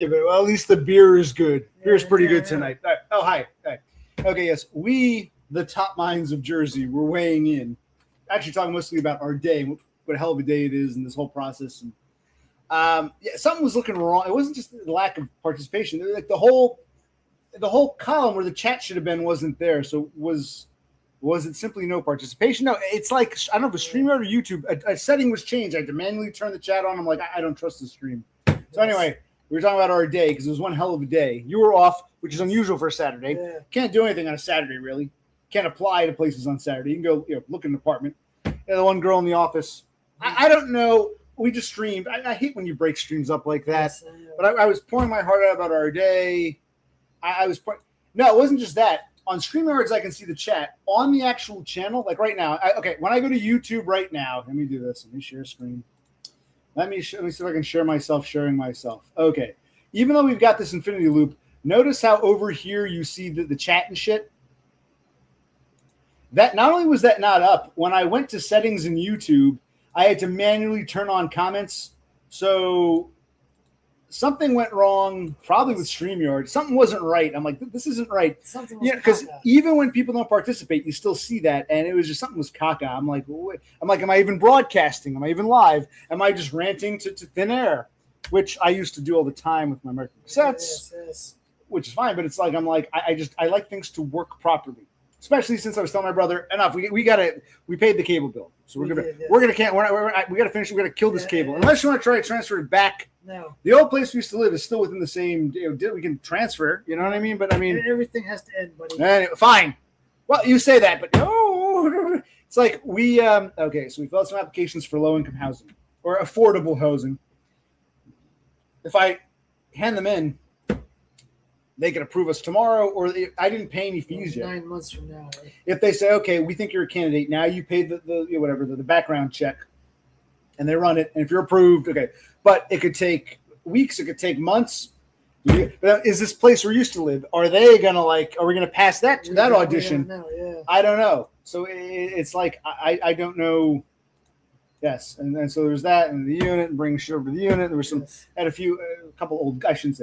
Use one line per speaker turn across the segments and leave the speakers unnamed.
Yeah, but well, at least the beer is good. Beer's pretty good tonight. All right. Oh, hi. Hi. Okay, yes. We, the top minds of Jersey, were weighing in. Actually, talking mostly about our day, what a hell of a day it is, and this whole process. And yeah, something was looking wrong. It wasn't just the lack of participation. Like the whole column where the chat should have been wasn't there. So was it simply no participation? No, it's like I don't know if it's StreamYard or YouTube. A setting was changed. I had to manually turn the chat on. I'm like, I don't trust the stream. So anyway, we were talking about our day because it was one hell of a day. You were off, which is unusual for a Saturday.
Yeah.
Can't do anything on a Saturday, really. Can't apply to places on Saturday. You can go, look in the apartment. And the one girl in the office. I don't know. We just streamed. I hate when you break streams up like that.
Yes,
But I was pouring my heart out about our day. No, it wasn't just that. On StreamYards, I can see the chat. On the actual channel, like right now. When I go to YouTube right now, let me do this. Let me share screen. Let me see if I can share myself sharing myself. Okay. Even though we've got this infinity loop, notice how over here you see the chat and shit. That not only was that not up, when I went to settings in YouTube, I had to manually turn on comments. So something went wrong, probably with StreamYard. Something wasn't right. I'm like, this isn't right. Yeah, because even when people don't participate, you still see that, and it was just something was caca. I'm like, am I even broadcasting? Am I even live? Am I just ranting to thin air? Which I used to do all the time with my micro cassettes, which is fine. But it's like I like things to work properly. Especially since I was telling my brother, enough. We paid the cable bill, so we gotta finish. We gotta kill this cable unless you want to try to transfer it back.
No,
the old place we used to live is still within the same. We can transfer. You know what I mean? But I mean,
everything has to end, buddy.
Anyway, fine. Well, you say that, but no. It's like we okay. So we filled out some applications for low-income housing or affordable housing. If I hand them in, they can approve us tomorrow, or I didn't pay any fees yet.
9 months from now. Right?
If they say, okay, we think you're a candidate, now you paid the background check, and they run it, and if you're approved, okay. But it could take weeks, it could take months. Is this place we used to live? Are we gonna pass that audition? I don't know. So it's like I don't know. Yes, and so there's that, and the unit, and bringing shit over to the unit. There was a couple old guns, and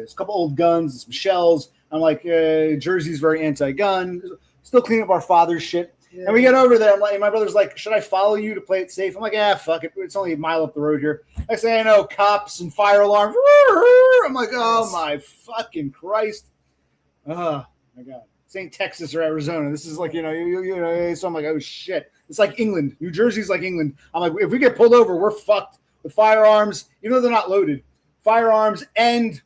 some shells. I'm like, Jersey's very anti-gun. Still cleaning up our father's shit. Yeah. And we get over there. I'm like, my brother's like, should I follow you to play it safe? I'm like, fuck it. It's only a mile up the road here. I say, I know, cops and fire alarms. I'm like, oh my fucking Christ. Oh my God. This ain't Texas or Arizona. This is like, so I'm like, oh shit. It's like England. New Jersey's like England. I'm like, if we get pulled over, we're fucked with firearms, even though they're not loaded. Firearms and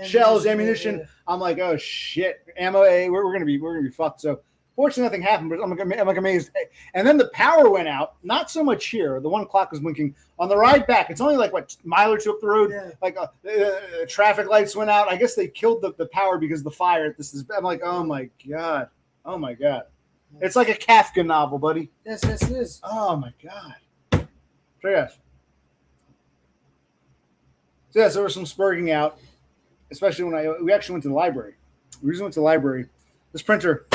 shells, ammunition. Yeah. I'm like, oh shit, ammo. We're gonna be fucked. So fortunately, nothing happened. But I'm like amazed. And then the power went out. Not so much here. The one clock was blinking. On the ride back, it's only like a mile or two up the road. Yeah. Like traffic lights went out. I guess they killed the power because of the fire. I'm like, oh my god. It's like a Kafka novel, buddy.
Yes, it is.
Oh my god. So yes. So yes, there was some spurging out, especially when we actually went to the library. The reason we went to the library, this printer,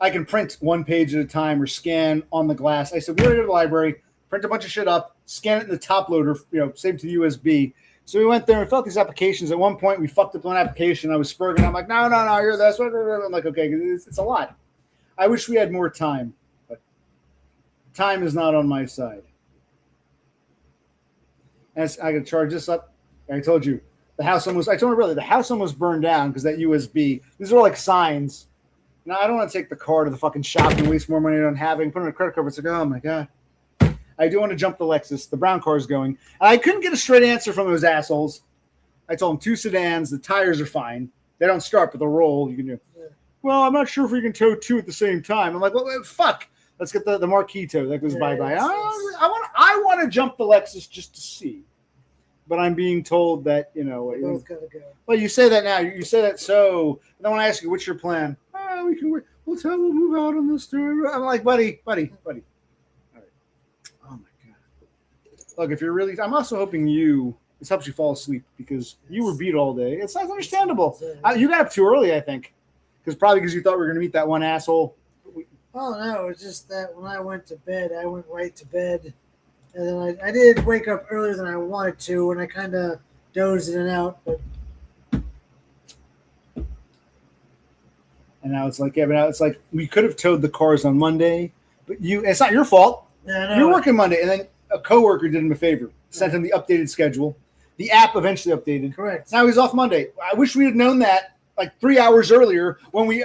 I can print one page at a time or scan on the glass. I said, we're going to go to the library, print a bunch of shit up, scan it in the top loader, save it to the USB. So we went there and filled out these applications. At one point, we fucked up one application. I was spurging. I'm like, no, you're this. I'm like, okay, it's a lot. I wish we had more time, but time is not on my side. And I got to charge this up. I told you, the house almost burned down because that USB. These are all like signs. Now, I don't want to take the car to the fucking shop and waste more money on having. Put on a credit card. It's like, oh my God. I do want to jump the Lexus. The brown car is going. And I couldn't get a straight answer from those assholes. I told them 2 sedans. The tires are fine. They don't start, but they'll roll. You can do. Well, I'm not sure if we can tow 2 at the same time. I'm like, well, fuck. Let's get the marquee tow. That goes bye-bye. I want to jump the Lexus just to see. But I'm being told that,
both gotta go.
Well, you say that now. You say that so. And then when I ask you, what's your plan? We'll move out on this story. I'm like, buddy. All right. Oh, my God. Look, if you're really... I'm also hoping this helps you fall asleep because you were beat all day. It's not understandable. You got up too early, I think. Because you thought we were going to meet that one asshole.
Oh, no. It's just that when I went to bed, I went right to bed. And then I did wake up earlier than I wanted to, and I kind of dozed in and out. But
And now it's like, yeah, but now it's like we could have towed the cars on Monday, but it's not your fault.
Yeah, I know.
You're working Monday, and then a coworker did him a favor, sent him the updated schedule. The app eventually updated.
Correct.
Now he's off Monday. I wish we had known that like 3 hours earlier when we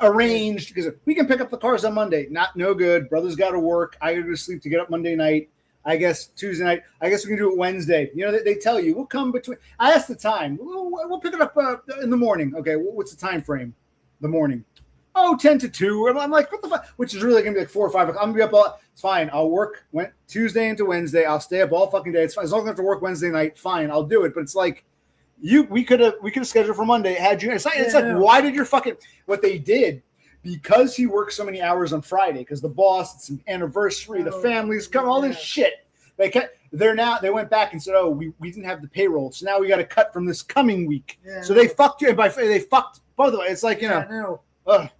arranged, because we can pick up the cars on Monday. No good. Brother's got to work. I got to go to sleep to get up Monday night. I guess Tuesday night. I guess we can do it Wednesday. You know, they tell you we'll come between. I asked the time. We'll pick it up in the morning. Okay, what's the time frame? The morning. Oh, 10 to 2. I'm like, what the fuck? Which is really going to be like 4 or 5 o'clock. I'm going to be up all. It's fine. I'll work Tuesday into Wednesday. I'll stay up all fucking day. It's fine. As long as I have to work Wednesday night, fine. I'll do it. But it's like, we could have scheduled for Monday. Had you? It's like, why did your fucking what they did? Because he worked so many hours on Friday. Because the boss, it's an anniversary. The family's coming. All this shit. They went back and said, oh, we didn't have the payroll, so now we got to cut from this coming week. Yeah, so they fucked you. They fucked both of us. It's like, you know.
I know.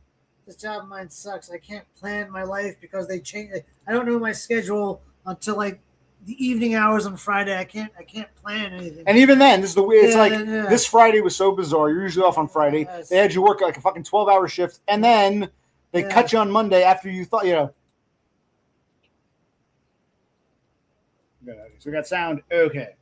This job of mine sucks. I can't plan my life because they change. I don't know my schedule until like the evening hours on Friday. I can't plan anything.
And even then, this is the weird. It's this Friday was so bizarre. You're usually off on Friday. Yes. They had you work like a fucking 12-hour shift, and then they cut you on Monday after you thought, you know. So we got sound. Okay.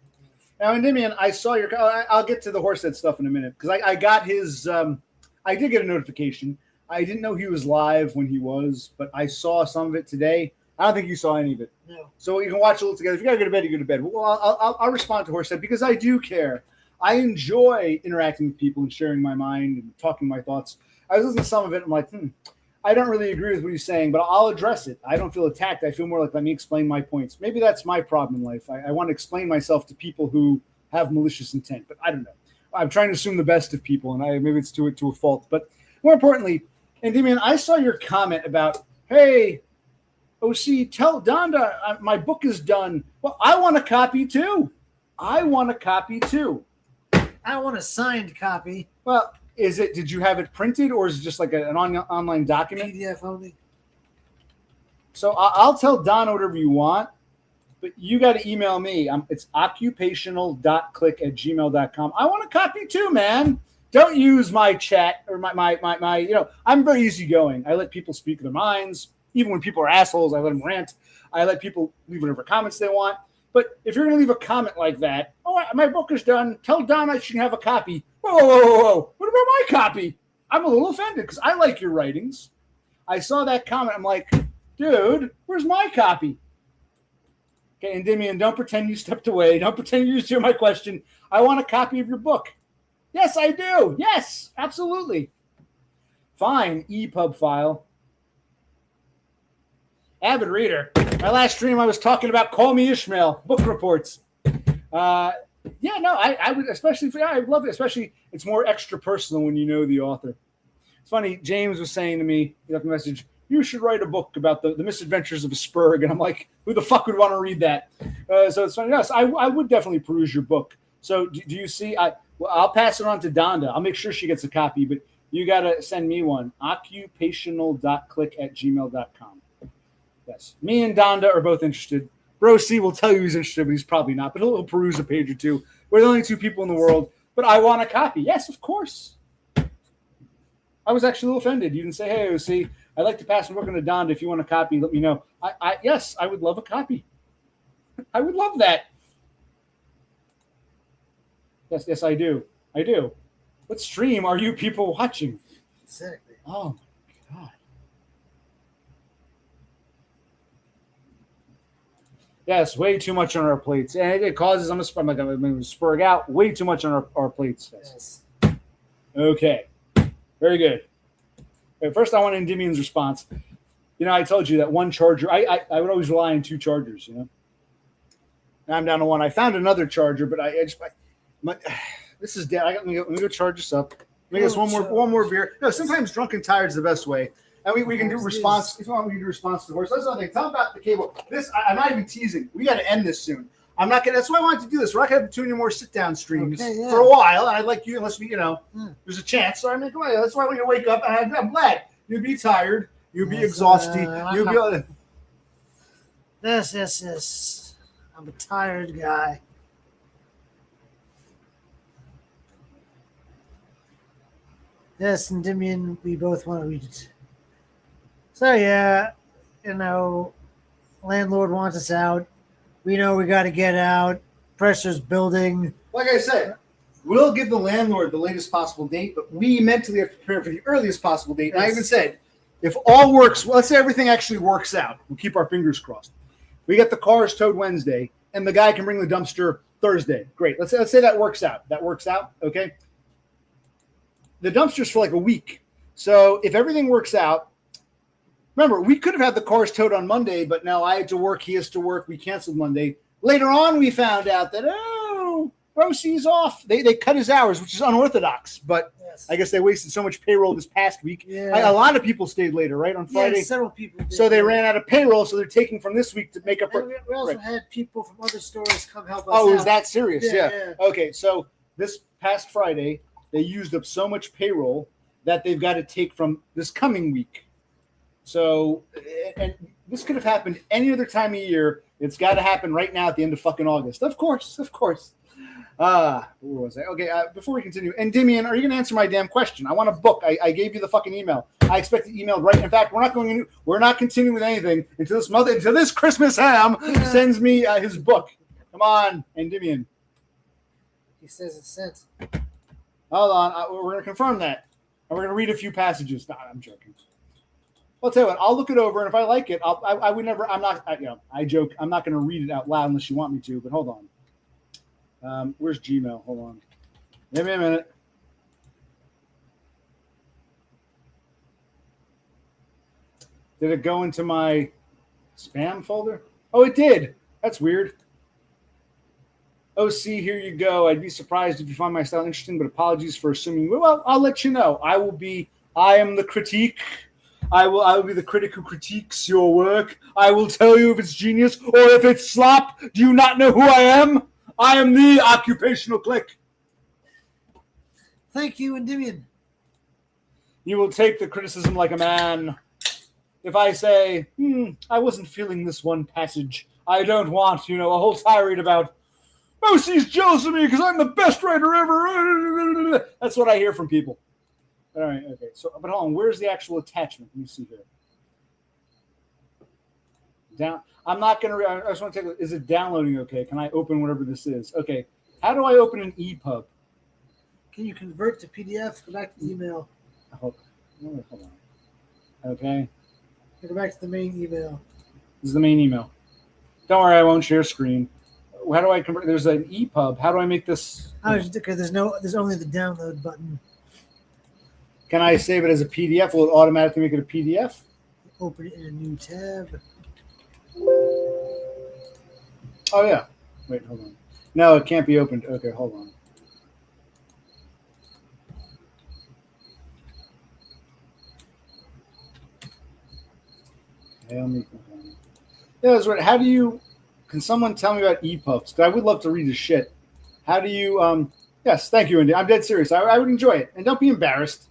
Now, Endymion, I saw your. I'll get to the Horsehead stuff in a minute because I got his. I did get a notification. I didn't know he was live when he was, but I saw some of it today. I don't think you saw any of it.
No.
So you can watch a little together. If you gotta go to bed, you go to bed. Well, I'll respond to Horsehead because I do care. I enjoy interacting with people and sharing my mind and talking my thoughts. I was listening to some of it. I'm like, I don't really agree with what he's saying, but I'll address it. I don't feel attacked. I feel more like, let me explain my points. Maybe that's my problem in life. I want to explain myself to people who have malicious intent, but I don't know. I'm trying to assume the best of people, and maybe it's to a fault. But more importantly, Endymion, I saw your comment about, hey, OC, tell Donda my book is done. Well, I want a copy too. I want a signed copy. Well, did you have it printed or is it just like an online document?
PDF only.
So I'll tell Donna whatever you want, but you got to email me. It's occupational.click@gmail.com. I want a copy too, man. Don't use my chat or my I'm very easygoing. I let people speak their minds. Even when people are assholes, I let them rant. I let people leave whatever comments they want. But if you're going to leave a comment like that, oh, my book is done, tell Donna she can have a copy. Whoa. What about my copy? I'm a little offended because I like your writings. I saw that comment. I'm like, dude, where's my copy? Okay, Endymion, don't pretend you stepped away. Don't pretend you didn't hear my question. I want a copy of your book. Yes, I do. Yes, absolutely. Fine, EPUB file. Avid reader. My last stream, I was talking about Call Me Ishmael, book reports. I would especially, I love it. Especially, it's more extra personal when you know the author. It's funny, James was saying to me, he left a message, you should write a book about the misadventures of a Spurg. And I'm like, who the fuck would want to read that? So it's funny. Yes, I would definitely peruse your book. So do you see, I'll pass it on to Donda. I'll make sure she gets a copy, but you got to send me one. occupational.click@gmail.com. Yes. Me and Donda are both interested. Bro C will tell you he's interested, but he's probably not. But he'll peruse a page or two. We're the only two people in the world. But I want a copy. Yes, of course. I was actually a little offended. You didn't say, hey, OC, I'd like to pass my book on to Donda. If you want a copy, let me know. Yes, I would love a copy. I would love that. Yes, I do. What stream are you people watching?
Exactly.
Oh, my God. Yes, way too much on our plates. And it causes, I'm going to spurg out, way too much on our plates.
Yes.
Okay. Very good. Okay, first, I want Endymion's response. I told you that one charger, I would always rely on two chargers, Now I'm down to one. I found another charger, but this is dead. Let me go charge this up. Let me get one more beer. No, sometimes drunk and tired is the best way. And we can do response. If you want, we can do response to the horse. That's another thing. Tell them about the cable. I'm not even teasing. We got to end this soon. I'm not gonna. That's why I wanted to do this. We're not gonna have to do any more sit down streams for a while. And I'd like you, unless we, there's a chance. So that's why I want you to wake up. And I'm glad you'd be tired. You'd be exhausted. You'd be able to.
Yes. I'm a tired guy. Yes, and Dimian, we both want to read it. So yeah, landlord wants us out. We know we got to get out. Pressure's building.
Like I said, we'll give the landlord the latest possible date, but we mentally have to prepare for the earliest possible date. And I even said, if all works, let's say everything actually works out. We'll keep our fingers crossed. We get the cars towed Wednesday, and the guy can bring the dumpster Thursday. Great. Let's say that works out. That works out, okay? The dumpster's for like a week. So if everything works out, remember, we could have had the cars towed on Monday, but now I had to work, he has to work, we canceled Monday. Later on, we found out that, Rosie's off. They cut his hours, which is unorthodox, but
Yes.
I guess they wasted so much payroll this past week.
Yeah.
A lot of people stayed later, right, on Friday?
Yeah, several people did.
So they ran out of payroll, so they're taking from this week to make up for.
And we also had people from other stores come help us
Oh,
out.
is that serious?
Yeah,
Yeah. Okay, so this past Friday, they used up so much payroll that they've got to take from this coming week. So, and this could have happened any other time of year. It's got to happen right now at the end of fucking August. Of course. Where was I? Okay, before we continue, and Dimian, are you going to answer my damn question? I want a book. I gave you the fucking email. I expect it emailed right. In fact, we're not continuing with anything until this Christmas ham sends me his book. Come on, Endymion.
He says it's sent.
Hold on, we're going to confirm that, and we're going to read a few passages. No, I'm joking. I'll tell you what. I'll look it over, and if I like it, I would never. I'm not. I joke. I'm not going to read it out loud unless you want me to. But hold on. Where's Gmail? Hold on. Give me a minute. Did it go into my spam folder? Oh, it did. That's weird. Oh, see, here you go. I'd be surprised if you find my style interesting, but apologies for assuming. Well, I'll let you know. I am the critique. I will be the critic who critiques your work. I will tell you if it's genius or if it's slop. Do you not know who I am? I am the occupational click.
Thank you, Endymion.
You will take the criticism like a man. If I say, I wasn't feeling this one passage, I don't want, a whole tirade about, Mosie's jealous of me because I'm the best writer ever. That's what I hear from people. All right, okay. So, but hold on, where's the actual attachment? Let me see here. Down. I'm not going to, I just want to take, is it downloading okay? Can I open whatever this is? Okay. How do I open an EPUB?
Can you convert to PDF? Go back to the email.
Hold on. Okay.
Go back to the main email.
This is the main email. Don't worry, I won't share screen. How do I convert? There's an EPUB. How do I make this?
Okay, there's only the download button.
Can I save it as a PDF? Will it automatically make it a PDF?
Open it in a new tab.
Oh, yeah. Wait, hold on. No, it can't be opened. Okay, hold on. Yeah, that's right. How do you? Can someone tell me about EPUBs? Because I would love to read the shit. How do you? Yes, thank you, Indy. I'm dead serious. I would enjoy it, and don't be embarrassed.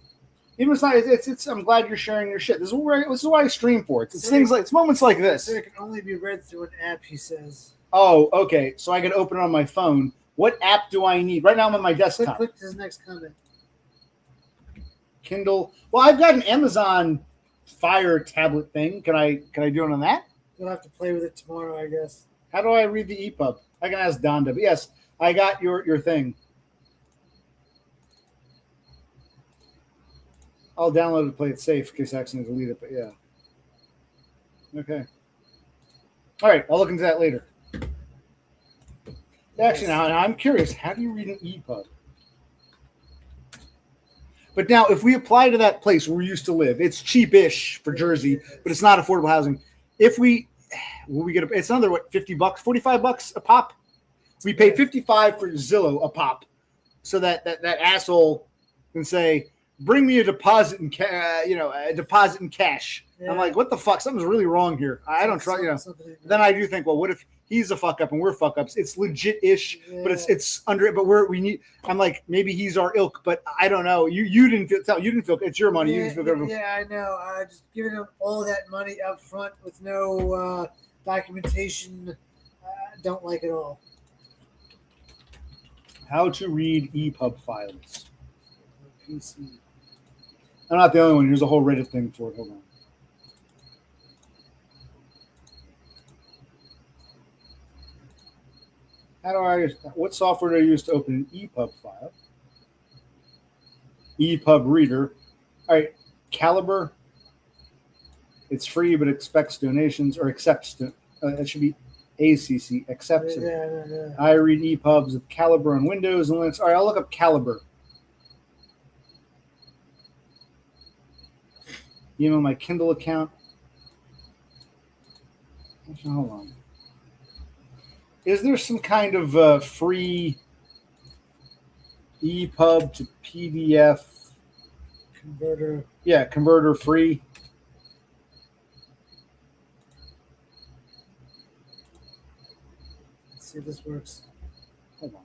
Even if it's not. It's. I'm glad you're sharing your shit. This is why I stream for. It's things like it's moments like this.
So it can only be read through an app. He says.
Oh, okay. So I can open it on my phone. What app do I need? Right now I'm on my desktop.
Click his next comment.
Kindle. Well, I've got an Amazon Fire tablet thing. Can I do it on that?
You'll have to play with it tomorrow, I guess.
How do I read the EPUB? I can ask Donda. But yes, I got your thing. I'll download it to play it safe in case I accidentally delete it. But yeah. Okay. All right. I'll look into that later. Actually, now I'm curious. How do you read an EPUB? But now, if we apply to that place where we used to live, it's cheap-ish for Jersey, but it's not affordable housing. If we get it's another $50, $45 a pop. We pay $55 for Zillow a pop, so that asshole can say, "Bring me a deposit in a deposit in cash." Yeah. I'm like, what the fuck? Something's really wrong here. I don't trust. Then I do think, well, what if he's a fuck up and we're fuck ups? It's legit-ish, but it's under it. But we need. I'm like, maybe he's our ilk, but I don't know. You didn't feel. It's your money. You didn't feel.
Yeah, I know. Just giving him all that money up front with no documentation. Don't like it all.
How to read EPUB files.
PC.
I'm not the only one. Here's a whole Reddit thing for it. Hold on. What software do I use to open an EPUB file? EPUB reader. All right, Caliber. It's free, but expects donations or accepts. It should be ACC, accepts.
Yeah.
I read EPUBs with Caliber on Windows and Linux. All right, I'll look up Caliber. Email my Kindle account. Hold on. Is there some kind of free EPUB to PDF
converter?
Yeah, converter free.
Let's see if this works.
Hold on.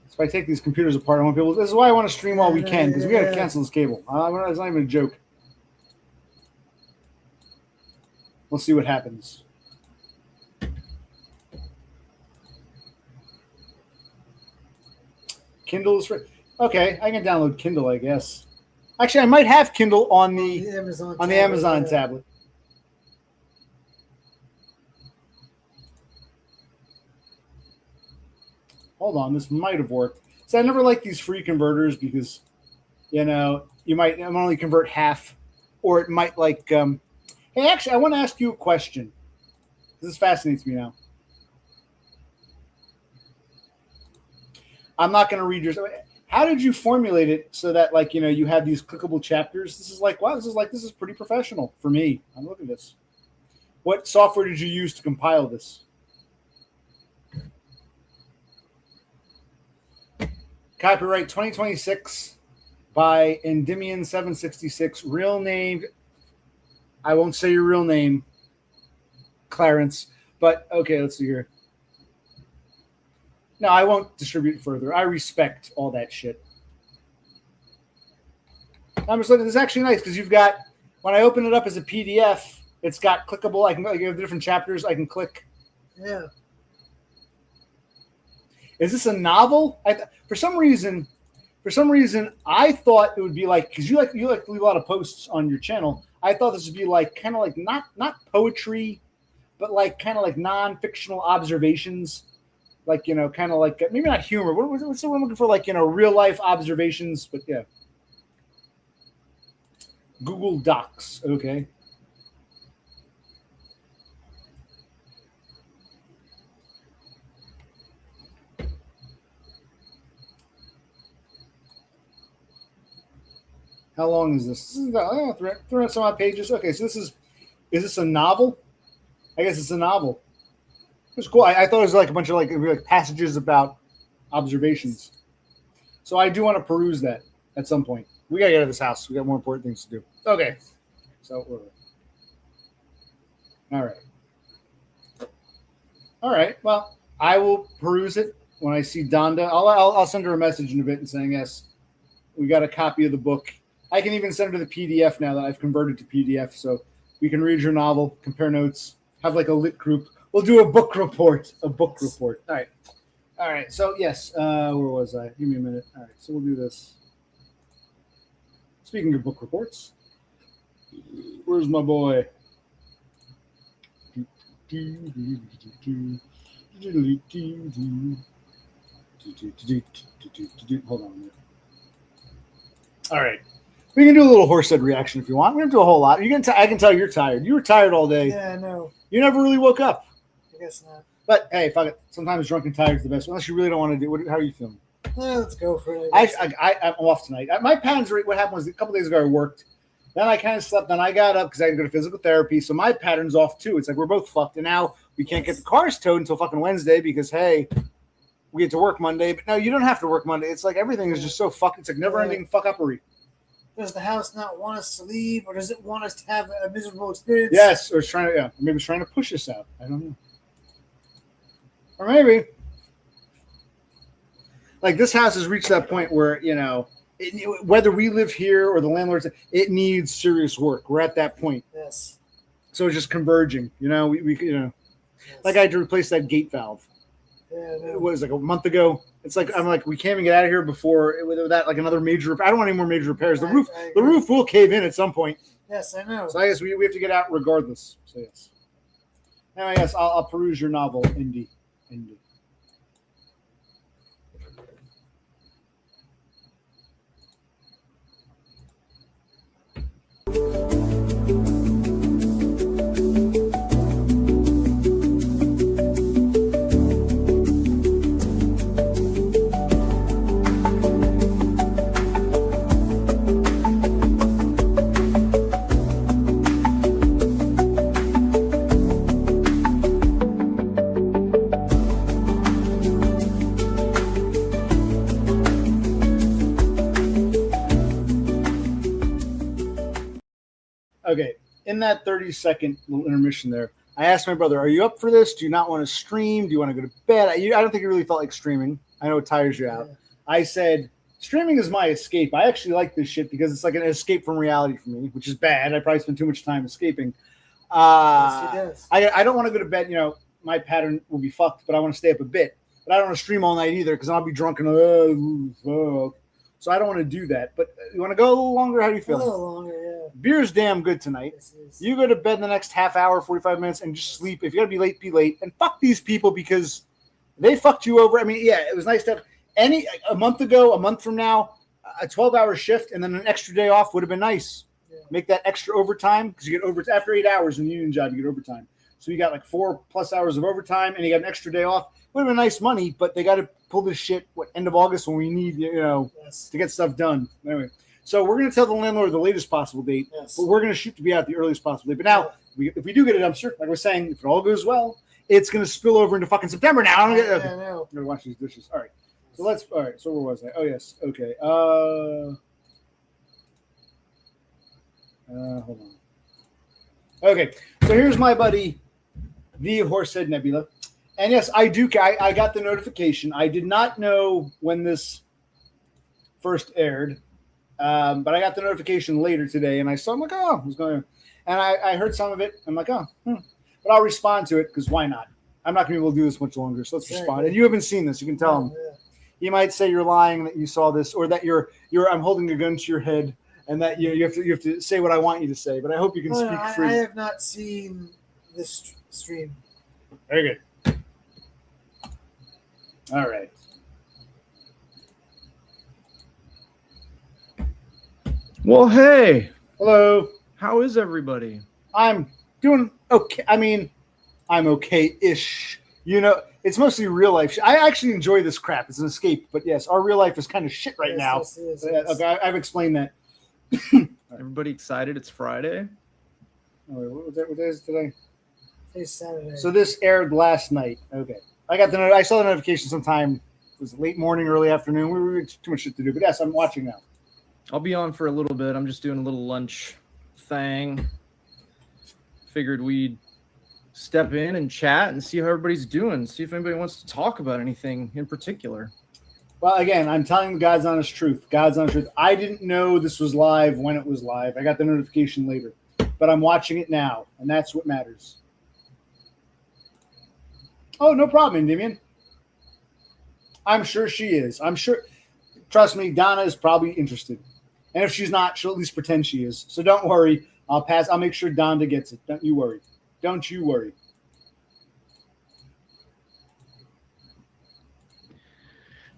So if I take these computers apart, I want people. This is why I want to stream all we can, because we got to cancel this cable. It's not even a joke. We'll see what happens. Kindle is free. Okay, I can download Kindle, I guess. Actually, I might have Kindle on the Amazon tablet. Hold on, this might have worked. So I never like these free converters because, you might only convert half, or it might like. Hey, actually, I want to ask you a question. This fascinates me now. I'm not going to read yours. How did you formulate it so that, you have these clickable chapters? This is wow, this is pretty professional for me. I'm looking at this. What software did you use to compile this? Copyright 2026 by Endymion 766. Real name. I won't say your real name, Clarence. But okay, let's see here. No, I won't distribute further. I respect all that shit. I'm just looking. This is actually nice because you've got, when I open it up as a PDF, it's got clickable. I can you have different chapters. I can click.
Yeah.
Is this a novel? For some reason, I thought it would be because you leave a lot of posts on your channel. I thought this would be kind of not poetry, but kind of non-fictional observations. Kind of maybe not humor. What's the one I'm looking for? Real life observations. But yeah. Google Docs. Okay. How long is this? This is about 300 some odd pages. Okay, so is this a novel? I guess it's a novel. It's cool. I thought it was a bunch of passages about observations. So I do want to peruse that at some point. We gotta get out of this house. We got more important things to do. Okay. So all right. Well, I will peruse it when I see Donda. I'll send her a message in a bit and saying yes, we got a copy of the book. I can even send her the PDF now that I've converted to PDF, so we can read your novel, compare notes, have a lit group. We'll do a book report. All right. So yes, where was I? Give me a minute. All right. So we'll do this. Speaking of book reports, where's my boy? Hold on a minute. All right. We can do a little Horsehead reaction if you want. We don't do a whole lot. I can tell you're tired. You were tired all day.
Yeah, I know. You
never really woke up.
I guess not.
But hey, fuck it. Sometimes drunk and tired is the best. Unless you really don't want to do it. How are you feeling?
Yeah, let's go for it.
I'm off tonight. My patterns. What happened was a couple days ago I worked. Then I kind of slept. Then I got up because I had to go to physical therapy. So my pattern's off too. It's we're both fucked. And now we can't get the cars towed until fucking Wednesday because hey, we get to work Monday. But no, you don't have to work Monday. It's everything is just so fucked. It's never-ending fuck-uppery.
Does the house not want us to leave, or does it want us to have a miserable experience?
Yes, or it's trying to, maybe it's trying to push us out. I don't know. Or maybe. This house has reached that point where, whether we live here or the landlords, it needs serious work. We're at that point.
Yes.
So it's just converging, we yes. I had to replace that gate valve.
Yeah,
what is it, like a month ago. It's like I'm like we can't even get out of here before that like another major. I don't want any more major repairs. The roof will cave in at some point.
Yes, I know.
So I guess we have to get out regardless. So yes. Now I guess I'll peruse your novel, Indy. Okay, in that 30-second little intermission there, I asked my brother, are you up for this? Do you not want to stream? Do you want to go to bed? I don't think you really felt like streaming. I know it tires you out. I said, streaming is my escape. I actually like this shit because it's like an escape from reality for me, which is bad. I probably spend too much time escaping.
Yes,
I don't want to go to bed. You know, my pattern will be fucked, but I want to stay up a bit. But I don't want to stream all night either because I'll be drunk and so I don't want to do that. But you want to go a little longer? How do you feel?
A little longer, yeah.
Beer's damn good tonight. You go to bed in the next half hour, 45 minutes, and just sleep. If you got to be late, be late. And fuck these people because they fucked you over. I mean, yeah, it was nice to have a month from now, a 12-hour shift and then an extra day off would have been nice. Yeah. Make that extra overtime because you get over after 8 hours in the union job, you get overtime. So you got like 4+ hours of overtime and you got an extra day off. Would have been nice money, but they got to pull this shit end of August when we need to get stuff done. Anyway, so we're going to tell the landlord the latest possible date, but we're going to shoot to be out the earliest possible date. But now, if we do get a dumpster, like we're saying, if it all goes well, it's going to spill over into fucking September now. I'm going to wash these dishes. All right. So where was I? Oh, yes. Okay. Hold on. Okay. So here's my buddy, the Horsehead Nebula. And yes, I got the notification. I did not know when this first aired, but I got the notification later today, and I saw. I'm like, oh, what's going on? And I heard some of it. I'm like, oh, but I'll respond to it because why not? I'm not going to be able to do this much longer, so let's respond. And you haven't seen this. You can tell him. Yeah. You might say you're lying that you saw this, or that you're. I'm holding a gun to your head, and that you have to say what I want you to say. But I hope you can speak freely.
I have not seen this stream.
Very good. All right.
Well, hey.
Hello.
How is everybody?
I'm doing okay. I mean, I'm okay-ish. You know, it's mostly real life. I actually enjoy this crap. It's an escape. But yes, our real life is kind of shit right now. Yes. Okay, I've explained that.
Everybody excited? It's Friday.
Oh, wait, what day is it today?
Today's Saturday.
So this aired last night. Okay. I saw the notification sometime. It was late morning, early afternoon. We were too much shit to do. But yes, I'm watching now.
I'll be on for a little bit. I'm just doing a little lunch thing. Figured we'd step in and chat and see how everybody's doing. See if anybody wants to talk about anything in particular.
Well, again, I'm telling God's honest truth. God's honest truth. I didn't know this was live when it was live. I got the notification later. But I'm watching it now, and that's what matters. Oh, no problem, Endymion. I'm sure she is. I'm sure. Trust me, Donna is probably interested. And if she's not, she'll at least pretend she is. So don't worry. I'll make sure Donda gets it. Don't you worry. Don't you worry.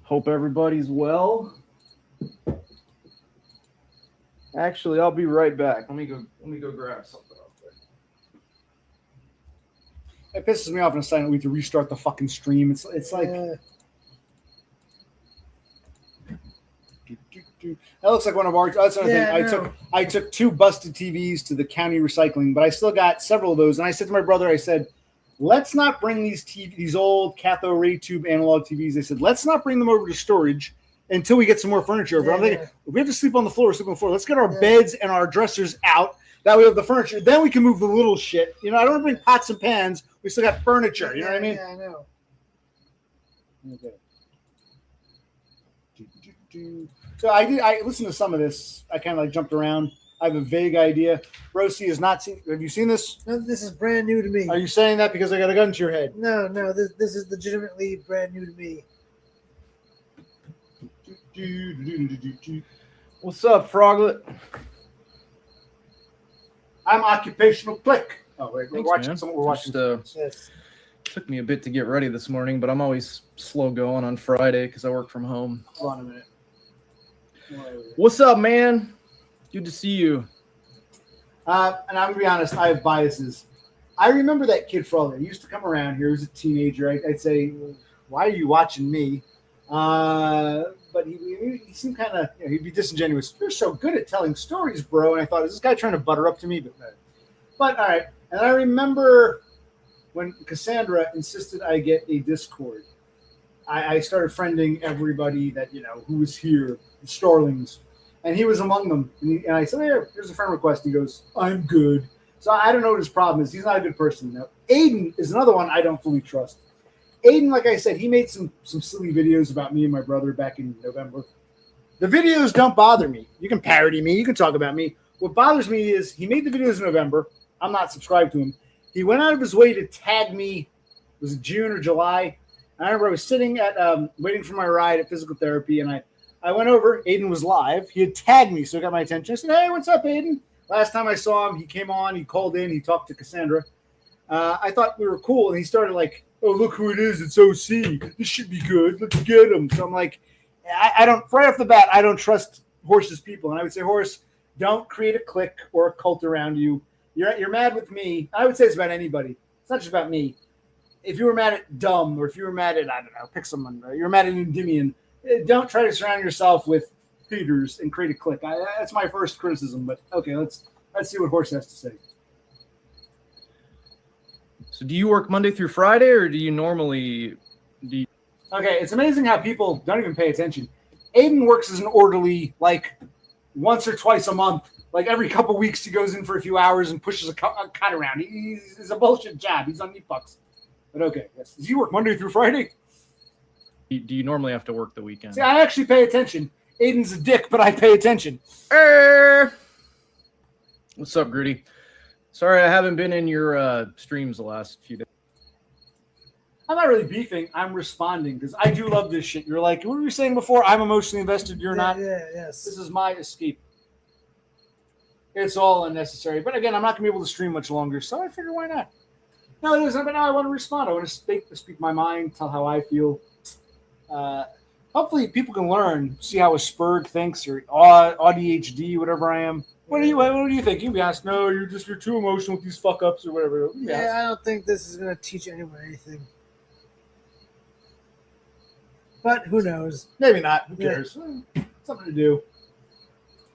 Hope everybody's well. Actually, I'll be right back. Let me go grab something up there.
It pisses me off in a second we have to restart the fucking stream. It's like that looks like one of our. That's another thing. I took 2 busted TVs to the county recycling, but I still got several of those. And I said to my brother, I said, let's not bring these old cathode ray tube analog TVs. I said, let's not bring them over to storage until we get some more furniture over. I'm thinking, if we have to sleep on the floor, sleep on the floor. Let's get our beds and our dressers out. That way we have the furniture. Then we can move the little shit. You know, I don't want to bring pots and pans. We still got furniture. You know what I mean?
Yeah, I know.
Okay. So I listened to some of this. I kind of like jumped around. I have a vague idea. Rosie has not seen. Have you seen this?
No, this is brand new to me.
Are you saying that because I got a gun to your head?
No, this is legitimately brand new to me.
What's up, Froglet?
I'm occupational click. Oh wait,
Thanks,
we're watching
man.
something. We're watching.
Yes.
Took me a bit to get ready this morning, but I'm always slow going on Friday because I work from home.
Hold on a minute.
What's up, man? Good to see you.
And I'm gonna be honest, I have biases. I remember that kid Froglet. He used to come around here. He was a teenager. I'd say, "Why are you watching me?" But he seemed kind of, he'd be disingenuous. You're so good at telling stories, bro. And I thought, is this guy trying to butter up to me? But all right. And I remember when Kassandra insisted I get a Discord. I started friending everybody that, who was here, the Starlings. And he was among them. And I said, here's a friend request. He goes, I'm good. So I don't know what his problem is. He's not a good person. Now, Aiden is another one I don't fully trust. Aiden, like I said, he made some silly videos about me and my brother back in November. The videos don't bother me. You can parody me. You can talk about me. What bothers me is he made the videos in November. I'm not subscribed to him. He went out of his way to tag me. Was it June or July? And I remember I was sitting at waiting for my ride at physical therapy, and I went over. Aiden was live. He had tagged me, so it got my attention. I said, hey, what's up, Aiden? Last time I saw him, he came on. He called in. He talked to Kassandra. I thought we were cool, and he started like, oh, look who it is. It's OC. This should be good. Let's get him. So I'm like, I don't, right off the bat, I don't trust Horse's people. And I would say, Horse, don't create a clique or a cult around you. You're mad with me. I would say it's about anybody. It's not just about me. If you were mad at Dumb, or if you were mad at, I don't know, pick someone, or you're mad at Endymion, don't try to surround yourself with Peters and create a clique. That's my first criticism. But okay, let's see what Horse has to say.
So do you work Monday through Friday, or do you normally
Okay, it's amazing how people don't even pay attention. Aiden works as an orderly like once or twice a month. Like every couple weeks, he goes in for a few hours and pushes a cut around. It's a bullshit job. He's on meat bucks. But okay, yes. Does he work Monday through Friday?
do you normally have to work the weekend?
See, I actually pay attention. Aiden's a dick, but I pay attention.
What's up, Gritty? Sorry, I haven't been in your streams the last few days.
I'm not really beefing. I'm responding because I do love this shit. You're like, what were you saying before? I'm emotionally invested. You're not.
Yeah, yes.
This is my escape. It's all unnecessary. But again, I'm not going to be able to stream much longer, so I figure why not? No, it isn't. But now I want to respond. I want to speak my mind, tell how I feel. Hopefully, people can learn, see how a Spurg thinks or ADHD, whatever I am. What do you think? You can be asked, no, you're too emotional with these fuck ups or whatever.
Yeah, I don't think this is going to teach anyone anything. But who knows?
Maybe not. Who cares? Something to do.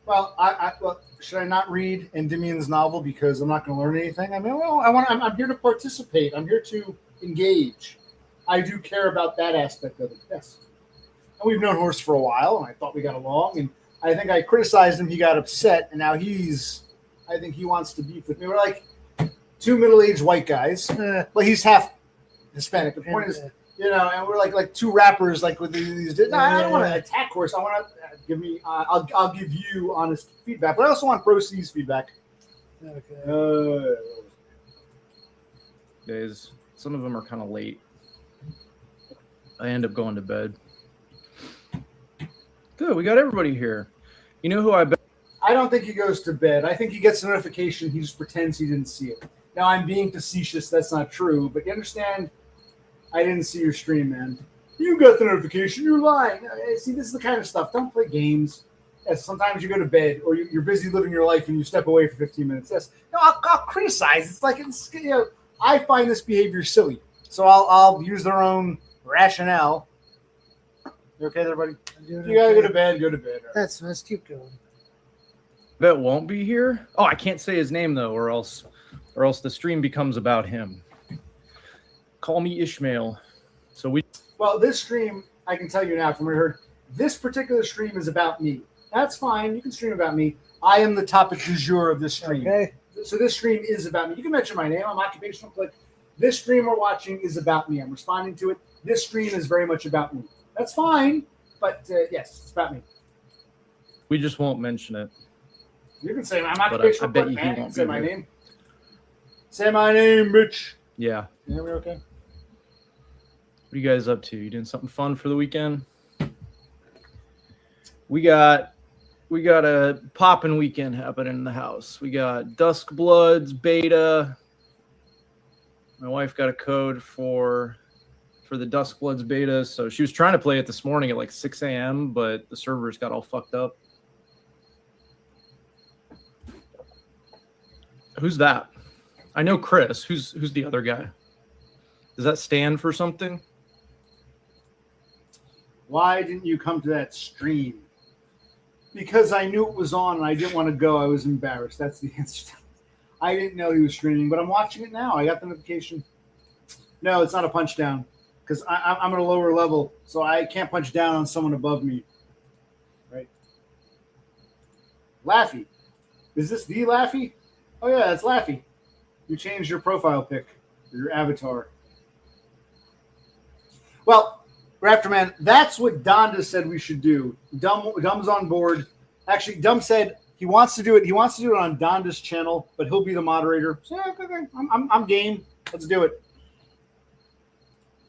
Well, well, should I not read Endymion's novel because I'm not going to learn anything? I mean, well, I'm here to participate. I'm here to engage. I do care about that aspect of it. Yes. And we've known Horse for a while, and I thought we got along. And I think I criticized him. He got upset, and now I think he wants to beef with me. We're like two middle-aged white guys. But he's half Hispanic. The point is, and we're like two rappers, like with these. No, I don't want to attack Horse. I want to I'll give you honest feedback, but I also want Pro C's feedback.
Okay.
Days. Some of them are kind of late. I end up going to bed. Good, we got everybody here. You know who I bet?
I don't think he goes to bed. I think he gets a notification. He just pretends he didn't see it. Now, I'm being facetious. That's not true. But you understand, I didn't see your stream, man. You got the notification. You're lying. See, this is the kind of stuff. Don't play games. Yes, sometimes you go to bed or you're busy living your life and you step away for 15 minutes. Yes. No, I'll criticize. It's like, I find this behavior silly. So I'll use their own rationale. You okay there, buddy? You gotta go to bed. Go to bed.
That's nice. Keep going.
Bet won't be here. Oh, I can't say his name though, or else the stream becomes about him. Call me Ishmael.
Well, this stream, I can tell you now from what I heard, this particular stream is about me. That's fine. You can stream about me. I am the topic du jour of this stream.
Okay.
So this stream is about me. You can mention my name. I'm occupational click. This stream we're watching is about me. I'm responding to it. This stream is very much about me. That's fine. But yes, it's about me.
We just won't mention it.
You can say I'm not
But
the bitch.
I bet you he
man.
won't
Say
be
my
here.
name. Say my name, bitch.
Yeah.
Yeah, we okay?
What are you guys up to? You doing something fun for the weekend? We got a poppin' weekend happening in the house. We got Dusk Bloods beta. My wife got a code for the Dusk Bloods beta, so she was trying to play it this morning at like 6 a.m., but the servers got all fucked up. Who's that? I know Chris. Who's the other guy? Does that stand for something?
Why didn't you come to that stream? Because I knew it was on and I didn't want to go. I was embarrassed. That's the answer. I didn't know he was streaming, but I'm watching it now. I got the notification. No, it's not a punch down because I'm at a lower level, so I can't punch down on someone above me. Right? Laffy. Is this the Laffy? Oh, yeah, that's Laffy. You changed your profile pic or your avatar. Well, Raptorman, that's what Donda said we should do. Dum's on board. Actually, Dum said he wants to do it. He wants to do it on Donda's channel, but he'll be the moderator. So yeah, okay. I'm game. Let's do it.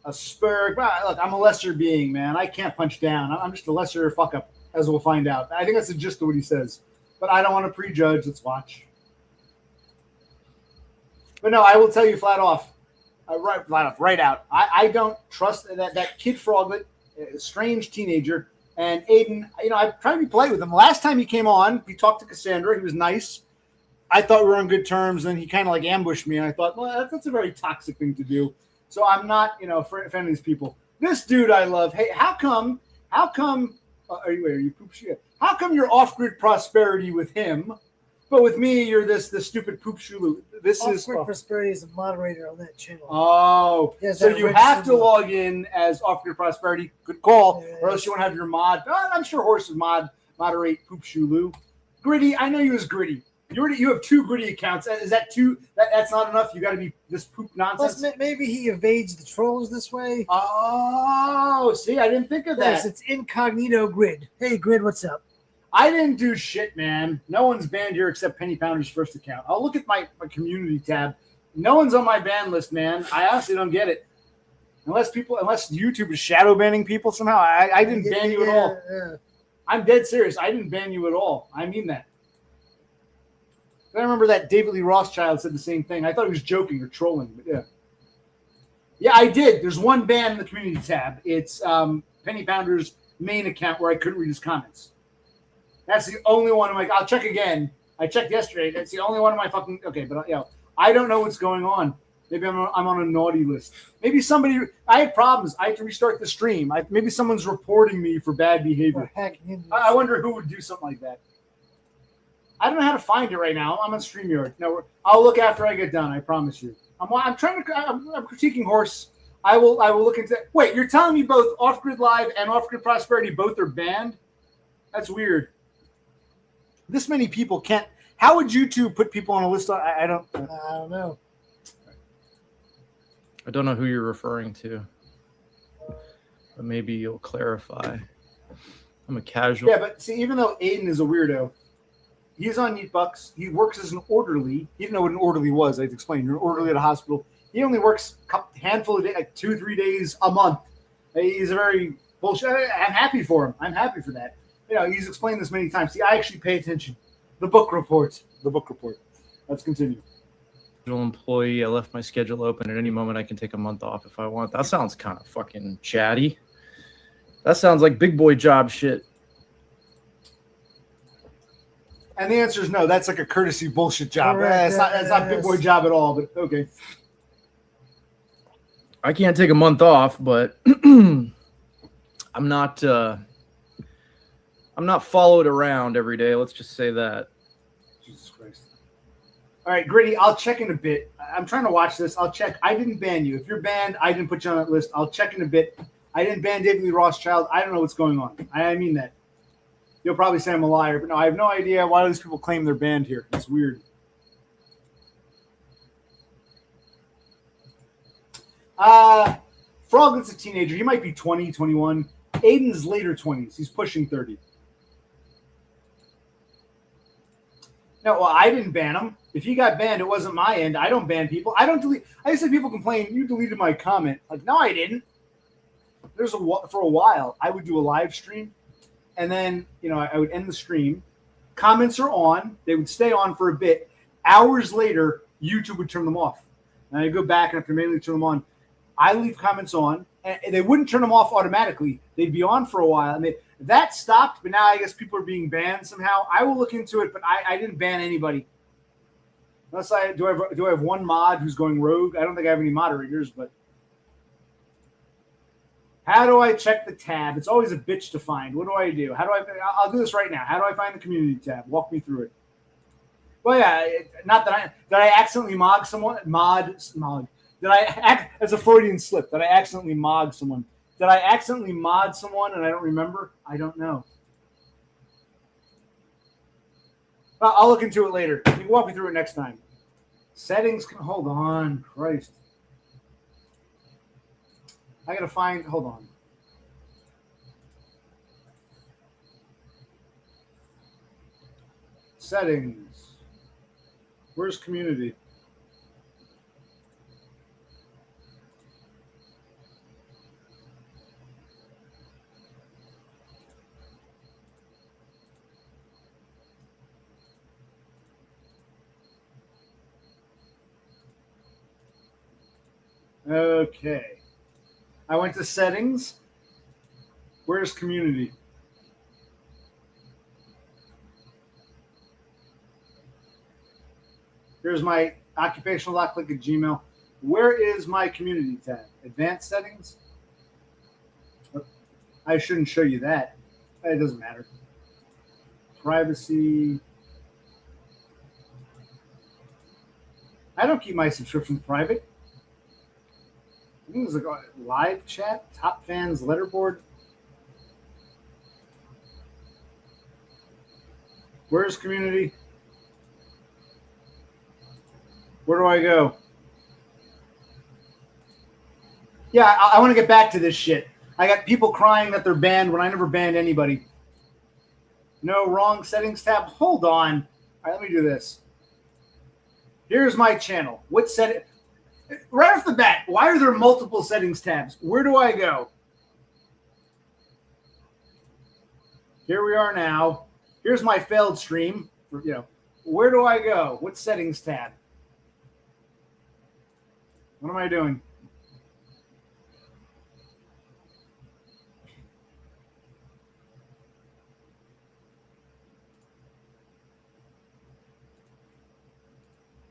A spur. Look, I'm a lesser being, man. I can't punch down. I'm just a lesser fuck up, as we'll find out. I think that's the gist of what he says. But I don't want to prejudge. Let's watch. But no, I will tell you flat off. Right out. I don't trust that kid Froglet, strange teenager, and Aiden. I tried to be polite with him. Last time he came on, we talked to Kassandra. He was nice. I thought we were on good terms, and he kind of like ambushed me, and I thought, well, that's a very toxic thing to do. So I'm not, offending these people. This dude I love. Hey, how come? Are you poop shit? How come you're off-grid prosperity with him? But with me, you're this stupid poop shulu. This is
Prosperity is a moderator on that channel.
Oh,
yes,
so you have to log in as Off-Grid Prosperity. Good call, or else you won't have your mod. I'm sure Horse would moderate poop shulu. Gritty, I know you as Gritty. You have 2 Gritty accounts. Is that 2? That's not enough. You got to be this poop nonsense.
Plus, maybe he evades the trolls this way.
Oh, see, I didn't think of that.
Yes, it's incognito Grid. Hey, Grid, what's up?
I didn't do shit, man. No one's banned here except Penny Pounder's first account. I'll look at my community tab. No one's on my ban list, man. I honestly don't get it. Unless YouTube is shadow banning people somehow. I didn't ban you at all.
Yeah.
I'm dead serious. I didn't ban you at all. I mean that. I remember that David Lee Rothschild said the same thing. I thought he was joking or trolling, but yeah. Yeah, I did. There's one ban in the community tab. It's Penny Pounder's main account where I couldn't read his comments. That's the only one. I'm like, I'll check again. I checked yesterday. That's the only one of my fucking. Okay, but I don't know what's going on. Maybe I'm on a naughty list. Maybe somebody. I had problems. I had to restart the stream. Maybe someone's reporting me for bad behavior. I wonder who would do something like that. I don't know how to find it right now. I'm on StreamYard. No, I'll look after I get done. I promise you. I'm critiquing Horse. I will look into. Wait, you're telling me both Off Grid Live and Off Grid Prosperity both are banned? That's weird. This many people can't. How would YouTube put people on a list? I don't know.
I don't know who you're referring to, but maybe you'll clarify. I'm a casual.
Yeah, but see, even though Aiden is a weirdo, he's on Neat Bucks. He works as an orderly. You know what an orderly was. I'd explain. You're an orderly at a hospital. He only works a handful of days, like 2-3 days a month. He's a very bullshit. I'm happy for him. I'm happy for that. He's explained this many times. See, I actually pay attention. The book report. Let's continue.
Employee. I left my schedule open. At any moment, I can take a month off if I want. That sounds kind of fucking chatty. That sounds like big boy job shit.
And the answer is no. That's like a courtesy bullshit job.
Correct.
That's not big boy job at all. But okay.
I can't take a month off, but I'm not followed around every day. Let's just say that.
Jesus Christ. All right, Gritty, I'll check in a bit. I'm trying to watch this. I'll check. I didn't ban you. If you're banned, I didn't put you on that list. I'll check in a bit. I didn't ban David Lee Rothschild. I don't know what's going on. I mean that. You'll probably say I'm a liar, but no, I have no idea why these people claim they're banned here. It's weird. Froglet's a teenager. He might be 20, 21. Aiden's later 20s. He's pushing 30. No, well, I didn't ban him. If he got banned, it wasn't my end. I don't ban people. I don't delete. I used to have people complain, you deleted my comment. Like, no, I didn't. For a while, I would do a live stream, and then I would end the stream. Comments are on. They would stay on for a bit. Hours later, YouTube would turn them off. And I go back and have to manually turn them on. I leave comments on, and they wouldn't turn them off automatically. They'd be on for a while, and that stopped. But now I guess people are being banned somehow. I will look into it, but I didn't ban anybody. Unless do I have one mod who's going rogue? I don't think I have any moderators, but how do I check the tab? It's always a bitch to find. What do I do? I'll do this right now. How do I find the community tab? Walk me through it. Well, yeah, not that did I accidentally mod someone? Did I act as a Freudian slip? Did I accidentally mod someone? Did I accidentally mod someone and I don't remember? I don't know. Well, I'll look into it later. You can walk me through it next time. Settings. Hold on. Christ. I got to find. Hold on. Settings. Where's community? Okay. I went to settings. Where's community? Here's my occupational lock click at Gmail. Where is my community tab? Advanced settings? I shouldn't show you that. It doesn't matter. Privacy. I don't keep my subscriptions private. I think there's like a live chat, top fans, letterboard. Where's community? Where do I go? Yeah, I want to get back to this shit. I got people crying that they're banned when I never banned anybody. No, wrong settings tab. Hold on. All right, let me do this. Here's my channel. What setting? Right off the bat, why are there multiple settings tabs? Where do I go? Here we are now. Here's my failed stream. Where do I go? What settings tab? What am I doing?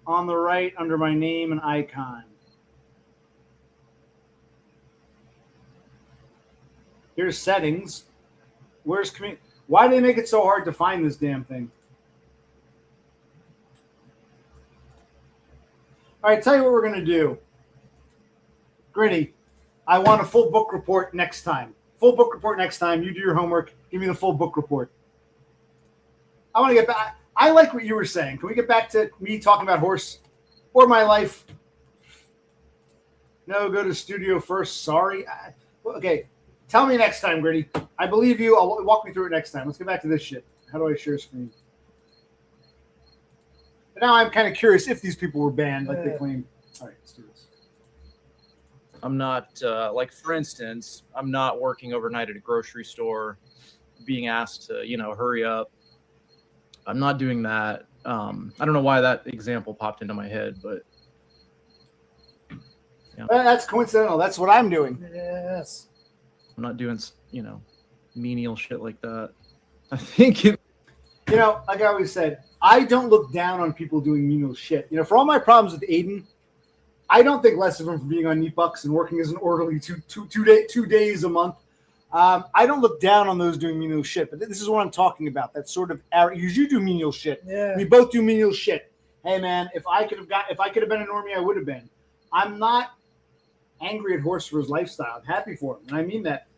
On the right, under my name and icon. Here's settings. Where's community? Why do they make it so hard to find this damn thing? All right, tell you what we're going to do. Gritty, I want a full book report next time. Full book report next time. You do your homework. Give me the full book report. I want to get back. I like what you were saying. Can we get back to me talking about horse or my life? No, go to studio first. Sorry. Okay. Tell me next time, Gritty. I believe you. I'll walk me through it next time. Let's get back to this shit. How do I share screen? But now I'm kind of curious if these people were banned, like they claim. All right, let's do this.
I'm not, for instance, I'm not working overnight at a grocery store, being asked to, hurry up. I'm not doing that. I don't know why that example popped into my head, but.
Yeah. That's coincidental. That's what I'm doing.
Yes.
I'm not doing, menial shit like that. I think it.
Like I always said, I don't look down on people doing menial shit. For all my problems with Aiden, I don't think less of him for being on Neat Bucks and working as an orderly two days a month. I don't look down on those doing menial shit, but this is what I'm talking about. That sort of you do menial shit.
Yeah.
We both do menial shit. Hey man, if I could have been a normie, I would have been. I'm not angry at Horse for his lifestyle. I'm happy for him, and I mean that.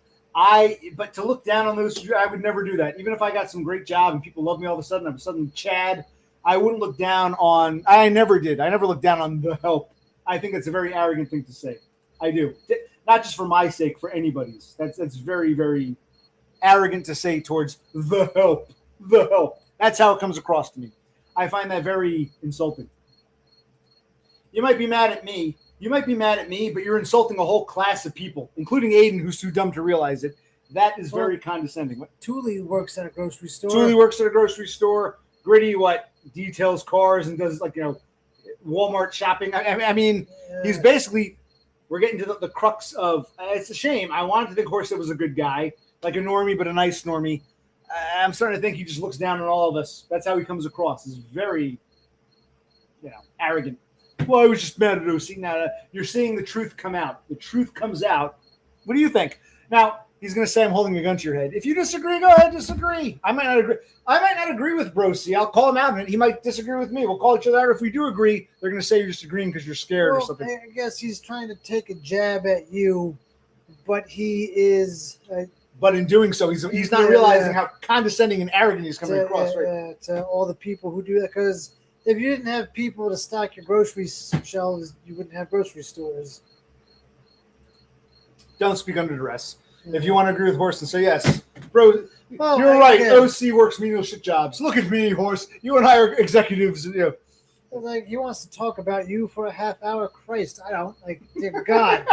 But to look down on those, I would never do that. Even if I got some great job and people love me all of a sudden, I'm suddenly Chad. I wouldn't look down on. I never did. I never looked down on the help. I think it's a very arrogant thing to say. I do. Not just for my sake, for anybody's. That's very, very arrogant to say towards the help. The help. That's how it comes across to me. I find that very insulting. You might be mad at me. But you're insulting a whole class of people, including Aiden, who's too dumb to realize it. That is very condescending.
Thule works at a grocery store.
Thule works at a grocery store. Gritty, details cars and does Walmart shopping. I mean, he's basically. We're getting to the crux of. It's a shame. I wanted to think Horsehead was a good guy, like a normie, but a nice normie. I'm starting to think he just looks down on all of us. That's how he comes across. He's very, arrogant. Well, I was just mad at OC. Now you're seeing the truth come out. The truth comes out. What do you think? Now he's going to say I'm holding a gun to your head. If you disagree, go ahead, disagree. I might not agree with Brosi. I'll call him out, and he might disagree with me. We'll call each other out. If we do agree, they're going to say you're disagreeing because you're scared or something.
I guess he's trying to take a jab at you, but he is.
But in doing so, he's not realizing how condescending and arrogant he's coming across. Right?
To all the people who do that, because if you didn't have people to stock your grocery shelves, you wouldn't have grocery stores.
Don't speak under duress. If you want to agree with Horse and say yes, bro,
well,
you're right. OC works menial shit jobs. Look at me, Horse. You and I are executives.
Like he wants to talk about you for a half hour. Christ, I don't dear God.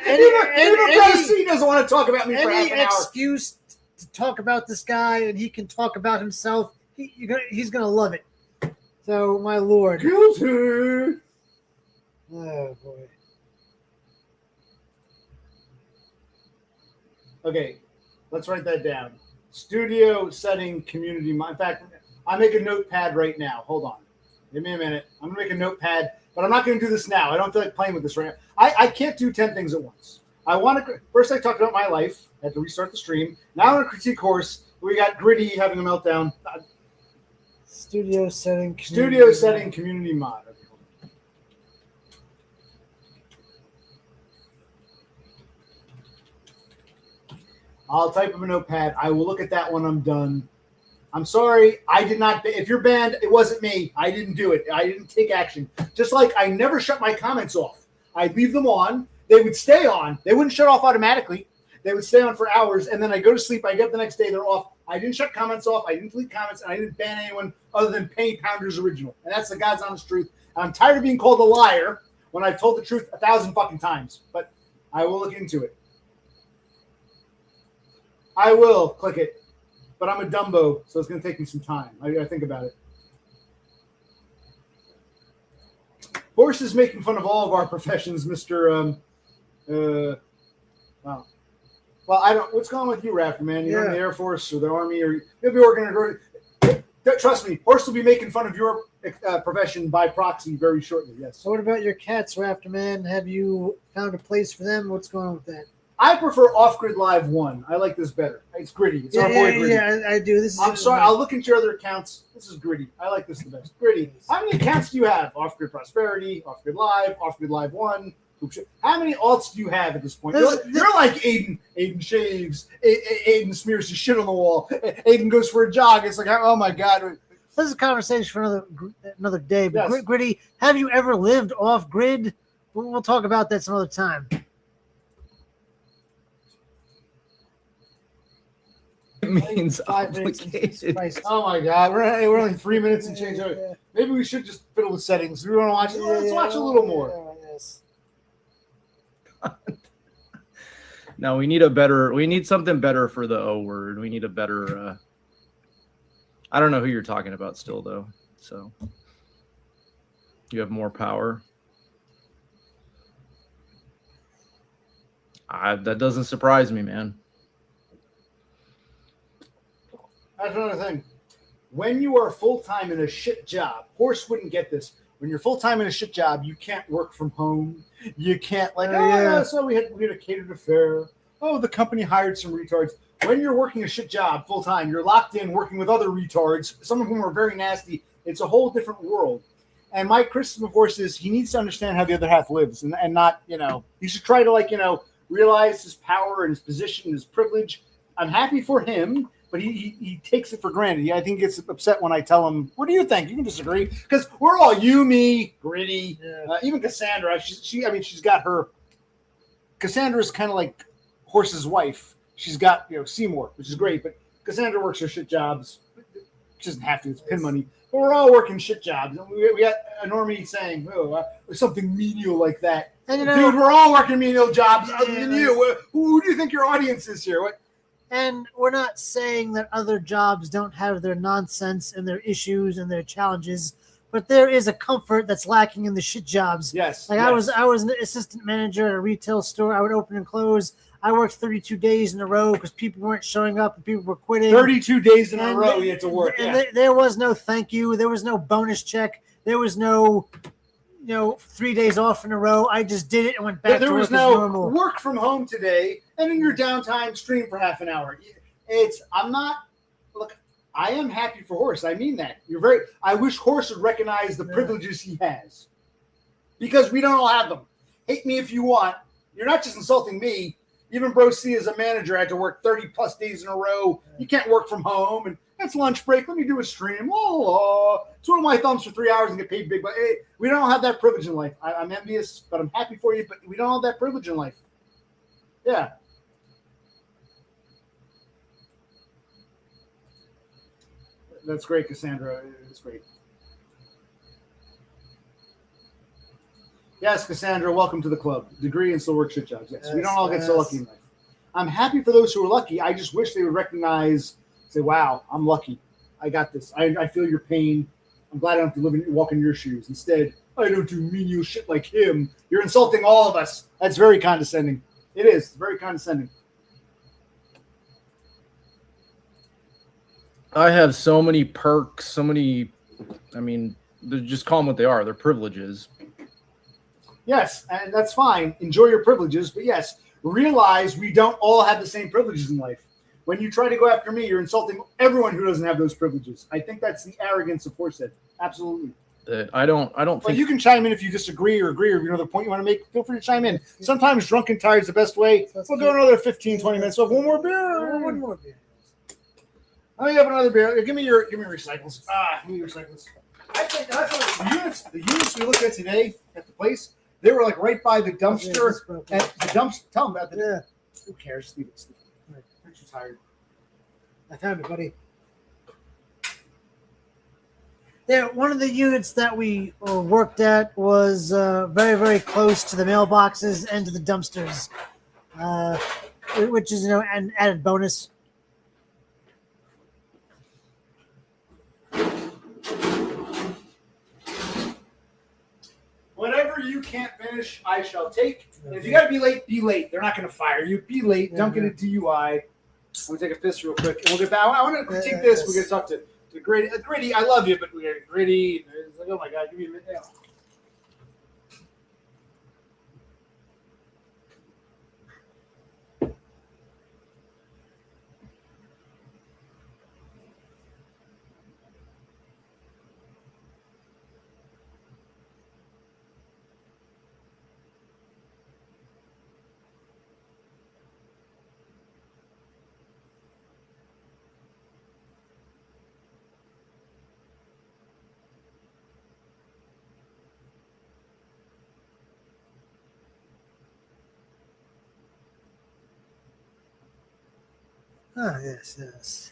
Even OC doesn't want to talk about me for half an hour.
Any excuse to talk about this guy, and he can talk about himself. He's gonna love it. So, my lord.
Guilty.
Oh boy.
Okay, let's write that down. Studio setting community. In fact, I make a notepad right now. Hold on. Give me a minute. I'm going to make a notepad, but I'm not going to do this now. I don't feel like playing with this right now. I can't do 10 things at once. First, I talked about my life. I had to restart the stream. Now I want to critique Horse. We got Gritty having a meltdown.
Studio setting
community mod. I'll type up a notepad. I will look at that when I'm done. I'm sorry. I did not. If you're banned, it wasn't me. I didn't do it. I didn't take action. Just like I never shut my comments off. I'd leave them on. They would stay on. They wouldn't shut off automatically. They would stay on for hours, and then I go to sleep. I get up the next day. They're off. I didn't shut comments off. I didn't delete comments, and I didn't ban anyone other than Penny Pounder's original. And that's the God's honest truth. And I'm tired of being called a liar when I've told the truth 1,000 fucking times. But I will look into it. I will click it, but I'm a Dumbo, so it's going to take me some time. I got to think about it. Horse is making fun of all of our professions, Mr. Wow. Well, I don't. What's going on with you, Raptor, man? You're in the Air Force or the Army, or you'll be working. Trust me, Horse will be making fun of your profession by proxy very shortly. Yes.
So, what about your cats, Raptor man? Have you found a place for them? What's going on with that?
I prefer Off-Grid Live 1. I like this better. It's Gritty. It's our boy Gritty.
Yeah, I do.
I'm sorry. I'll look into your other accounts. This is Gritty. I like this the best. Gritty. How many accounts do you have? Off-Grid Prosperity, Off-Grid Live 1. How many alts do you have at this point? You're like Aiden. Aiden shaves. Aiden smears his shit on the wall. Aiden goes for a jog. It's like, oh my God.
This is a conversation for another day. But
Yes.
Gritty, have you ever lived off-grid? We'll talk about that some other time.
It means
5 minutes.
obligated.
Oh my God. We're only 3 minutes and change. Maybe we should just fiddle with settings. We want to watch it. Let's watch a little more.
Yes.
No, we need something better for the O word. We need a better I don't know who you're talking about still though. So you have more power. That doesn't surprise me, man.
That's another thing. When you are full-time in a shit job, Horse wouldn't get this. When you're full-time in a shit job, you can't work from home. You can't so we had a catered affair. Oh, the company hired some retards. When you're working a shit job full-time, you're locked in working with other retards, some of whom are very nasty. It's a whole different world. And my criticism of Horse is he needs to understand how the other half lives and not, he should try to realize his power and his position and his privilege. I'm happy for him. But he takes it for granted. I think he gets upset when I tell him, what do you think? You can disagree. Because we're all you, me, Gritty, even Kassandra. She's got her. Cassandra's kind of like Horse's wife. She's got, Seymour, which is great. But Kassandra works her shit jobs. doesn't have to. It's pin money. But we're all working shit jobs. We got a normie saying, something menial like that.
And
Dude, we're all working menial jobs other than you. Who do you think your audience is here? What?
And we're not saying that other jobs don't have their nonsense and their issues and their challenges, but there is a comfort that's lacking in the shit jobs.
Yes.
Like
yes.
I was an assistant manager at a retail store. I would open and close. I worked 32 days in a row because people weren't showing up and people were quitting.
32 days in a row you had to work.
And there was no thank you. There was no bonus check. There was no, 3 days off in a row. I just did it and went back to work as normal.
There was no work from home today, and in your downtime, stream for half an hour. I am happy for Horse. I mean that. I wish Horse would recognize the privileges he has, because we don't all have them. Hate me if you want. You're not just insulting me. Even Bro C as a manager had to work 30 plus days in a row. You can't work from home, and that's lunch break. Let me do a stream. It's one of my thumbs for 3 hours and get paid big. But hey, we don't have that privilege in life. I'm envious, but I'm happy for you. But we don't have that privilege in life. Yeah. That's great, Kassandra. It's great. Yes, Kassandra, welcome to the club. Degree and still work shit jobs. Yes, we don't all get so lucky in life. I'm happy for those who are lucky. I just wish they would recognize, say, wow, I'm lucky. I got this. I feel your pain. I'm glad I don't have to walk in your shoes. Instead, I don't do menial shit like him. You're insulting all of us. That's very condescending. It is. It's very condescending.
I have so many perks, just call them what they are. They're privileges.
Yes, and that's fine. Enjoy your privileges, but yes, realize we don't all have the same privileges in life. When you try to go after me, you're insulting everyone who doesn't have those privileges. I think that's the arrogance of Horsehead. Absolutely.
I don't
Well,
think
you can chime in if you disagree or agree, or if you have another point you want to make. Feel free to chime in. Sometimes drunk and tired is the best way. We'll go another 15, 20 minutes. So one more beer.
One more beer.
Oh, you have another beer. Give me recycles. Give me your recycles. I think that's what the units we looked at today at the place. They were like right by the dumpster. At the dumpster. Tell them about the.
Yeah.
Who cares? Leave it. Right. Aren't you tired?
I found it, buddy. Yeah, one of the units that we worked at was very, very close to the mailboxes and to the dumpsters, which is an added bonus.
Whatever you can't finish, I shall take. And if you got to be late, be late. They're not going to fire you. Be late. Don't get a DUI. I'm going to take a piss real quick. And we'll get back. I want to critique this. We're going to talk to Gritty. Gritty, I love you, but we got Gritty. It's like, oh my God, give me a minute.
Yes.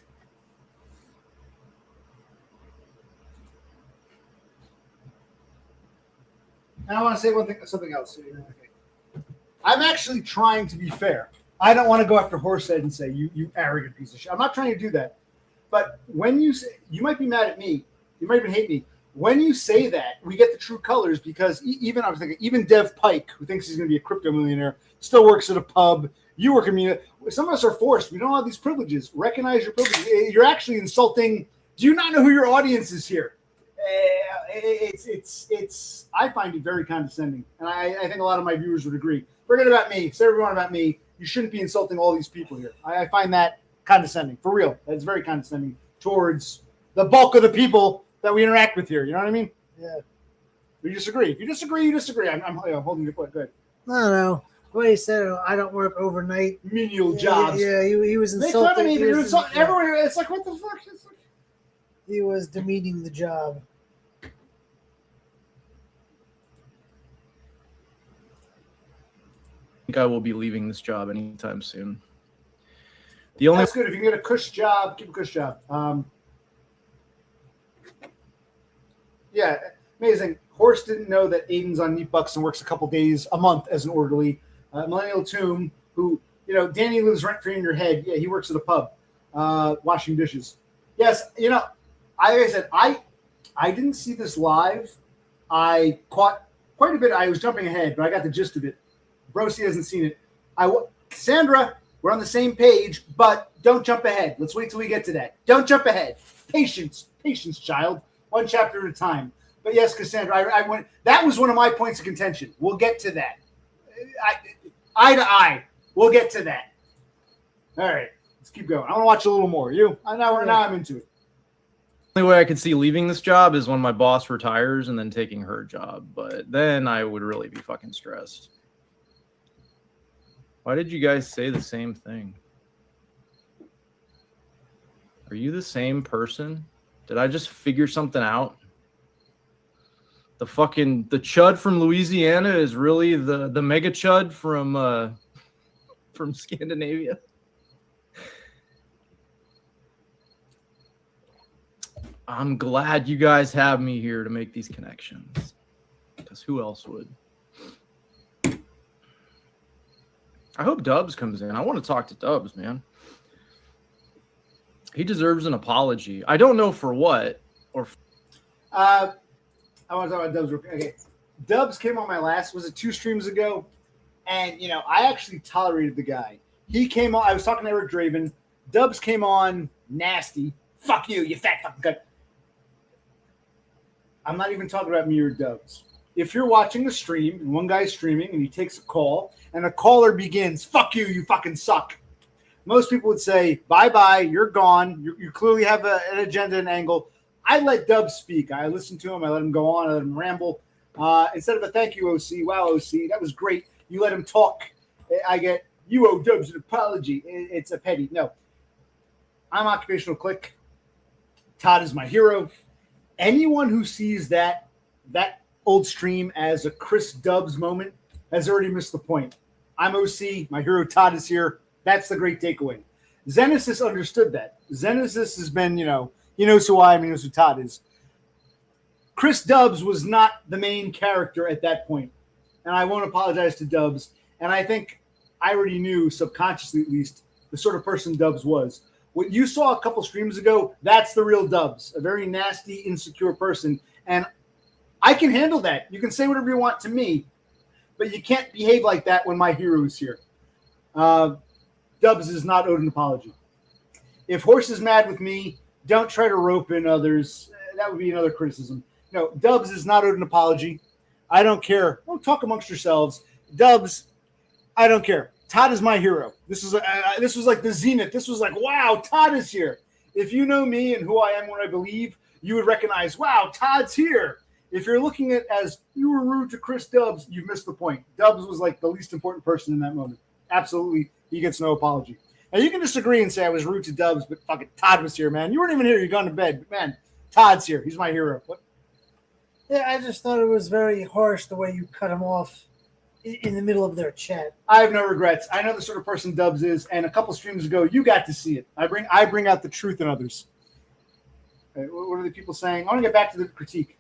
Now I want to say something else. I'm actually trying to be fair. I don't want to go after Horsehead and say, you arrogant piece of shit. I'm not trying to do that. But when you say, you might be mad at me. You might even hate me. When you say that, we get the true colors, because even Dev Pike, who thinks he's going to be a crypto millionaire, still works at a pub. You work in some of us are forced. We don't have these privileges. Recognize your privileges. You're actually insulting. Do you not know who your audience is here? I find it very condescending, and I think a lot of my viewers would agree. Forget about me. Say everyone about me. You shouldn't be insulting all these people here. I find that condescending, for real. That's very condescending towards the bulk of the people that we interact with here. You know what I mean?
Yeah.
We disagree. If you disagree, you disagree. I'm holding your foot. Good.
No. The way he said, I don't work overnight.
Menial jobs.
Yeah, he was insulting.
Make fun of me, but you're insulting everyone. It's like, what the fuck?
He was demeaning the job.
I think I will be leaving this job anytime soon.
That's good. If you can get a cush job, keep a cush job. Yeah, amazing. Horse didn't know that Aiden's on Neat Bucks and works a couple days a month as an orderly. Millennial Tomb, who, Danny lives rent free in your head. Yeah, he works at a pub, washing dishes. Yes, like I said, I didn't see this live. I caught quite a bit. I was jumping ahead, but I got the gist of it. Brosi hasn't seen it. Kassandra, we're on the same page, but don't jump ahead. Let's wait till we get to that. Don't jump ahead. Patience, child. One chapter at a time. But yes, Kassandra, I went. That was one of my points of contention. We'll get to that. Eye to eye. We'll get to that. All right, let's keep going. I want to watch a little more. Now I'm into it.
The only way I could see leaving this job is when my boss retires and then taking her job. But then I would really be fucking stressed. Why did you guys say the same thing? Are you the same person? Did I just figure something out? The chud from Louisiana is really the mega chud from Scandinavia. I'm glad you guys have me here to make these connections. Because who else would? I hope Dubs comes in. I want to talk to Dubs, man. He deserves an apology. I don't know for what.
I want to talk about Dubs. Okay, Dubs came on my last. Was it 2 streams ago? And I actually tolerated the guy. He came on. I was talking to Eric Draven. Dubs came on nasty. Fuck you, you fat fucking cunt. I'm not even talking about me or Dubs. If you're watching a stream and one guy's streaming and he takes a call and a caller begins, fuck you, you fucking suck. Most people would say, bye-bye, you're gone. You clearly have an agenda and angle. I let Dubs speak. I listened to him. I let him go on. I let him ramble. Instead of a thank you, OC, wow, OC, that was great. You let him talk. I get, you owe Dubs an apology. It's a petty. No. I'm Occupational Click. Todd is my hero. Anyone who sees that old stream as a Chris Dubs moment has already missed the point. I'm OC. My hero Todd is here. That's the great takeaway. Zenesis understood that. Zenesis has been, he knows who I am. He knows who Todd is. Chris Dubs was not the main character at that point. And I won't apologize to Dubs. And I think I already knew, subconsciously at least, the sort of person Dubs was. What you saw a couple streams ago, that's the real Dubs. A very nasty, insecure person. And I can handle that. You can say whatever you want to me, but you can't behave like that when my hero is here. Dubs is not owed an apology. If Horse is mad with me, don't try to rope in others. That would be another criticism. No, Dubs is not owed an apology. I don't care. Don't talk amongst yourselves. Dubs, I don't care. Todd is my hero. This was like the zenith. This was like, wow, Todd is here. If you know me and who I am, what I believe, you would recognize, wow, Todd's here. If you're looking at it as you were rude to Chris Dubs, you've missed the point. Dubs was like the least important person in that moment. Absolutely, he gets no apology. Now, you can disagree and say I was rude to Dubs, but fucking Todd was here, man. You weren't even here. You're gone to bed. But, man, Todd's here. He's my hero. What?
Yeah, I just thought it was very harsh the way you cut him off in the middle of their chat.
I have no regrets. I know the sort of person Dubs is, and a couple streams ago, you got to see it. I bring out the truth in others. Okay, what are the people saying? I want to get back to the critique.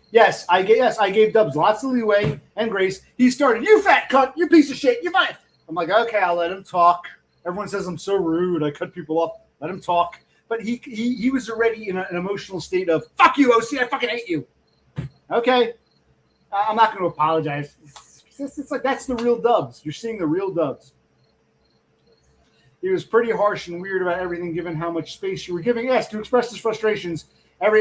Yes, I gave Dubs lots of leeway and grace. He started, you fat cunt, you piece of shit, you fat. I'm like, okay, I'll let him talk. Everyone says I'm so rude. I cut people off. Let him talk. But he was already in an emotional state of, fuck you, OC, I fucking hate you. Okay. I'm not going to apologize. It's like that's the real Dubs. You're seeing the real Dubs. He was pretty harsh and weird about everything given how much space you were giving. Yes, to express his frustrations. What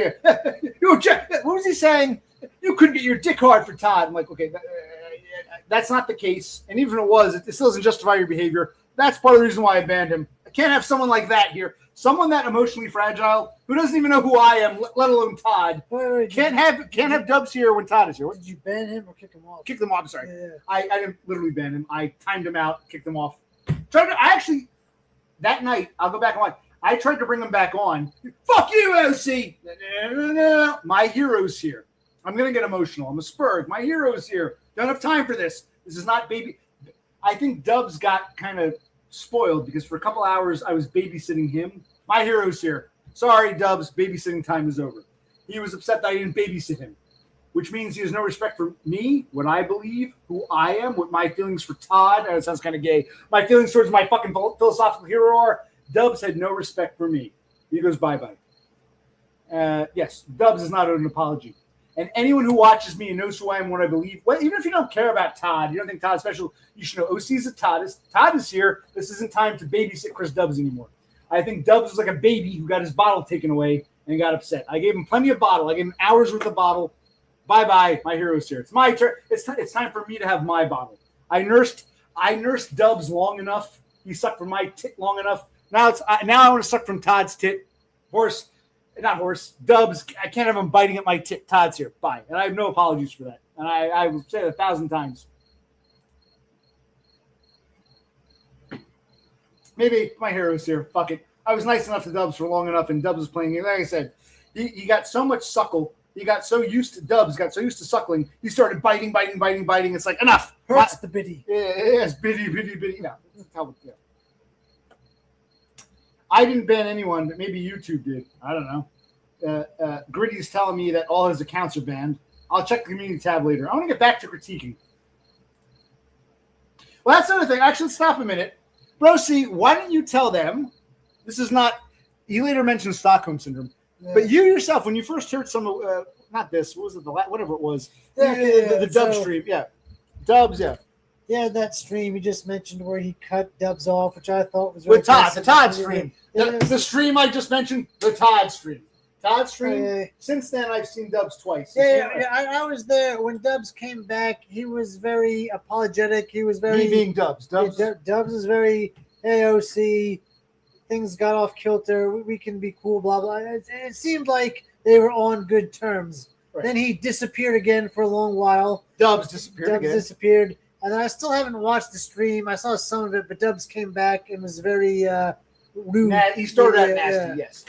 was he saying? You couldn't get your dick hard for Todd. I'm like, okay, that's not the case. And even if it was, it still doesn't justify your behavior. That's part of the reason why I banned him. I can't have someone like that here. Someone that emotionally fragile who doesn't even know who I am, let alone Todd. Wait, can't have Dubs here when Todd is here.
Did you ban him or kick him off?
Kick them off. I'm sorry.
Yeah.
I didn't literally ban him. I timed him out, kicked him off. That night, I'll go back and watch. I tried to bring him back on. Fuck you, OC. No. My hero's here. I'm going to get emotional. I'm a Spurg. My hero's here. Don't have time for this. This is not baby. I think Dubs got kind of spoiled because for a couple hours I was babysitting him. My hero's here. Sorry, Dubs. Babysitting time is over. He was upset that I didn't babysit him, which means he has no respect for me, what I believe, who I am, what my feelings for Todd. That sounds kind of gay. My feelings towards my fucking philosophical hero are. Dubs had no respect for me. He goes bye-bye. Yes, Dubs is not owed an apology. And anyone who watches me and knows who I am, what I believe, well, even if you don't care about Todd, you don't think Todd's special, you should know OC is a Todd. Todd is here. This isn't time to babysit Chris Dubs anymore. I think Dubs was like a baby who got his bottle taken away and got upset. I gave him plenty of bottle. I gave him hours worth of bottle. Bye-bye, my hero's here. It's my turn. It's time for me to have my bottle. I nursed Dubs long enough. He sucked from my tit long enough. Now I want to suck from Todd's tit. Dubs. I can't have him biting at my tit. Todd's here. Bye. And I have no apologies for that. And I will say it 1,000 times. Maybe my hero's here. Fuck it. I was nice enough to Dubs for long enough, and Dubs was playing. Like I said, he got so much suckle. He got so used to Dubs, got so used to suckling, he started biting. It's like, enough.
Hurts the biddy.
Yes, biddy. No, that's how yeah. I didn't ban anyone, but maybe YouTube did. I don't know. Gritty's telling me that all his accounts are banned. I'll check the community tab later. I want to get back to critiquing. Well, that's another thing. Actually, stop a minute. Brosi, why don't you tell them, this is not, he later mentioned Stockholm Syndrome, but you yourself, when you first heard some, not this, what was it, whatever it was, the Dub stream, Dubs,
Yeah, that stream you just mentioned where he cut Dubs off, which I thought was
with Todd, the Todd stream. The stream I just mentioned, the Todd stream. Todd stream. Since then, I've seen Dubs twice.
I was there when Dubs came back. He was very apologetic. He was very.
Me being Dubs.
Dubs is very AOC. Things got off kilter. We can be cool. Blah blah. It seemed like they were on good terms. Right. Then he disappeared again for a long while.
Dubs disappeared.
And I still haven't watched the stream. I saw some of it, but Dubs came back and was very rude.
He started out nasty, yes.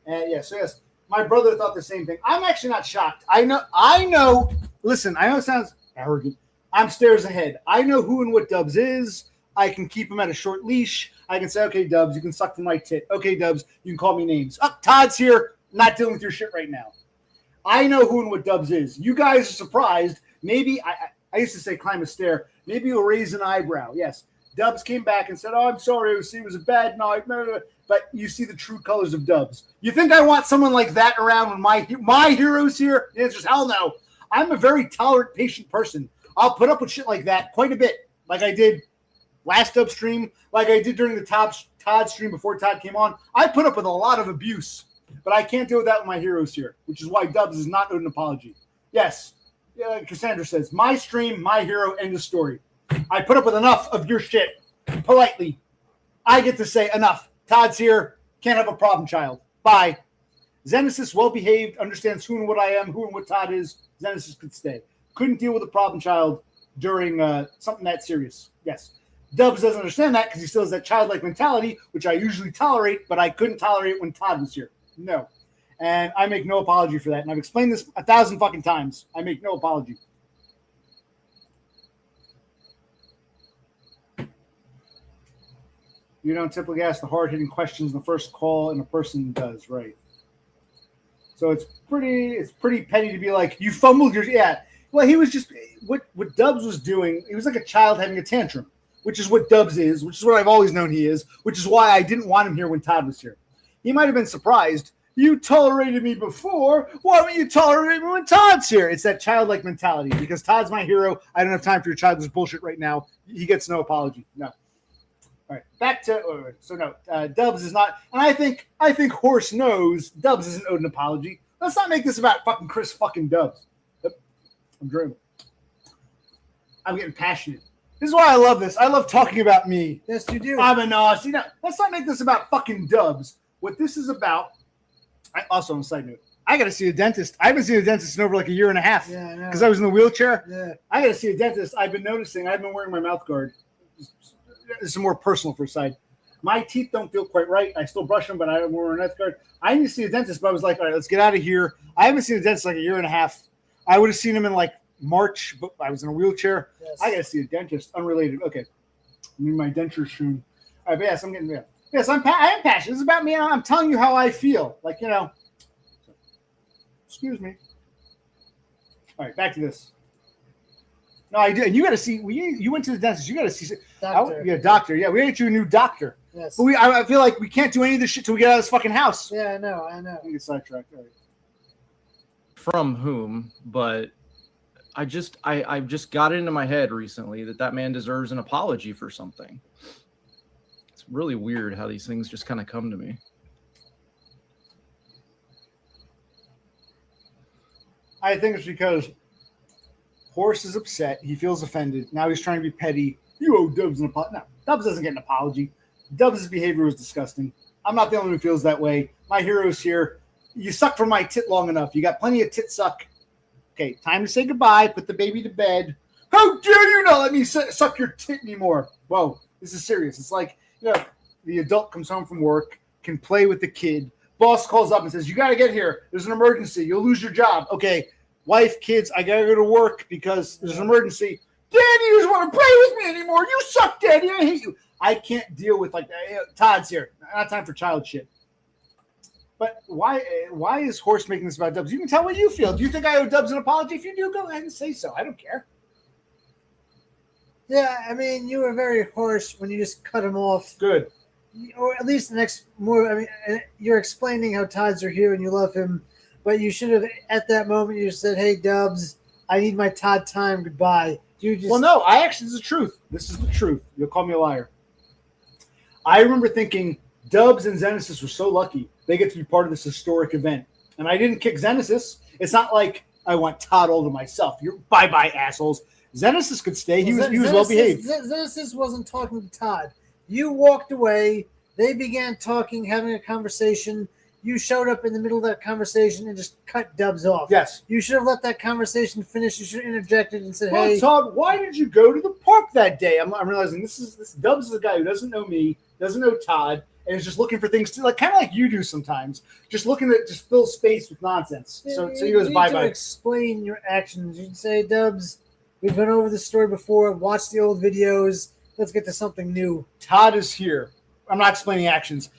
Yes. My brother thought the same thing. I'm actually not shocked. I know. Listen, I know it sounds arrogant. I'm stairs ahead. I know who and what Dubs is. I can keep him at a short leash. I can say, okay, Dubs, you can suck from my tit. Okay, Dubs, you can call me names. Oh, Todd's here. Not dealing with your shit right now. I know who and what Dubs is. You guys are surprised. Maybe, I used to say climb a stair. Maybe you'll raise an eyebrow. Yes. Dubs came back and said, oh, I'm sorry, OC, it was a bad night. But you see the true colors of Dubs. You think I want someone like that around when my hero's here? The answer is hell no. I'm a very tolerant, patient person. I'll put up with shit like that quite a bit, like I did last Dub stream, like I did during the Todd stream before Todd came on. I put up with a lot of abuse, but I can't deal with that with my heroes here, which is why Dubs is not owed an apology. Yes, Kassandra says, my stream, my hero, end of story. I put up with enough of your shit, politely. I get to say enough. Todd's here. Can't have a problem, child. Bye. Xenesis, well-behaved, understands who and what I am, who and what Todd is. Xenesis could stay. Couldn't deal with a problem child during something that serious. Yes. Dubs doesn't understand that because he still has that childlike mentality, which I usually tolerate, but I couldn't tolerate when Todd was here. No. And I make no apology for that. And I've explained this 1,000 fucking times. I make no apology. You don't typically ask the hard-hitting questions in the first call, and a person does, right? So it's pretty petty to be like, you fumbled your Well, he was just what Dubs was doing. He was like a child having a tantrum, which is what Dubs is, which is what I've always known he is, which is why I didn't want him here when Todd was here. He might have been surprised. You tolerated me before. Why don't you tolerate me when Todd's here? It's that childlike mentality. Because Todd's my hero. I don't have time for your childish bullshit right now. He gets no apology. No. All right, back to Dubs is not, and I think Horse knows Dubs isn't owed an apology. Let's not make this about fucking Chris fucking Dubs. I'm dreaming. I'm getting passionate. This is why I love this. I love talking about me.
Yes, you do.
I'm a Nos. Let's not make this about fucking Dubs. What this is about. Also, on a side note, I got to see a dentist. I haven't seen a dentist in over like a year and a half.
Yeah,
because I was in the wheelchair.
Yeah,
I got to see a dentist. I've been noticing. I've been wearing my mouth guard. This is more personal for a side. My teeth don't feel quite right. I still brush them, but I don't wear a mouth guard. I need to see a dentist, but I was like, all right, let's get out of here. I haven't seen a dentist like a year and a half. I would have seen him in like March, but I was in a wheelchair. Yes. I got to see a dentist. Unrelated. Okay. I need my denture soon. All right, but yes, I'm getting there. Yes, I am passionate. This is about me. I'm telling you how I feel. Like, Excuse me. All right, back to this. No, I did. You got to see. You went to the dentist. You got to see.
Doctor.
Yeah, doctor. Yeah, we got to get you a new doctor.
Yes.
But I feel like we can't do any of this shit till we get out of this fucking house.
Yeah, I know.
We get sidetracked. All right.
From whom? But I just got it into my head recently that man deserves an apology for something. It's really weird how these things just kind of come to me.
I think it's because Horse is upset. He feels offended. Now he's trying to be petty. You owe Dubs an apology. No, Dubs doesn't get an apology. Dubs' behavior was disgusting. I'm not the only one who feels that way. My hero's here. You sucked from my tit long enough. You got plenty of tit suck. Okay, time to say goodbye. Put the baby to bed. How dare you not let me suck your tit anymore? Whoa, this is serious. It's like, the adult comes home from work, can play with the kid. Boss calls up and says, you got to get here. There's an emergency. You'll lose your job. Okay, wife, kids, I got to go to work because there's an emergency. Daddy doesn't want to play with me anymore. You suck, Daddy. I hate you. I can't deal with like that. Todd's here. Not time for child shit. But why is Horse making this about Dubs? You can tell what you feel. Do you think I owe Dubs an apology? If you do, go ahead and say so. I don't care.
Yeah, I mean, you were very harsh when you just cut him off.
Good.
Or at least you're explaining how Todd's are here and you love him, but you should have, at that moment, you said, hey, Dubs, I need my Todd time. Goodbye.
Well, no, this is the truth. This is the truth. You'll call me a liar. I remember thinking Dubs and Xenesis were so lucky they get to be part of this historic event. And I didn't kick Xenesis. It's not like I want Todd all to myself. You're bye-bye, assholes. Xenesis could stay. He was well-behaved.
Xenesis wasn't talking to Todd. You walked away. They began talking, having a conversation. You showed up in the middle of that conversation and just cut Dubs off.
Yes.
You should have let that conversation finish. You should have interjected and said,
well,
hey.
Todd, why did you go to the park that day? I'm realizing this Dubs is a guy who doesn't know me, doesn't know Todd, and is just looking for things to, like, kind of like you do sometimes, just looking to just fill space with nonsense. So he goes bye-bye.
You need to explain your actions. You'd say, Dubs, we've been over this story before. Watch the old videos. Let's get to something new.
Todd is here. I'm not explaining actions.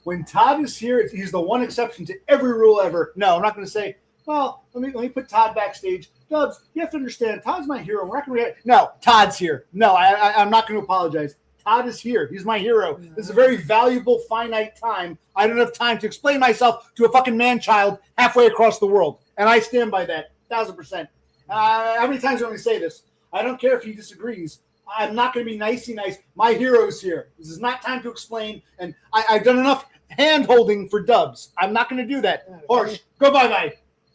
When Todd is here, he's the one exception to every rule ever. No, I'm not going to say, well, let me put Todd backstage. Dubs, you have to understand, Todd's my hero. We're not going to react. No, Todd's here. No, I'm not going to apologize. Todd is here. He's my hero. This is a very valuable, finite time. I don't have time to explain myself to a fucking man-child halfway across the world. And I stand by that, 1,000%. How many times do I want to say this? I don't care if he disagrees. I'm not going to be nicey nice. My hero's here. This is not time to explain. And I've done enough hand-holding for Dubs. I'm not going to do that. Horse, go bye-bye.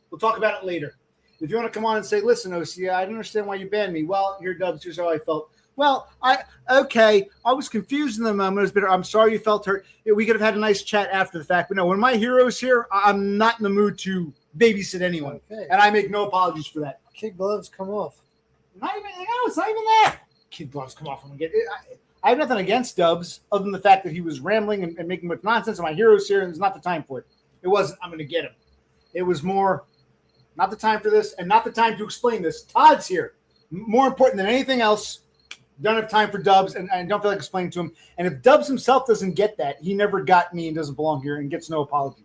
We'll talk about it later. If you want to come on and say, listen, OC, I don't understand why you banned me. Well, here, Dubs, here's how I felt. Well, I was confused in the moment. It was bitter. I'm sorry you felt hurt. We could have had a nice chat after the fact. But no, when my hero's here, I'm not in the mood to babysit anyone. Okay. And I make no apologies for that.
Kid gloves come off.
It's not even that. Kid gloves come off when we get it. I have nothing against Dubs other than the fact that he was rambling and making much nonsense. And my hero's here, and it's not the time for it. It wasn't, I'm going to get him. It was more, not the time for this, and not the time to explain this. Todd's here. More important than anything else. Don't have time for Dubs, and I don't feel like explaining to him. And if Dubs himself doesn't get that, he never got me and doesn't belong here and gets no apology.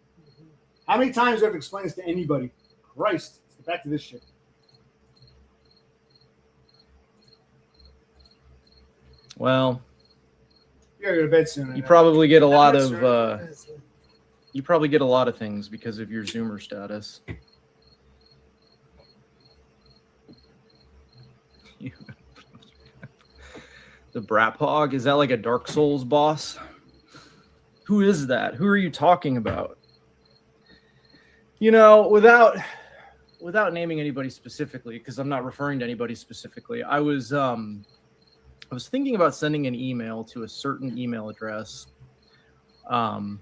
How many times have I explained this to anybody? Christ. Let's get back to this shit.
Well,
you gotta go to bed soon.
You probably get a lot of you probably get a lot of things because of your Zoomer status. The Brap Hog, is that like a Dark Souls boss? Who is that? Who are you talking about? You know, without naming anybody specifically, because I'm not referring to anybody specifically, I was thinking about sending an email to a certain email address, and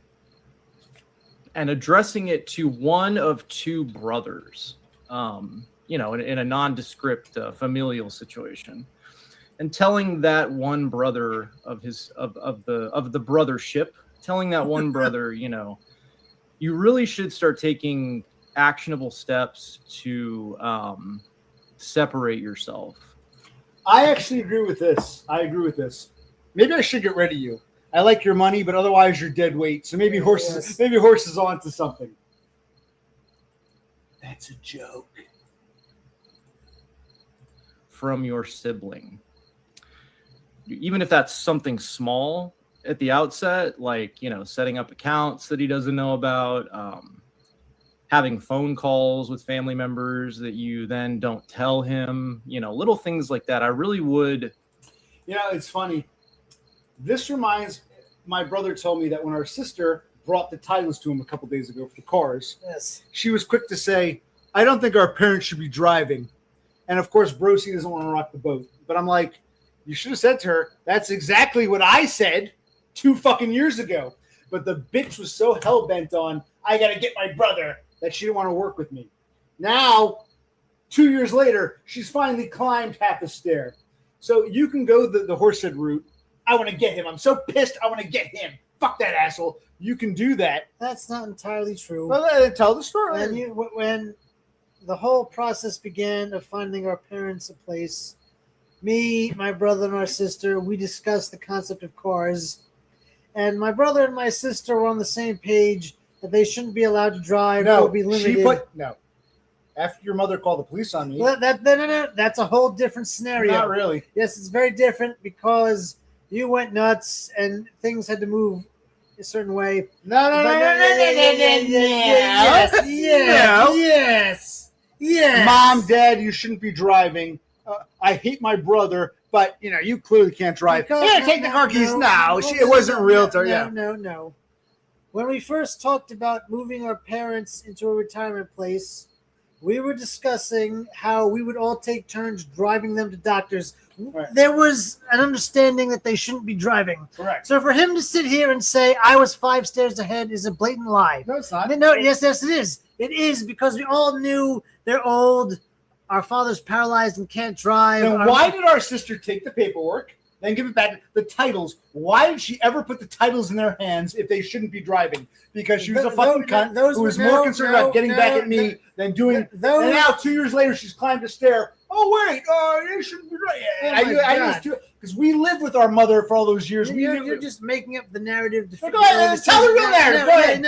addressing it to one of two brothers, in a nondescript familial situation, and telling that one brother of the brothership, telling that one brother, you really should start taking actionable steps to separate yourself.
I actually agree with this. Maybe I should get rid of you. I like your money, but otherwise you're dead weight. So maybe Horse is on to something. That's a joke.
From your sibling. Even if that's something small at the outset, like, setting up accounts that he doesn't know about, having phone calls with family members that you then don't tell him, little things like that. I really would.
It's funny. This reminds, my brother told me that when our sister brought the titles to him a couple days ago for the cars,
Yes.
she was quick to say, I don't think our parents should be driving. And of course, Brosi doesn't want to rock the boat. But I'm like, you should have said to her, that's exactly what I said 2 fucking years ago. But the bitch was so hell-bent on, I got to get my brother, that she didn't want to work with me. Now, 2 years later, she's finally climbed half a stair. So you can go the Horsehead route. I want to get him. I'm so pissed. I want to get him. Fuck that asshole. You can do that.
That's not entirely true.
Well, tell the story.
When the whole process began of finding our parents a place, me, my brother, and our sister, we discussed the concept of cars. And my brother and my sister were on the same page that they shouldn't be allowed to drive or be limited.
No. After your mother called the police on me.
Well, no. That's a whole different scenario.
Not really.
Yes, it's very different because you went nuts and things had to move a certain way.
No.
Yes.
Mom, Dad, you shouldn't be driving. I hate my brother, but you clearly can't drive. Take the car keys. It wasn't real to her. Yeah.
No. When we first talked about moving our parents into a retirement place, we were discussing how we would all take turns driving them to doctors.
Right.
There was an understanding that they shouldn't be driving.
Correct.
So for him to sit here and say I was 5 stairs ahead is a blatant lie.
No, it's not.
No, yes, it is. It is because we all knew they're old. Our father's paralyzed and can't drive.
Then why did our sister take the paperwork, then give it back? The titles. Why did she ever put the titles in their hands if they shouldn't be driving? Because she was a fucking cunt who was more concerned about getting back at me than doing. And now 2 years later, she's climbed a stair. Oh wait, you shouldn't be driving. I used to, because we lived with our mother for all those years.
You're just making up the narrative.
Go ahead, tell the real narrative. Go ahead.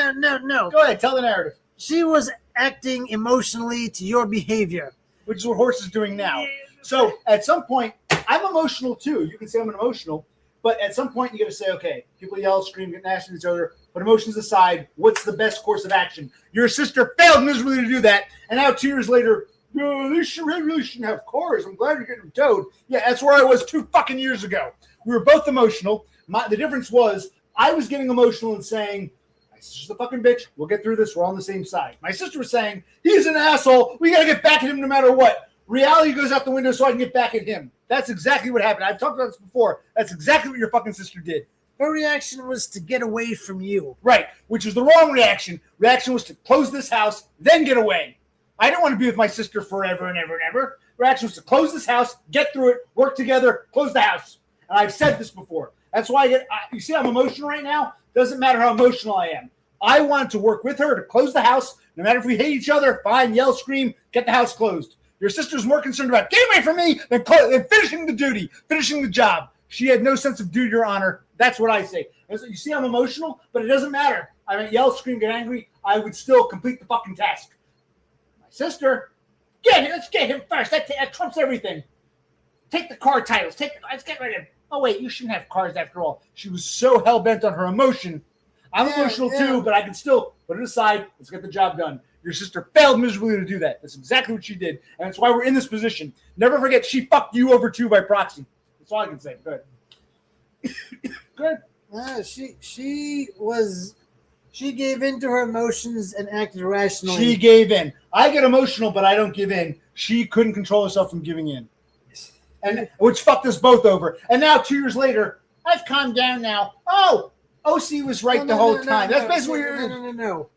No.
Go ahead, tell the narrative.
She was acting emotionally to your behavior,
which is what Horse is doing now. So at some point, I'm emotional too. You can say I'm emotional, but at some point you got to say, okay, people yell, scream, get nasty at each other, but emotions aside, what's the best course of action? Your sister failed miserably to do that, and now 2 years later, they really shouldn't have cars. I'm glad you're getting them towed. Yeah, that's where I was 2 fucking years ago. We were both emotional. The difference was I was getting emotional and saying, my sister's a fucking bitch. We'll get through this. We're on the same side. My sister was saying, he's an asshole. We got to get back at him no matter what. Reality goes out the window so I can get back at him. That's exactly what happened. I've talked about this before. That's exactly what your fucking sister did.
Her reaction was to get away from you.
Right, which is the wrong reaction. Reaction was to close this house, then get away. I don't want to be with my sister forever and ever and ever. Reaction was to close this house, get through it, work together, close the house. And I've said this before. That's why you see I'm emotional right now? Doesn't matter how emotional I am. I wanted to work with her to close the house. No matter if we hate each other, fine, yell, scream, get the house closed. Your sister's more concerned about getting away from me than finishing the duty, finishing the job. She had no sense of duty or honor. That's what I say. You see I'm emotional, but it doesn't matter. I mean, yell, scream, get angry. I would still complete the fucking task. My sister, let's get him first. That trumps everything. Take the car titles. Let's get rid of him. Oh, wait, you shouldn't have cars after all. She was so hell-bent on her emotion. I'm emotional too, but I can still put it aside. Let's get the job done. Your sister failed miserably to do that. That's exactly what she did. And that's why we're in this position. Never forget, she fucked you over too by proxy. That's all I can say. Go ahead.
She gave in to her emotions and acted irrationally.
She gave in. I get emotional, but I don't give in. She couldn't control herself from giving in. And which fucked us both over. And now 2 years later, I've calmed down now. Oh, OC was right the whole time. That's basically what you're...
No.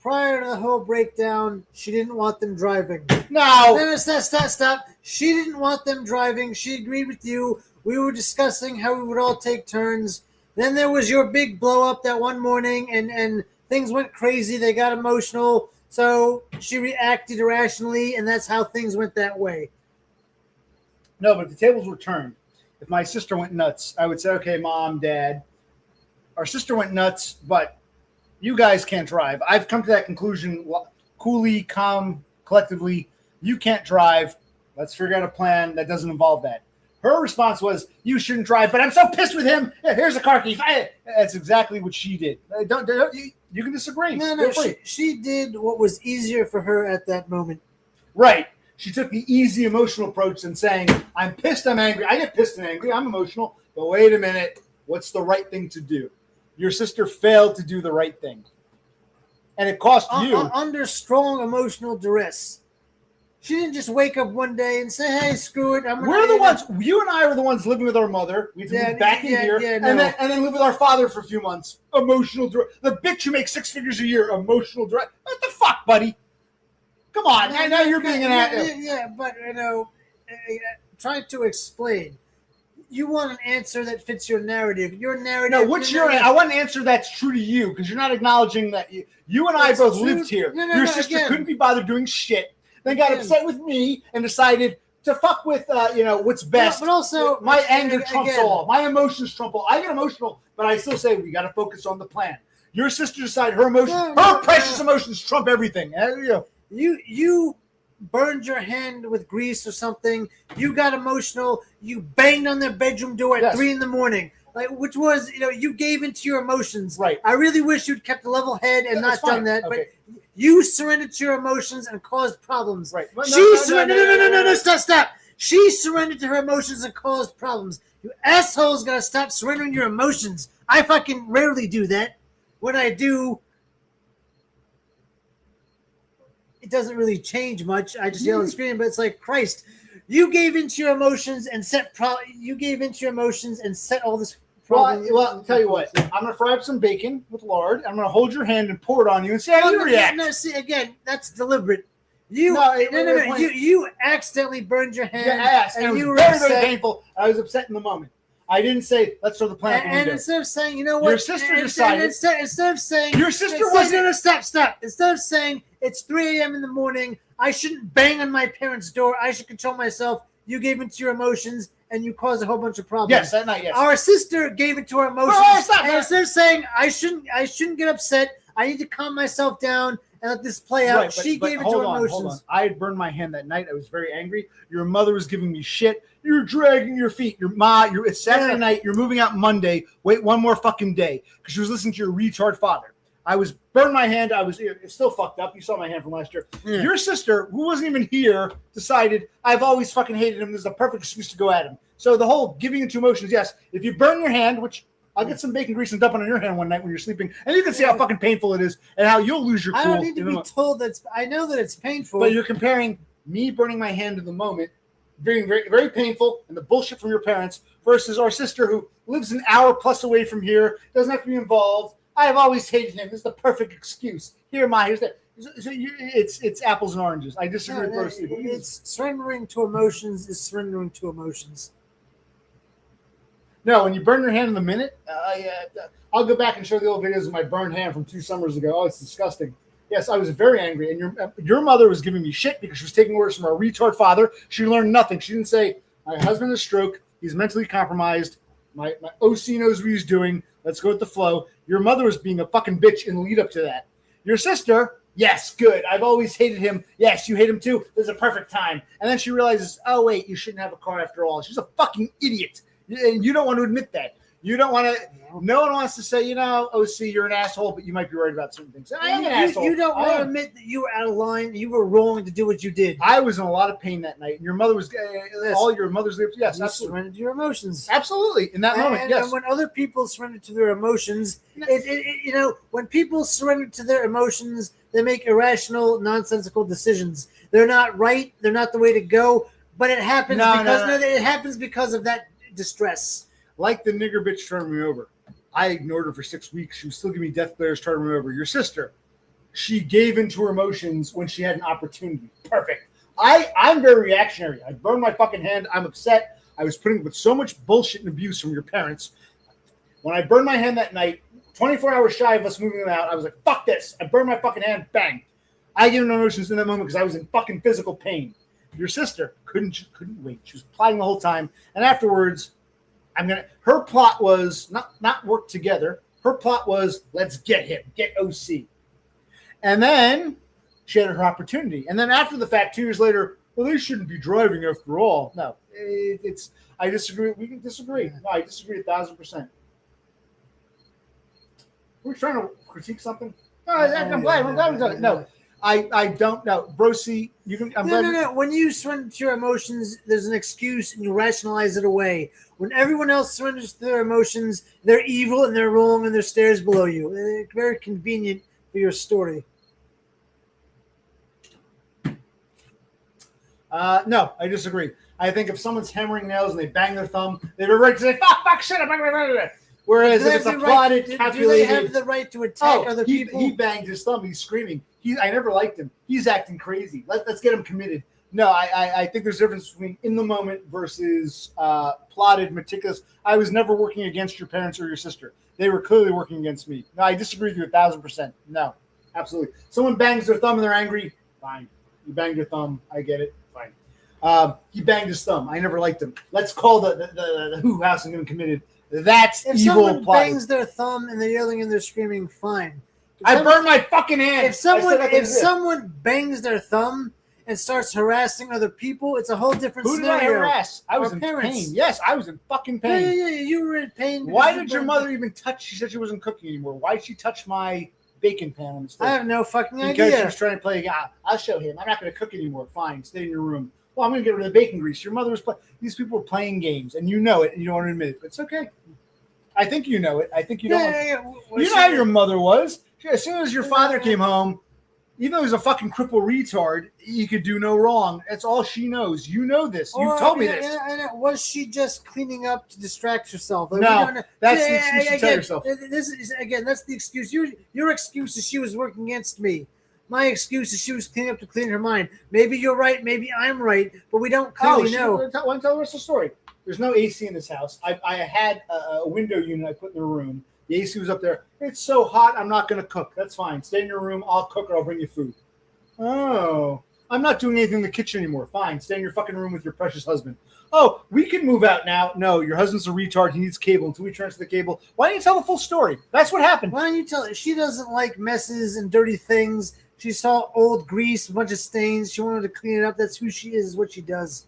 Prior to the whole breakdown, she didn't want them driving.
No.
Stop. She didn't want them driving. She agreed with you. We were discussing how we would all take turns. Then there was your big blow up that one morning, and things went crazy. They got emotional. So she reacted irrationally, and that's how things went that way.
No, but if the tables were turned, if my sister went nuts, I would say, okay, Mom, Dad, our sister went nuts, but you guys can't drive. I've come to that conclusion coolly, calm, collectively, you can't drive. Let's figure out a plan that doesn't involve that. Her response was, you shouldn't drive, but I'm so pissed with him. Here's a car key. That's exactly what she did. You can disagree.
No, she did what was easier for her at that moment.
Right. She took the easy emotional approach and saying, I'm pissed, I'm angry. I get pissed and angry. I'm emotional. But wait a minute. What's the right thing to do? Your sister failed to do the right thing. And it cost you.
Under strong emotional duress. She didn't just wake up one day and say, hey, screw it.
We're the ones, you and I were the ones living with our mother. We had to move back in here and then live with our father for a few months. Emotional duress. The bitch who makes 6 figures a year, emotional duress. What the fuck, buddy? Come on. Now you're being an ass.
Yeah, but, trying to explain. You want an answer that fits your narrative. Your narrative.
No, what's your answer? I want an answer that's true to you because you're not acknowledging that you and I both lived here. Your sister couldn't be bothered doing shit. They got upset with me and decided to fuck with, what's best.
But also,
my anger trumps all. My emotions trump all. I get emotional, but I still say we got to focus on the plan. Your sister decided her emotions, precious emotions trump everything.
You burned your hand with grease or something. You got emotional. You banged on their bedroom door at 3 a.m. Which was, you gave into your emotions.
Right.
I really wish you'd kept a level head and not done that.
Okay.
But you surrendered to your emotions and caused problems.
Right.
No, stop. She surrendered to her emotions and caused problems. You assholes gotta stop surrendering your emotions. I fucking rarely do that. When I do, it doesn't really change much. I just yell and scream, but it's like, Christ, you gave into your emotions and set all this.
Well, I'll tell you what. I'm gonna fry up some bacon with lard. I'm gonna hold your hand and pour it on you and see how you react.
No, see, again, that's deliberate. You accidentally burned your hand.
Yes, and you were very, very painful. I was upset in the moment. I didn't say, let's throw the plan out the window.
And instead of saying, you know what?
Your sister decided.
Instead of saying.
Your sister wasn't.
No, stop. Instead of saying, it's 3 a.m. in the morning, I shouldn't bang on my parents' door, I should control myself, you gave into your emotions, and you caused a whole bunch of problems.
Yes, that night, yes.
Our sister gave into her emotions. And instead of saying, I shouldn't get upset, I need to calm myself down and let this play out. She gave into her emotions. Hold on.
I had burned my hand that night. I was very angry. Your mother was giving me shit. You're dragging your feet. It's Saturday night. You're moving out Monday. Wait one more fucking day. Because she was listening to your retard father. I was burned my hand. It's still fucked up. You saw my hand from last year. Yeah. Your sister, who wasn't even here, decided I've always fucking hated him. This is a perfect excuse to go at him. So the whole giving into emotions, yes. If you burn your hand, which I'll get some bacon grease and dump it on your hand one night when you're sleeping, and you can see how fucking painful it is and how you'll lose your cool.
I don't need to be told that. I know that it's painful.
But you're comparing me burning my hand in the moment, being very, very painful, and the bullshit from your parents versus our sister who lives an hour plus away from here, doesn't have to be involved. I have always hated him. This is the perfect excuse. Here's that. So it's apples and oranges. I disagree with both people.
It's surrendering to emotions is surrendering to emotions.
No, when you burn your hand in the minute, I'll go back and show the old videos of my burned hand from 2 summers ago. Oh, it's disgusting. Yes, I was very angry, and your mother was giving me shit because she was taking orders from our retard father. She learned nothing. She didn't say, my husband has a stroke. He's mentally compromised. My OC knows what he's doing. Let's go with the flow. Your mother was being a fucking bitch in the lead up to that. Your sister, yes, good. I've always hated him. Yes, you hate him too. This is a perfect time. And then she realizes, oh, wait, you shouldn't have a car after all. She's a fucking idiot. And you don't want to admit that. You don't want to. No one wants to say, OC, you're an asshole, but you might be right about certain things. I am an asshole.
You don't want to admit that you were out of line. You were wrong to do what you did.
I was in a lot of pain that night. Your mother was all your mother's lips. Yes,
you surrendered to your emotions.
Absolutely, in that moment. Yes.
And when other people surrender to their emotions, when people surrender to their emotions, they make irrational, nonsensical decisions. They're not right. They're not the way to go. But it happens it happens because of that distress.
Like the nigger bitch turned me over. I ignored her for 6 weeks. She was still giving me death glares, turning me over. Your sister, she gave into her emotions when she had an opportunity. Perfect. I'm very reactionary. I burned my fucking hand. I'm upset. I was putting up with so much bullshit and abuse from your parents. When I burned my hand that night, 24 hours shy of us moving them out, I was like, fuck this. I burned my fucking hand. Bang. I gave no emotions in that moment because I was in fucking physical pain. Your sister couldn't wait. She was plotting the whole time. And afterwards, her plot was not work together. Her plot was, let's get him, get OC. And then she had her opportunity. And then after the fact, 2 years later, well, they shouldn't be driving after all. No, it's. I disagree. We can disagree. No, I disagree 1,000%. We're trying to critique something. No, I'm glad we're talking. No, I don't know. Brosi, you can.
No. When you surrender to your emotions, there's an excuse and you rationalize it away. When everyone else surrenders to their emotions, they're evil and they're wrong and they're stairs below you. It's very convenient for your story.
No, I disagree. I think if someone's hammering nails and they bang their thumb, they have a right to say, fuck, shit. Whereas if it's a plotted, calculated...
Do they have the right to attack other people?
He banged his thumb. He's screaming. I never liked him. He's acting crazy. Let's get him committed. No, I think there's a difference between in the moment versus plotted, meticulous. I was never working against your parents or your sister. They were clearly working against me. No, I disagree with you 1,000%. No, absolutely. Someone bangs their thumb and they're angry. Fine. You banged your thumb. I get it. Fine. He banged his thumb. I never liked him. Let's call the Who house and get him committed. That's
if
evil.
Someone bangs their thumb and they're yelling and they're screaming, fine.
I burned my fucking hand.
If someone bangs their thumb and starts harassing other people, it's a whole different scenario.
Who did I harass? I was in pain. Yes, I was in fucking pain.
Yeah, you were in pain.
Why did your mother even touch? She said she wasn't cooking anymore. Why did she touch my bacon pan on the stove?
I have no fucking idea.
Because she was trying to play. I'll show him. I'm not going to cook anymore. Fine, stay in your room. Well, I'm going to get rid of the bacon grease. Your mother was playing. These people were playing games, and you know it, and you don't want to admit it. But it's okay. I think you know it. I think you don't. You know how your mother was. As soon as your father came home, even though he was a fucking cripple retard, he could do no wrong. That's all she knows. You know this. You've told me this.
Was she just cleaning up to distract herself?
No, that's the excuse to tell yourself.
That's the excuse. Your excuse is she was working against me. My excuse is she was cleaning up to clean her mind. Maybe you're right. Maybe I'm right. But we don't clearly know.
Want to tell the rest of the story? There's no AC in this house. I had a window unit I put in the room. The AC was up there. It's so hot, I'm not going to cook. That's fine. Stay in your room. I'll cook or I'll bring you food. Oh, I'm not doing anything in the kitchen anymore. Fine. Stay in your fucking room with your precious husband. Oh, we can move out now. No, your husband's a retard. He needs cable. Until we transfer the cable. Why don't you tell the full story? That's what happened.
Why don't you tell her? She doesn't like messes and dirty things. She saw old grease, a bunch of stains. She wanted to clean it up. That's who she is what she does.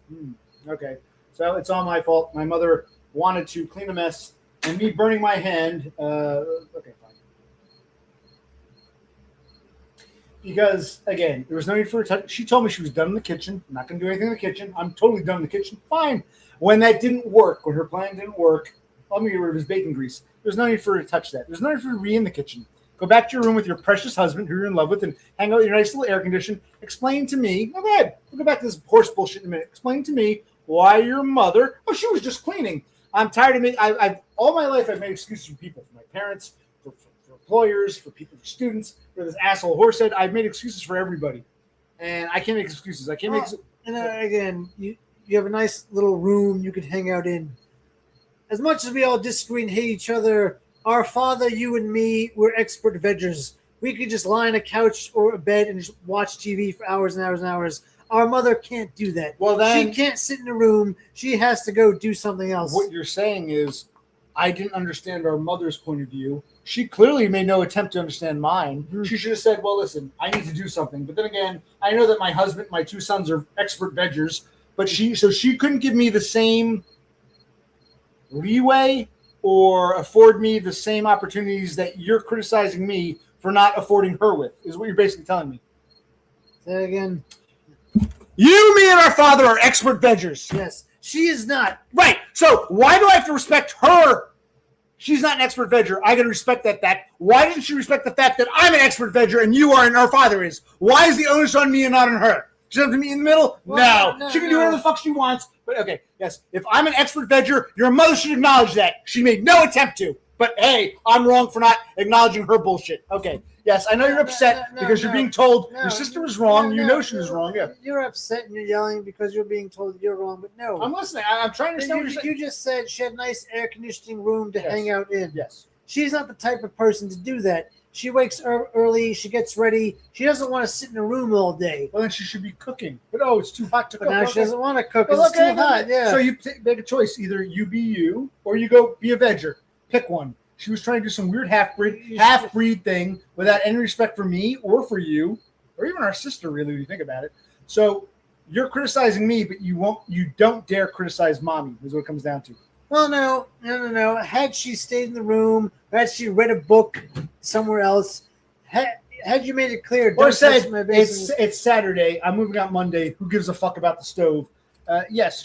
Okay. So it's all my fault. My mother wanted to clean a mess, and me burning my hand. Okay, fine. Because again, there was no need for her to touch. She told me she was done in the kitchen. I'm not going to do anything in the kitchen. I'm totally done in the kitchen. Fine. When that didn't work, when her plan didn't work, let me get rid of his bacon grease. There's no need for her to touch that. There's no need for her to be in the kitchen. Go back to your room with your precious husband, who you're in love with, and hang out in your nice little air condition. Explain to me. Go ahead. We'll go back to this horse bullshit in a minute. Explain to me why your mother. Oh, she was just cleaning. I'm tired of me. I've all my life I've made excuses for people, for my parents, for employers, for people, for students, for this asshole Horsehead. I've made excuses for everybody, and I can't make excuses. I can't make.
And again, you have a nice little room you could hang out in. As much as we all disagree and hate each other, our father, you and me, we're expert veggers. We could just lie on a couch or a bed and just watch TV for hours and hours and hours. Our mother can't do that.
Well, then
she can't sit in a room. She has to go do something else.
What you're saying is, I didn't understand our mother's point of view. She clearly made no attempt to understand mine. Mm-hmm. She should have said, well, listen, I need to do something. But then again, I know that my husband, my 2 sons are expert veggers, but she couldn't give me the same leeway or afford me the same opportunities that you're criticizing me for not affording her with, is what you're basically telling me.
Say again.
You, me, and our father are expert veggers.
Yes. She is not.
Right. So why do I have to respect her? She's not an expert vegger. I got to respect that fact. Why didn't she respect the fact that I'm an expert vegger and you are and our father is? Why is the onus on me and not on her? She doesn't have to meet in the middle? Well, no. She can do whatever the fuck she wants. But okay, yes. If I'm an expert vegger, your mother should acknowledge that. She made no attempt to. But hey, I'm wrong for not acknowledging her bullshit. Okay. Yes, I know you're upset because you're being told your sister was wrong. You know she was wrong. Yeah.
You're upset and you're yelling because you're being told that you're wrong. But no.
I'm listening. I'm trying to understand what you're saying.
You just said she had a nice air conditioning room to hang out in.
Yes.
She's not the type of person to do that. She wakes early. She gets ready. She doesn't want to sit in a room all day.
Well, then she should be cooking. But it's too hot to cook.
But now she doesn't want to cook because it's too hot. Yeah.
So you make a choice. Either you be you or you go be a vegger. Pick one. She was trying to do some weird half-breed thing without any respect for me or for you or even our sister, really, if you think about it. So you're criticizing me, but you don't dare criticize mommy, is what it comes down to.
Well, no. Had she stayed in the room, had she read a book somewhere else, had you made it clear,
Or
don't touch
said,
my business.
it's Saturday, I'm moving out Monday, who gives a fuck about the stove? Yes,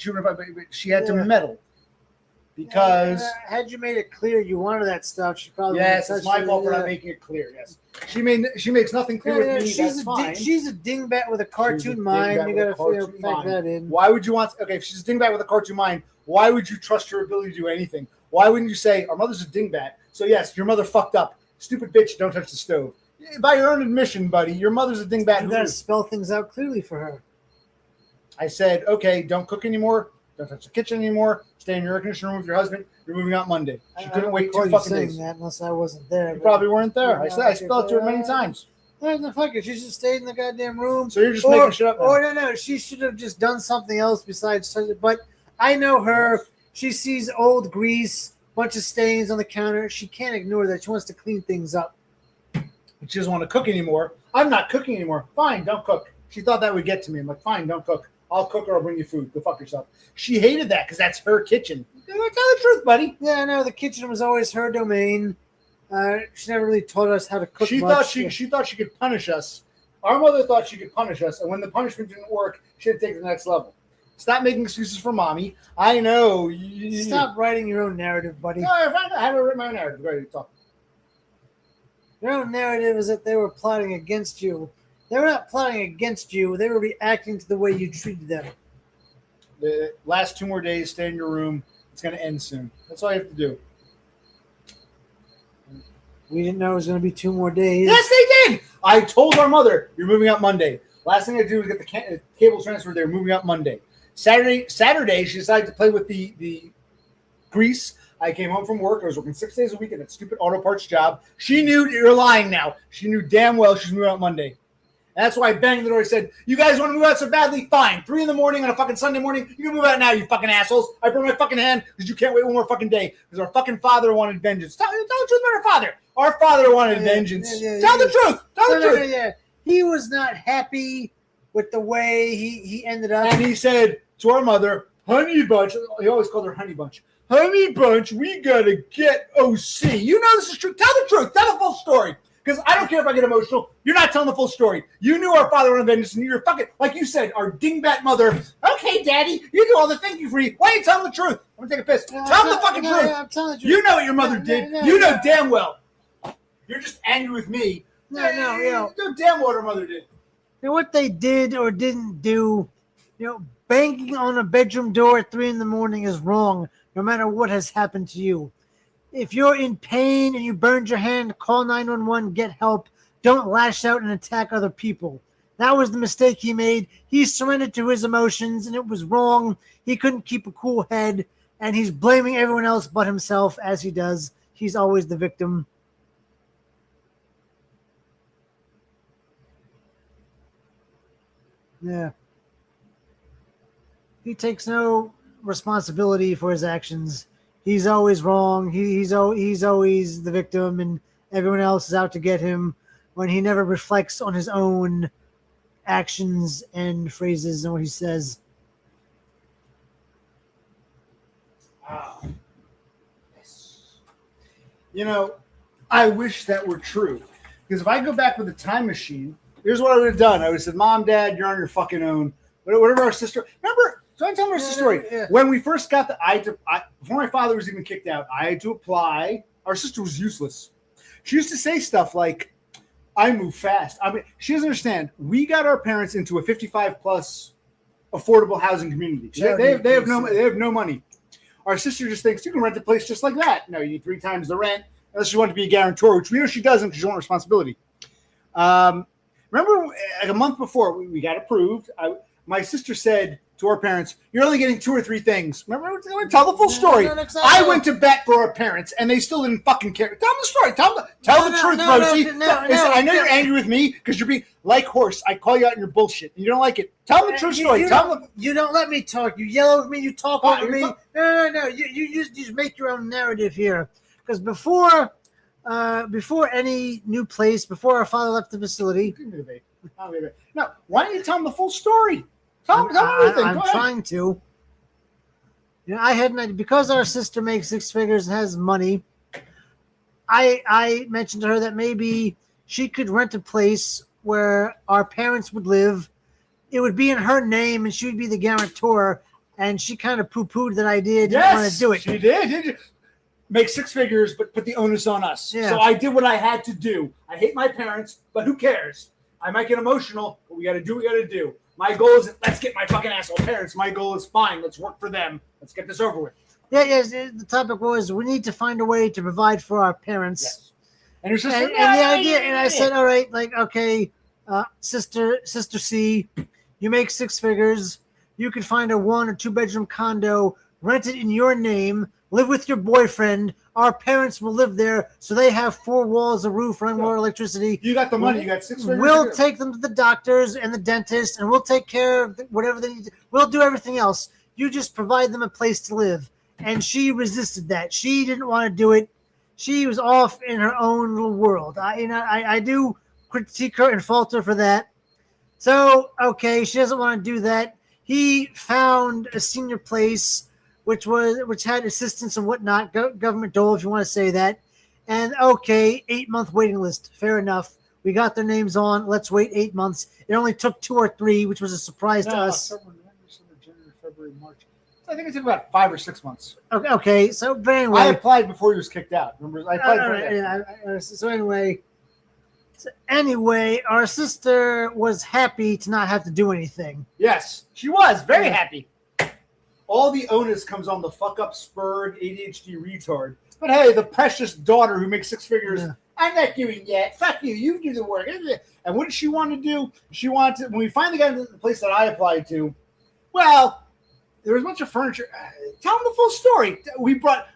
she had to meddle. Because
had you made it clear you wanted that stuff, she probably
yes, it's my fault for not making it clear. Yes, she makes nothing clear with me. That's fine.
She's a dingbat with a cartoon mind. You got to factor that in.
Why would you want? Okay, if she's a dingbat with a cartoon mind, why would you trust her ability to do anything? Why wouldn't you say our mother's a dingbat? So yes, your mother fucked up. Stupid bitch, don't touch the stove. By your own admission, buddy, your mother's a dingbat.
You got to spell things out clearly for her.
I said, okay, don't cook anymore. Don't touch the kitchen anymore. Stay in your air conditioning room with your husband. You're moving out Monday. She couldn't wait 2 fucking days.
That unless I wasn't there.
You probably weren't there. I spelled it to her many times.
No, fuck it. She should stay in the goddamn room.
So you're just making shit up now.
Or no. She should have just done something else besides. But I know her. She sees old grease, bunch of stains on the counter. She can't ignore that. She wants to clean things up.
She doesn't want to cook anymore. I'm not cooking anymore. Fine, don't cook. She thought that would get to me. I'm like, fine, don't cook. I'll cook or I'll bring you food. Go fuck yourself. She hated that because that's her kitchen. Tell the truth, buddy.
Yeah, I know. The kitchen was always her domain. She never really taught us how to cook.
She thought she could punish us. Our mother thought she could punish us, and when the punishment didn't work, she had to take it to the next level. Stop making excuses for mommy. I know.
Stop writing your own narrative, buddy.
No, I haven't written my own narrative. Go ahead, talk.
Your own narrative is that they were plotting against you. They were not plotting against you. They were reacting to the way you treated them.
The last 2 more days, stay in your room. It's going to end soon. That's all you have to do.
We didn't know it was going to be 2 more days.
Yes, they did. I told our mother, you're moving out Monday. Last thing I do is get the cable transferred. They're moving out Monday. Saturday, she decided to play with the grease. I came home from work. I was working 6 days a week at that stupid auto parts job. She knew, you're lying now. She knew damn well she's moving out Monday. And that's why I banged the door and said, you guys want to move out so badly? Fine. 3 a.m. on a fucking Sunday morning. You can move out now, you fucking assholes. I burned my fucking hand because you can't wait 1 more fucking day because our fucking father wanted vengeance. Tell the truth about our father. Our father wanted vengeance. Tell the truth. Tell the truth.
Yeah. He was not happy with the way he ended up.
And he said to our mother, Honey Bunch, he always called her Honey Bunch. Honey Bunch, we gotta get OC. You know this is true. Tell the truth. Tell the full story. Because I don't care if I get emotional. You're not telling the full story. You knew our father wanted vengeance, and you're fucking, like you said, our dingbat mother. Okay, Daddy, you do all the thinking for you. Why are you telling the truth? I'm gonna take a piss. Tell them the fucking truth.
I'm telling the truth.
You know what your mother did. You know damn well. You're just angry with me.
You
know damn what her mother did.
And what they did or didn't do, banging on a bedroom door at 3 a.m. is wrong, no matter what has happened to you. If you're in pain and you burned your hand, call 911, get help. Don't lash out and attack other people. That was the mistake he made. He surrendered to his emotions, and it was wrong. He couldn't keep a cool head, and he's blaming everyone else but himself, as he does. He's always the victim. Yeah. He takes no responsibility for his actions. He's always wrong. He's always the victim, and everyone else is out to get him when he never reflects on his own actions and phrases and what he says.
Wow. I wish that were true. Because if I go back with a time machine, here's what I would have done. I would have said, Mom, Dad, you're on your fucking own. Whatever our sister. Remember, so I tell my story.
Yeah.
When we first got before my father was even kicked out, I had to apply. Our sister was useless. She used to say stuff like, I move fast. I mean, she doesn't understand. We got our parents into a 55 plus affordable housing community. They have no money. Our sister just thinks you can rent a place just like that. No, you need 3 times the rent unless you want to be a guarantor, which we know she doesn't because she wants responsibility. Remember, like a month before we got approved, my sister said to our parents, "You're only getting 2 or 3 things." Remember, tell the full story.
Exactly.
I went to bat for our parents, and they still didn't fucking care. Tell them the story. Tell the truth, Rosie. I know you're angry with me because you're being like horse. I call you out in your bullshit, and you don't like it. Tell them the true story.
You don't let me talk. You yell at me. You talk over me. No. You just make your own narrative here. Because before any new place, before our father left the facility,
No, why don't you tell him the full story? Tell him everything.
I'm
Go ahead.
trying to. I had because our sister makes six figures and has money. I mentioned to her that maybe she could rent a place where our parents would live. It would be in her name, and she would be the guarantor. And she kind of poo-pooed that idea. Didn't want to do it.
She did. Make six figures, but put the onus on us.
Yeah.
So I did what I had to do. I hate my parents, but who cares? I might get emotional, but we got to do what we got to do. My goal is let's get my fucking asshole parents. My goal is fine. Let's work for them. Let's get this over with.
Yes. The topic was we need to find a way to provide for our parents.
Yes. And your sister,
And the idea, and I said, all right, okay, sister C, you make six figures. You could find a 1 or 2 bedroom condo, rent it in your name, live with your boyfriend. Our parents will live there, so they have 4 walls, a roof, running water, electricity.
You got the money. You got 6 figures.
We'll take them to the doctors and the dentist, and we'll take care of whatever they need. We'll do everything else. You just provide them a place to live. And she resisted that. She didn't want to do it. She was off in her own little world. I do critique her and fault her for that. So, okay, she doesn't want to do that. He found a senior place, which had assistance and whatnot, government dole, if you want to say that. And okay, 8-month waiting list. Fair enough. We got their names on. Let's wait 8 months. It only took 2 or 3, which was a surprise to us.
October, November, December, January, February, March. I think it took about 5 or 6 months.
Okay. So, but anyway,
I applied before he was kicked out. Remember, I applied
So anyway, our sister was happy to not have to do anything.
Yes, she was very happy. All the onus comes on the fuck up spurred ADHD retard. But hey, the precious daughter who makes 6 figures, I'm not doing that. Fuck you. You do the work. And what did she want to do? She wanted to, when we finally got into the place that I applied to, well, there was a bunch of furniture. Tell them the full story.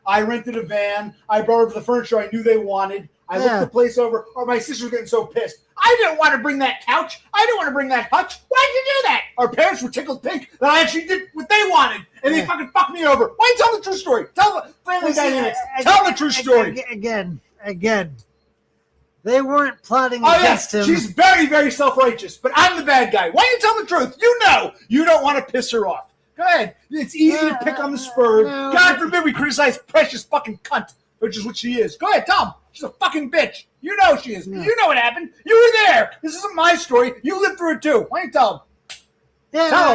I rented a van. I brought over the furniture I knew they wanted. I looked the place over. Oh, my sister was getting so pissed. I didn't want to bring that couch. I didn't want to bring that hutch. Why'd you do that? Our parents were tickled pink that I actually did what they wanted, and they fucking fucked me over. Why don't you tell the true story? Tell the family dynamics. Tell the true story.
Again. They weren't plotting against him.
She's very, very self-righteous, but I'm the bad guy. Why don't you tell the truth? You know you don't want to piss her off. Go ahead. It's easy to pick on the spurs. God forbid we criticize precious fucking cunt, which is what she is. Go ahead, tell him. She's a fucking bitch. You know she is. You know what happened. You were there. This isn't my story. You lived through it too. Why don't you tell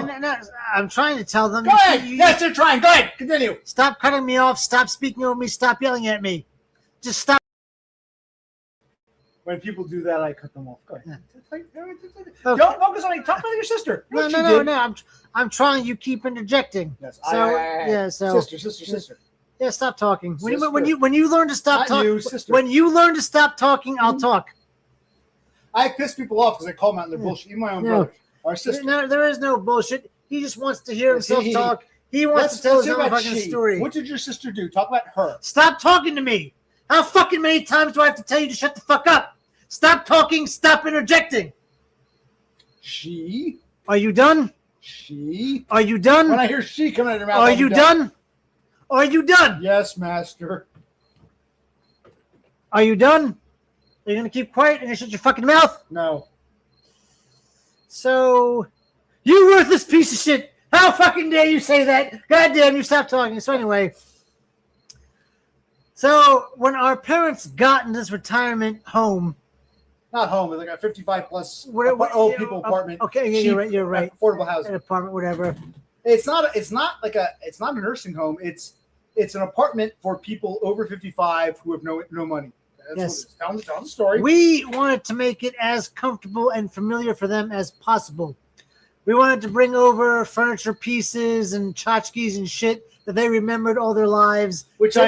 him?
No, I'm trying to tell them.
Go ahead. Yes, you're trying. Go ahead. Continue.
Stop cutting me off. Stop speaking over me. Stop yelling at me. Just stop.
When people do that, I cut them off. Go ahead. Don't focus on it. Talk about your sister.
No. I'm trying. You keep interjecting.
Yes. Sister.
Yeah, stop talking. When you learn to stop talking,
sister.
When you learn to stop talking, I'll talk.
I piss people off because I call them out in their bullshit. Even my own brother, our sister.
No, there is no bullshit. He just wants to hear himself talk. He wants to tell his own fucking story.
What did your sister do? Talk about her.
Stop talking to me. How fucking many times do I have to tell you to shut the fuck up? Stop talking. Stop interjecting.
She.
Are you done?
She.
Are you done?
When I hear she coming out of her mouth,
Are you done? Are you done?
Yes, master.
Are you done? Are you going to keep quiet and shut your fucking mouth?
No.
So, you worthless piece of shit. How fucking dare you say that? God damn, you stop talking. So anyway. So, when our parents got in this retirement home.
Not home, it's like a 55 plus old people apartment.
Okay, yeah, you're right.
Affordable housing.
An apartment, whatever.
It's not a nursing home. It's an apartment for people over 55 who have no money. That's what it is. Tell the story.
We wanted to make it as comfortable and familiar for them as possible. We wanted to bring over furniture pieces and tchotchkes and shit that they remembered all their lives.
Which we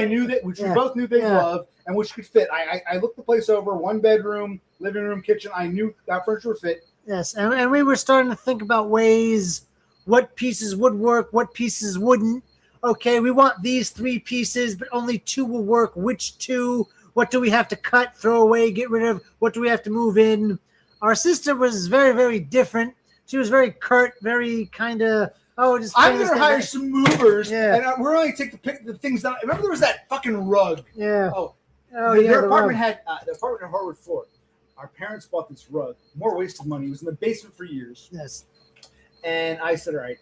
both knew they loved and which could fit. I looked the place over, 1 bedroom, living room, kitchen. I knew that furniture would fit.
Yes, and we were starting to think about ways, what pieces would work, what pieces wouldn't. Okay, we want these 3 pieces, but only 2 will work. Which 2? What do we have to cut, throw away, get rid of? What do we have to move in? Our sister was very, very different. She was very curt, very kind of, I'm
going to hire some movers, and we're only take the things down. Remember there was that fucking rug.
Yeah.
Their apartment had the apartment had hardwood floor. our parents bought this rug. More wasted money. It was in the basement for years.
Yes.
And I said, all right,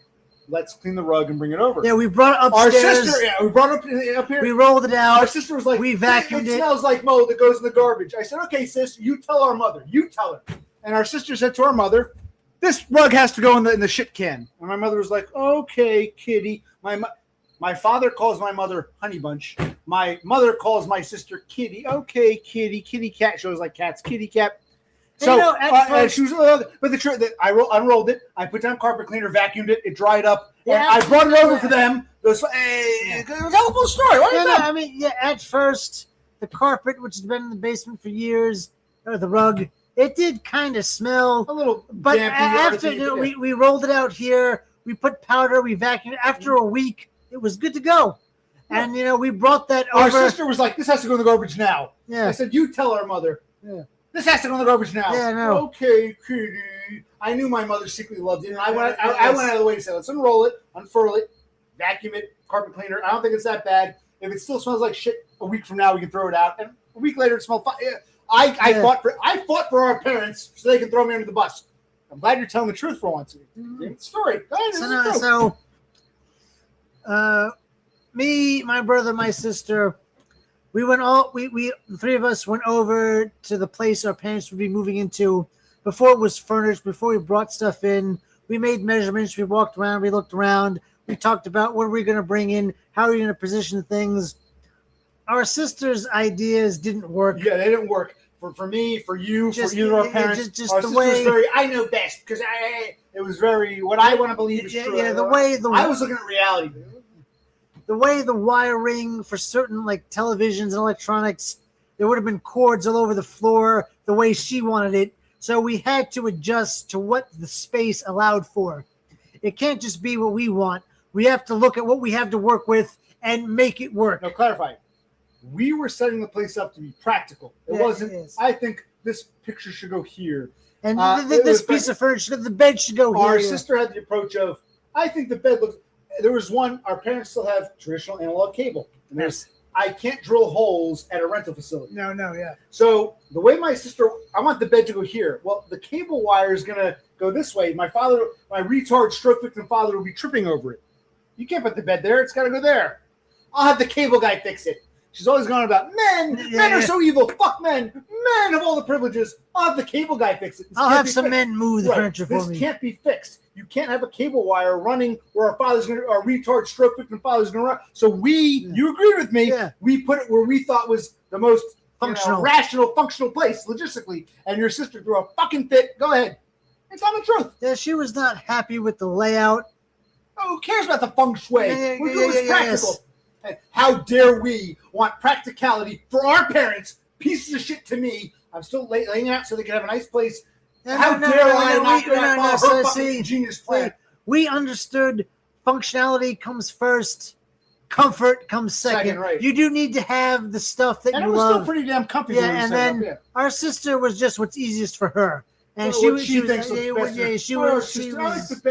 let's clean the rug and bring it over.
Yeah, we brought it
Our
upstairs.
sister, we brought it up here.
We rolled it out.
Our sister was like,
we vacuumed
it
it.
smells like mold that goes in the garbage. I said, okay, sis, you tell our mother. You tell her. And our sister said to our mother, this rug has to go in the shit can. And my mother was like, okay, kitty. My father calls my mother Honey Bunch. My mother calls my sister Kitty. Okay, kitty, kitty cat. She always like cats, kitty cat. So
at first,
she was, but the truth that I unrolled it, I put down carpet cleaner, vacuumed it, it dried up, and
Yeah.
I brought it over for them. It was a full story. What is that?
I mean, yeah. At first, the carpet, which has been in the basement for years, or the rug, it did kind of smell.
A little,
But
dampy,
after
everything,
we rolled it out here, we put powder, we vacuumed. After a week, it was good to go. And we brought that over.
Our sister was like, "This has to go in the garbage now."
Yeah.
I said, "You tell our mother."
Yeah.
This has to go in the garbage now.
Yeah, no.
Okay, kitty. I knew my mother secretly loved it, and I went out of the way to say, "Let's unroll it, unfurl it, vacuum it, carpet cleaner." I don't think it's that bad. If it still smells like shit a week from now, we can throw it out. And a week later, it smelled fine. Yeah. I fought for our parents so they can throw me under the bus. I'm glad you're telling the truth for once. Story. Go ahead.
Me, my brother, my sister, we the three of us went over to the place our parents would be moving into before it was furnished, before we brought stuff in. We made measurements, we walked around, we looked around, we talked about what are we going to bring in, how are we going to position things. Our sister's ideas didn't work.
Yeah, they didn't work. For me, for you, our parents.
Just
our
the
sister
way
was very, I know best, because it was very, what I want to believe is true.
Yeah,
I was looking at reality.
The way the wiring for certain like televisions and electronics, there would have been cords all over the floor the way she wanted it. So we had to adjust to what the space allowed for. It can't just be what we want. We have to look at what we have to work with and make it work.
No, clarify. We were setting the place up to be practical. It wasn't. I think this picture should go here.
And this piece of furniture, the bed should go here.
Our sister had the approach of, I think the bed looks. There was one. Our parents still have traditional analog cable. And there's, I can't drill holes at a rental facility.
No, yeah.
So the way my sister, I want the bed to go here. Well, the cable wire is going to go this way. My retard stroke victim father will be tripping over it. You can't put the bed there. It's got to go there. I'll have the cable guy fix it. She's always going about men. Men are so evil. Fuck men. Men have all the privileges. I'll have the cable guy fix it.
I'll have some men move the furniture for me.
This can't be fixed. You can't have a cable wire running where our retard stroke victim father's going to run. So you agreed with me.
Yeah.
We put it where we thought was the most
functional,
rational, functional place logistically. And your sister threw a fucking fit. Go ahead. It's on the truth.
Yeah, she was not happy with the layout.
Oh, who cares about the feng shui? We're doing this practical.
Yes.
How dare we want practicality for our parents? Pieces of shit to me. I'm still laying it out so they can have a nice place. How dare I not follow her fucking genius plan?
We understood functionality comes first, comfort comes second.
Right.
You do need to have the stuff that
and
you
it was
love.
Still pretty damn comfy.
Yeah, and then our sister was just what's easiest for her, and she was. She was.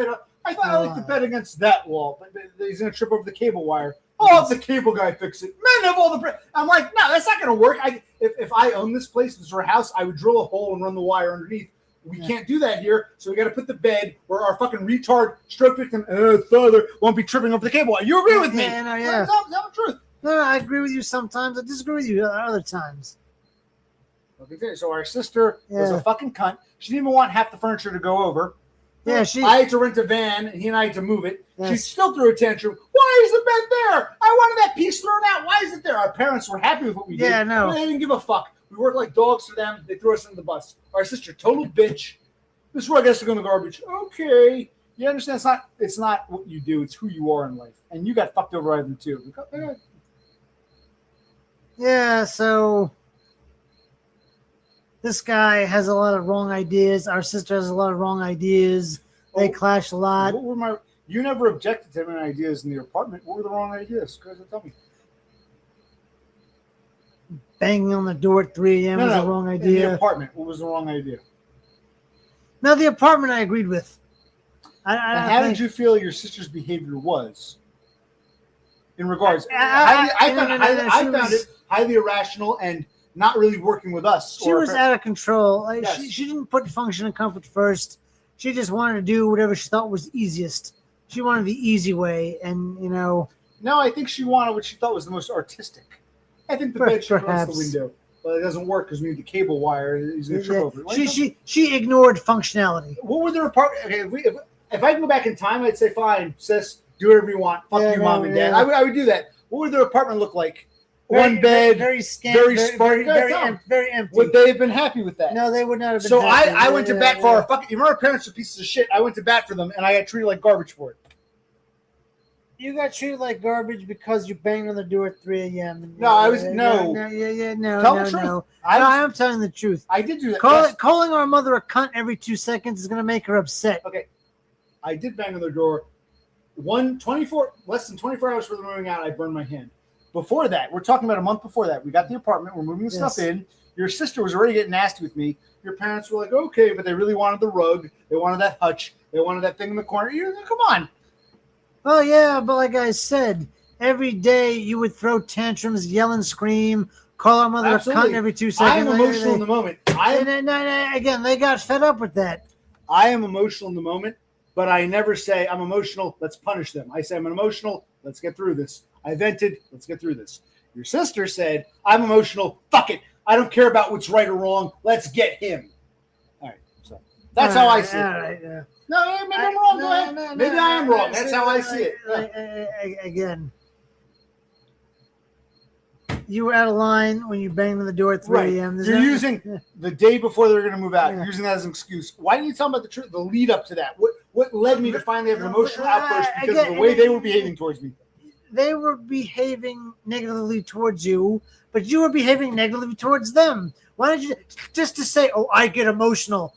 I thought I liked the bed against that wall, but he's gonna trip over the cable wire. I'll have the cable guy fix it. Men have all the. I'm like, no, that's not gonna work. If I own this place, if this were a house, I would drill a hole and run the wire underneath. We can't do that here, so we got to put the bed where our fucking retard stroke victim father won't be tripping over the cable wire. You agree with me?
Yeah.
Tell the truth.
No, I agree with you sometimes. I disagree with you other times.
Okay, so our sister was a fucking cunt. She didn't even want half the furniture to go over.
Yeah,
I had to rent a van, and he and I had to move it.
Yes.
She still threw a tantrum. Why is the bed there? I wanted that piece thrown out. Why is it there? Our parents were happy with what we did.
Yeah, no.
They didn't give a fuck. We worked like dogs for them. They threw us under the bus. Our sister, total bitch. This rug has to go in the garbage. Okay. You understand? It's not what you do. It's who you are in life. And you got fucked over by them, too.
Yeah, so this guy has a lot of wrong ideas. Our sister has a lot of wrong ideas. They clash a lot.
You never objected to any ideas in the apartment. What were the wrong ideas? Go ahead, tell me.
Banging on the door at 3 a.m. was the wrong idea.
In the apartment, what was the wrong idea?
No, the apartment I agreed with.
How did you feel your sister's behavior was? In regards, I found it highly irrational and not really working with us.
She was out of control. Like,
Yes.
she didn't put function and comfort first. She just wanted to do whatever she thought was easiest. She wanted the easy way, and
No, I think she wanted what she thought was the most artistic. I think the bed should go out the
Perhaps.
window. But it doesn't work because we need the cable wire. He's going to trip over it.
She ignored functionality.
What were their apartment? Okay, if I can go back in time, I'd say, fine, sis, do whatever you want. Fuck you, mom and dad. I would do that. What would their apartment look like? One bed,
very scant,
very sparse,
very empty.
Would they have been happy with that?
No, they would not have been.
So
happy.
I went to bat for our fucking. You remember our parents were pieces of shit. I went to bat for them, and I got treated like garbage for it.
You got treated like garbage because you banged on the door at 3 a.m.
No, I was
No.
Tell the truth.
I'm telling the truth.
I did do that.
Calling our mother a cunt every 2 seconds is going to make her upset.
Okay, I did bang on their door. Less than 24 hours before they're moving out, I burned my hand. Before that, we're talking about a month before that. We got the apartment. We're moving the stuff in. Your sister was already getting nasty with me. Your parents were like, okay, but they really wanted the rug. They wanted that hutch. They wanted that thing in the corner. Come on.
Oh, yeah, but like I said, every day you would throw tantrums, yell and scream, call our mother a cunt every 2 seconds.
I am emotional in the moment.
Again, they got fed up with that.
I am emotional in the moment, but I never say I'm emotional, let's punish them. I say I'm emotional, let's get through this. I vented, let's get through this. Your sister said, I'm emotional, fuck it. I don't care about what's right or wrong. Let's get him. All right, so that's how I see it.
All right, yeah.
No, maybe I'm wrong. Go ahead. Maybe I am wrong. That's how I see it.
Again, you were out of line when you banged on the door at 3 a.m.
You're using the day before they're going to move out. You're using that as an excuse. Why didn't you tell me about the lead up to that? What led me to finally have an emotional outburst because of the way they were behaving towards me?
They were behaving negatively towards you, but you were behaving negatively towards them. Why don't you just to say, "Oh, I get emotional"?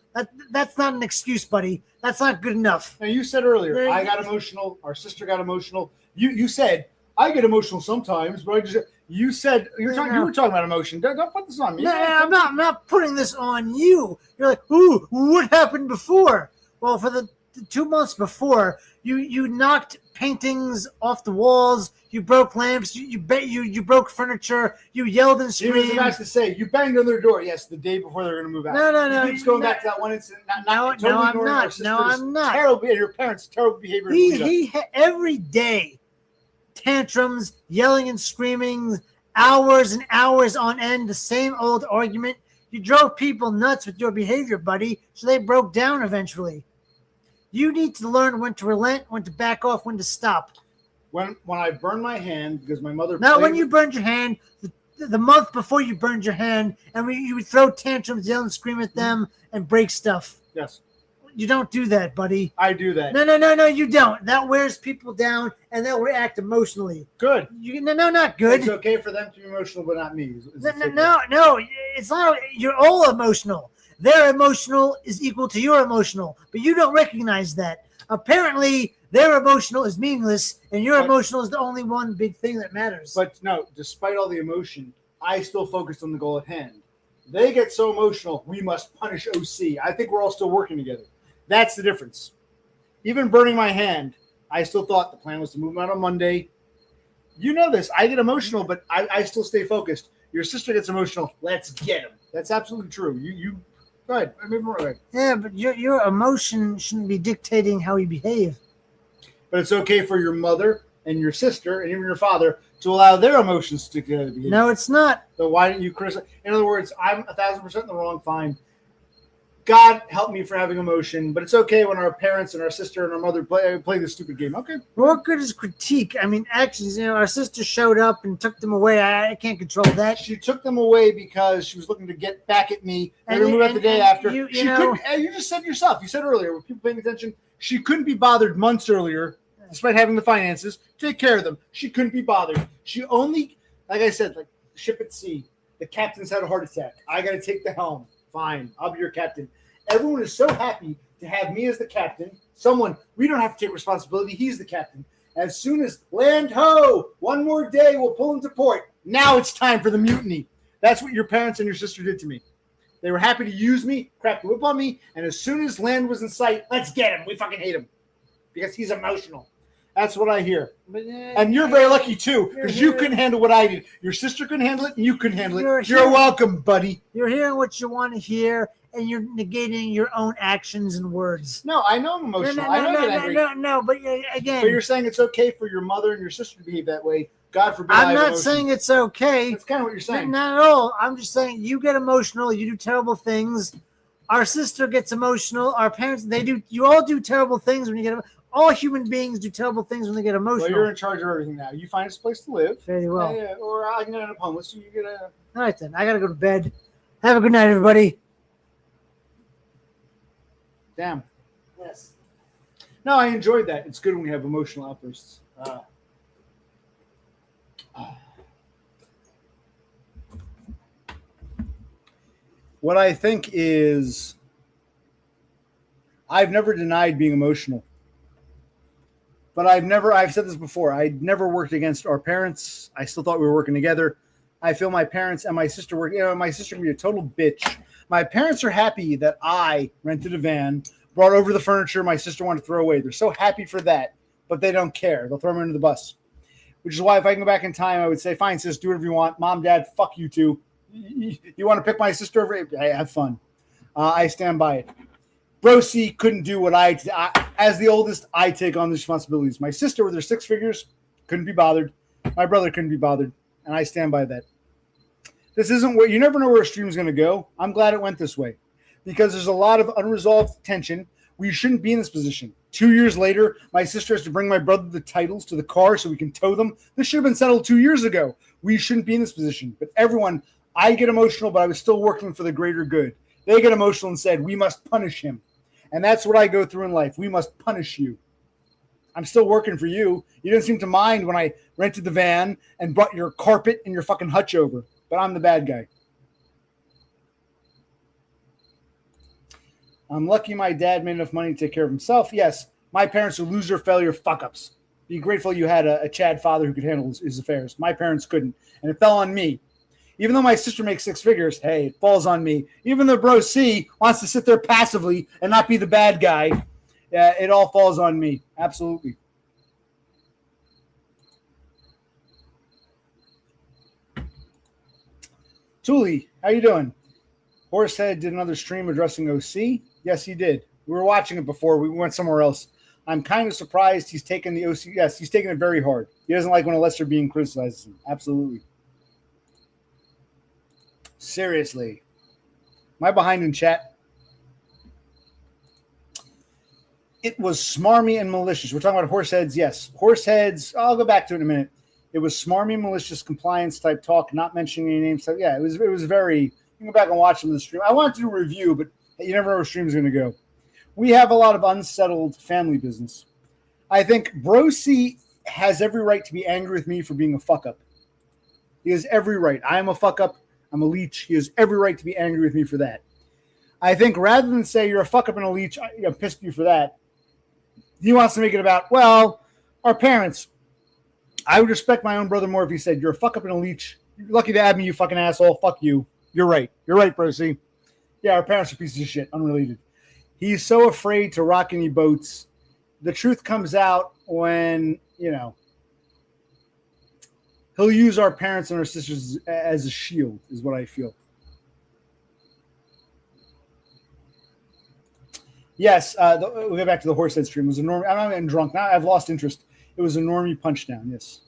That's not an excuse, buddy. That's not good enough.
Now you said earlier, I got emotional. Our sister got emotional. You said I get emotional sometimes, but you said you were talking about emotion. Don't put this on me.
No, I'm not putting this on you. You're like, ooh, what happened before? Well, for the 2 months before, you knocked paintings off the walls. You broke lamps. You broke furniture. You yelled and screamed.
He was about to say you banged on their door. Yes, the day before they're going to move out.
No.
He keeps going back to that one incident.
No, I'm not.
Terrible. Your parents' terrible behavior.
He every day, tantrums, yelling and screaming, hours and hours on end, the same old argument. You drove people nuts with your behavior, buddy. So they broke down eventually. You need to learn when to relent, when to back off, when to stop.
When I burned my hand because my mother.
Not when you burned your hand. The month before you burned your hand, and you would throw tantrums, yell and scream at them, and break stuff.
Yes.
You don't do that, buddy.
I do that.
No, you don't. That wears people down, and they'll react emotionally.
Good.
No, not good.
It's okay for them to be emotional, but not me.
No, it's not. You're all emotional. Their emotional is equal to your emotional, but you don't recognize that. Apparently, their emotional is meaningless, and your emotional is the only one big thing that matters.
But no, despite all the emotion, I still focused on the goal at hand. They get so emotional, we must punish OC. I think we're all still working together. That's the difference. Even burning my hand, I still thought the plan was to move him out on Monday. You know this. I get emotional, but I still stay focused. Your sister gets emotional. Let's get him. That's absolutely true. You go ahead. Maybe more right.
Yeah, but your emotion shouldn't be dictating how you behave.
But it's okay for your mother and your sister and even your father to allow their emotions to behave.
No, it's not.
So why didn't you criticize? In other words, I'm 1,000% in the wrong. Fine. God help me for having emotion, but it's okay when our parents and our sister and our mother play this stupid game. Okay.
What good is critique? I mean, actions. Our sister showed up and took them away. I can't control that.
She took them away because she was looking to get back at me. And we moved out the day after. You just said yourself. You said earlier, with people paying attention, she couldn't be bothered months earlier, despite having the finances to take care of them. She couldn't be bothered. She only, like I said, like ship at sea. The captain's had a heart attack. I got to take the helm. Fine, I'll be your captain. Everyone is so happy to have me as the captain. We don't have to take responsibility. He's the captain. As soon as land ho, one more day, we'll pull into port. Now it's time for the mutiny. That's what your parents and your sister did to me. They were happy to use me, crack the whip on me, and as soon as land was in sight, let's get him. We fucking hate him because he's emotional. That's what I hear.
But,
And you're very lucky too, because you couldn't handle what I did. Your sister couldn't handle it, and you couldn't handle it. You're welcome, buddy.
You're hearing what you want to hear, and you're negating your own actions and words.
No, I know I'm emotional. I know you're angry.
No, but again.
But you're saying it's okay for your mother and your sister to behave that way. God forbid.
I'm not saying it's okay.
That's kind of what you're saying.
Not at all. I'm just saying you get emotional. You do terrible things. Our sister gets emotional. Our parents, they do. You all do terrible things when you get. All human beings do terrible things when they get emotional.
Well, you're in charge of everything now. You find us a place to live.
Very well.
Yeah, or I can end up homeless. So you get a.
All right then. I gotta go to bed. Have a good night, everybody.
Damn.
Yes.
No, I enjoyed that. It's good when we have emotional outbursts. What I think is, I've never denied being emotional. But I've said this before, I never worked against our parents. I still thought we were working together. I feel my parents and my sister work, my sister can be a total bitch. My parents are happy that I rented a van, brought over the furniture my sister wanted to throw away. They're so happy for that, but they don't care. They'll throw me under the bus. Which is why if I can go back in time, I would say, fine, sis, do whatever you want. Mom, dad, fuck you two. You want to pick my sister over? Hey, have fun. I stand by it. Bro C couldn't do what I as the oldest, I take on the responsibilities. My sister with her 6 figures couldn't be bothered. My brother couldn't be bothered. And I stand by that. This isn't what you never know where a stream is going to go. I'm glad it went this way because there's a lot of unresolved tension. We shouldn't be in this position. 2 years later, my sister has to bring my brother the titles to the car so we can tow them. This should have been settled 2 years ago. We shouldn't be in this position. But everyone, I get emotional, but I was still working for the greater good. They get emotional and said, we must punish him. And that's what I go through in life. We must punish you. I'm still working for you. You didn't seem to mind when I rented the van and brought your carpet and your fucking hutch over. But I'm the bad guy. I'm lucky my dad made enough money to take care of himself. Yes, my parents are loser, failure, fuck-ups. Be grateful you had a Chad father who could handle his affairs. My parents couldn't, and it fell on me. Even though my sister makes 6 figures, hey, it falls on me. Even though Bro C wants to sit there passively and not be the bad guy, it all falls on me. Absolutely. Thule, how you doing? Horsehead did another stream addressing OC. Yes, he did. We were watching it before. We went somewhere else. I'm kind of surprised he's taken the OC. Yes, he's taking it very hard. He doesn't like when a lesser being criticizes him. Absolutely. Seriously. Am I behind in chat? It was smarmy and malicious. We're talking about Horseheads. Yes. Horseheads. I'll go back to it in a minute. It was smarmy, malicious, compliance type talk, not mentioning any names. So yeah, it was very. You can go back and watch them in the stream. I wanted to do a review, but you never know where stream's going to go. We have a lot of unsettled family business. I think Bro C has every right to be angry with me for being a fuck up. He has every right. I am a fuck up. I'm a leech. He has every right to be angry with me for that. I think rather than say you're a fuck up and a leech, I'm pissed at you for that. He wants to make it about, well, our parents. I would respect my own brother more if he said, you're a fuck up and a leech. You're lucky to have me, you fucking asshole. Fuck you. You're right. You're right, Bro C. Yeah, our parents are pieces of shit. Unrelated. He's so afraid to rock any boats. The truth comes out when, he'll use our parents and our sisters as a shield, is what I feel. Yes, we'll get back to the Horsehead stream. It was a I'm not getting drunk. Now I've lost interest. It was a normie punchdown, yes.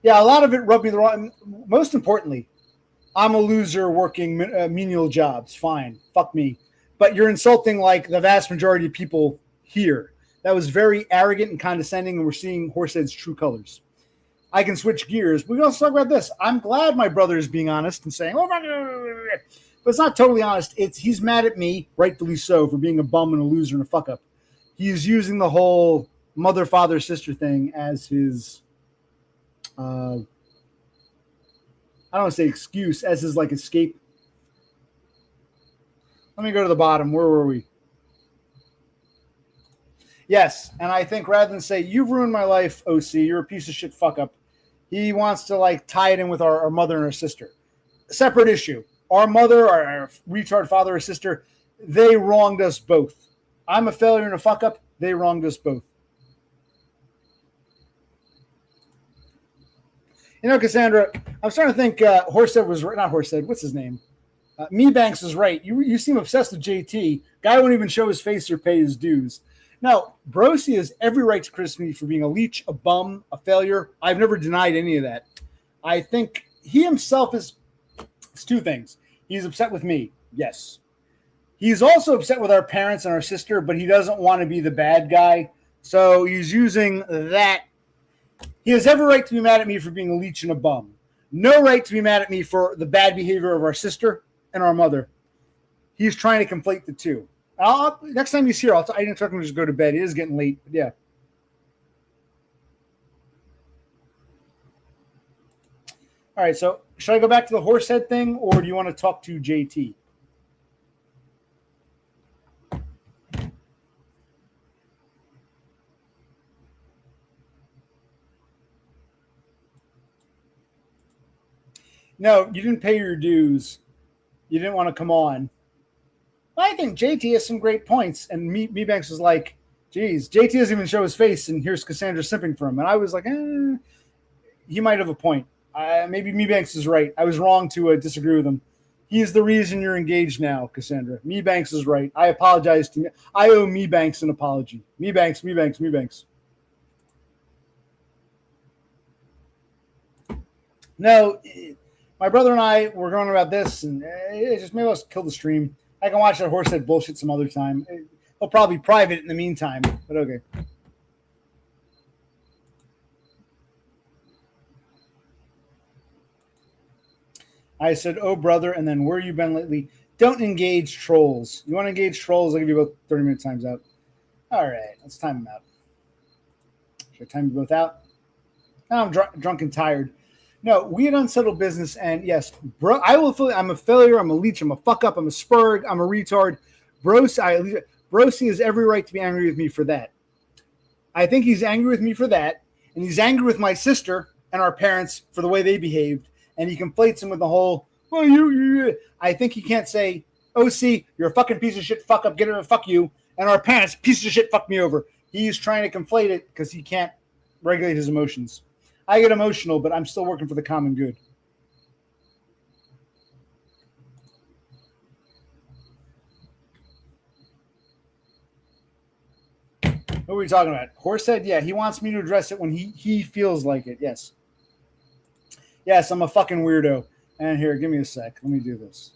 Yeah, a lot of it rubbed me the wrong. Most importantly, I'm a loser working menial jobs. Fine. Fuck me. But you're insulting like the vast majority of people here. That was very arrogant and condescending, and we're seeing Horsehead's true colors. I can switch gears. But we can also talk about this. I'm glad my brother is being honest and saying, oh, but it's not totally honest. He's mad at me, rightfully so, for being a bum and a loser and a fuck up. He's using the whole mother, father, sister thing as his, I don't want to say excuse, as his like escape. Let me go to the bottom. Where were we? Yes, and I think rather than say, you've ruined my life, OC, you're a piece of shit fuck up, he wants to like tie it in with our mother and our sister. Separate issue. Our mother, our retard father or sister, they wronged us both. I'm a failure and a fuck up. They wronged us both. You know, Cassandra, I was trying to think. Horsehead was not Horsehead. What's his name? Mebanks is right. You seem obsessed with JT. Guy won't even show his face or pay his dues. Now, Brosi has every right to criticize me for being a leech, a bum, a failure. I've never denied any of that. I think he himself is two things. He's upset with me. Yes. He's also upset with our parents and our sister, but he doesn't want to be the bad guy. So he's using that. He has every right to be mad at me for being a leech and a bum. No right to be mad at me for the bad behavior of our sister and our mother. He's trying to conflate the two. Next time he's here, I didn't expect him to just go to bed. It is getting late, but yeah. All right, so should I go back to the Horsehead thing, or do you want to talk to JT? No, you didn't pay your dues. You didn't want to come on. I think JT has some great points, and Mebanks was like, geez, JT doesn't even show his face, and here's Kassandra simping for him. And I was like, he might have a point. Maybe Mebanks is right. I was wrong to disagree with him. He is the reason you're engaged now, Kassandra. Mebanks is right. I apologize to me. I owe Mebanks an apology. Mebanks. No, my brother and I were going about this, and just maybe I'll kill the stream. I can watch that Horsehead bullshit some other time. He'll probably private in the meantime, but okay. I said, oh, brother, and then where you been lately? Don't engage trolls. You want to engage trolls? I'll give you both 30-minute times out. All right, let's time them out. Should I time you both out? Now I'm drunk and tired. No, we had unsettled business, and yes, bro, I'm a failure. I'm a leech. I'm a fuck up. I'm a spurg. I'm a retard. Brosi has every right to be angry with me for that. I think he's angry with me for that, and he's angry with my sister and our parents for the way they behaved, and he conflates him with the whole, well, you. I think he can't say, OC, you're a fucking piece of shit, fuck up, get it, fuck you, and our parents, piece of shit, fuck me over. He's trying to conflate it because he can't regulate his emotions. I get emotional, but I'm still working for the common good. What are we talking about? Horsehead? Yeah, he wants me to address it when he feels like it. Yes. Yes, I'm a fucking weirdo. And here, give me a sec. Let me do this.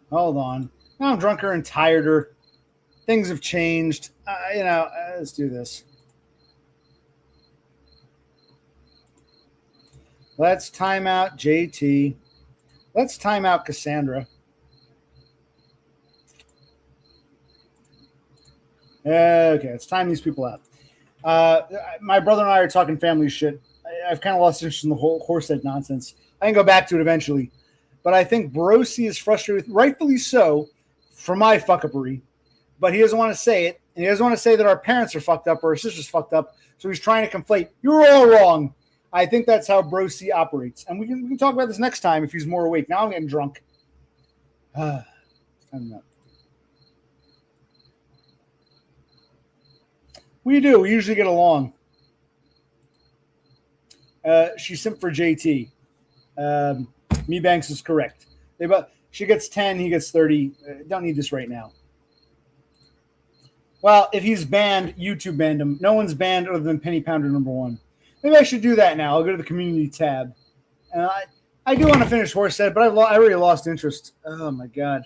Hold on. Now I'm drunker and tireder. Things have changed. Let's do this. Let's time out JT. Let's time out Kassandra. Okay, let's time these people out. My brother and I are talking family shit. I've kind of lost interest in the whole Horsehead nonsense. I can go back to it eventually. But I think Brosi is frustrated, rightfully so, for my fuck-uppery, but he doesn't want to say it, and he doesn't want to say that our parents are fucked up or our sister's fucked up, so he's trying to conflate. You're all wrong. I think that's how Brosi operates, and we can talk about this next time if he's more awake. Now I'm getting drunk. Time up. We do. We usually get along. She simped for JT. Mebanks is correct. She gets 10, he gets 30. Don't need this right now. Well, if he's banned, YouTube banned him. No one's banned other than Penny Pounder #1. Maybe I should do that now. I'll go to the community tab. And I do want to finish Horsehead, but I already lost interest. Oh, my God.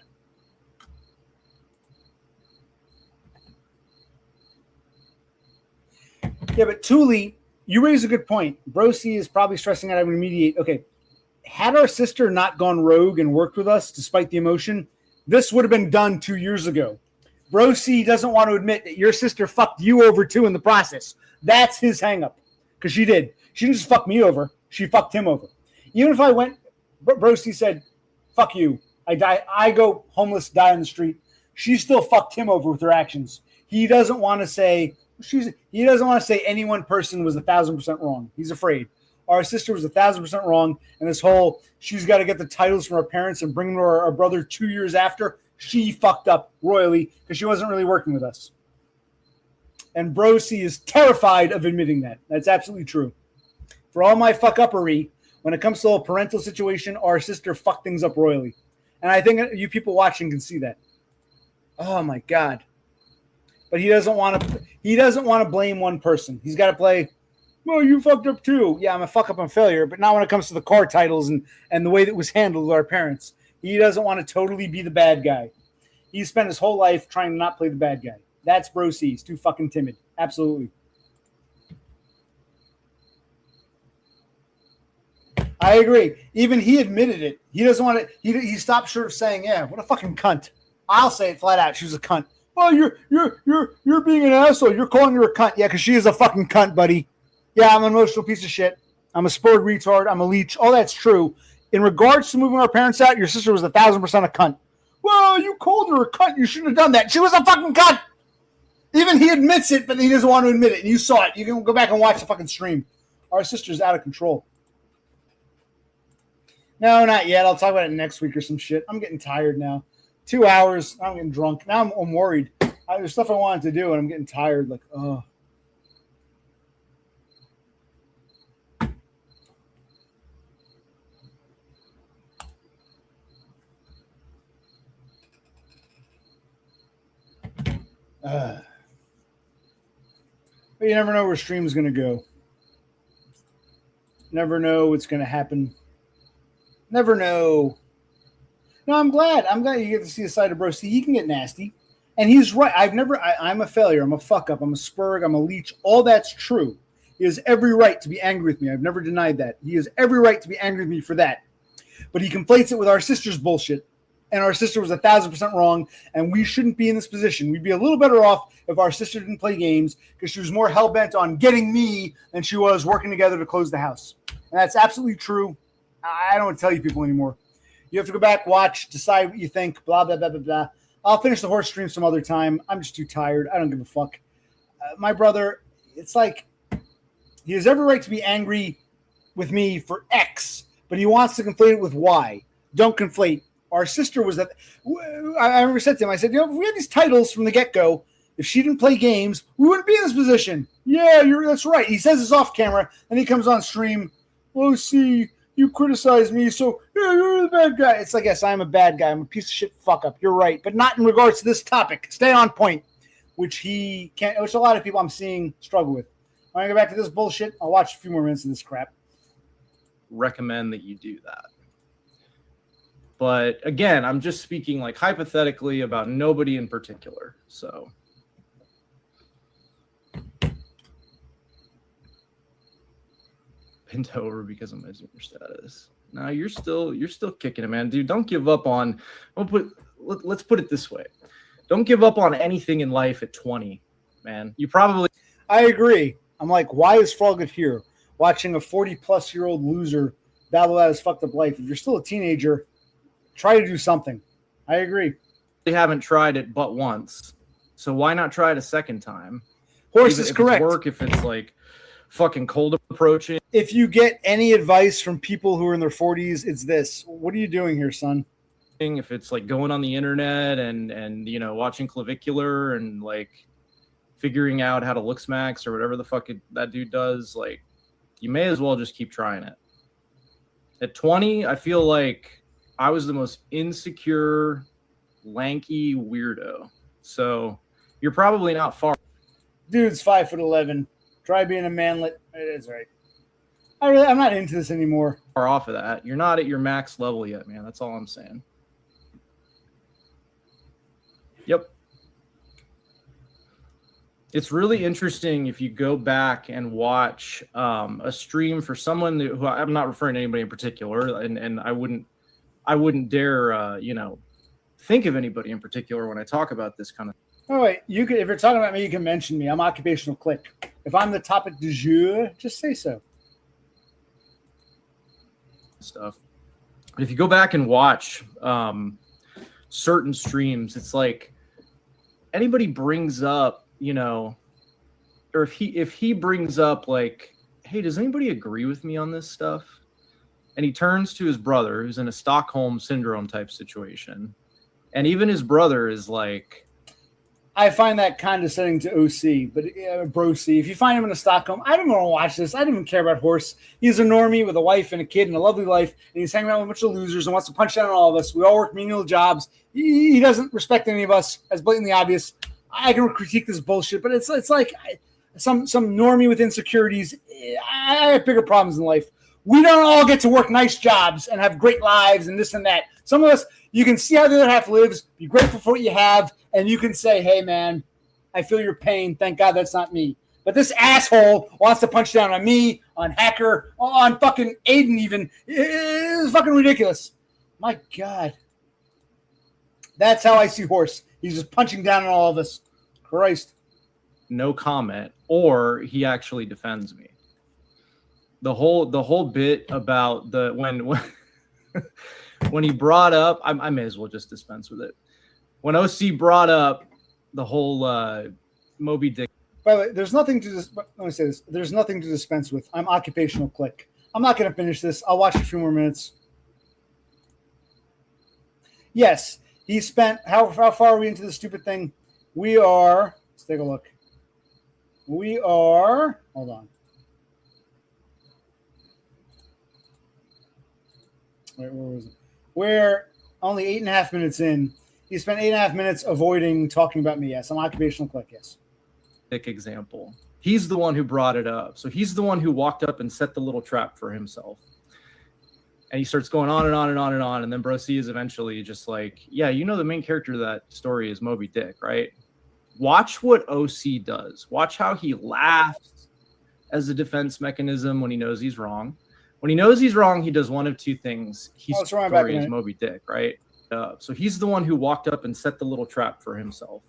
Yeah, but Thule, you raise a good point. Brosi is probably stressing out having to mediate. Okay. Had our sister not gone rogue and worked with us despite the emotion, this would have been done 2 years ago. Brosi doesn't want to admit that your sister fucked you over too in the process. That's his hang-up. Because she did. She didn't just fuck me over. She fucked him over. Even if I went, Brosi said, fuck you. I die. I go homeless, die on the street. She still fucked him over with her actions. He doesn't want to say, he doesn't want to say any one person was 1,000% wrong. He's afraid. Our sister was 1,000% wrong, and this whole she's got to get the titles from her parents and bring them to our brother 2 years after. she fucked up royally because she wasn't really working with us. And Brosi is terrified of admitting that. That's absolutely true. For all my fuck-uppery, when it comes to a parental situation, our sister fucked things up royally. And I think you people watching can see that. Oh, my God. But he doesn't want to blame one person. He's got to play, well, you fucked up too. Yeah, I'm a fuck-up and failure, but not when it comes to the car titles and the way that was handled with our parents. He doesn't want to totally be the bad guy. He spent his whole life trying to not play the bad guy. That's Brosi. He's too fucking timid. Absolutely. I agree. Even he admitted it. He doesn't want to. He stopped short of saying, "Yeah, what a fucking cunt." I'll say it flat out. She was a cunt. Well, you're being an asshole. You're calling her a cunt. Yeah, because she is a fucking cunt, buddy. Yeah, I'm an emotional piece of shit. I'm a spoiled retard. I'm a leech. All that's true. In regards to moving our parents out, your sister was 1,000% a cunt. Well, you called her a cunt. You shouldn't have done that. She was a fucking cunt. Even he admits it, but he doesn't want to admit it. And you saw it. You can go back and watch the fucking stream. Our sister's out of control. No, not yet. I'll talk about it next week or some shit. I'm getting tired now. 2 hours. I'm getting drunk. Now I'm worried. There's stuff I wanted to do, and I'm getting tired. Like, oh. But you never know where stream's going to go. Never know what's going to happen. Never know. No, I'm glad. I'm glad you get to see a side of Brosi. He can get nasty. And he's right. I'm a failure. I'm a fuck up. I'm a spurg. I'm a leech. All that's true. He has every right to be angry with me. I've never denied that. He has every right to be angry with me for that. But he conflates it with our sister's bullshit. And our sister was 1,000% wrong, and we shouldn't be in this position. We'd be a little better off if our sister didn't play games because she was more hell-bent on getting me than she was working together to close the house. And that's absolutely true. I don't want to tell you people anymore. You have to go back, watch, decide what you think, blah, blah, blah, blah, blah. I'll finish the horse stream some other time. I'm just too tired. I don't give a fuck. My brother, it's like he has every right to be angry with me for X, but he wants to conflate it with Y. Don't conflate. Our sister was that. I remember said to him, I said, if we had these titles from the get-go, if she didn't play games, we wouldn't be in this position. Yeah, that's right. He says this off camera, and he comes on stream. Oh, see, you criticize me, so yeah, you're the bad guy. It's like, yes, I'm a bad guy. I'm a piece of shit fuck up. You're right, but not in regards to this topic. Stay on point, which he can't. Which a lot of people I'm seeing struggle with. When I go back to this bullshit, I'll watch a few more minutes of this crap.
Recommend that you do that. But again, I'm just speaking like hypothetically about nobody in particular. So bent over because of my Zoomer status. No, you're still kicking it, man. Dude, don't give up on. Let's put it this way. Don't give up on anything in life at 20, man. You probably.
I agree. I'm like, why is Frogget here watching a 40-plus-year-old loser battle out his fucked up life? If you're still a teenager, try to do something. I agree.
They haven't tried it but once, so why not try it a second time?
Horse is correct.
If it's like fucking cold approaching.
If you get any advice from people who are in their 40s, it's this. What are you doing here, son?
If it's like going on the internet and you know, watching Clavicular and like figuring out how to look smacks or whatever the fuck that dude does, like you may as well just keep trying it. At 20, I feel like I was the most insecure, lanky weirdo. So you're probably not far.
Dude's 5'11". Try being a manlet. It is right. I'm not into this anymore.
Far off of that. You're not at your max level yet, man. That's all I'm saying. Yep. It's really interesting if you go back and watch a stream for someone who I'm not referring to anybody in particular, and I wouldn't dare think of anybody in particular when I talk about this kind of.
Oh wait, you can. If you're talking about me, you can mention me. I'm occupational click. If I'm the topic du jour, just say so.
Stuff. If you go back and watch certain streams, it's like anybody brings up, or if he brings up like, hey, does anybody agree with me on this stuff? And he turns to his brother, who's in a Stockholm syndrome type situation, And even his brother is like,
I find that condescending to OC, but Bro C. If you find him in a Stockholm, I don't want to watch this. I don't even care about Horse. He's a normie with a wife and a kid and a lovely life, and he's hanging around with a bunch of losers and wants to punch down on all of us. We all work menial jobs. He doesn't respect any of us, as blatantly obvious. I can critique this bullshit, but it's like some normie with insecurities. I have bigger problems in life. We don't all get to work nice jobs and have great lives and this and that. Some of us, you can see how the other half lives, be grateful for what you have, and you can say, hey, man, I feel your pain. Thank God that's not me. But this asshole wants to punch down on me, on Hacker, on fucking Aiden even. It's fucking ridiculous. My God. That's how I see Horse. He's just punching down on all of us. Christ.
no comment, or he actually defends me. The whole bit about the when he brought up, I may as well just dispense with it. When OC brought up the whole Moby Dick.
By the way, there's nothing to let me say this. There's nothing to dispense with. I'm occupational click. I'm not going to finish this. I'll watch a few more minutes. Yes, he spent how far are we into this stupid thing? We are. Let's take a look. We are. Hold on. Wait, where was it? We're only 8.5 minutes in. He spent 8.5 minutes avoiding talking about me. Yes, I'm occupational click. Yes.
Example. He's the one who brought it up. So he's the one who walked up and set the little trap for himself. And he starts going on and on and on and on. And then Bro C is eventually just like, yeah, you know, the main character of that story is Moby Dick, right? Watch what OC does. Watch how he laughs as a defense mechanism when he knows he's wrong. When he knows he's wrong, he does one of two things. His story is Moby Dick, right? So he's the one who walked up and set the little trap for himself.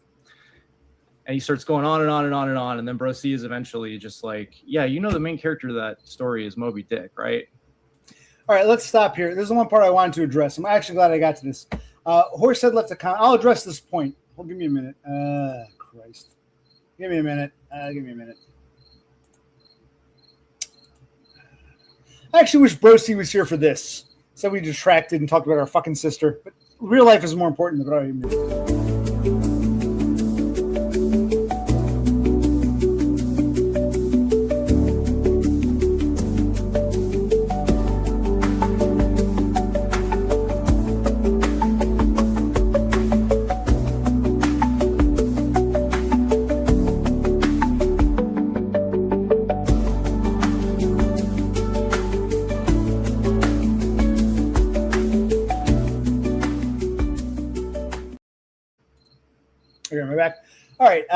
And he starts going on and on and on and on. And then Bro C is eventually just like, yeah, you know, the main character of that story is Moby Dick, right?
All right, let's stop here. There's the one part I wanted to address. I'm actually glad I got to this. Horsehead left a comment. I'll address this point. Well, give me a minute. Christ. Give me a minute. Give me a minute. I actually wish Bro C was here for this. So we detracted and talked about our fucking sister. But real life is more important than what I mean. Am I back? All right.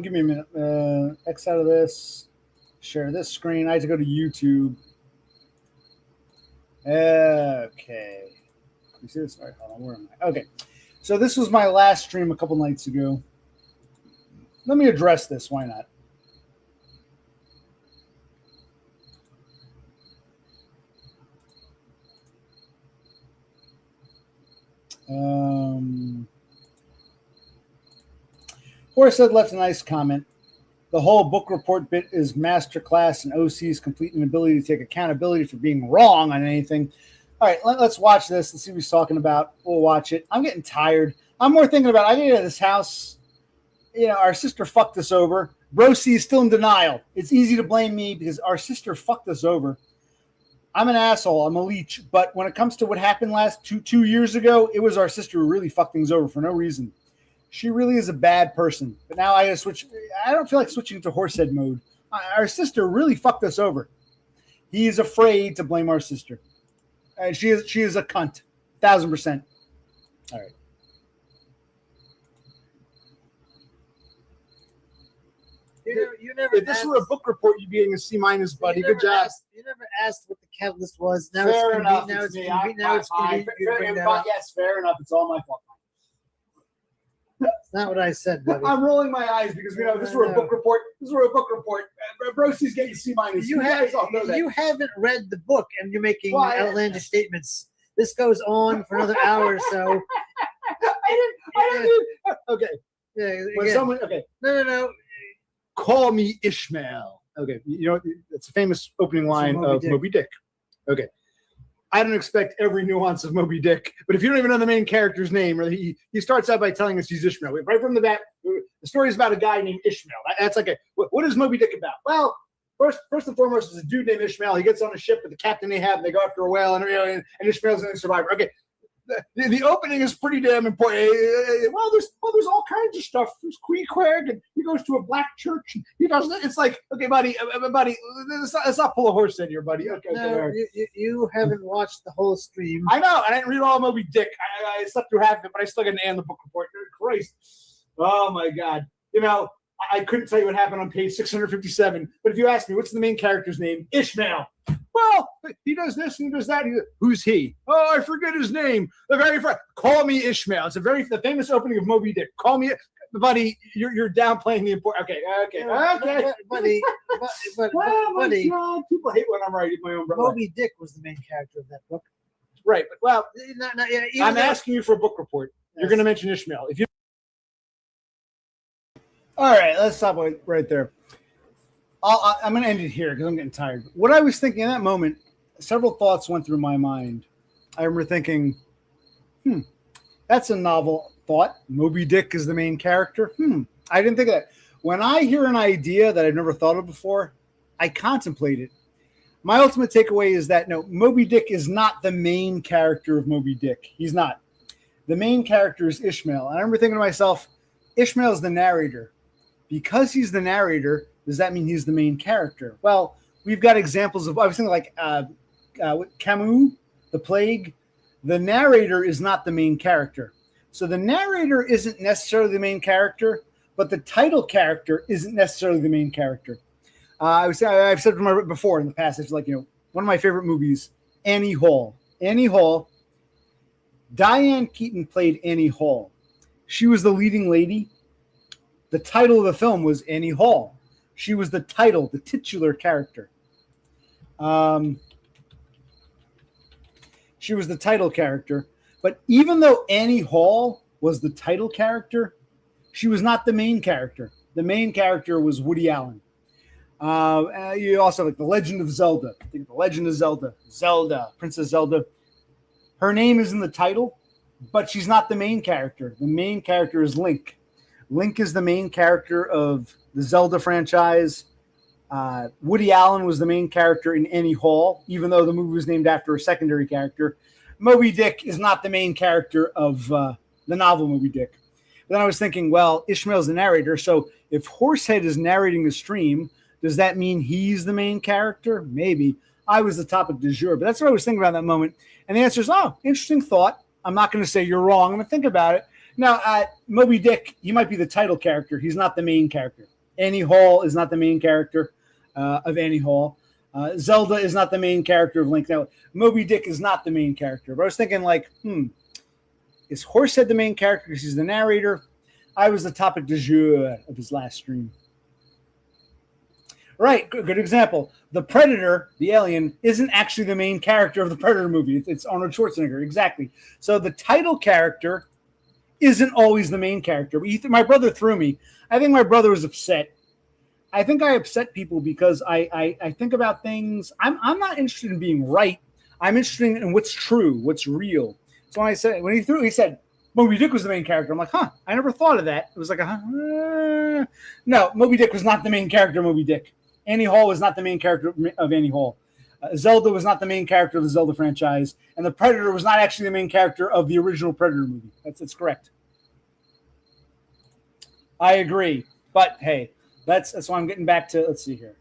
Give me a minute. X out of this. Share this screen. I have to go to YouTube. Okay. You see this? All right. Hold on. Where am I? Okay. So this was my last stream a couple nights ago. Let me address this. Why not? Horsehead left a nice comment. The whole book report bit is masterclass and OC's complete inability to take accountability for being wrong on anything. All right, let's watch this and see what he's talking about. We'll watch it. I'm getting tired. I'm more thinking about, I get out of this house. You know, our sister fucked us over. Bro C is still in denial. It's easy to blame me because our sister fucked us over. I'm an asshole. I'm a leech. But when it comes to what happened last two years ago, it was our sister who really fucked things over for no reason. She really is a bad person. But now I got to switch. I don't feel like switching to Horsehead mode. Our sister really fucked us over. He is afraid to blame our sister. She is a cunt. 1,000%. All right.
You never.
If this were a book report, you'd be getting a C-, buddy. Good job.
You never asked what the catalyst was. Now
fair
it's
enough.
Now it's
me.
going to be.
Yes, fair enough. It's all my fault.
That's not what I said, buddy.
I'm rolling my eyes because we know this were a book report. This were a book report. Bro C's getting C-. You guys all know that.
You haven't read the book, and you're making outlandish statements. This goes on for another hour or so.
I didn't. Okay.
Yeah.
When someone. Okay.
No.
Call me Ishmael. Okay. You know, it's a famous opening line of Moby Dick. Okay. I don't expect every nuance of Moby Dick, but if you don't even know the main character's name, or he starts out by telling us he's Ishmael. Right from the back, the story is about a guy named Ishmael. That's like what is Moby Dick about? Well, first and foremost, is a dude named Ishmael. He gets on a ship with the captain they have, and they go after a whale, and Ishmael's the survivor. Okay. The opening is pretty damn important. Well, there's all kinds of stuff. There's Queequeg, and he goes to a black church. And he does. It's like, okay, buddy, let's not pull a horse in here, buddy. Okay,
no, you haven't watched the whole stream.
I know, and I didn't read all of Moby Dick. I slept through half of it, but I still got to end the book report. Christ, oh my God! I couldn't tell you what happened on page 657. But if you ask me, what's the main character's name? Ishmael. Well, he does this and he does that. Who's he? Oh, I forget his name. The very first. Call me Ishmael. It's the famous opening of Moby Dick. Call me, buddy. You're downplaying the important. Okay,
buddy. Buddy.
God. People hate when I'm writing my own book.
Moby Dick was the main character of that book.
Right, but well, I'm asking you for a book report.
Yes.
You're going to mention Ishmael. If you. All right, let's stop right there. I'm going to end it here because I'm getting tired. What I was thinking in that moment, several thoughts went through my mind. I remember thinking, that's a novel thought. Moby Dick is the main character. I didn't think of that. When I hear an idea that I've never thought of before, I contemplate it. My ultimate takeaway is that, no, Moby Dick is not the main character of Moby Dick. He's not. The main character is Ishmael. And I remember thinking to myself, Ishmael is the narrator. Because he's the narrator, does that mean he's the main character? Well, we've got examples of, I was thinking like Camus, The Plague. The narrator is not the main character. So the narrator isn't necessarily the main character, but the title character isn't necessarily the main character. I've said before in the past, it's like, one of my favorite movies, Annie Hall. Annie Hall, Diane Keaton played Annie Hall. She was the leading lady. The title of the film was Annie Hall. She was the titular character. She was the title character. But even though Annie Hall was the title character, she was not the main character. The main character was Woody Allen. You also like The Legend of Zelda. Think of The Legend of Zelda. Zelda, Princess Zelda. Her name is in the title, but she's not the main character. The main character is Link. Link is the main character of the Zelda franchise. Woody Allen was the main character in Annie Hall, even though the movie was named after a secondary character. Moby Dick is not the main character of the novel Moby Dick. But then I was thinking, well, Ishmael's the narrator, so if Horsehead is narrating the stream, does that mean he's the main character? Maybe. I was the topic du jour, but that's what I was thinking about in that moment. And the answer is, interesting thought. I'm not going to say you're wrong. I'm going to think about it. Now, Moby Dick, he might be the title character. He's not the main character. Annie Hall is not the main character of Annie Hall. Zelda is not the main character of Link. Now, Moby Dick is not the main character. But I was thinking, is Horsehead the main character because he's the narrator? I was the topic du jour of his last stream. Right, good example. The Predator, the alien, isn't actually the main character of the Predator movie. It's Arnold Schwarzenegger, exactly. So the title character isn't always the main character. My brother threw me. I think my brother was upset. I think I upset people because I think about things. I'm not interested in being right. I'm interested in what's true, what's real. So when he threw, he said, Moby Dick was the main character. I'm like, I never thought of that. It was like, no, Moby Dick was not the main character of Moby Dick. Annie Hall was not the main character of Annie Hall. Zelda was not the main character of the Zelda franchise. And the Predator was not actually the main character of the original Predator movie. That's correct. I agree. But, hey, that's why I'm getting back to, let's see here.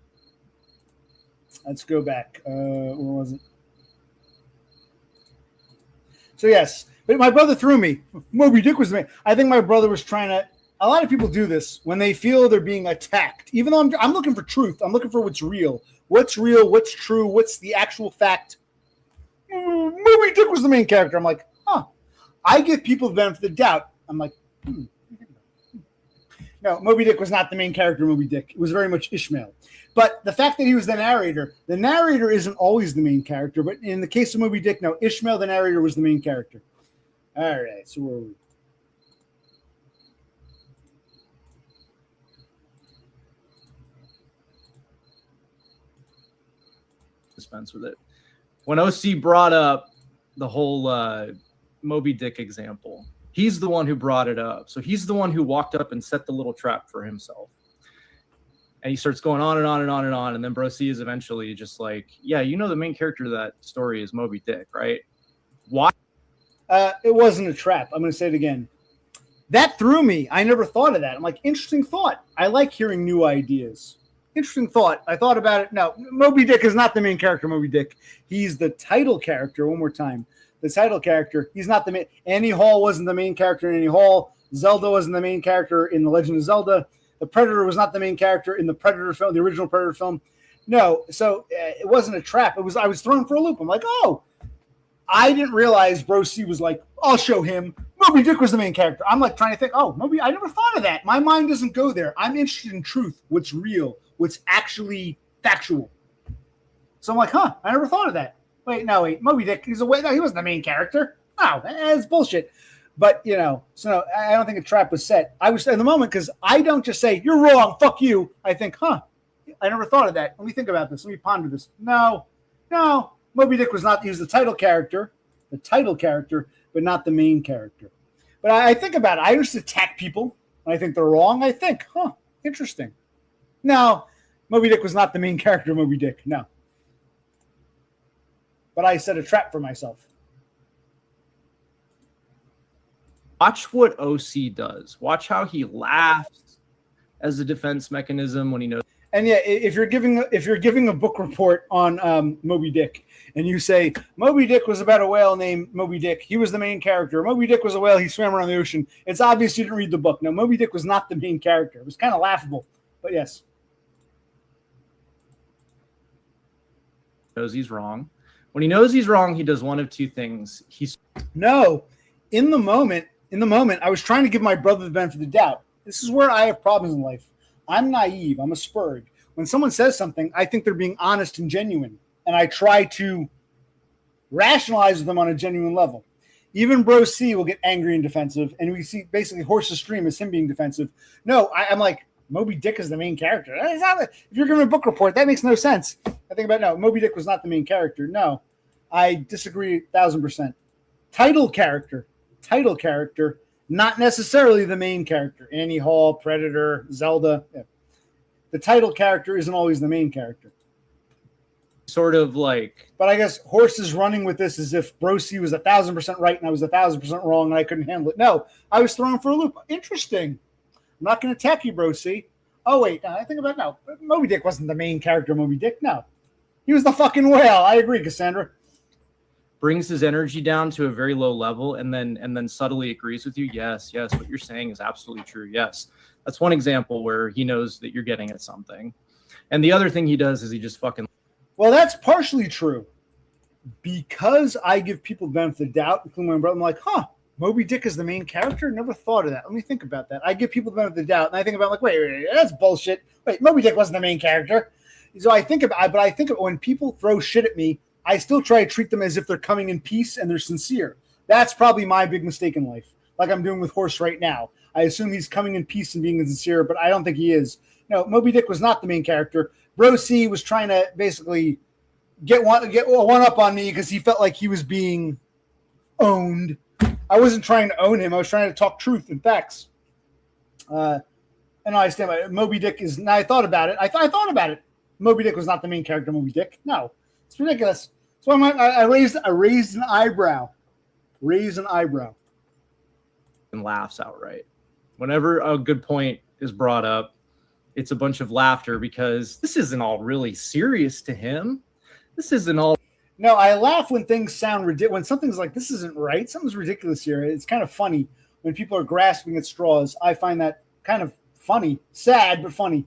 Let's go back. Where was it? So, yes. But my brother threw me. Moby Dick was the main. I think my brother was trying to. A lot of people do this when they feel they're being attacked. Even though I'm looking for truth. I'm looking for what's real. What's real? What's true? What's the actual fact? Moby Dick was the main character. I'm like, I give people the benefit of the doubt. I'm like, No, Moby Dick was not the main character of Moby Dick. It was very much Ishmael. But the fact that he was the narrator isn't always the main character. But in the case of Moby Dick, no, Ishmael, the narrator, was the main character. All right, so where are we?
Dispense with it. when OC brought up the whole Moby Dick example, he's the one who brought it up. So he's the one who walked up and set the little trap for himself. And he starts going on and on and on and on. And then Bro C is eventually just like, yeah, you know, the main character of that story is Moby Dick, right? Why?
It wasn't a trap. I'm going to say it again. That threw me. I never thought of that. I'm like, interesting thought. I like hearing new ideas. Interesting thought. I thought about it. No, Moby Dick is not the main character, Moby Dick. He's the title character. One more time. The title character. He's not the main. Annie Hall wasn't the main character in Annie Hall. Zelda wasn't the main character in The Legend of Zelda. The Predator was not the main character in the Predator film, the original Predator film. No, so it wasn't a trap. I was thrown for a loop. I'm like, oh, I didn't realize Bro C was like, I'll show him. Moby Dick was the main character. I'm like trying to think, oh, Moby, I never thought of that. My mind doesn't go there. I'm interested in truth, what's real, what's actually factual. So I'm like, huh, I never thought of that. Wait, Moby Dick, he wasn't the main character. No, that's bullshit. But, you know, so I don't think a trap was set. I was in the moment because I don't just say, you're wrong, fuck you. I think, huh, I never thought of that. Let me think about this. Let me ponder this. No, Moby Dick was not, he was the title character, but not the main character. But I think about it. I used to attack people when I think they're wrong. I think, huh, interesting. No, Moby Dick was not the main character of Moby Dick. No. But I set a trap for myself.
Watch what OC does. Watch how he laughs as a defense mechanism when he knows.
And yeah, if you're giving a book report on Moby Dick, and you say Moby Dick was about a whale named Moby Dick, he was the main character. Moby Dick was a whale, he swam around the ocean. It's obvious you didn't read the book. No, Moby Dick was not the main character. It was kind of laughable, but yes.
Knows he's wrong. When he knows he's wrong, he does one of two things.
In the moment, I was trying to give my brother the benefit of the doubt. This is where I have problems in life. I'm naive. I'm a spurg. When someone says something, I think they're being honest and genuine, and I try to rationalize them on a genuine level. Even Bro C will get angry and defensive, and we see basically Horse's stream as him being defensive. No, I'm like, Moby Dick is the main character. If you're giving a book report, that makes no sense. I think about, no, Moby Dick was not the main character. No, I disagree 1,000%. Title character, not necessarily the main character. Annie Hall, Predator, Zelda. Yeah. The title character isn't always the main character.
Sort of like.
But I guess Horse is running with this as if Bro C was 1,000% right and I was 1,000% wrong and I couldn't handle it. No, I was thrown for a loop. Interesting. I'm not going to attack you, Bro C. Oh, wait. I think about no. Moby Dick wasn't the main character of Moby Dick. No. He was the fucking whale. I agree, Kassandra.
Brings his energy down to a very low level and then subtly agrees with you. Yes, what you're saying is absolutely true. Yes. That's one example where he knows that you're getting at something. And the other thing he does is he just fucking.
Well, that's partially true. Because I give people the benefit of the doubt, including my brother, I'm like, huh, Moby Dick is the main character? Never thought of that. Let me think about that. I give people the benefit of the doubt, and I think about, like, wait, that's bullshit. Wait, Moby Dick wasn't the main character. So I think about when people throw shit at me, I still try to treat them as if they're coming in peace and they're sincere. That's probably my big mistake in life, like I'm doing with Horse right now. I assume he's coming in peace and being sincere, but I don't think he is. No, Moby Dick was not the main character. Bro C was trying to basically get one up on me because he felt like he was being owned. I wasn't trying to own him. I was trying to talk truth and facts. And I stand by it. Moby Dick is. Now I thought about it. I thought about it. Moby Dick was not the main character. Moby Dick. No, it's ridiculous. So I raised an eyebrow. Raise an eyebrow.
And laughs outright. Whenever a good point is brought up, it's a bunch of laughter because this isn't all really serious to him. This isn't all.
No, I laugh when things sound ridiculous. When something's like, this isn't right. Something's ridiculous here. It's kind of funny when people are grasping at straws. I find that kind of funny, sad, but funny.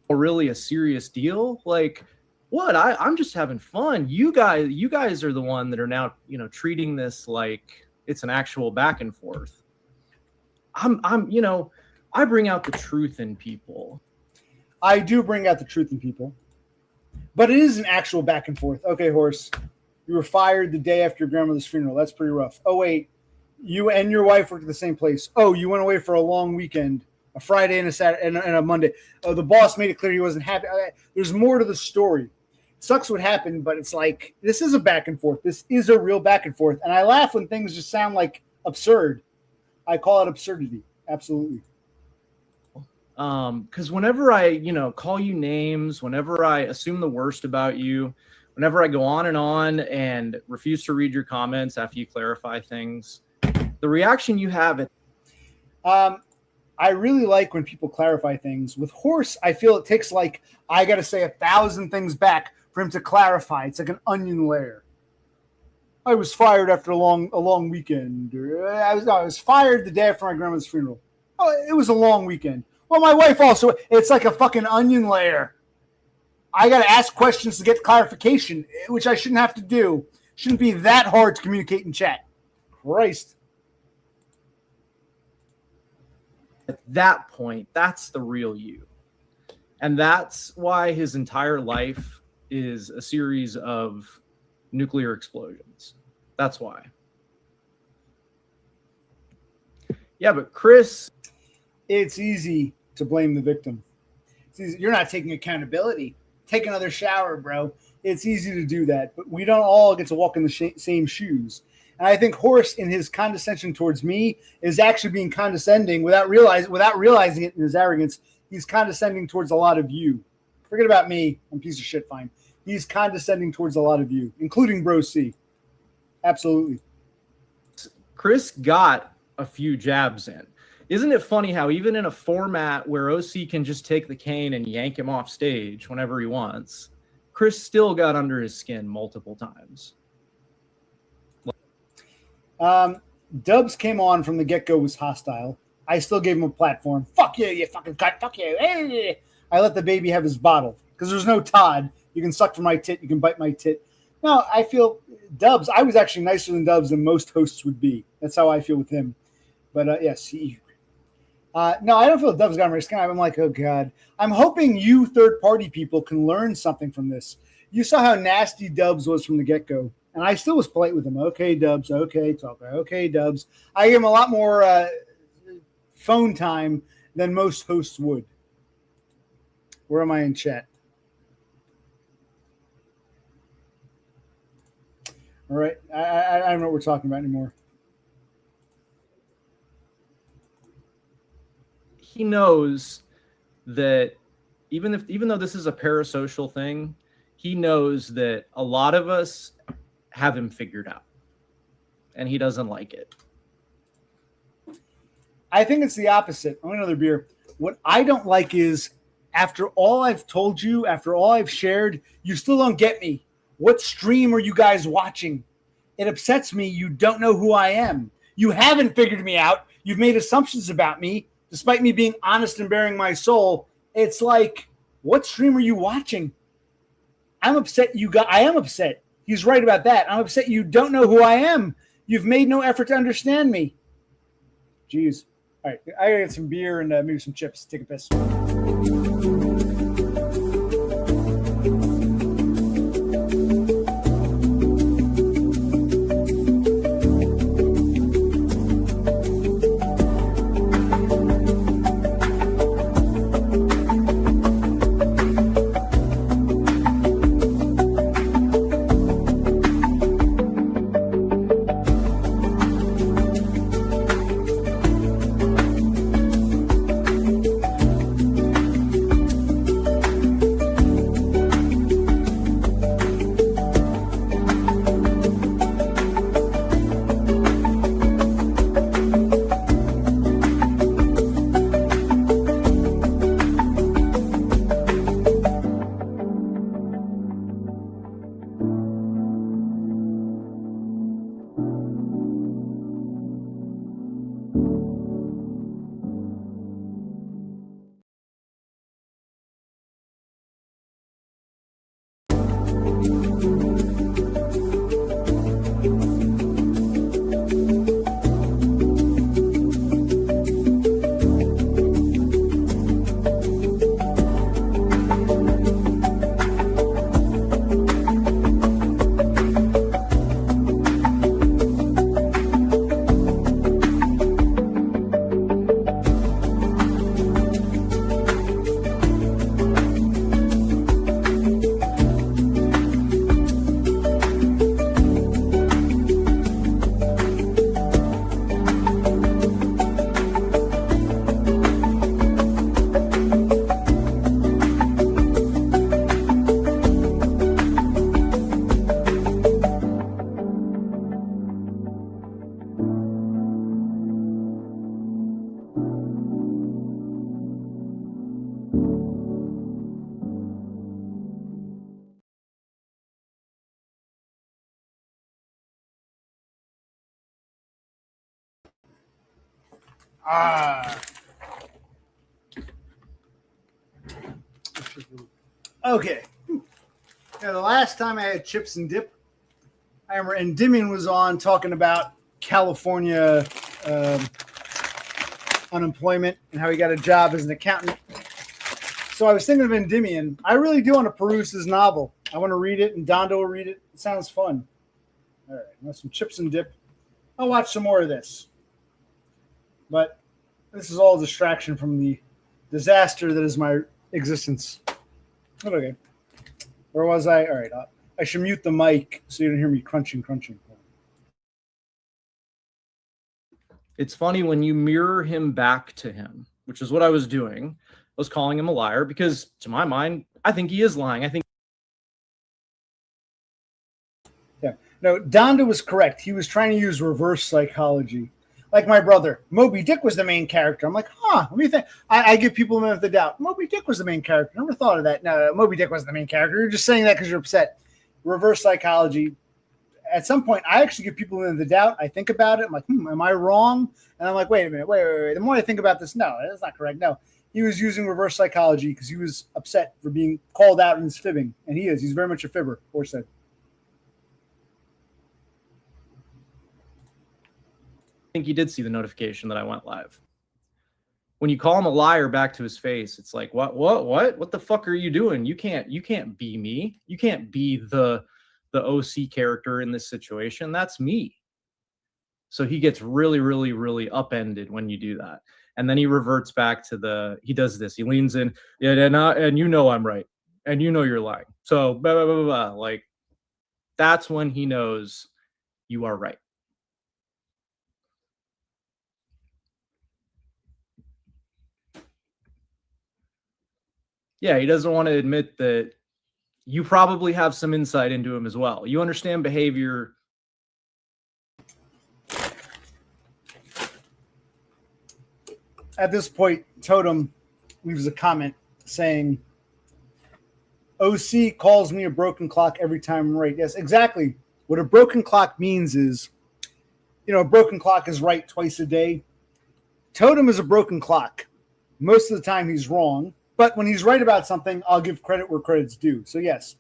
Really a serious deal? Like, what? I'm just having fun. You guys are the one that are now, treating this like it's an actual back and forth. I bring out the truth in people.
I do bring out the truth in people. But it is an actual back and forth. Okay, Horse, you were fired the day after your grandmother's funeral. That's pretty rough. Oh, wait, you and your wife worked at the same place. Oh, you went away for a long weekend, a Friday and a Saturday and a Monday. Oh, the boss made it clear he wasn't happy. There's more to the story. sucks what happened, but it's like, this is a back and forth. This is a real back and forth. And I laugh when things just sound like absurd. I call it absurdity. Absolutely.
Because whenever I, call you names, whenever I assume the worst about you, whenever I go on and refuse to read your comments after you clarify things, the reaction you have.
I really like when people clarify things. With Horse, I feel it takes I got to say 1,000 things back for him to clarify. It's like an onion layer. I was fired after a long weekend. I was fired the day after my grandma's funeral. Oh, it was a long weekend. Well, my wife also. It's like a fucking onion layer. I got to ask questions to get clarification, which I shouldn't have to do. Shouldn't be that hard to communicate in chat. Christ.
At that point, that's the real you. And that's why his entire life is a series of nuclear explosions. That's why. Yeah, but Chris...
It's easy to blame the victim. You're not taking accountability. Take another shower, bro. It's easy to do that, but we don't all get to walk in the same shoes. And I think Horse, in his condescension towards me, is actually being condescending without realizing it in his arrogance. He's condescending towards a lot of you. Forget about me. I'm a piece of shit, fine. He's condescending towards a lot of you, including Bro C. Absolutely.
Chris got a few jabs in. Isn't it funny how even in a format where OC can just take the cane and yank him off stage whenever he wants, Chris still got under his skin multiple times.
Dubs came on from the get-go, was hostile. I still gave him a platform. Fuck you, you fucking cunt. Fuck you. I let the baby have his bottle because there's no Todd. You can suck from my tit. You can bite my tit. No, I feel Dubs. I was actually nicer than Dubs than most hosts would be. That's how I feel with him. But yes, no, I don't feel Dubs got on my skin. I'm like, oh God. I'm hoping you third-party people can learn something from this. You saw how nasty Dubs was from the get-go. And I still was polite with him. Okay, Dubs. Okay, talker. Okay, Dubs. I gave him a lot more phone time than most hosts would. Where am I in chat? All right. I don't know what we're talking about anymore.
He knows that even though this is a parasocial thing, he knows that a lot of us have him figured out, and he doesn't like it.
I think it's the opposite. I'm another beer. What I don't like is after all I've told you, after all I've shared, you still don't get me. What stream are you guys watching? It upsets me. You don't know who I am. You haven't figured me out. You've made assumptions about me, despite me being honest and bearing my soul. It's like, what stream are you watching? I'm upset I am upset. He's right about that. I'm upset you don't know who I am. You've made no effort to understand me. Jeez. All right. I gotta get some beer and maybe some chips. Take a piss. Okay. Yeah, the last time I had chips and dip, I remember Endymion was on talking about California unemployment and how he got a job as an accountant. So I was thinking of Endymion. I really do want to peruse his novel. I want to read it, and Dondo will read it. It sounds fun. All right, I have some chips and dip. I'll watch some more of this. But this is all a distraction from the disaster that is my existence. Okay. Where was I? All right. I should mute the mic so you don't hear me crunching.
It's funny when you mirror him back to him, which is what I was doing. I was calling him a liar because, to my mind, I think he is lying. I think.
Yeah. No, Donda was correct. He was trying to use reverse psychology. Like my brother, Moby Dick was the main character. I'm like, let me think. I give people a minute of the doubt. Moby Dick was the main character. Never thought of that. No, Moby Dick wasn't the main character. You're just saying that because you're upset. Reverse psychology. At some point, I actually give people a minute of the doubt. I think about it. I'm like, am I wrong? And I'm like, wait a minute. Wait. The more I think about this, no, that's not correct. No, he was using reverse psychology because he was upset for being called out in his fibbing. And he is. He's very much a fibber, Horsehead.
I think he did see the notification that I went live. When you call him a liar back to his face, it's like, what the fuck are you doing? You can't be me. You can't be the OC character in this situation. That's me. So he gets really, really, really upended when you do that. And then he reverts back to he does this. He leans in, and you know I'm right. And you know you're lying. So blah, blah, blah, blah. Like, that's when he knows you are right. Yeah, he doesn't want to admit that you probably have some insight into him as well. You understand behavior.
At this point, Totem leaves a comment saying, OC calls me a broken clock every time I'm right. Yes, exactly. What a broken clock means is, a broken clock is right twice a day. Totem is a broken clock. Most of the time he's wrong. But when he's right about something, I'll give credit where credit's due. So yes,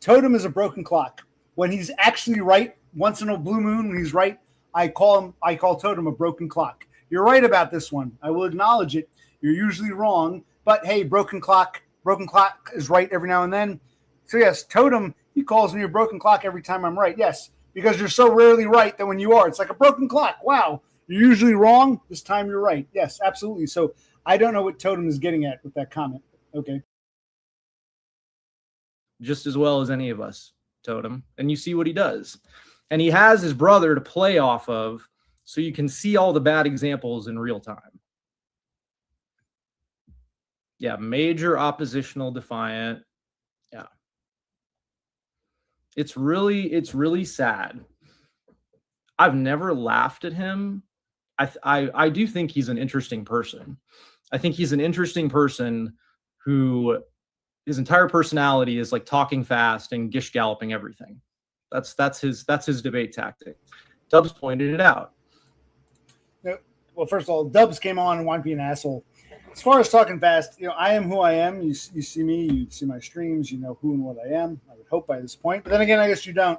Totem is a broken clock. When he's actually right, once in a blue moon, when he's right, I call Totem a broken clock. You're right about this one. I will acknowledge it. You're usually wrong, but hey, broken clock is right every now and then. So yes, Totem, he calls me a broken clock every time I'm right. Yes, because you're so rarely right that when you are, it's like a broken clock. Wow, you're usually wrong. This time you're right. Yes, absolutely. So I don't know what Totem is getting at with that comment. Okay.
Just as well as any of us, Totem. And you see what he does. And he has his brother to play off of, so you can see all the bad examples in real time. Yeah, major oppositional defiant. Yeah. It's really sad. I've never laughed at him. I do think he's an interesting person. I think he's an interesting person who his entire personality is like talking fast and gish galloping everything. That's his debate tactic. Dubs pointed it out.
Well, first of all, Dubs came on and wanted to be an asshole. As far as talking fast, I am who I am. You see me, you see my streams, you know who and what I am. I would hope by this point. But then again, I guess you don't.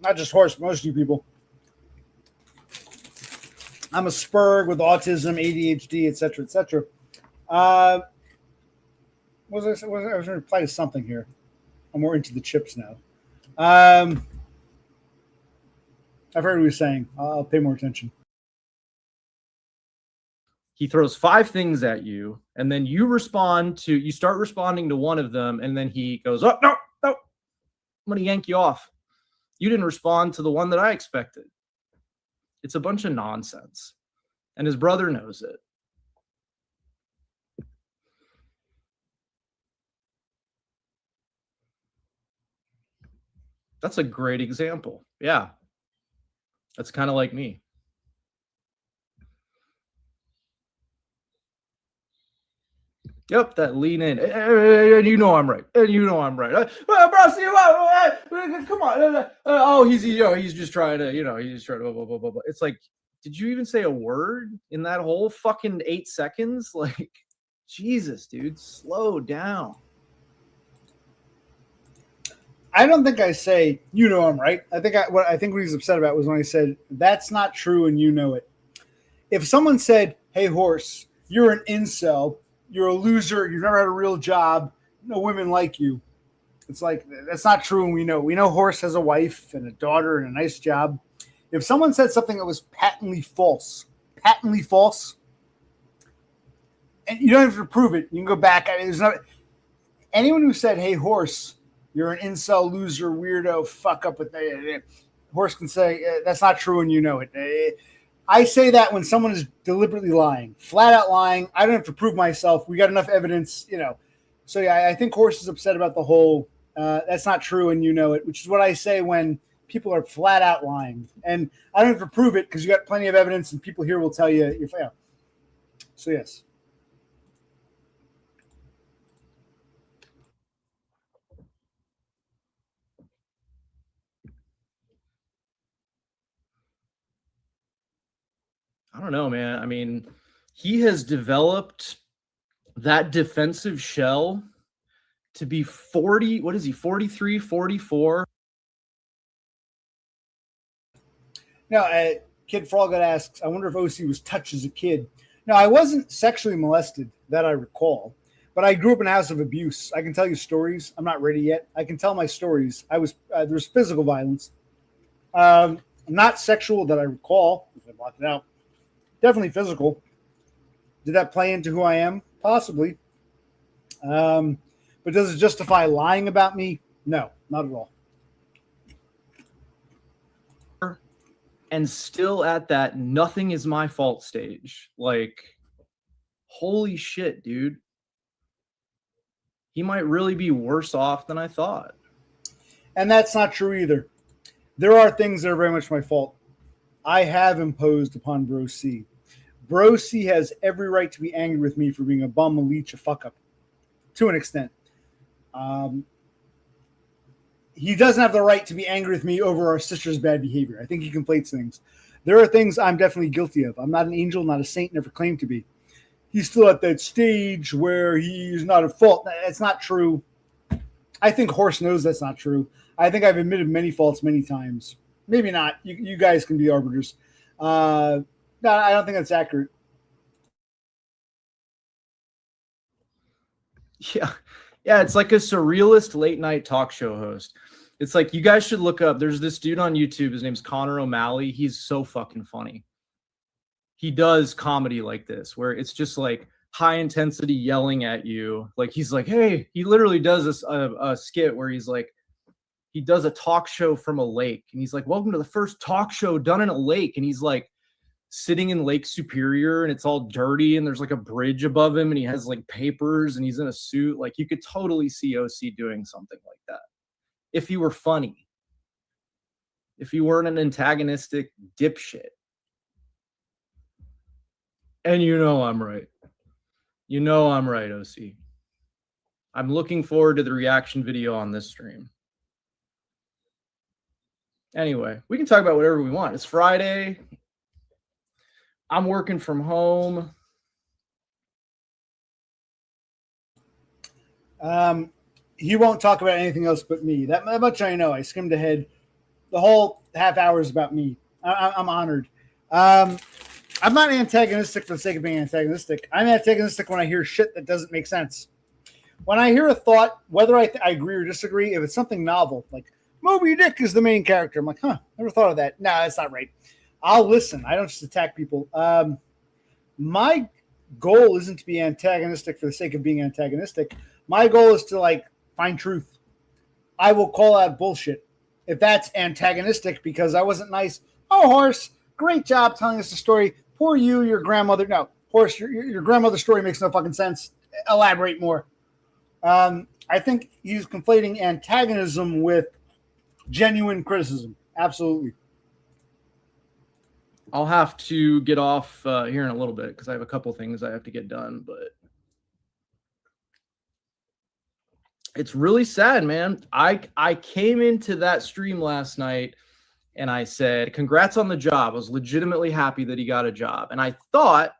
Not just Horse, most of you people. I'm a spurg with autism, ADHD, etc., etc. I was going to reply to something here. I'm more into the chips now. I've heard what he was saying. I'll pay more attention.
He throws 5 things at you, and then you start responding to one of them, and then he goes, oh, no, I'm going to yank you off. You didn't respond to the one that I expected. It's a bunch of nonsense. And his brother knows it. That's a great example. Yeah. That's kind of like me. Yep, that lean in. And you know I'm right. And you know I'm right. Bro, see what? Come on. Oh, he's just trying to, he's just trying to blah, blah, blah, blah, blah. It's like, did you even say a word in that whole fucking 8 seconds? Like, Jesus, dude, slow down.
I don't think I say, you know, I'm right. I think what he's upset about was when I said, that's not true and you know it. If someone said, hey, Horse, you're an incel, you're a loser, you've never had a real job, no women like you. It's like, that's not true and we know. We know Horse has a wife and a daughter and a nice job. If someone said something that was patently false, and you don't have to prove it, you can go back. I mean, there's not anyone who said, hey, Horse, you're an incel, loser, weirdo, fuck up with the Horse can say, that's not true and you know it. I say that when someone is deliberately lying, flat out lying. I don't have to prove myself. We got enough evidence, you know. So, yeah, I think Horse is upset about the whole that's not true and you know it, which is what I say when people are flat out lying. And I don't have to prove it because you got plenty of evidence and people here will tell you you're fair. So, yes.
I don't know, man. I mean, he has developed that defensive shell to be 40. What is he? 43, 44.
Now, Kid Frog asks, I wonder if OC was touched as a kid. No, I wasn't sexually molested that I recall, but I grew up in a house of abuse. I can tell you stories. I'm not ready yet. I can tell my stories. There's physical violence. Not sexual that I recall. I blocked it out. Definitely physical. Did that play into who I am? Possibly. But does it justify lying about me? No, not at all.
And still at that nothing is my fault stage. Like, holy shit, dude. He might really be worse off than I thought.
And that's not true either. There are things that are very much my fault. I have imposed upon Bro C. Bro C has every right to be angry with me for being a bum, a leech, a fuck up, to an extent. He doesn't have the right to be angry with me over our sister's bad behavior. I think he conflates things. There are things I'm definitely guilty of. I'm not an angel, not a saint, never claimed to be. He's still at that stage where he's not at fault. That's not true. I think Horse knows that's not true. I think I've admitted many faults many times. Maybe not. You guys can be arbiters. No, I don't think that's accurate.
Yeah, it's like a surrealist late night talk show host. It's like, you guys should look up. There's this dude on YouTube. His name's Connor O'Malley. He's so fucking funny. He does comedy like this, where it's just like high intensity yelling at you. Like, he's like, hey, he literally does a skit where he's like, he does a talk show from a lake. And he's like, welcome to the first talk show done in a lake. And he's like sitting in Lake Superior and it's all dirty and there's like a bridge above him and he has like papers and he's in a suit. Like, you could totally see OC doing something like that. If you were funny, if you weren't an antagonistic dipshit. And you know I'm right. You know I'm right, OC. I'm looking forward to the reaction video on this stream. Anyway, we can talk about whatever we want. It's Friday. I'm working from home.
He won't talk about anything else but me. That much I know. I skimmed ahead. The whole half hour is about me. I'm honored. I'm not antagonistic for the sake of being antagonistic. I'm antagonistic when I hear shit that doesn't make sense. When I hear a thought, whether I agree or disagree, if it's something novel, like Moby Dick is the main character, I'm like, never thought of that. No, that's not right. I'll listen. I don't just attack people. My goal isn't to be antagonistic for the sake of being antagonistic. My goal is to find truth. I will call out bullshit. If that's antagonistic because I wasn't nice, oh, Horse, great job telling us the story. Poor you, your grandmother. No, Horse, your grandmother's story makes no fucking sense. Elaborate more. I think he's conflating antagonism with genuine criticism. Absolutely.
I'll have to get off here in a little bit because I have a couple things I have to get done, but it's really sad, man. I came into that stream last night And I said, congrats on the job. I was legitimately happy that he got a job. And I thought,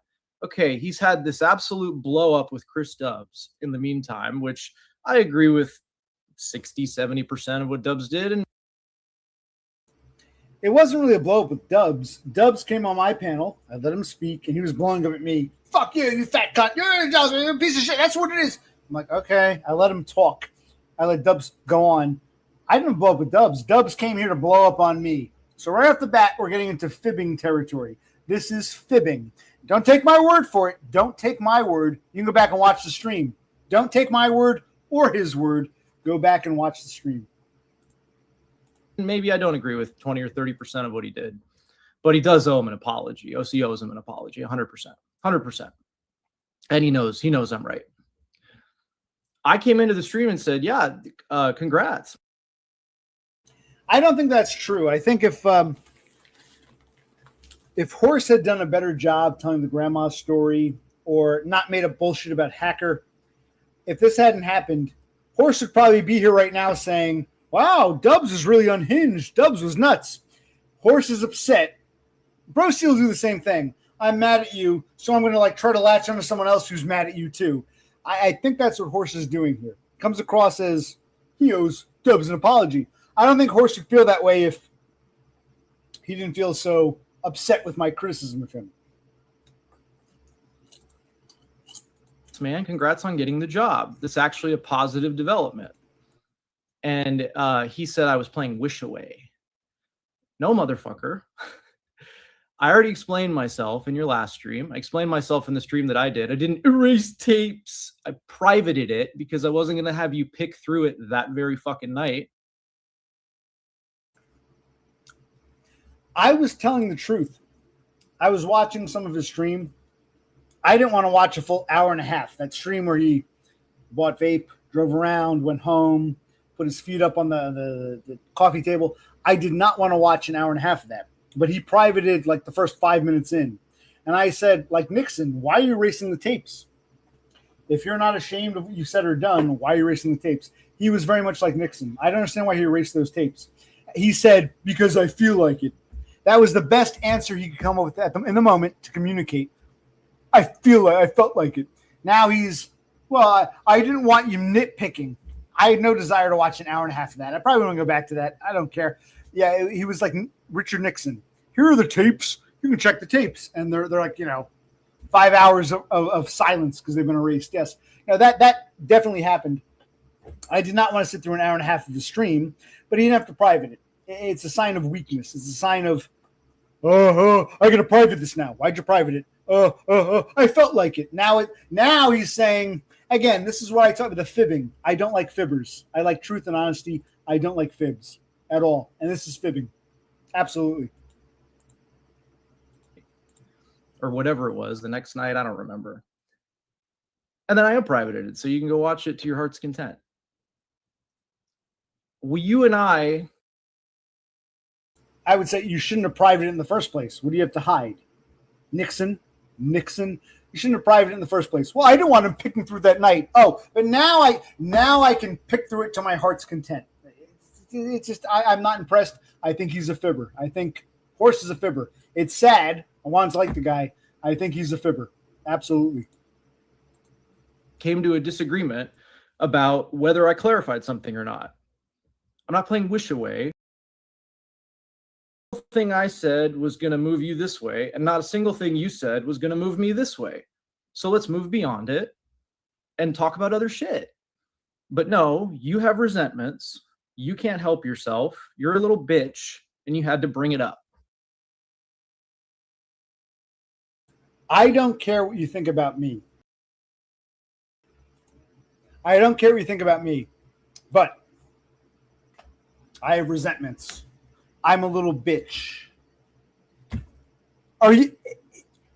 okay, he's had this absolute blow up with Chris Dubs in the meantime, which I agree with 60, 70% of what Dubs did. And
it wasn't really a blow up with Dubs. Dubs came on my panel. I let him speak, and he was blowing up at me. Fuck you, you fat cunt. You're a piece of shit. That's what it is. I'm like, okay. I let him talk. I let Dubs go on. I didn't blow up with Dubs. Dubs came here to blow up on me. So right off the bat, we're getting into fibbing territory. This is fibbing. Don't take my word for it. Don't take my word. You can go back and watch the stream. Don't take my word or his word. Go back and watch the stream.
maybe I don't agree with 20 or 30% of what he did, but he does owe him an apology. OC owes him an apology, 100%, 100%. And he knows I'm right. I came into the stream and said, yeah, congrats.
I don't think that's true. I think if Horse had done a better job telling the grandma story or not made up bullshit about Hacker, if this hadn't happened, Horse would probably be here right now saying, wow, Dubs is really unhinged. Dubs was nuts. Horse is upset. Broski will do the same thing. I'm mad at you, so I'm going to try to latch onto someone else who's mad at you too. I think that's what Horse is doing here. Comes across as he owes Dubs an apology. I don't think Horse would feel that way if he didn't feel so upset with my criticism of him.
Man, congrats on getting the job. This is actually a positive development. And he said I was playing Wish Away. No, motherfucker. I already explained myself in your last stream. I explained myself in the stream that I did. I didn't erase tapes. I privated it because I wasn't going to have you pick through it that very fucking night.
I was telling the truth. I was watching some of his stream. I didn't want to watch a full hour and a half. That stream where he bought vape, drove around, went home, put his feet up on the coffee table. I did not want to watch an hour and a half of that. But he privated the first 5 minutes in. And I said, Nixon, why are you erasing the tapes? If you're not ashamed of what you said or done, why are you erasing the tapes? He was very much like Nixon. I don't understand why he erased those tapes. He said, because I feel like it. That was the best answer he could come up with in the moment to communicate. I felt like it. Now he's, I didn't want you nitpicking. I had no desire to watch an hour and a half of that. I probably won't go back to that. I don't care. Yeah, he was like Richard Nixon. Here are the tapes. You can check the tapes. And they're 5 hours of silence because they've been erased. Yes. That definitely happened. I did not want to sit through an hour and a half of the stream, but he didn't have to private it. It's a sign of weakness. It's a sign of, I got to private this now. Why'd you private it? I felt like it. Now he's saying, again, this is what I talk about, the fibbing. I don't like fibbers. I like truth and honesty. I don't like fibs at all. And this is fibbing. Absolutely.
Or whatever it was the next night. I don't remember. And then I unprivated it so you can go watch it to your heart's content. Well, you and I
would say you shouldn't have privated it in the first place. What do you have to hide? Nixon. You shouldn't have privated it in the first place. Well, I didn't want him picking through that night. Oh, but now I can pick through it to my heart's content. It's just I'm not impressed. I think he's a fibber. I think Horse is a fibber. It's sad. I wanted to like the guy. I think he's a fibber. Absolutely.
Came to a disagreement about whether I clarified something or not. I'm not playing Wish Away. Thing I said was going to move you this way, and not a single thing you said was going to move me this way. So let's move beyond it and talk about other shit. But no, you have resentments. You can't help yourself. You're a little bitch, and you had to bring it up.
I don't care what you think about me. I don't care what you think about me, but I have resentments. I'm a little bitch. Are you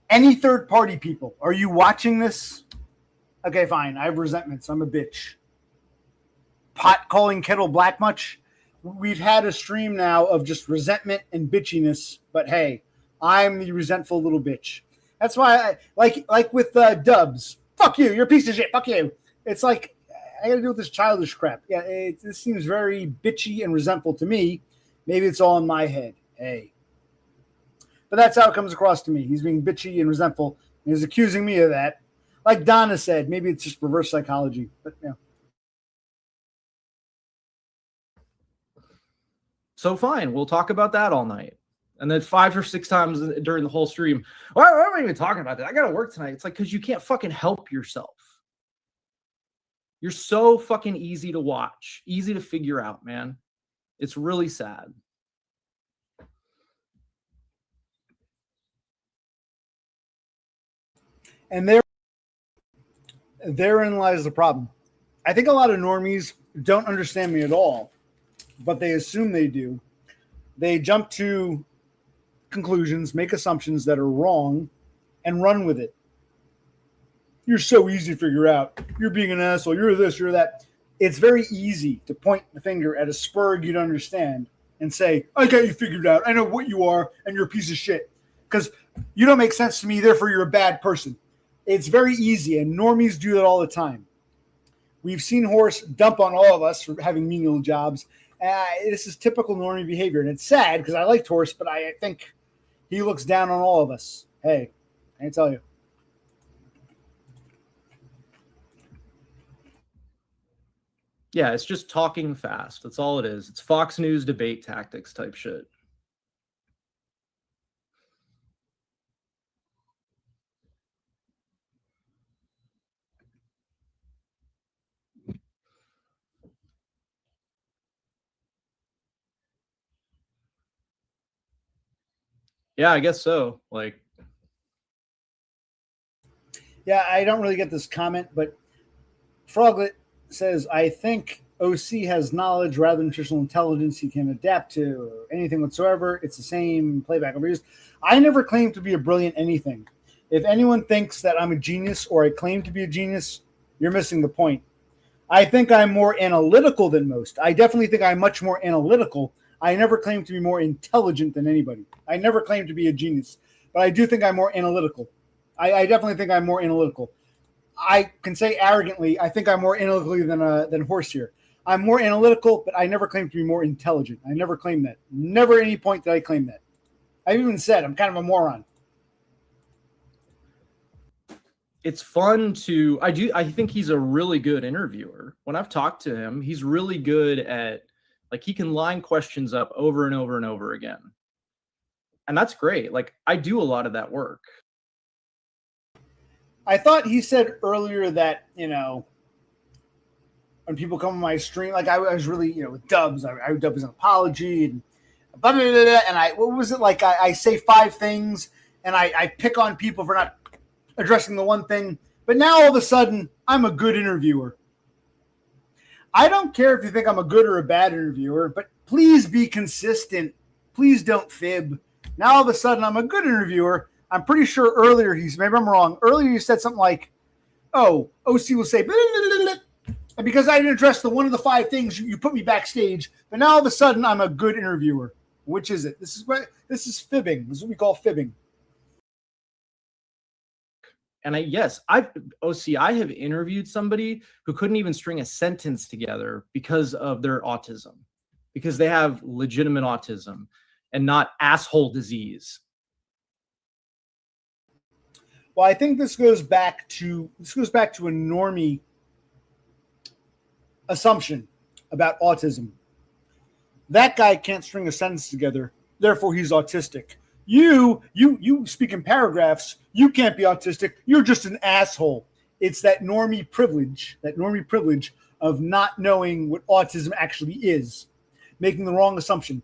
any third party people? Are you watching this? Okay, fine. I have resentments. I'm a bitch. Pot calling kettle black much? We've had a stream now of just resentment and bitchiness, but hey, I'm the resentful little bitch. That's why I like with Dubs. Fuck you. You're a piece of shit. Fuck you. It's like I got to deal with this childish crap. Yeah, this seems very bitchy and resentful to me. Maybe it's all in my head. Hey. But that's how it comes across to me. He's being bitchy and resentful, and he's accusing me of that. Like Donna said, maybe it's just reverse psychology. But yeah.
So fine, we'll talk about that all night. And then 5 or 6 times during the whole stream, why am I even talking about that? I got to work tonight. It's like, because you can't fucking help yourself. You're so fucking easy to watch, easy to figure out, man. It's really sad.
And therein lies the problem. I think a lot of normies don't understand me at all, but they assume they do. They jump to conclusions, make assumptions that are wrong, and run with it. You're so easy to figure out. You're being an asshole. You're this, you're that. It's very easy to point the finger at a spurg you don't understand and say, I got you figured out. I know what you are, and you're a piece of shit. Because you don't make sense to me, therefore you're a bad person. It's very easy, and normies do that all the time. We've seen Horse dump on all of us for having menial jobs. This is typical normie behavior, and it's sad because I liked Horse, but I think he looks down on all of us. Hey, I can tell you.
Yeah, it's just talking fast. That's all it is. It's Fox News debate tactics type shit. Yeah, I guess so. Like,
yeah, I don't really get this comment, but Froglet says, I think OC has knowledge rather than nutritional intelligence he can adapt to anything whatsoever. It's the same playback overused. I never claimed to be a brilliant anything. If anyone thinks that I'm a genius or I claim to be a genius, you're missing the point. I think I'm more analytical than most. I definitely think I'm much more analytical. I never claimed to be more intelligent than anybody. I never claimed to be a genius, but I do think I'm more analytical. I definitely think I'm more analytical. I can say arrogantly, I think I'm more analytically than Horse here. I'm more analytical, but I never claimed to be more intelligent. I never claimed that. Never at any point did I claim that. I've even said I'm kind of a moron.
it's fun to I think he's a really good interviewer. When I've talked to him, he's really good at, like, he can line questions up over and over and over again. And that's great. Like, I do a lot of that work.
I thought he said earlier that, you know, when people come on my stream, like I was really, you know, with Dubs, I would dub as an apology and blah, blah, blah, blah, and what was it like? I say 5 things and I pick on people for not addressing the one thing. But now all of a sudden, I'm a good interviewer. I don't care if you think I'm a good or a bad interviewer, but please be consistent. Please don't fib. Now all of a sudden, I'm a good interviewer. I'm pretty sure earlier maybe I'm wrong. Earlier you said something like, "Oh, OC will say," blah, blah, blah, blah. And because I didn't address the one of the 5 things, you put me backstage. But now all of a sudden, I'm a good interviewer. Which is it? This is fibbing. This is what we call fibbing.
And I have interviewed somebody who couldn't even string a sentence together because of their autism, because they have legitimate autism and not asshole disease.
Well, I think this goes back to a normie assumption about autism. That guy can't string a sentence together, therefore he's autistic. You speak in paragraphs. You can't be autistic. You're just an asshole. It's that normie privilege of not knowing what autism actually is, making the wrong assumption.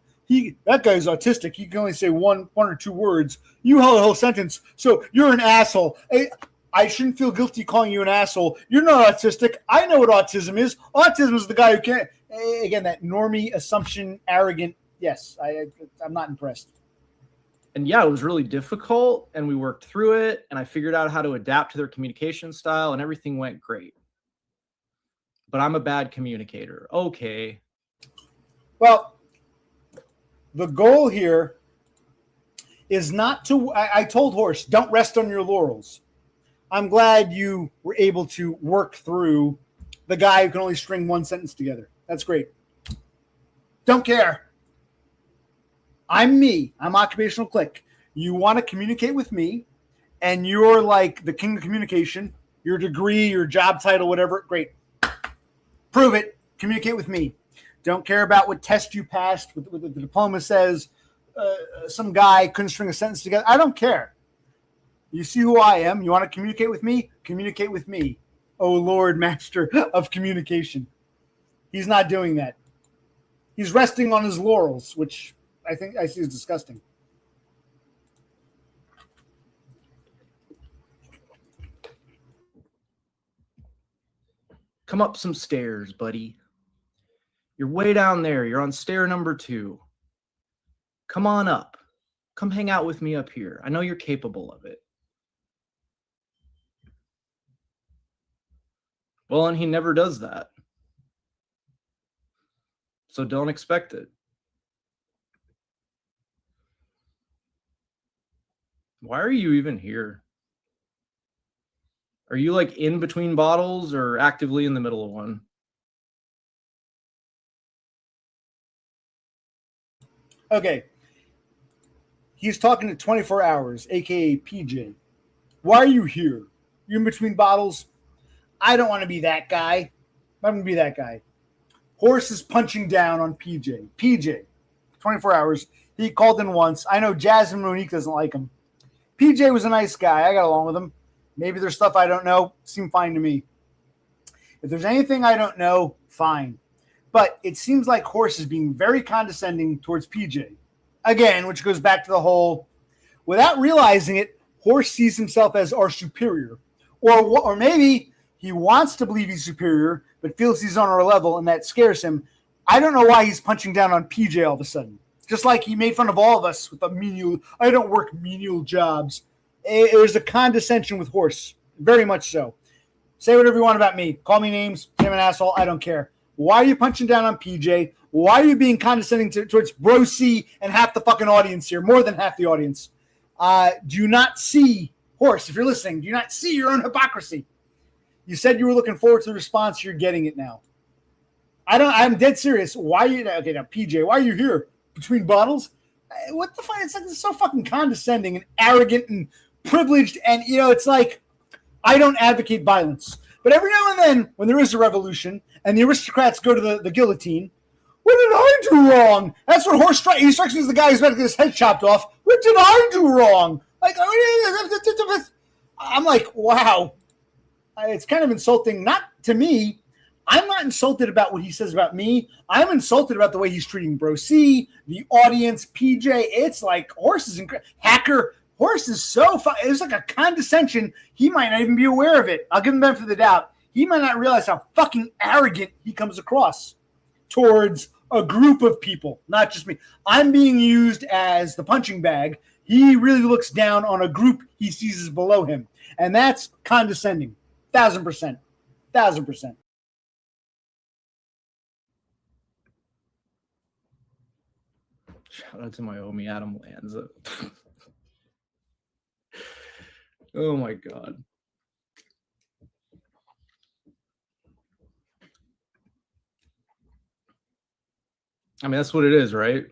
That guy's autistic. He can only say one or 2 words. You held a whole sentence, so you're an asshole. I shouldn't feel guilty calling you an asshole. You're not autistic. I know what autism is. Autism is the guy who can't. Again, that normie assumption, arrogant. Yes, I'm not impressed.
And yeah, it was really difficult, and we worked through it, and I figured out how to adapt to their communication style, and everything went great. But I'm a bad communicator. Okay.
Well, the goal here is not to, I told Horse, don't rest on your laurels. I'm glad you were able to work through the guy who can only string 1 sentence together. That's great. Don't care. I'm me. I'm occupational click. You want to communicate with me, and you're like the king of communication. Your degree, your job title, whatever. Great. Prove it. Communicate with me. Don't care about what test you passed, what the diploma says. Some guy couldn't string a sentence together. I don't care. You see who I am. You want to communicate with me? Communicate with me. Oh, Lord, master of communication. He's not doing that. He's resting on his laurels, which I see is disgusting.
Come up some stairs, buddy. You're way down there. You're on stair number 2. Come on up. Come hang out with me up here. I know you're capable of it. Well, and he never does that. So don't expect it. Why are you even here? Are you like in between bottles or actively in the middle of one?
Okay. He's talking to 24 Hours, a.k.a. PJ. Why are you here? You're in between bottles? I don't want to be that guy. I'm going to be that guy. Horse is punching down on PJ. PJ, 24 Hours. He called in once. I know Jasmine Monique doesn't like him. PJ was a nice guy. I got along with him. Maybe there's stuff I don't know. Seemed fine to me. If there's anything I don't know, fine. But it seems like Horse is being very condescending towards PJ. Again, which goes back to the whole, without realizing it, Horse sees himself as our superior. Or maybe he wants to believe he's superior, but feels he's on our level, and that scares him. I don't know why he's punching down on PJ all of a sudden. Just like he made fun of all of us with the menial, I don't work menial jobs. There's a condescension with Horse. Very much so. Say whatever you want about me. Call me names. Say I'm an asshole. I don't care. Why are you punching down on PJ? Why are you being condescending towards Bro C and half the fucking audience here? More than half the audience. Do you not see, Horse, if you're listening, do you not see your own hypocrisy? You said you were looking forward to the response. You're getting it now. I'm dead serious. Why are you, okay, now PJ, why are you here? Between bottles? What the fuck? It's like, it's so fucking condescending and arrogant and privileged. And, it's like, I don't advocate violence. But every now and then, when there is a revolution and the aristocrats go to the guillotine, what did I do wrong? That's what Horse strikes. He strikes me as the guy who's about to get his head chopped off. What did I do wrong? Like, I'm like, wow. It's kind of insulting, not to me. I'm not insulted about what he says about me. I'm insulted about the way he's treating Bro C, the audience, PJ. It's like Horse is incredible. Hacker. Horse is so fun. It's like a condescension. He might not even be aware of it. I'll give him the benefit of the doubt. He might not realize how fucking arrogant he comes across towards a group of people, not just me. I'm being used as the punching bag. He really looks down on a group he sees as below him. And that's condescending. 1,000%. 1,000%.
Shout out to my homie Adam Lanza. Oh my God. I mean, that's what it is, right?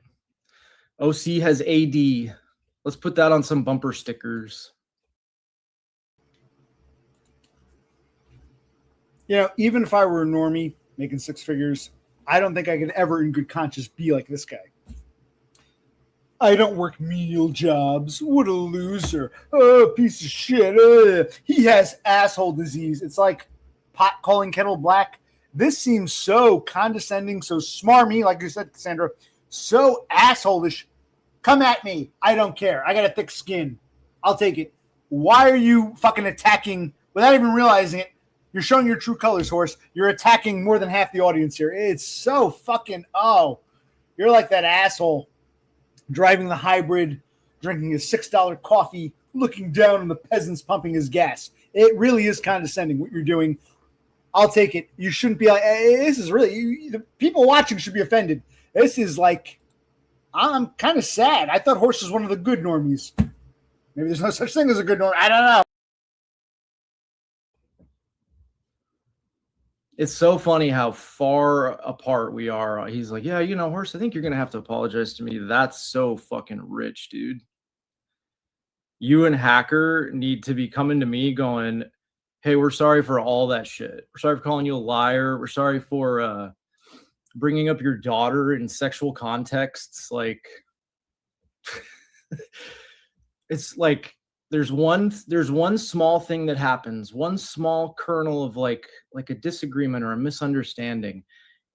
OC has AD. Let's put that on some bumper stickers.
Even if I were a normie making 6 figures, I don't think I could ever in good conscience be like this guy. I don't work menial jobs. What a loser. Oh, piece of shit. He has asshole disease. It's like pot calling kettle black. This seems so condescending, so smarmy, like you said, Kassandra, so asshole-ish. Come at me. I don't care. I got a thick skin. I'll take it. Why are you fucking attacking without even realizing it? You're showing your true colors, Horse. You're attacking more than half the audience here. It's so fucking, you're like that asshole driving the hybrid, drinking his $6 coffee, looking down on the peasants pumping his gas. It really is condescending what you're doing. I'll take it. You shouldn't be like, this is really, the people watching should be offended. This is like, I'm kind of sad. I thought Horse was one of the good normies. Maybe there's no such thing as a good normie. I don't know.
It's so funny how far apart we are. He's like, yeah, Horse, I think you're going to have to apologize to me. That's so fucking rich, dude. You and Hacker need to be coming to me going, hey, we're sorry for all that shit. We're sorry for calling you a liar. We're sorry for bringing up your daughter in sexual contexts. Like, it's like there's one small thing that happens, one small kernel of like a disagreement or a misunderstanding,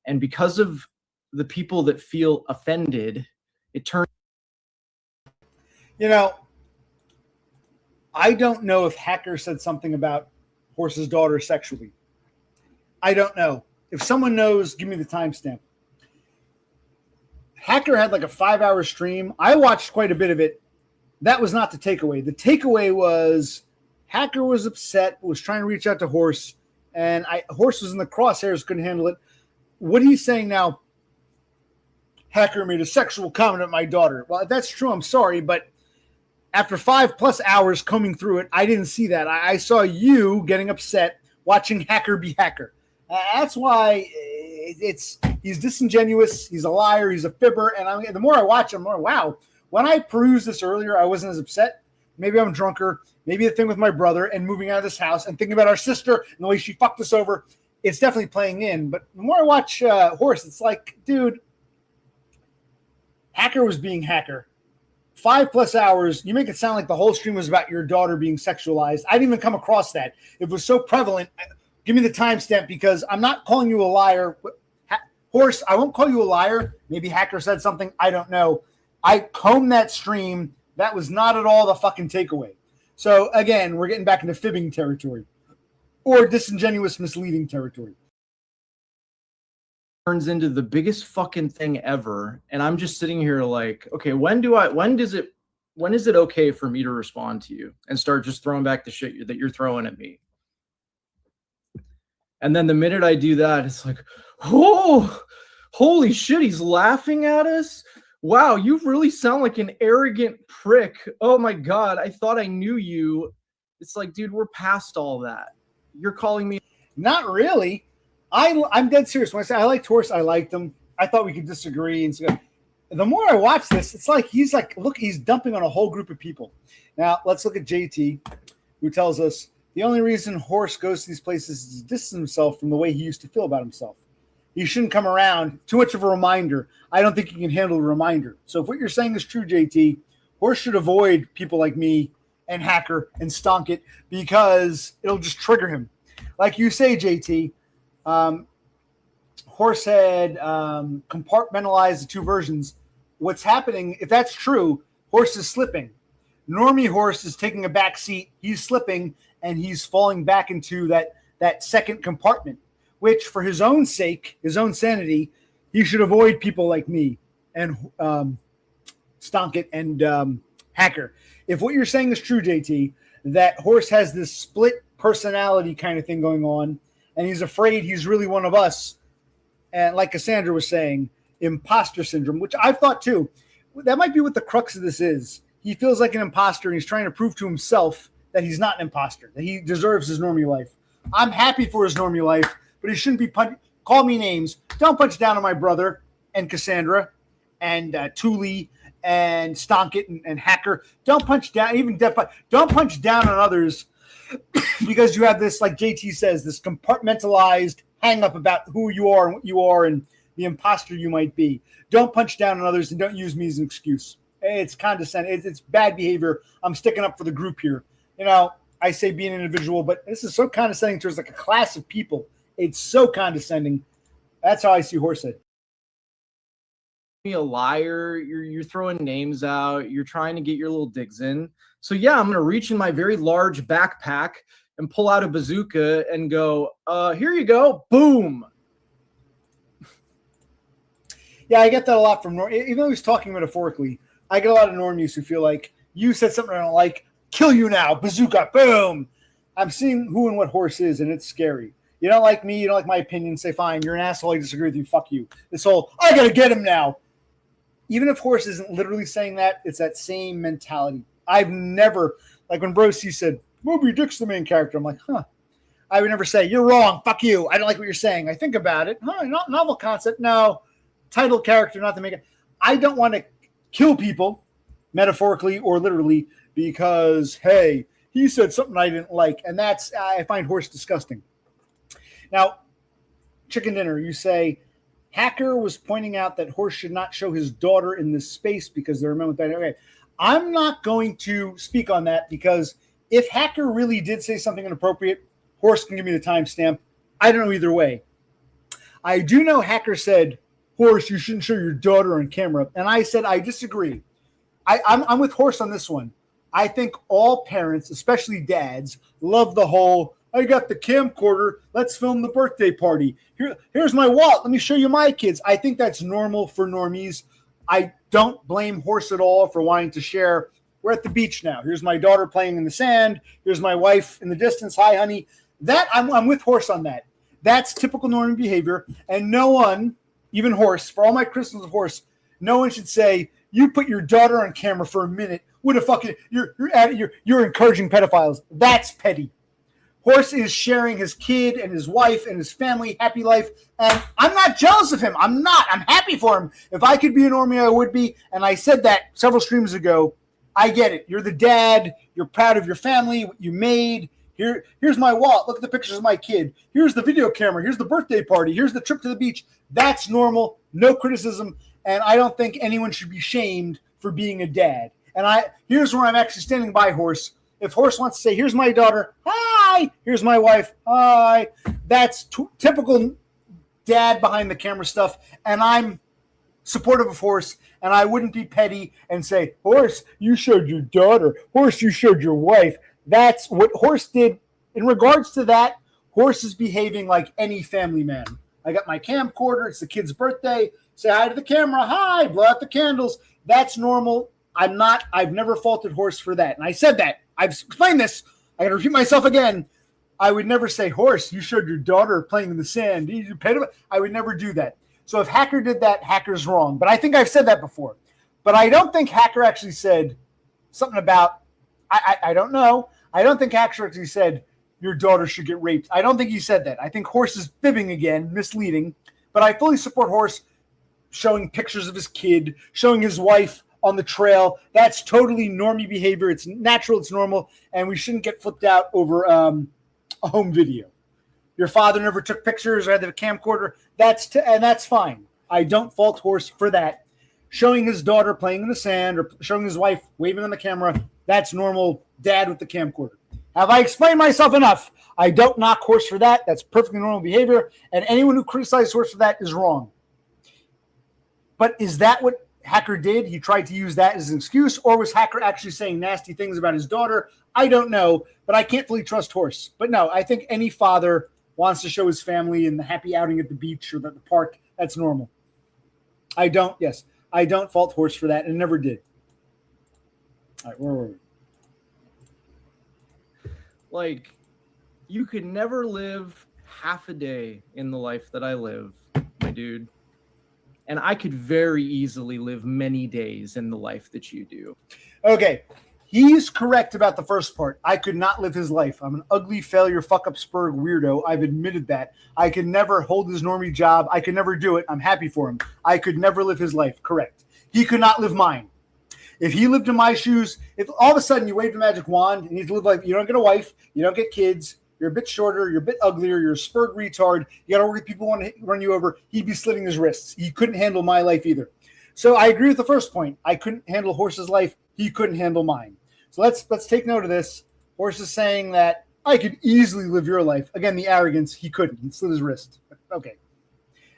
and because of the people that feel offended, it turns.
I don't know if Hacker said something about Horse's daughter sexually. I don't know. If someone knows, give me the timestamp. Hacker had like a 5-hour stream. I watched quite a bit of it. That was not the takeaway. The takeaway was Hacker was upset, was trying to reach out to Horse, and Horse was in the crosshairs, couldn't handle it. What he's saying now, Hacker made a sexual comment at my daughter. Well, if that's true, I'm sorry, but after 5+ hours combing through it, I didn't see that. I saw you getting upset watching Hacker be Hacker. That's why he's disingenuous. He's a liar. He's a fibber. And the more I watch him, the more, wow. When I perused this earlier, I wasn't as upset. Maybe I'm drunker. Maybe the thing with my brother and moving out of this house and thinking about our sister and the way she fucked us over, it's definitely playing in. But the more I watch Horse, it's like, dude, Hacker was being Hacker. 5+ hours, you make it sound like the whole stream was about your daughter being sexualized. I didn't even come across that. It was so prevalent. Give me the timestamp because I'm not calling you a liar. Horse, I won't call you a liar. Maybe Hacker said something. I don't know. I combed that stream. That was not at all the fucking takeaway. So, again, we're getting back into fibbing territory or disingenuous, misleading territory.
Turns into the biggest fucking thing ever, and I'm just sitting here like, okay, when is it okay for me to respond to you and start just throwing back the shit that you're throwing at me? And then the minute I do that, it's like, oh, holy shit, he's laughing at us. Wow, you really sound like an arrogant prick. Oh my God, I thought I knew you. It's like, dude, we're past all that. You're calling me.
Not really. I'm dead serious. When I say I liked Horse, I liked him. I thought we could disagree. And so the more I watch this, it's like he's dumping on a whole group of people. Now, let's look at JT, who tells us the only reason Horse goes to these places is to distance himself from the way he used to feel about himself. He shouldn't come around. Too much of a reminder. I don't think he can handle a reminder. So if what you're saying is true, JT, Horse should avoid people like me and Hacker and Stonk because it'll just trigger him. Like you say, JT, Horsehead compartmentalized the two versions. What's happening, if that's true, Horse is slipping. Normie Horse is taking a back seat. He's slipping, and he's falling back into that second compartment, which for his own sake, his own sanity, he should avoid people like me and Stonk and Hacker. If what you're saying is true, JT, that Horse has this split personality kind of thing going on, and he's afraid he's really one of us. And like Kassandra was saying, imposter syndrome, which I thought too, that might be what the crux of this is. He feels like an imposter, and he's trying to prove to himself that he's not an imposter, that he deserves his normie life. I'm happy for his normie life, but he shouldn't be call me names. Don't punch down on my brother and Kassandra and Thule and Stonk and Hacker. Don't punch down, even don't punch down on others because you have this, like JT says, this compartmentalized hang up about who you are and what you are and the imposter you might be. Don't punch down on others and don't use me as an excuse. It's condescending. It's bad behavior. I'm sticking up for the group here. I say be an individual, but this is so condescending towards like a class of people. It's so condescending. That's how I see Horsehead.
A liar, you're throwing names out, you're trying to get your little digs in. So yeah, I'm gonna reach in my very large backpack and pull out a bazooka and go, here you go, boom.
Yeah, I get that a lot from even though he's talking metaphorically, I get a lot of normies who feel like you said something I don't like, kill you now, bazooka, boom. I'm seeing who and what Horse is, and it's scary. You don't like me, you don't like my opinion, say fine, you're an asshole, I disagree with you, fuck you. This whole, I gotta get him now. Even if Horse isn't literally saying that, it's that same mentality. I've never, like when Bro C said, Moby Dick's the main character, I'm like, huh. I would never say, you're wrong, fuck you, I don't like what you're saying. I think about it. Not novel concept, no. Title character, not to make it. I don't want to kill people, metaphorically or literally, because, hey, he said something I didn't like, and that's, I find Horse disgusting. Now, Chicken Dinner, you say, Hacker was pointing out that Horse should not show his daughter in this space because they're men with that. Okay, I'm not going to speak on that because if Hacker really did say something inappropriate, Horse can give me the timestamp. I don't know either way. I do know Hacker said, Horse, you shouldn't show your daughter on camera. And I said, I disagree. I'm with Horse on this one. I think all parents, especially dads, love the whole, I got the camcorder, let's film the birthday party. Here's my wallet, let me show you my kids. I think that's normal for normies. I don't blame Horse at all for wanting to share. We're at the beach now. Here's my daughter playing in the sand. Here's my wife in the distance. Hi, honey. That I'm with Horse on that. That's typical normie behavior. And no one, even Horse, for all my criticisms of Horse, no one should say, you put your daughter on camera for a minute. What a fucking, you're encouraging pedophiles. That's petty. Horse is sharing his kid and his wife and his family, happy life. And I'm not jealous of him. I'm not. I'm happy for him. If I could be a normie, I would be. And I said that several streams ago. I get it. You're the dad. You're proud of your family, what you made. Here's my wallet. Look at the pictures of my kid. Here's the video camera. Here's the birthday party. Here's the trip to the beach. That's normal. No criticism. And I don't think anyone should be shamed for being a dad. And here's where I'm actually standing by Horse. If Horse wants to say, here's my daughter, hi, here's my wife, hi, that's typical dad behind the camera stuff. And I'm supportive of Horse, and I wouldn't be petty and say, Horse, you showed your daughter. Horse, you showed your wife. That's what Horse did. In regards to that, Horse is behaving like any family man. I got my camcorder. It's the kid's birthday. Say hi to the camera. Hi, blow out the candles. That's normal. I've never faulted Horse for that. And I said that. I've explained this. I got to repeat myself again. I would never say, Horse, you showed your daughter playing in the sand. I would never do that. So if Hacker did that, Hacker's wrong. But I think I've said that before. But I don't think Hacker actually said something about, I don't know. I don't think Hacker actually said your daughter should get raped. I don't think he said that. I think Horse is fibbing again, misleading. But I fully support Horse showing pictures of his kid, showing his wife on the trail. That's totally normie behavior. It's natural. It's normal. And we shouldn't get flipped out over a home video. Your father never took pictures or had the camcorder. And that's fine. I don't fault Horse for that. Showing his daughter playing in the sand or showing his wife waving on the camera, that's normal dad with the camcorder. Have I explained myself enough? I don't knock Horse for that. That's perfectly normal behavior. And anyone who criticizes Horse for that is wrong. But is that what Hacker did? He tried to use that as an excuse, or was Hacker actually saying nasty things about his daughter? I don't know, but I can't fully trust Horse. But no, I think any father wants to show his family in the happy outing at the beach or at the park. That's normal. I don't fault Horse for that and never did. All right, where were we?
Like, you could never live half a day in the life that I live, my dude. And I could very easily live many days in the life that you do.
Okay. He's correct about the first part. I could not live his life. I'm an ugly failure, fuck up Spurg weirdo. I've admitted that. I could never hold his normie job. I could never do it. I'm happy for him. I could never live his life. Correct. He could not live mine. If he lived in my shoes, if all of a sudden you waved a magic wand and he'd live like, you don't get a wife, you don't get kids, you're a bit shorter, you're a bit uglier, you're a Spurg retard, you got to work with people who want to run you over, he'd be slitting his wrists. He couldn't handle my life either. So I agree with the first point. I couldn't handle Horse's life. He couldn't handle mine. So let's take note of this. Horse is saying that I could easily live your life. Again, the arrogance, he couldn't. He slit his wrist. Okay.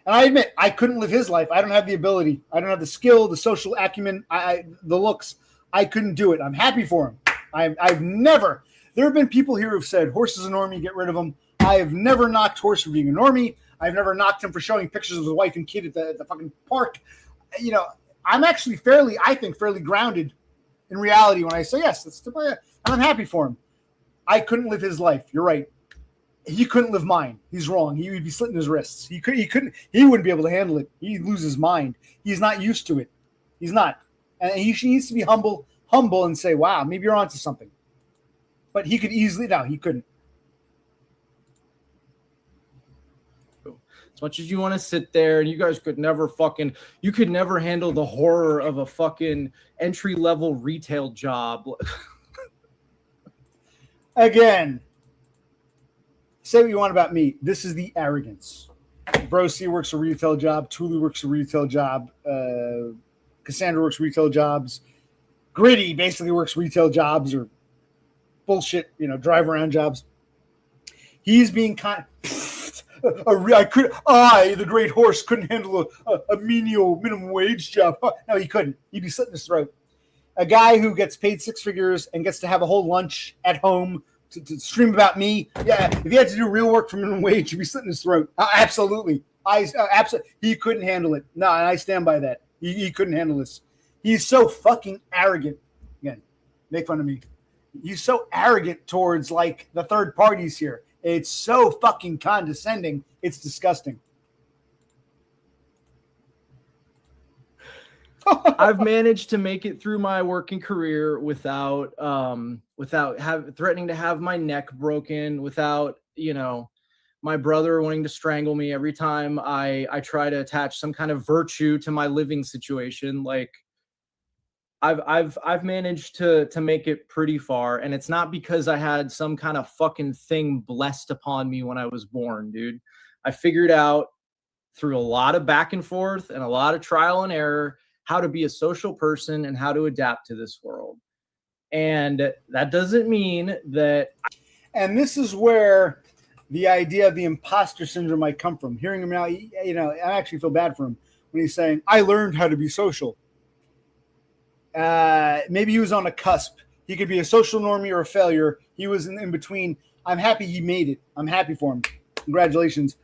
And I admit, I couldn't live his life. I don't have the ability. I don't have the skill, the social acumen, the looks. I couldn't do it. I'm happy for him. I've never. There have been people here who've said, Horse is a normie, get rid of him. I have never knocked Horse for being a normie. I've never knocked him for showing pictures of his wife and kid at the fucking park. You know, I'm actually fairly grounded in reality when I say yes. And I'm happy for him. I couldn't live his life. You're right. He couldn't live mine. He's wrong. He would be slitting his wrists. He wouldn't be able to handle it. He'd lose his mind. He's not used to it. He's not. And he needs to be humble and say, wow, maybe you're onto something. But he could easily, no, he couldn't.
As much as you want to sit there, and you guys could never handle the horror of a fucking entry-level retail job.
Again, say what you want about me. This is the arrogance. Bro C works a retail job. Thule works a retail job. Kassandra works retail jobs. Gritty basically works retail jobs or bullshit, drive around jobs. He's being the great horse couldn't handle a menial minimum wage job. No, he couldn't. He'd be slitting his throat. A guy who gets paid six figures and gets to have a whole lunch at home to stream about me. Yeah, if he had to do real work for minimum wage, he'd be slitting his throat. Absolutely. Absolutely. He couldn't handle it. No, and I stand by that. He couldn't handle this. He's so fucking arrogant. Again, make fun of me. He's so arrogant towards like the third parties here. It's so fucking condescending. It's disgusting.
I've managed to make it through my working career without threatening to have my neck broken, without, my brother wanting to strangle me every time I try to attach some kind of virtue to my living situation. Like I've managed to make it pretty far, and it's not because I had some kind of fucking thing blessed upon me when I was born, dude. I figured out through a lot of back and forth and a lot of trial and error how to be a social person and how to adapt to this world. And that doesn't mean that.
And this is where the idea of the imposter syndrome might come from. Hearing him now, I actually feel bad for him when he's saying, I learned how to be social. Maybe he was on a cusp. He could be a social normie or a failure. He was in between. I'm happy he made it. I'm happy for him. Congratulations.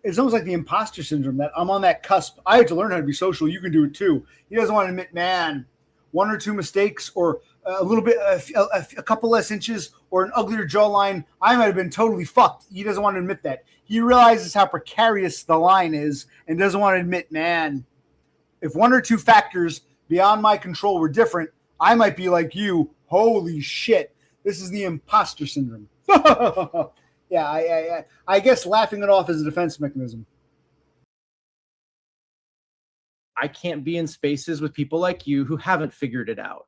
It's almost like the imposter syndrome that I'm on that cusp. I had to learn how to be social. You can do it too. He doesn't want to admit, man, one or two mistakes or a little bit, a couple less inches or an uglier jawline, I might have been totally fucked. He doesn't want to admit that. He realizes how precarious the line is and doesn't want to admit, man, if one or two factors beyond my control were different, I might be like you. Holy shit. This is the imposter syndrome. Yeah, I guess laughing it off is a defense mechanism.
I can't be in spaces with people like you who haven't figured it out.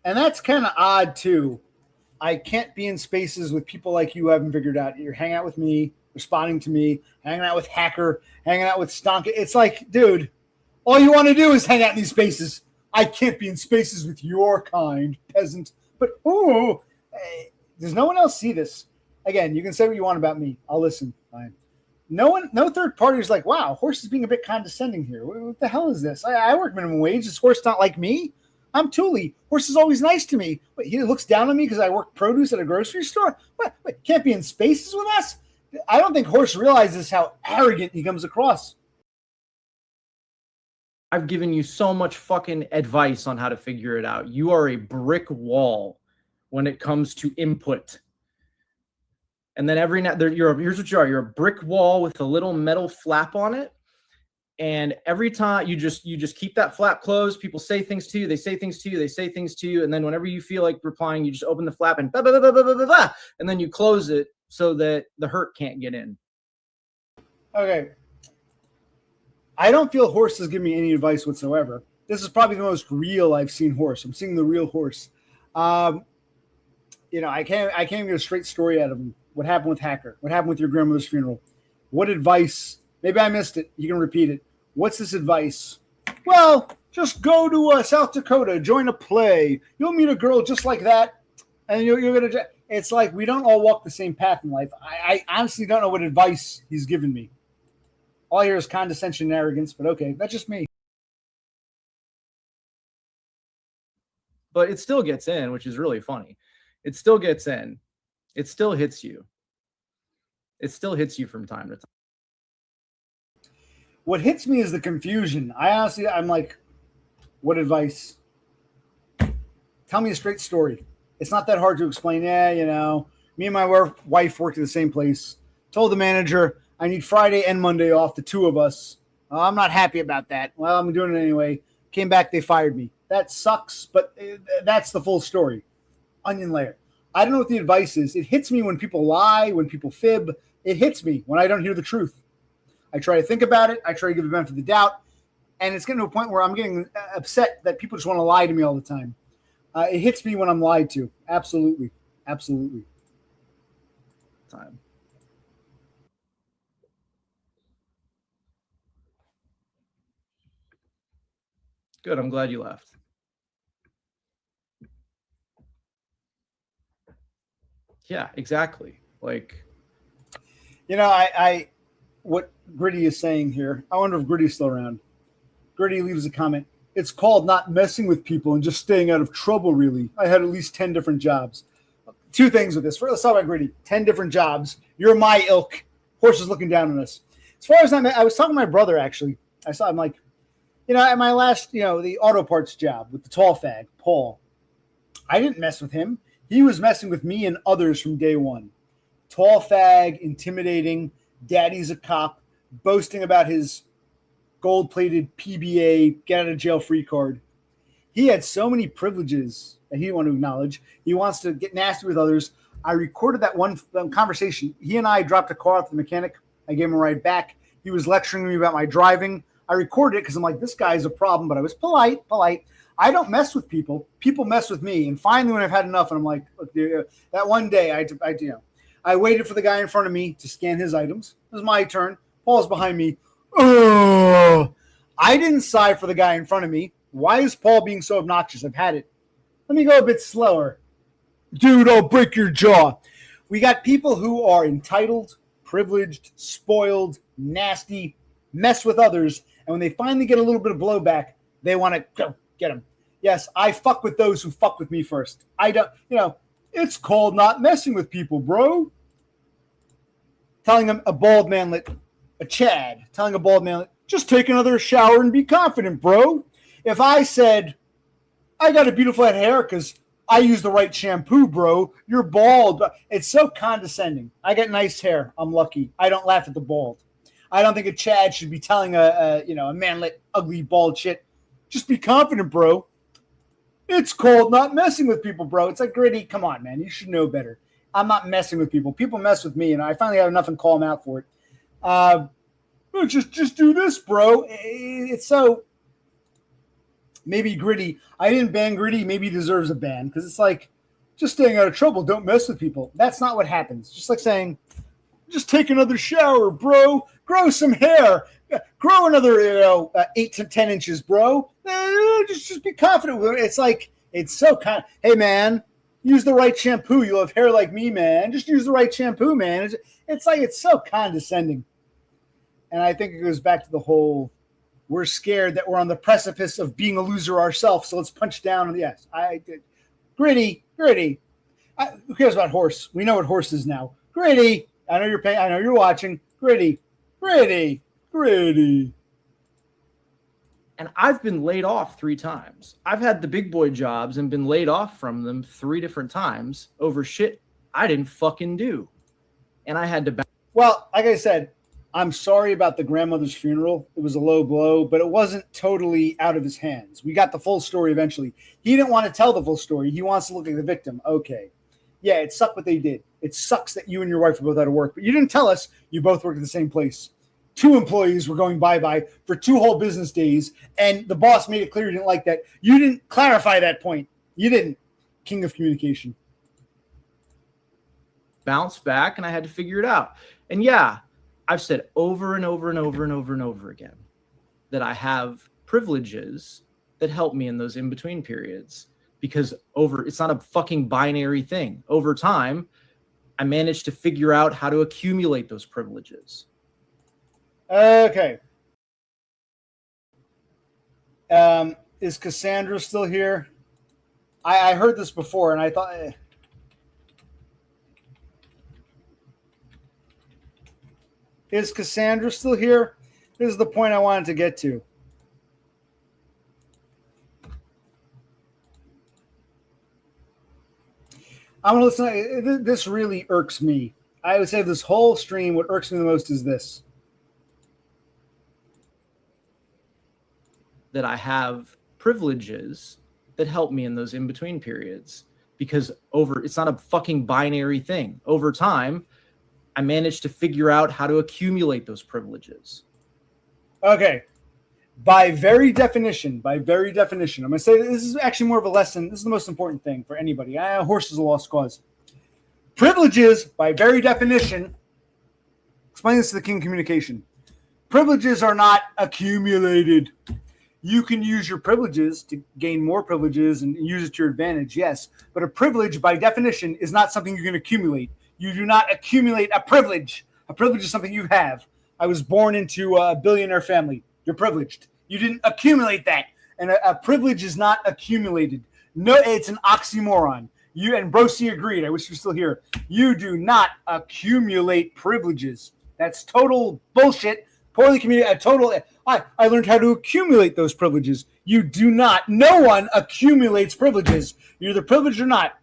And that's kind of odd, too. I can't be in spaces with people like you who haven't figured out. You're hanging out with me, responding to me, hanging out with Hacker, hanging out with Stonka. It's like, dude, all you want to do is hang out in these spaces. I can't be in spaces with your kind, peasant. But, does no one else see this? Again, you can say what you want about me. I'll listen. Fine. No third party is like, wow, Horse is being a bit condescending here. What the hell is this? I work minimum wage. Is Horse not like me? I'm Thule. Horse is always nice to me. But he looks down on me because I work produce at a grocery store? What? Can't be in spaces with us? I don't think Horse realizes how arrogant he comes across.
I've given you so much fucking advice on how to figure it out. You are a brick wall when it comes to input. And then here's what you are. You're a brick wall with a little metal flap on it. And every time you just keep that flap closed, people say things to you, they say things to you, they say things to you. And then whenever you feel like replying, you just open the flap and blah, blah, blah, blah, blah, blah, blah, and then you close it so that the hurt can't get in.
Okay. I don't feel Horse is giving me any advice whatsoever. This is probably the most real I've seen Horse. I'm seeing the real Horse. I can't get a straight story out of him. What happened with Hacker? What happened with your grandmother's funeral? What advice? Maybe I missed it. You can repeat it. What's this advice? Well, just go to South Dakota, join a play. You'll meet a girl just like that, and you're gonna. It's like we don't all walk the same path in life. I honestly don't know what advice he's given me. All I hear is condescension and arrogance, but okay, that's just me.
But it still gets in, which is really funny. It still gets in. It still hits you. It still hits you from time to time.
What hits me is the confusion. I'm like, what advice? Tell me a straight story. It's not that hard to explain. Me and my wife worked at the same place. Told the manager, I need Friday and Monday off, the two of us. I'm not happy about that. Well, I'm doing it anyway. Came back, they fired me. That sucks, but that's the full story. Onion layer. I don't know what the advice is. It hits me when people lie, when people fib. It hits me when I don't hear the truth. I try to think about it. I try to give the benefit of the doubt. And it's getting to a point where I'm getting upset that people just want to lie to me all the time. It hits me when I'm lied to. Absolutely. Absolutely.
Time. Good. I'm glad you left. Yeah, exactly. Like,
you know, I what Gritty is saying here, I wonder if Gritty's still around. Gritty leaves a comment. It's called not messing with people and just staying out of trouble, really. I had at least 10 different jobs. Two things with this. First, let's talk about Gritty. 10 different jobs. You're my ilk. Horse is looking down on us. As far as I was talking to my brother, actually. I'm like, at my last, the auto parts job with the tall fag, Paul, I didn't mess with him. He was messing with me and others from day one. Tall fag, intimidating, daddy's a cop, boasting about his gold-plated PBA, get out of jail free card. He had so many privileges that he didn't want to acknowledge. He wants to get nasty with others. I recorded that one conversation. He and I dropped a car off the mechanic. I gave him a ride back. He was lecturing me about my driving. I recorded it because I'm like, this guy's a problem, but I was polite. I don't mess with people. People mess with me. And finally, when I've had enough, and I'm like, look, that one day, I waited for the guy in front of me to scan his items. It was my turn. Paul's behind me. Oh, I didn't sigh for the guy in front of me. Why is Paul being so obnoxious? I've had it. Let me go a bit slower. Dude, I'll break your jaw. We got people who are entitled, privileged, spoiled, nasty, mess with others, and when they finally get a little bit of blowback, they want to go get them. Yes, I fuck with those who fuck with me first. I don't, it's called not messing with people, bro. Telling a bald manlet, a Chad, telling a bald manlet, just take another shower and be confident, bro. If I said, I got a beautiful head of hair because I use the right shampoo, bro, you're bald. It's so condescending. I got nice hair. I'm lucky. I don't laugh at the bald. I don't think a Chad should be telling a manlet, ugly, bald shit. Just be confident, bro. It's called not messing with people, bro. It's like, Gritty, come on, man. You should know better. I'm not messing with people. People mess with me, and I finally have enough and call them out for it. Just do this, bro. It's so... Maybe Gritty. I didn't ban Gritty. Maybe he deserves a ban because it's like, just staying out of trouble. Don't mess with people. That's not what happens. Just like saying, just take another shower, bro. Grow some hair. Grow another, 8 to 10 inches, bro. Just be confident with it. It's like, it's so kind of, hey, man, use the right shampoo. You'll have hair like me, man. Just use the right shampoo, man. It's like, it's so condescending. And I think it goes back to the whole, we're scared that we're on the precipice of being a loser ourselves, so let's punch down. Yes, I did. Gritty. Who cares about Horse? We know what Horse is now. Gritty. I know you're paying. I know you're watching. Gritty.
And I've been laid off 3 times. I've had the big boy jobs and been laid off from them 3 different times over shit I didn't fucking do. And I had to.
Well, like I said, I'm sorry about the grandmother's funeral. It was a low blow, but it wasn't totally out of his hands. We got the full story eventually. He didn't want to tell the full story. He wants to look like the victim. Okay. Yeah, it sucked what they did. It sucks that you and your wife were both out of work, but you didn't tell us you both worked at the same place. 2 employees were going bye-bye for 2 whole business days, and the boss made it clear you didn't like that. You didn't clarify that point. You didn't. King of communication.
Bounce back, and I had to figure it out. And yeah, I've said over and over and over and over and over again that I have privileges that help me in those in-between periods because it's not a fucking binary thing. Over time, I managed to figure out how to accumulate those privileges.
Okay. Is Kassandra still here? I heard this before, and I thought... Is Kassandra still here? This is the point I wanted to get to. I'm going to listen. This really irks me. I would say this whole stream, what irks me the most is this.
That I have privileges that help me in those in-between periods because it's not a fucking binary thing. Over time, I managed to figure out how to accumulate those privileges.
Okay. By very definition, I'm going to say that this is actually more of a lesson. This is the most important thing for anybody. Horse is a lost cause. Privileges, by very definition, explain this to the king of communication. Privileges are not accumulated. You can use your privileges to gain more privileges and use it to your advantage, yes. But a privilege, by definition, is not something you can accumulate. You do not accumulate a privilege. A privilege is something you have. I was born into a billionaire family. You're privileged. You didn't accumulate that. And a privilege is not accumulated. No, it's an oxymoron. You and Brosi agreed. I wish you were still here. You do not accumulate privileges. That's total bullshit. Poorly communicated. I learned how to accumulate those privileges. You do not. No one accumulates privileges. You're either privileged or not.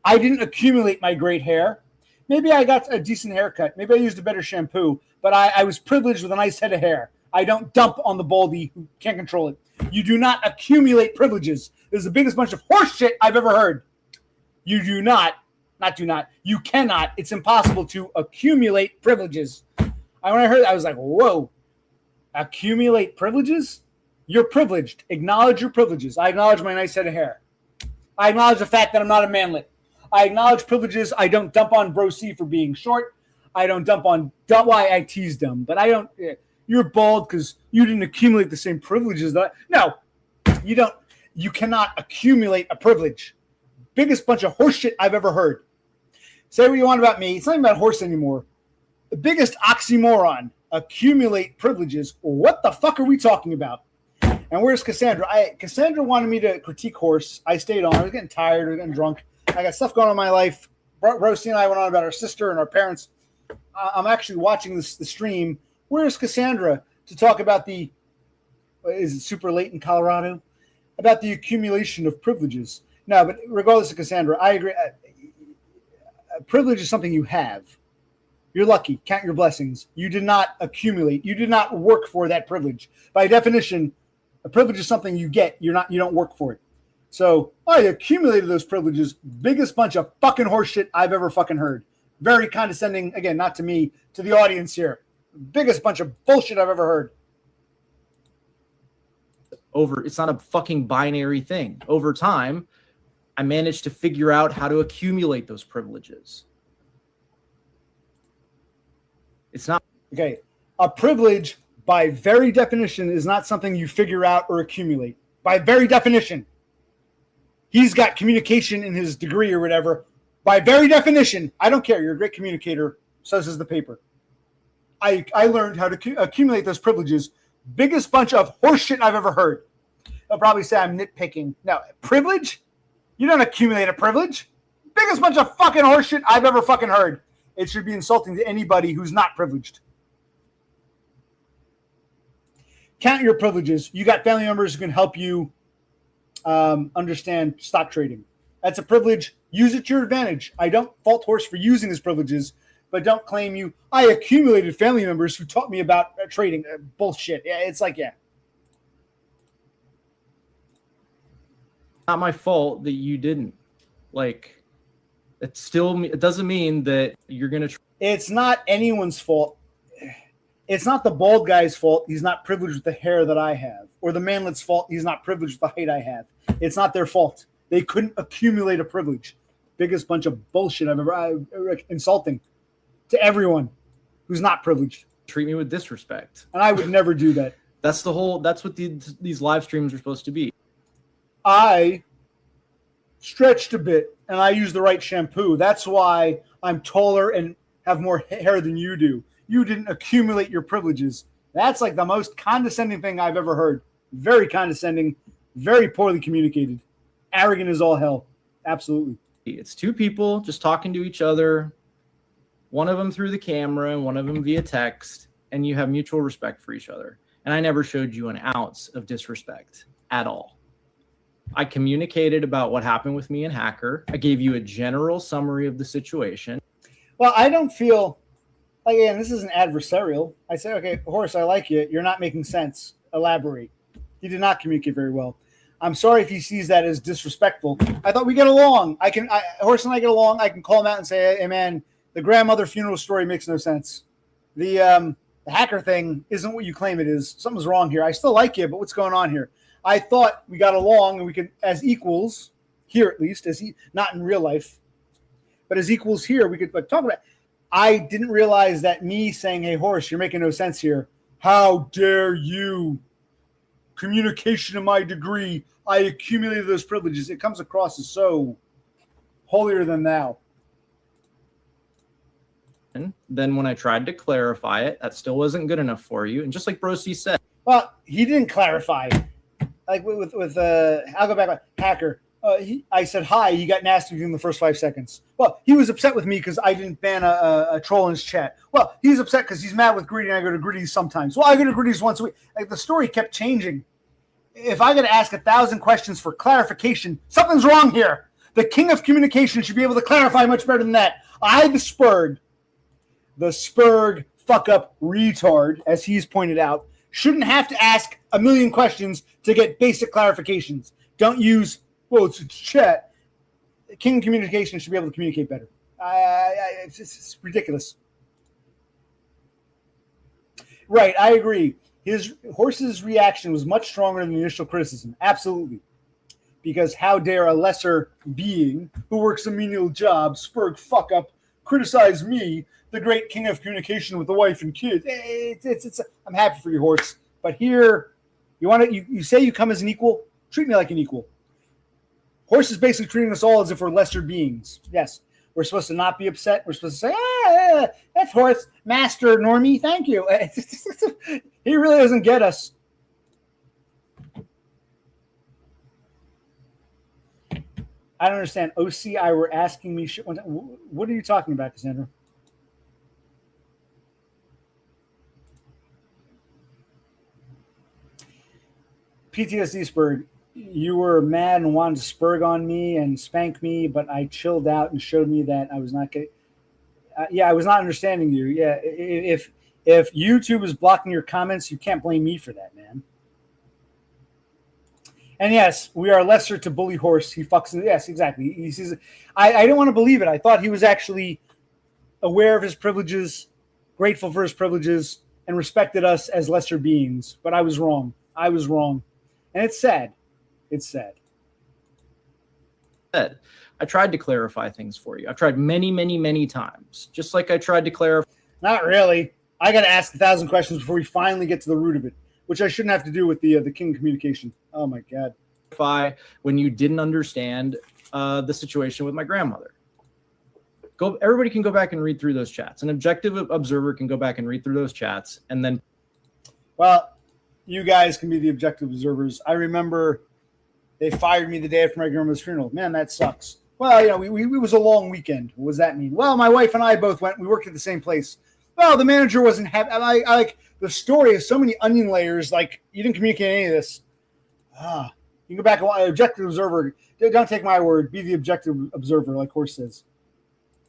I didn't accumulate my great hair. Maybe I got a decent haircut. Maybe I used a better shampoo. But I was privileged with a nice head of hair. I don't dump on the baldy who can't control it. You do not accumulate privileges. This is the biggest bunch of horse shit I've ever heard. You do not, you cannot. It's impossible to accumulate privileges. When I heard that, I was like, whoa, accumulate privileges? You're privileged. Acknowledge your privileges. I acknowledge my nice head of hair. I acknowledge the fact that I'm not a manlet. I acknowledge privileges. I don't dump on Bro C for being short. I don't dump on, why I teased them, but I don't. You're bald because you didn't accumulate the same privileges that no, you don't. You cannot accumulate a privilege. Biggest bunch of horse shit I've ever heard. Say what you want about me. It's not even about horse anymore. The biggest oxymoron. Accumulate privileges. What the fuck are we talking about? And where's Kassandra? Kassandra wanted me to critique horse. I stayed on. I was getting tired. I was getting drunk. I got stuff going on in my life. Rosie and I went on about our sister and our parents. I'm actually watching the stream. Where's Kassandra to talk about is it super late in Colorado? About the accumulation of privileges. No, but regardless of Kassandra, I agree. A privilege is something you have. You're lucky. Count your blessings. You did not accumulate. You did not work for that privilege. By definition, a privilege is something you get. You don't work for it. So I accumulated those privileges. Biggest bunch of fucking horseshit I've ever fucking heard. Very condescending. Again, not to me, to the audience here. Biggest bunch of bullshit I've ever heard.
It's not a fucking binary thing. Over time, I managed to figure out how to accumulate those privileges. It's not.
Okay. A privilege, by very definition, is not something you figure out or accumulate. By very definition. He's got communication in his degree or whatever. By very definition, I don't care. You're a great communicator. So says the paper. I learned how to accumulate those privileges. Biggest bunch of horseshit I've ever heard. They'll probably say I'm nitpicking. No, privilege? You don't accumulate a privilege. Biggest bunch of fucking horseshit I've ever fucking heard. It should be insulting to anybody who's not privileged. Count your privileges. You got family members who can help you understand stock trading. That's a privilege. Use it to your advantage. I don't fault Horse for using his privileges, but don't claim I accumulated family members who taught me about trading. Bullshit. Yeah, it's like, yeah.
Not my fault that you didn't. Like, it doesn't mean that you're going to.
It's not anyone's fault. It's not the bald guy's fault. He's not privileged with the hair that I have. Or the manlet's fault. He's not privileged with the height I have. It's not their fault. They couldn't accumulate a privilege. Biggest bunch of bullshit I've ever insulting to everyone who's not privileged.
Treat me with disrespect.
And I would never do that.
That's what these live streams are supposed to be.
I stretched a bit and I used the right shampoo. That's why I'm taller and have more hair than you do. You didn't accumulate your privileges. That's like the most condescending thing I've ever heard. Very condescending, very poorly communicated. Arrogant as all hell. Absolutely.
It's two people just talking to each other, one of them through the camera and one of them via text, and you have mutual respect for each other. And I never showed you an ounce of disrespect at all. I communicated about what happened with me and Hacker. I gave you a general summary of the situation.
Well, I don't feel, again, this isn't adversarial. I say, okay, Horse, I like you. You're not making sense. Elaborate. You did not communicate very well. I'm sorry if he sees that as disrespectful. I thought we get along. Horse and I get along. I can call him out and say, hey, man, the grandmother funeral story makes no sense. The hacker thing isn't what you claim it is. Something's wrong here. I still like you, but what's going on here? I thought we got along and we could, as equals, here at least, not in real life, but as equals here, we could talk about it. I didn't realize that me saying, hey, Horse, you're making no sense here. How dare you? Communication in my degree. I accumulated those privileges. It comes across as so holier than thou.
And then when I tried to clarify it, that still wasn't good enough for you. And just like Brosi said,
well, he didn't clarify. Like with I'll go back. Hacker. I said hi. He got nasty within the first 5 seconds. Well, he was upset with me because I didn't ban a troll in his chat. Well, he's upset because he's mad with Gritty, and I go to Gritty's sometimes. Well, I go to Gritty's once a week. Like the story kept changing. If I got to ask 1,000 questions for clarification, something's wrong here. The king of communication should be able to clarify much better than that. The Spurg fuck up retard, as he's pointed out, shouldn't have to ask a million questions to get basic clarifications. Don't use, well, it's chat. King of communication should be able to communicate better. It's ridiculous. Right, I agree. Horse's reaction was much stronger than the initial criticism. Absolutely. Because how dare a lesser being who works a menial job, Spurg fuck up, criticize me, the great king of communication with the wife and kids. I'm happy for you, Horse. But here, you say you come as an equal, treat me like an equal. Horse is basically treating us all as if we're lesser beings. Yes. We're supposed to not be upset. We're supposed to say, that's Horse, Master Normie, thank you. He really doesn't get us. I don't understand. OCI were asking me shit one time. What are you talking about, Kassandra? PTSD Spurg, you were mad and wanted to Spurg on me and spank me, but I chilled out and showed me that I was not getting. I was not understanding you. Yeah, if YouTube is blocking your comments, you can't blame me for that, man. And yes, we are lesser to bully Horse. He fucks. Yes, exactly. He says, I didn't want to believe it. I thought he was actually aware of his privileges, grateful for his privileges, and respected us as lesser beings. But I was wrong. And it's sad. It's sad.
I tried to clarify things for you. I've tried many, many, many times. Just like I tried to clarify.
Not really. I got to ask 1,000 questions before we finally get to the root of it, which I shouldn't have to do with the king communication. Oh my God.
When you didn't understand the situation with my grandmother. Everybody can go back and read through those chats. An objective observer can go back and read through those chats and then.
Well, you guys can be the objective observers. I remember they fired me the day after my grandmother's funeral. Man, that sucks. Well, it was a long weekend. What does that mean? Well, my wife and I both went. We worked at the same place. Well, the manager wasn't happy. I like the story has so many onion layers. Like you didn't communicate any of this. You can go back and watch objective observer. Don't take my word. Be the objective observer, like Horse says.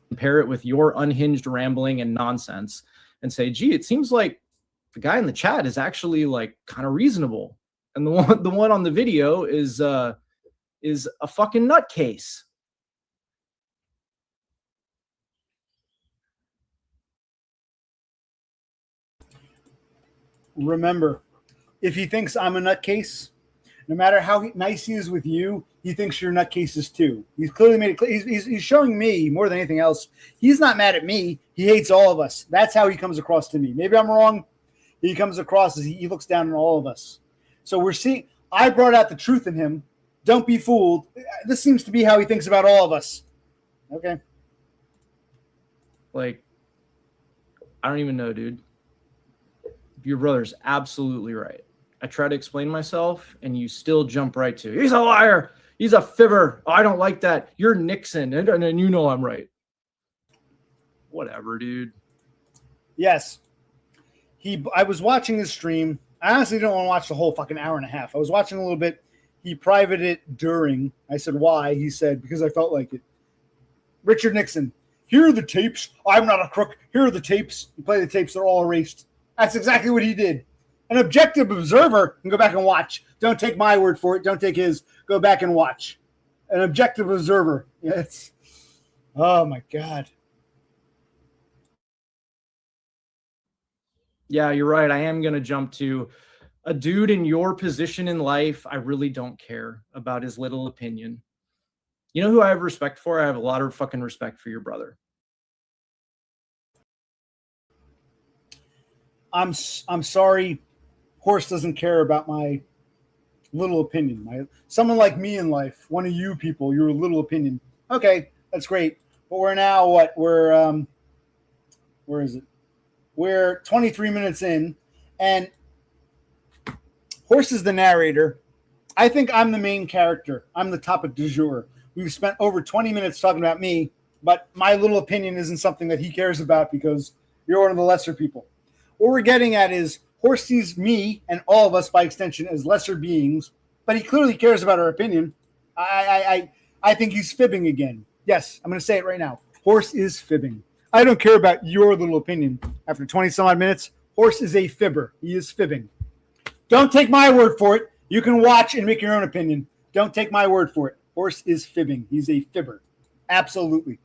Compare it with your unhinged rambling and nonsense, and say, "Gee, it seems like the guy in the chat is actually like kind of reasonable, and the one on the video is a fucking nutcase."
Remember, if he thinks I'm a nutcase, no matter how nice he is with you, he thinks you're nutcases too. He's clearly made it clear. He's showing me more than anything else. He's not mad at me. He hates all of us. That's how he comes across to me. Maybe I'm wrong. He comes across as he looks down on all of us. So we're seeing. I brought out the truth in him. Don't be fooled. This seems to be how he thinks about all of us. Okay.
Like, I don't even know, dude. Your brother's absolutely right. I try to explain myself, and you still jump right to, he's a liar. He's a fibber. Oh, I don't like that. You're Nixon, and you know I'm right. Whatever, dude.
Yes. I was watching his stream. I honestly don't want to watch the whole fucking hour and a half. I was watching a little bit. He privated it during. I said, why? He said, because I felt like it. Richard Nixon. Here are the tapes. I'm not a crook. Here are the tapes. You play the tapes. They're all erased. That's exactly what he did. An objective observer can go back and watch. Don't take my word for it. Don't take his. Go back and watch. An objective observer. Yeah, oh my God.
Yeah, you're right. I am going to jump to a dude in your position in life. I really don't care about his little opinion. You know who I have respect for? I have a lot of fucking respect for your brother.
I'm sorry. Horse doesn't care about my little opinion. Someone like me in life, one of you people, your little opinion. Okay, that's great. But we're now what? We're where is it? We're 23 minutes in, and Horse is the narrator. I think I'm the main character. I'm the topic du jour. We've spent over 20 minutes talking about me, but my little opinion isn't something that he cares about because you're one of the lesser people. What we're getting at is Horse sees me and all of us by extension as lesser beings, but he clearly cares about our opinion. I think he's fibbing again. Yes, I'm going to say it right now. Horse is fibbing. I don't care about your little opinion. After 20 some odd minutes, Horse is a fibber. He is fibbing. Don't take my word for it. You can watch and make your own opinion. Don't take my word for it. Horse is fibbing. He's a fibber. Absolutely.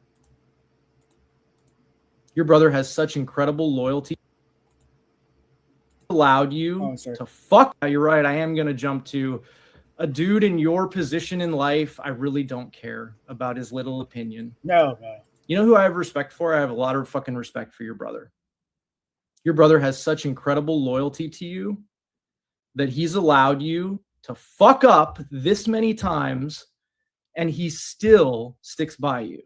Your brother has such incredible loyalty. Allowed you to fuck. You're right. I am going to jump to a dude in your position in life. I really don't care about his little opinion.
No.
You know who I have respect for? I have a lot of fucking respect for your brother. Your brother has such incredible loyalty to you that he's allowed you to fuck up this many times and he still sticks by you.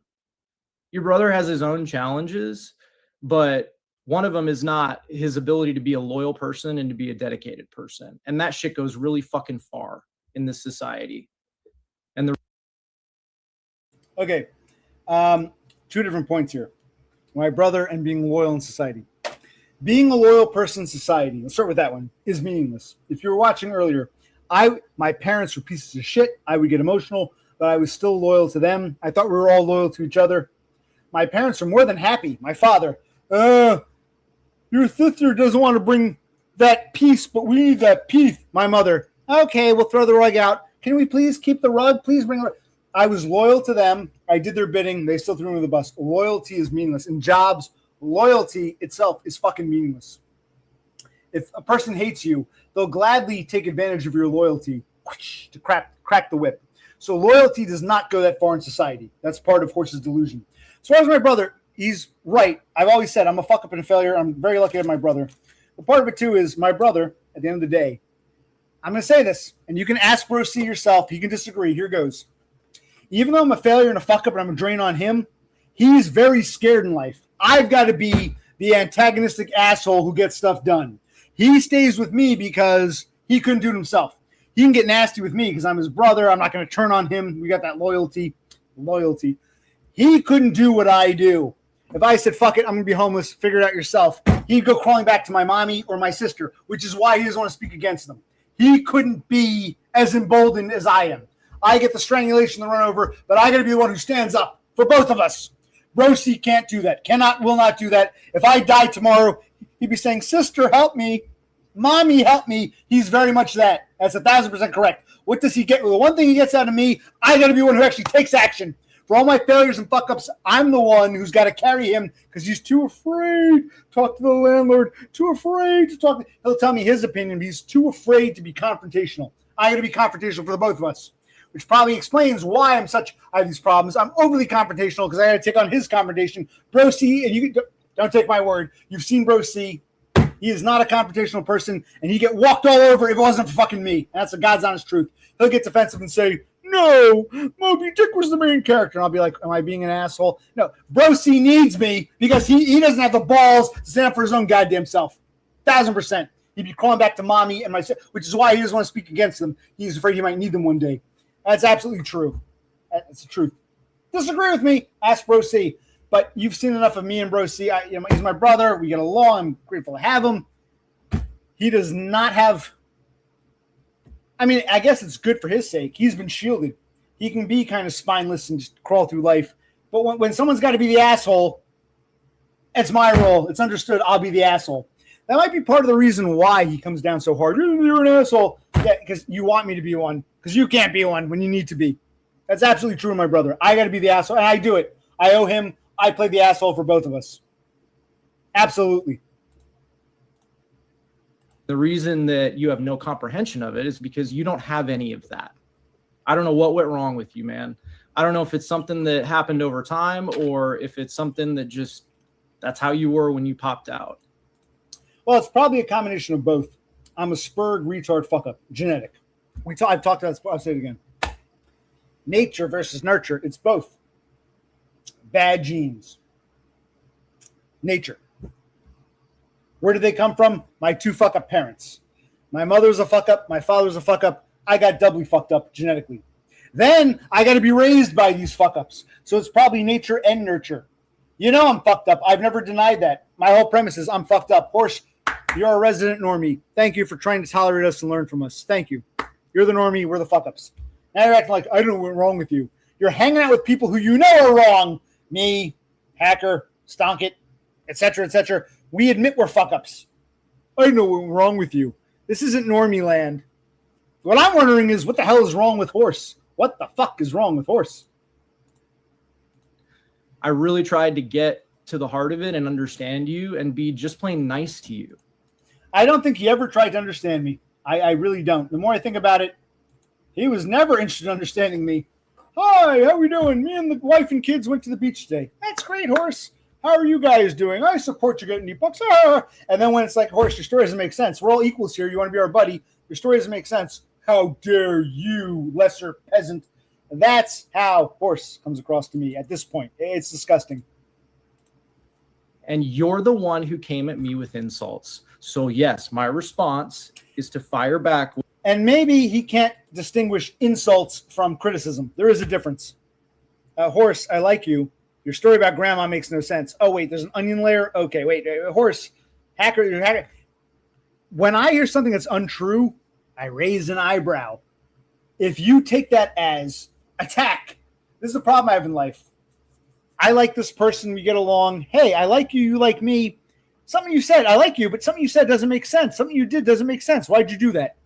Your brother has his own challenges, but one of them is not his ability to be a loyal person and to be a dedicated person. And that shit goes really fucking far in this society. And
okay. Two different points here. My brother and being loyal in society. Being a loyal person in society, let's start with that one, is meaningless. If you were watching earlier, my parents were pieces of shit. I would get emotional, but I was still loyal to them. I thought we were all loyal to each other. My parents were more than happy. My father, your sister doesn't want to bring that piece, but we need that piece. My mother, okay, we'll throw the rug out. Can we please keep the rug? Please bring the rug. I was loyal to them. I did their bidding. They still threw me under the bus. Loyalty is meaningless. In jobs, loyalty itself is fucking meaningless. If a person hates you, they'll gladly take advantage of your loyalty to crack the whip. So loyalty does not go that far in society. That's part of Horse's delusion. As far as my brother, he's right. I've always said I'm a fuck up and a failure. I'm very lucky to have my brother. But part of it too is my brother, at the end of the day, I'm going to say this, and you can ask Bro C yourself. He can disagree. Here goes. Even though I'm a failure and a fuck up and I'm a drain on him, he's very scared in life. I've got to be the antagonistic asshole who gets stuff done. He stays with me because he couldn't do it himself. He can get nasty with me because I'm his brother. I'm not going to turn on him. We got that loyalty. He couldn't do what I do. If I said, fuck it, I'm going to be homeless, figure it out yourself, he'd go crawling back to my mommy or my sister, which is why he doesn't want to speak against them. He couldn't be as emboldened as I am. I get the strangulation, the run over, but I got to be the one who stands up for both of us. Bro C can't do that. Will not do that. If I die tomorrow, he'd be saying, sister, help me. Mommy, help me. He's very much that. That's 1,000% correct. What does he get? Well, the one thing he gets out of me, I got to be one who actually takes action. For all my failures and fuck-ups, I'm the one who's got to carry him because he's too afraid to talk to the landlord, too afraid to talk. He'll tell me his opinion, but he's too afraid to be confrontational. I got to be confrontational for the both of us, which probably explains why I have these problems. I'm overly confrontational because I got to take on his confrontation. Bro C, and you don't take my word. You've seen Bro C. He is not a confrontational person, and he'd get walked all over if it wasn't for fucking me. And that's the God's honest truth. He'll get defensive and say, no, Moby Dick was the main character. And I'll be like, am I being an asshole? No, Bro C needs me because he doesn't have the balls to stand up for his own goddamn self. 1,000%. He'd be crawling back to mommy and myself, which is why he doesn't want to speak against them. He's afraid he might need them one day. That's absolutely true. That's the truth. Disagree with me? Ask Bro C. But you've seen enough of me and Bro C. He's my brother. We get along. I'm grateful to have him. He does not have... I mean, I guess it's good for his sake. He's been shielded. He can be kind of spineless and just crawl through life. But when someone's got to be the asshole, it's my role. It's understood I'll be the asshole. That might be part of the reason why he comes down so hard. You're an asshole. Yeah, because you want me to be one. Because you can't be one when you need to be. That's absolutely true, my brother. I got to be the asshole, and I do it. I owe him. I play the asshole for both of us. Absolutely.
The reason that you have no comprehension of it is because you don't have any of that. I don't know what went wrong with you, man. I don't know if it's something that happened over time or if it's something that just, that's how you were when you popped out.
Well, it's probably a combination of both. I'm a spurred retard fuck up. Genetic. I've talked about this. I'll say it again. Nature versus nurture. It's both. Bad genes. Nature. Where did they come from? My 2 fuck up parents. My mother's a fuck up. My father's a fuck up. I got doubly fucked up genetically. Then I got to be raised by these fuck ups. So it's probably nature and nurture. You know I'm fucked up. I've never denied that. My whole premise is I'm fucked up. Horse, you're a resident normie. Thank you for trying to tolerate us and learn from us. Thank you. You're the normie. We're the fuck ups. Now you're acting like I don't know what's wrong with you. You're hanging out with people who you know are wrong. Me, Hacker, Stonkit, etc., etc. We admit we're fuck ups. I know what's wrong with you. This isn't normie land. What I'm wondering is what the hell is wrong with Horse? What the fuck is wrong with Horse?
I really tried to get to the heart of it and understand you and be just plain nice to you.
I don't think he ever tried to understand me. I really don't. The more I think about it, he was never interested in understanding me. Hi, how we doing? Me and the wife and kids went to the beach today. That's great, Horse. How are you guys doing? I support you getting e-books. Ah. And then when it's like, Horse, your story doesn't make sense. We're all equals here. You want to be our buddy. Your story doesn't make sense. How dare you, lesser peasant? That's how Horse comes across to me at this point. It's disgusting.
And you're the one who came at me with insults. So yes, my response is to fire back.
And maybe he can't distinguish insults from criticism. There is a difference. Horse, I like you. Your story about grandma makes no sense. Oh, wait, there's an onion layer? Okay, wait. Horse, hacker. When I hear something that's untrue, I raise an eyebrow. If you take that as attack, this is the problem I have in life. I like this person. We get along. Hey, I like you. You like me. Something you said, I like you, but something you said doesn't make sense. Something you did doesn't make sense. Why'd you do that?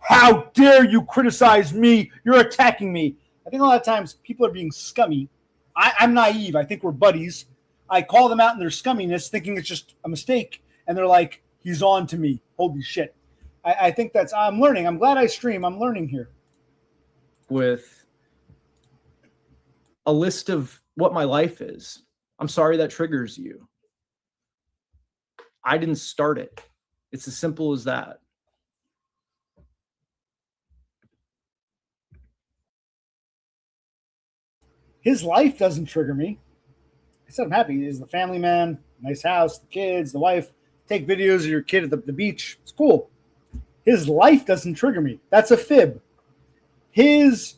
How dare you criticize me? You're attacking me. I think a lot of times people are being scummy. I'm naive. I think we're buddies. I call them out in their scumminess, thinking it's just a mistake. And they're like, he's on to me. Holy shit. I think I'm learning. I'm glad I stream. I'm learning here.
With a list of what my life is. I'm sorry that triggers you. I didn't start it. It's as simple as that.
His life doesn't trigger me. I said I'm happy. He's the family man, nice house, the kids, the wife. Take videos of your kid at the beach. It's cool. His life doesn't trigger me. That's a fib. His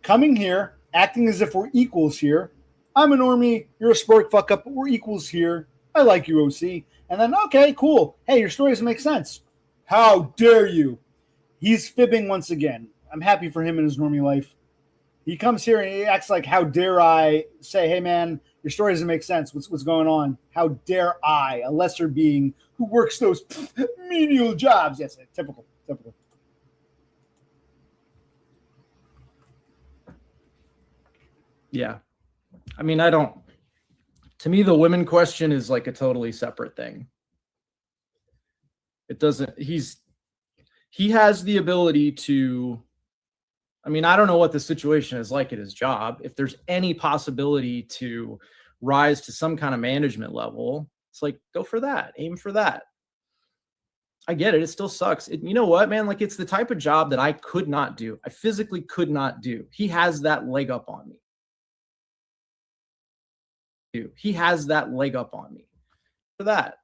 coming here, acting as if we're equals here. I'm a normie. You're a sport fuck up, but we're equals here. I like you, OC. And then, okay, cool. Hey, your story doesn't make sense. How dare you? He's fibbing once again. I'm happy for him in his normie life. He comes here and he acts like, how dare I say, hey, man, your story doesn't make sense. What's going on? How dare I, a lesser being who works those menial jobs? Yes, typical.
Yeah. I mean, to me, the women question is like a totally separate thing. It doesn't, he has the ability to, I mean, I don't know what the situation is like at his job. If there's any possibility to rise to some kind of management level, it's like, go for that, aim for that. I get it. It still sucks. You know what, man? Like, it's the type of job that I could not do. I physically could not do. He has that leg up on me. He has that leg up on me for that.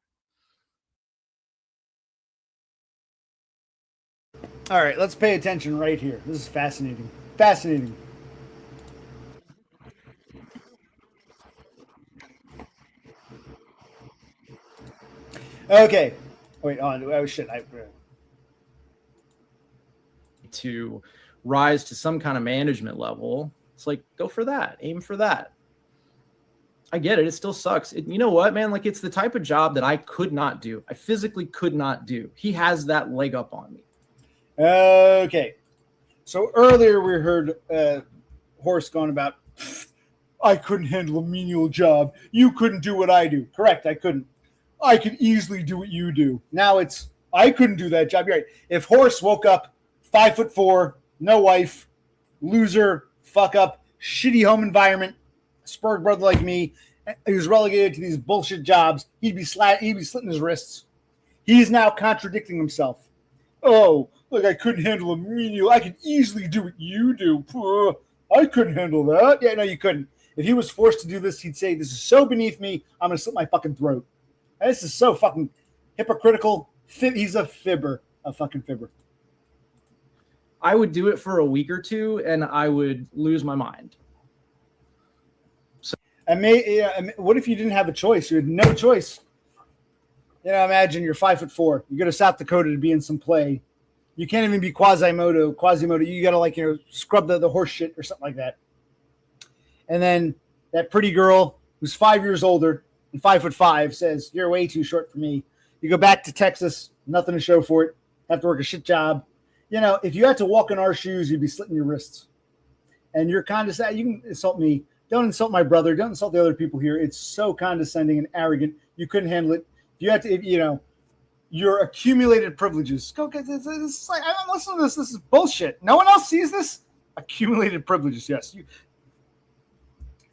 All right, let's pay attention right here. This is fascinating. Fascinating. Okay. Wait, oh shit.
To rise to some kind of management level, it's like, go for that, aim for that. I get it. It still sucks. You know what, man? Like, it's the type of job that I could not do. I physically could not do. He has that leg up on me.
Okay. So earlier we heard Horse going about, I couldn't handle a menial job. You couldn't do what I do. Correct, I couldn't. I could easily do what you do. Now it's, I couldn't do that job. You're right. If Horse woke up 5'4", no wife, loser, fuck up, shitty home environment, Spurg brother like me, he was relegated to these bullshit jobs, he'd be slitting his wrists. He's now contradicting himself. Oh, look, I couldn't handle a menial. I could easily do what you do. I couldn't handle that. Yeah, no, you couldn't. If he was forced to do this, he'd say, this is so beneath me, I'm going to slit my fucking throat. And this is so fucking hypocritical. He's a fibber, a fucking fibber.
I would do it for a week or two, and I would lose my mind.
So, what if you didn't have a choice? You had no choice. You know, imagine you're 5'4". You go to South Dakota to be in some play. You can't even be Quasimodo. You got to, like, you know, scrub the horse shit or something like that. And then that pretty girl who's 5 years older and 5'5" says, you're way too short for me. You go back to Texas, nothing to show for it. Have to work a shit job. You know, if you had to walk in our shoes, you'd be slitting your wrists. And you're condescending. You can insult me. Don't insult my brother. Don't insult the other people here. It's so condescending and arrogant. You couldn't handle it. You had to, you know, your accumulated privileges. Go get this. It's like, I'm listening to this. This is bullshit. No one else sees this. Accumulated privileges. Yes.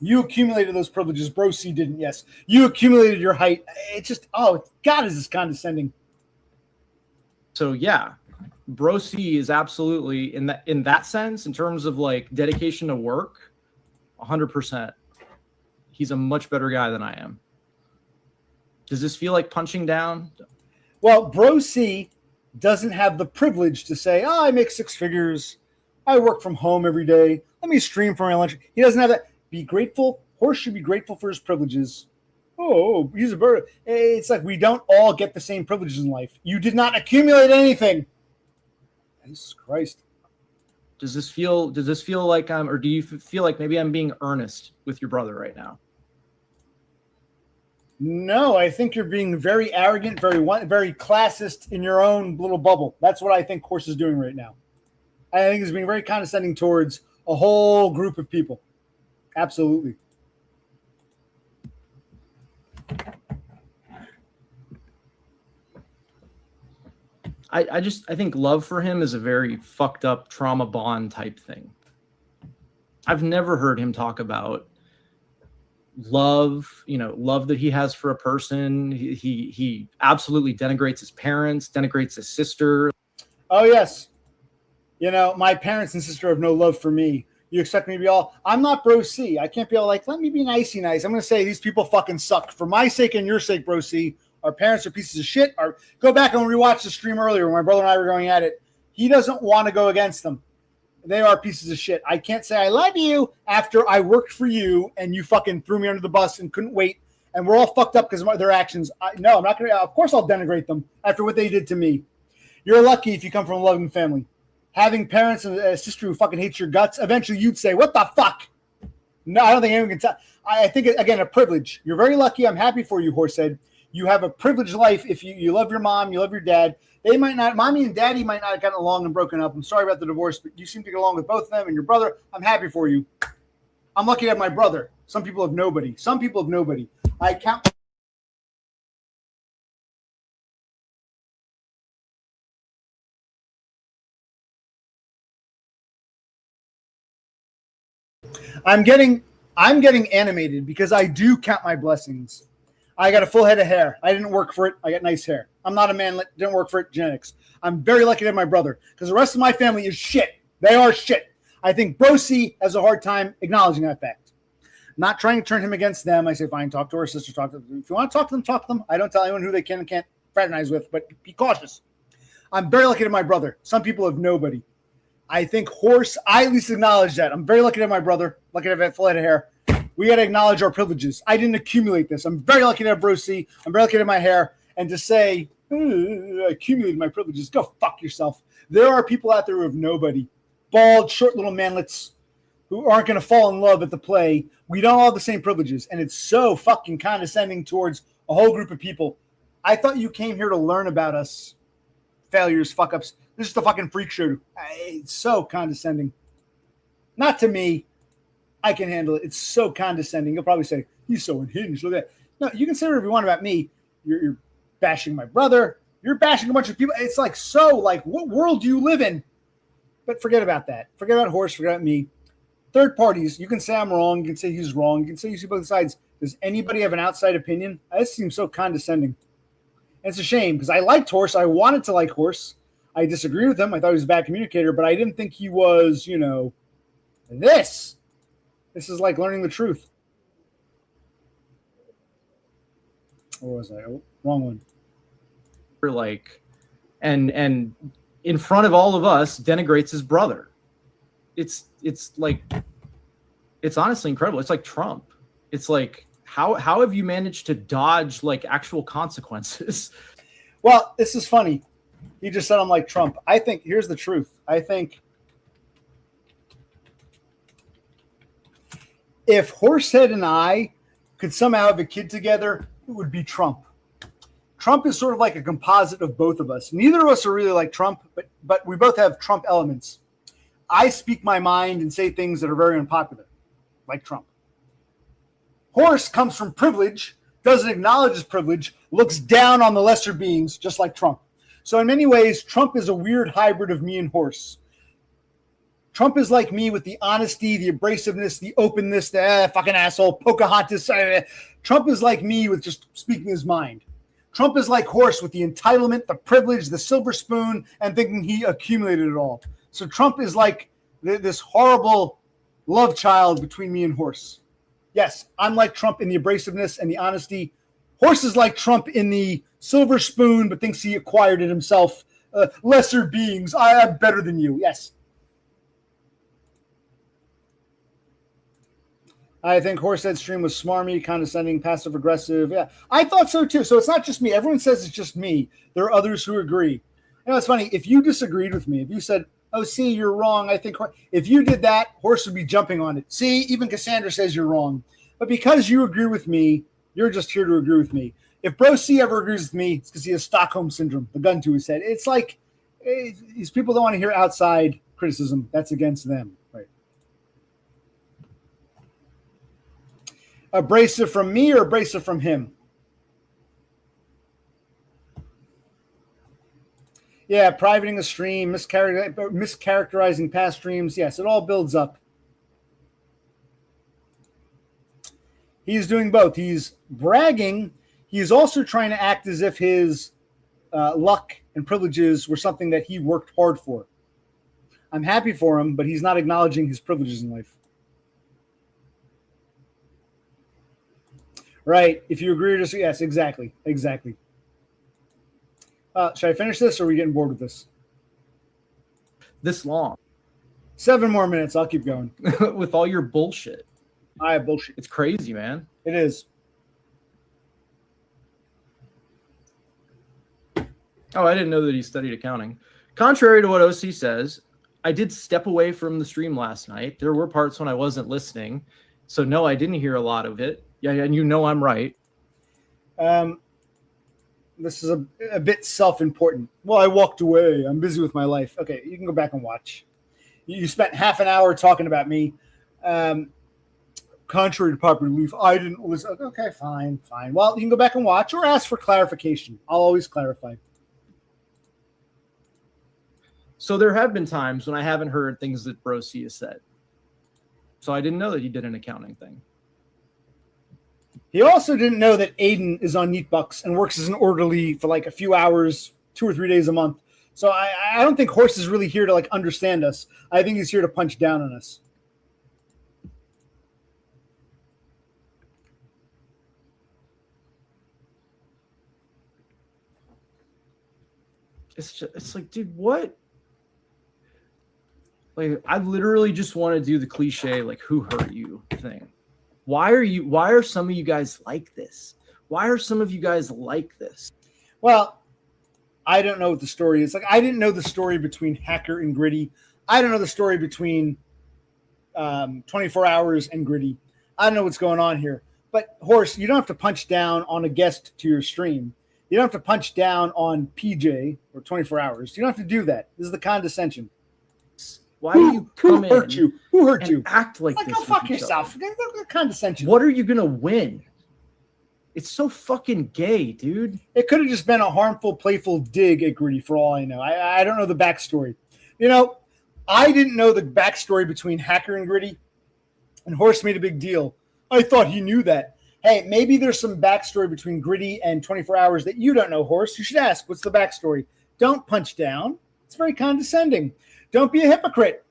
You accumulated those privileges. Bro C didn't. Yes. You accumulated your height. It's just, oh, God, is this condescending.
So, yeah. Bro C is absolutely, in that sense, in terms of like dedication to work, 100%. He's a much better guy than I am. Does this feel like punching down?
Well, Bro C doesn't have the privilege to say, oh, I make six figures. I work from home every day. Let me stream for my lunch. He doesn't have that. Be grateful. Horse should be grateful for his privileges. Oh, he's a bird. It's like we don't all get the same privileges in life. You did not accumulate anything. Jesus Christ.
Does this feel like or do you feel like maybe I'm being earnest with your brother right now?
No, I think you're being very arrogant, very classist in your own little bubble. That's what I think Horse is doing right now. I think he's being very condescending towards a whole group of people. Absolutely.
I think love for him is a very fucked up trauma bond type thing. I've never heard him talk about love that he has for a person. He absolutely denigrates his parents, denigrates his sister.
Oh, yes. You know, my parents and sister have no love for me. You expect me to be all, I'm not Bro C. I can't be all like, let me be nicey nice. I'm going to say these people fucking suck. For my sake and your sake, Bro C, our parents are pieces of shit. Go back and rewatch the stream earlier when my brother and I were going at it. He doesn't want to go against them. They are pieces of shit. I can't say I love you after I worked for you and you fucking threw me under the bus and couldn't wait. And we're all fucked up because of their actions. No, I'm not going to. Of course I'll denigrate them after what they did to me. You're lucky if you come from a loving family. Having parents and a sister who fucking hates your guts, eventually you'd say, what the fuck? No, I don't think anyone can tell. I think, again, a privilege. You're very lucky. I'm happy for you, Horsehead. You have a privileged life if you love your mom, you love your dad. They might not, mommy and daddy might not have gotten along and broken up. I'm sorry about the divorce, but you seem to get along with both of them and your brother. I'm happy for you. I'm lucky to have my brother. Some people have nobody. I count. I'm getting animated because I do count my blessings. I got a full head of hair. I didn't work for it. I got nice hair. I'm not a man that didn't work for it. Genetics. I'm very lucky to have my brother because the rest of my family is shit. They are shit. I think Bro C has a hard time acknowledging that fact. Not trying to turn him against them. I say, fine, talk to her sister. Talk to them. If you want to talk to them, talk to them. I don't tell anyone who they can and can't fraternize with, but be cautious. I'm very lucky to have my brother. Some people have nobody. I think Horse, I at least acknowledge that. I'm very lucky to have my brother. Lucky to have a full head of hair. We got to acknowledge our privileges. I didn't accumulate this. I'm very lucky to have Bro C. I'm very lucky to have my hair. And to say, I accumulated my privileges, go fuck yourself. There are people out there who have nobody. Bald, short little manlets. who aren't going to fall in love at the play. We don't all have the same privileges, and it's so fucking condescending towards a whole group of people. I thought you came here to learn about us failures, fuck ups. This is the fucking freak show. It's so condescending. Not to me. I can handle it. It's so condescending. You'll probably say, he's so unhinged. Look at that. No, you can say whatever you want about me. You're bashing my brother. You're bashing a bunch of people. It's like, so, like, what world do you live in? But forget about that. Forget about Horse. Forget about me. Third parties, you can say I'm wrong. You can say he's wrong. You can say you see both sides. Does anybody have an outside opinion? This seems so condescending. And it's a shame because I liked Horse. I wanted to like Horse. I disagreed with him. I thought he was a bad communicator, but I didn't think he was, this. This is like learning the truth. What was I? Oh, wrong one.
Like, and in front of all of us, denigrates his brother. It's like, it's honestly incredible. It's like Trump. It's like, how have you managed to dodge like actual consequences?
Well, this is funny. He just said I'm like Trump. I think here's the truth. I think if Horsehead and I could somehow have a kid together, it would be Trump. Trump is sort of like a composite of both of us. Neither of us are really like Trump, but we both have Trump elements. I speak my mind and say things that are very unpopular, like Trump. Horse comes from privilege, doesn't acknowledge his privilege, looks down on the lesser beings, just like Trump. So in many ways, Trump is a weird hybrid of me and Horse. Trump is like me with the honesty, the abrasiveness, the openness, the fucking asshole, Pocahontas. Trump is like me with just speaking his mind. Trump is like Horse with the entitlement, the privilege, the silver spoon, and thinking he accumulated it all. So Trump is like this horrible love child between me and Horse. Yes, I'm like Trump in the abrasiveness and the honesty. Horse is like Trump in the silver spoon, but thinks he acquired it himself. Lesser beings, I am better than you. Yes. I think Horsehead's stream was smarmy, condescending, passive-aggressive. Yeah, I thought so too. So it's not just me. Everyone says it's just me. There are others who agree. It's funny. If you disagreed with me, if you said, oh, see, you're wrong, I think if you did that, Horse would be jumping on it. See, even Kassandra says you're wrong. But because you agree with me, you're just here to agree with me. If Bro C ever agrees with me, it's because he has Stockholm Syndrome, the gun to his head. It's like these people don't want to hear outside criticism. That's against them. Right. Abrasive from me or abrasive from him? Yeah, privating a stream, mischaracterizing past streams. Yes, it all builds up. He's doing both. He's bragging. He's also trying to act as if his luck and privileges were something that he worked hard for. I'm happy for him, but he's not acknowledging his privileges in life. Right. If you agree or disagree, yes, exactly. Exactly. Should I finish this or are we getting bored with this?
This long.
7 more minutes. I'll keep going.
With all your bullshit.
I have bullshit.
It's crazy, man.
It is.
Oh, I didn't know that he studied accounting. Contrary to what OC says, I did step away from the stream last night. There were parts when I wasn't listening. So, no, I didn't hear a lot of it. Yeah, and I'm right.
This is a bit self-important. Well, I walked away. I'm busy with my life. Okay, you can go back and watch. You spent half an hour talking about me. Contrary to popular belief, I didn't listen. Okay, fine. Well, you can go back and watch or ask for clarification. I'll always clarify.
So there have been times when I haven't heard things that Bro C has said. So I didn't know that he did an accounting thing.
He also didn't know that Aiden is on Neatbucks and works as an orderly for like a few hours, 2 or 3 days a month. So I don't think Horse is really here to like understand us. I think he's here to punch down on us.
It's like, dude, what? Like, I literally just want to do the cliche, like, who hurt you thing. Why are some of you guys like this? Why are some of you guys like this?
Well, I don't know what the story is. Like, I didn't know the story between Hacker and Gritty. I don't know the story between 24 Hours and Gritty. I don't know what's going on here. But, Horse, you don't have to punch down on a guest to your stream. You don't have to punch down on PJ or 24 Hours. You don't have to do that. This is the condescension.
Why do you come in?
Who hurt you? Who hurt you?
Act like this.
Go fuck yourself. Condescension.
What are you going to win? It's so fucking gay, dude.
It could have just been a harmful, playful dig at Gritty for all I know. I don't know the backstory. I didn't know the backstory between Hacker and Gritty, and Horse made a big deal. I thought he knew that. Hey, maybe there's some backstory between Gritty and 24 Hours that you don't know, Horse. You should ask, what's the backstory? Don't punch down. It's very condescending. Don't be a hypocrite.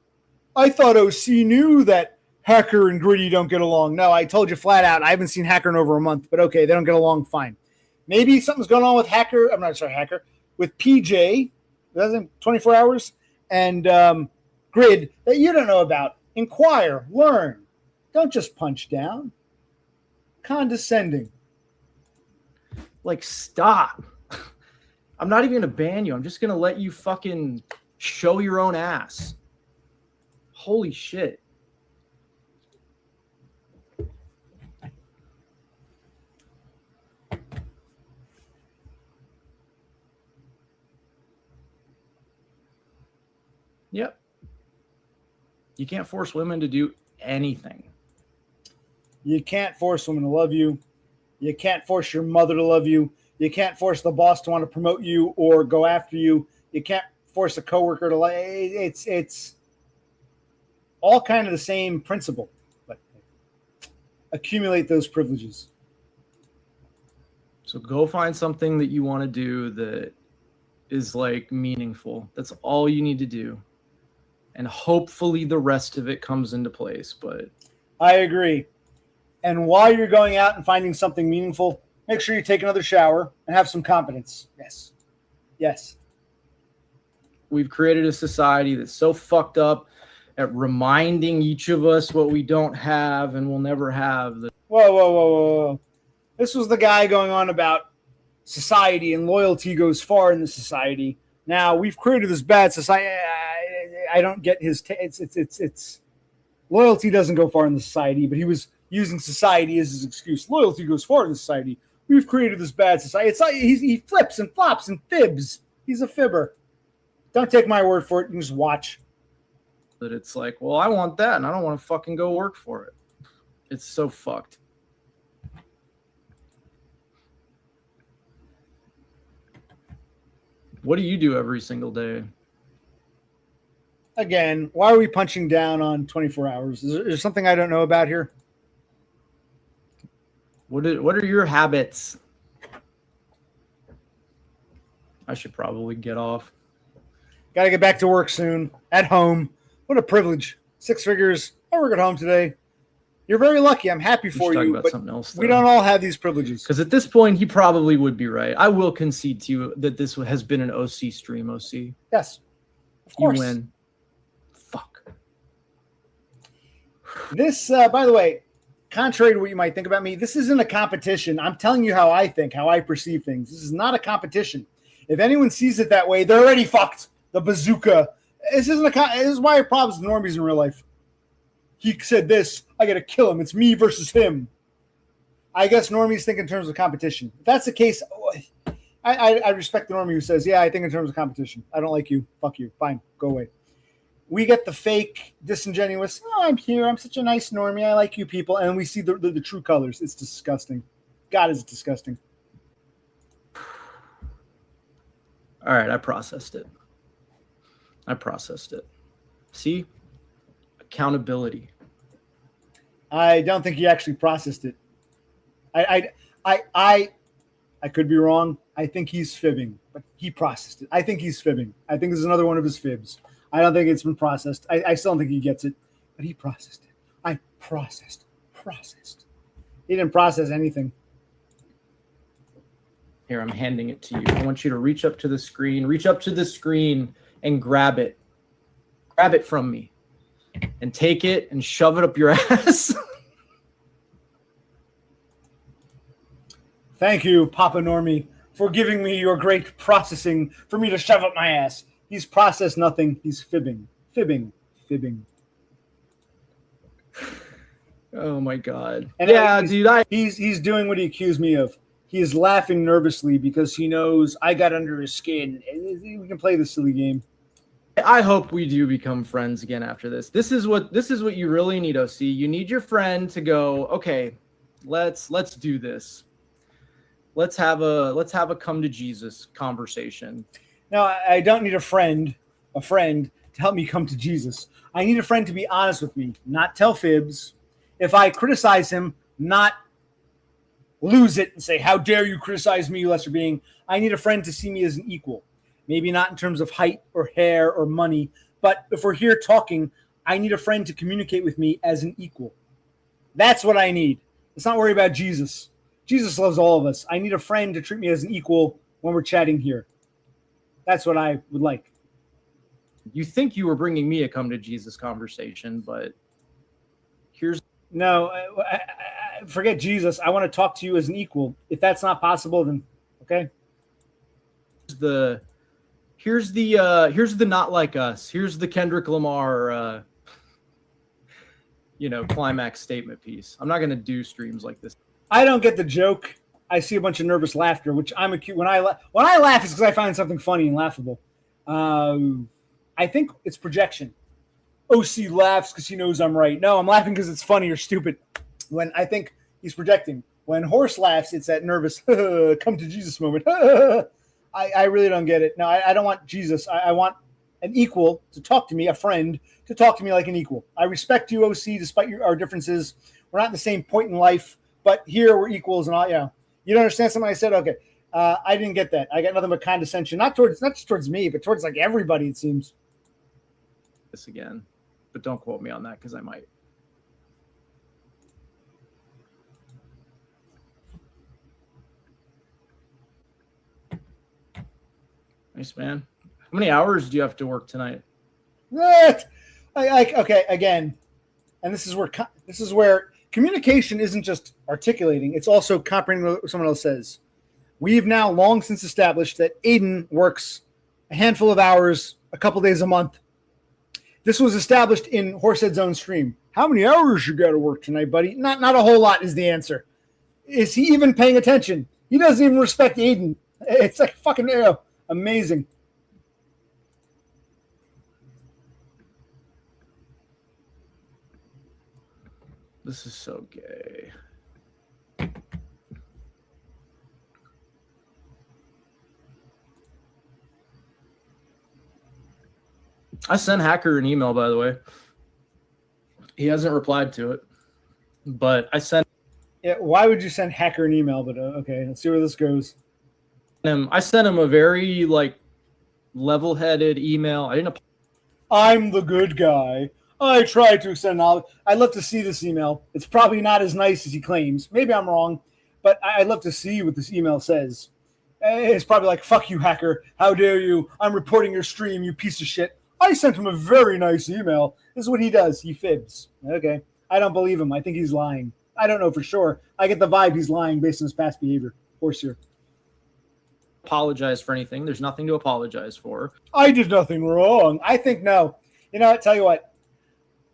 I thought OC knew that Hacker and Gritty don't get along. No, I told you flat out. I haven't seen Hacker in over a month, but okay, they don't get along fine. Maybe something's going on with Hacker. I'm not sorry, Hacker. With PJ, 24 Hours, and Grid that you don't know about. Inquire, learn. Don't just punch down. Condescending.
Like, stop. I'm not even going to ban you. I'm just going to let you fucking show your own ass. Holy shit. Yep. You can't force women to do anything.
You can't force women to love you. You can't force your mother to love you. You can't force the boss to want to promote you or go after you. You can't force a coworker to like. It's all kind of the same principle. But accumulate those privileges.
So go find something that you want to do that is like meaningful. That's all you need to do. And hopefully the rest of it comes into place. But
I agree. And while you're going out and finding something meaningful, make sure you take another shower and have some confidence. Yes. Yes.
We've created a society that's so fucked up at reminding each of us what we don't have and will never have.
Whoa. This was the guy going on about society and loyalty goes far in the society. Now, we've created this bad society. I don't get his it's loyalty doesn't go far in the society, but he was using society as his excuse. Loyalty goes far in the society. We've created this bad society. It's like he flips and flops and fibs. He's a fibber. Don't take my word for it. You can just watch.
That it's like, well, I want that, and I don't want to fucking go work for it. It's so fucked. What do you do every single day?
Again, why are we punching down on 24 Hours? Is there something I don't know about here?
What are your habits? I should probably get off.
Got to get back to work soon. At home. What a privilege. 6 figures. I work at home today. You're very lucky. I'm happy for you.
About something else,
we don't all have these privileges.
Because at this point, he probably would be right. I will concede to you that this has been an OC stream, OC.
Yes. Of course.
You win. Fuck.
This, by the way, contrary to what you might think about me, this isn't a competition. I'm telling you how I think, how I perceive things. This is not a competition. If anyone sees it that way, they're already fucked. The bazooka. This is why I have problems with normies in real life. He said this. I got to kill him. It's me versus him. I guess normies think in terms of competition. If that's the case, I respect the normie who says, yeah, I think in terms of competition. I don't like you. Fuck you. Fine. Go away. We get the fake, disingenuous, oh, I'm here. I'm such a nice normie. I like you people. And we see the true colors. It's disgusting. God, is it disgusting.
All right. I processed it. See? Accountability.
I don't think he actually processed it. I could be wrong. I think he's fibbing, but he processed it. I think he's fibbing. I think this is another one of his fibs. I don't think it's been processed. I still don't think he gets it, but he processed it. I processed. He didn't process anything.
Here, I'm handing it to you. I want you to reach up to the screen and grab it. Grab it from me and take it and shove it up your ass.
Thank you, Papa Normie, for giving me your great processing for me to shove up my ass. He's processed nothing. He's fibbing.
Oh my god.
And
yeah, dude.
He's doing what he accused me of. He is laughing nervously because he knows I got under his skin. We can play this silly game.
I hope we do become friends again after this. This is what you really need, OC. You need your friend to go, okay, let's do this. Let's have a come to Jesus conversation.
No, I don't need a friend to help me come to Jesus. I need a friend to be honest with me, not tell fibs. If I criticize him, not lose it and say, how dare you criticize me, you lesser being. I need a friend to see me as an equal. Maybe not in terms of height or hair or money, but if we're here talking, I need a friend to communicate with me as an equal. That's what I need. Let's not worry about Jesus. Jesus loves all of us. I need a friend to treat me as an equal when we're chatting here. That's what I would like.
You think you were bringing me a come to Jesus conversation, but here's...
No, I forget Jesus. I want to talk to you as an equal. If that's not possible, then okay.
Here's the not like us. Here's the Kendrick Lamar, climax statement piece. I'm not gonna do streams like this.
I don't get the joke. I see a bunch of nervous laughter, which I'm acute. When I laugh, it's because I find something funny and laughable. I think it's projection. OC laughs because he knows I'm right. No, I'm laughing because it's funny or stupid. When I think he's projecting. When Horse laughs, it's that nervous come to Jesus moment. I really don't get it. No, I don't want Jesus. I want an equal to talk to me, a friend to talk to me like an equal. I respect you, OC, despite our differences. We're not at the same point in life, but here we're equals and all. You don't understand something I said? Okay. I didn't get that. I got nothing but condescension, not just towards me, but towards like everybody, it seems.
This again, but don't quote me on that because I might. Nice, man. How many hours do you have to work tonight?
What? Okay, again, and this is where communication isn't just articulating; it's also comprehending what someone else says. We've now long since established that Aiden works a handful of hours, a couple days a month. This was established in Horsehead's own stream. How many hours you got to work tonight, buddy? Not a whole lot is the answer. Is he even paying attention? He doesn't even respect Aiden. It's like fucking amazing.
This is so gay. I sent Hacker an email, by the way. He hasn't replied to it, but I sent.
Yeah, why would you send Hacker an email? But okay, let's see where this goes.
I sent him a very level-headed email.
I'm the good guy. I tried to extend knowledge. I'd love to see this email. It's probably not as nice as he claims. Maybe I'm wrong, but I'd love to see what this email says. It's probably like, fuck you, Hacker. How dare you? I'm reporting your stream, you piece of shit. I sent him a very nice email. This is what he does. He fibs. Okay. I don't believe him. I think he's lying. I don't know for sure. I get the vibe he's lying based on his past behavior. Horse here.
Apologize for anything. There's nothing to apologize for.
I did nothing wrong. I think no. You know what? Tell you what.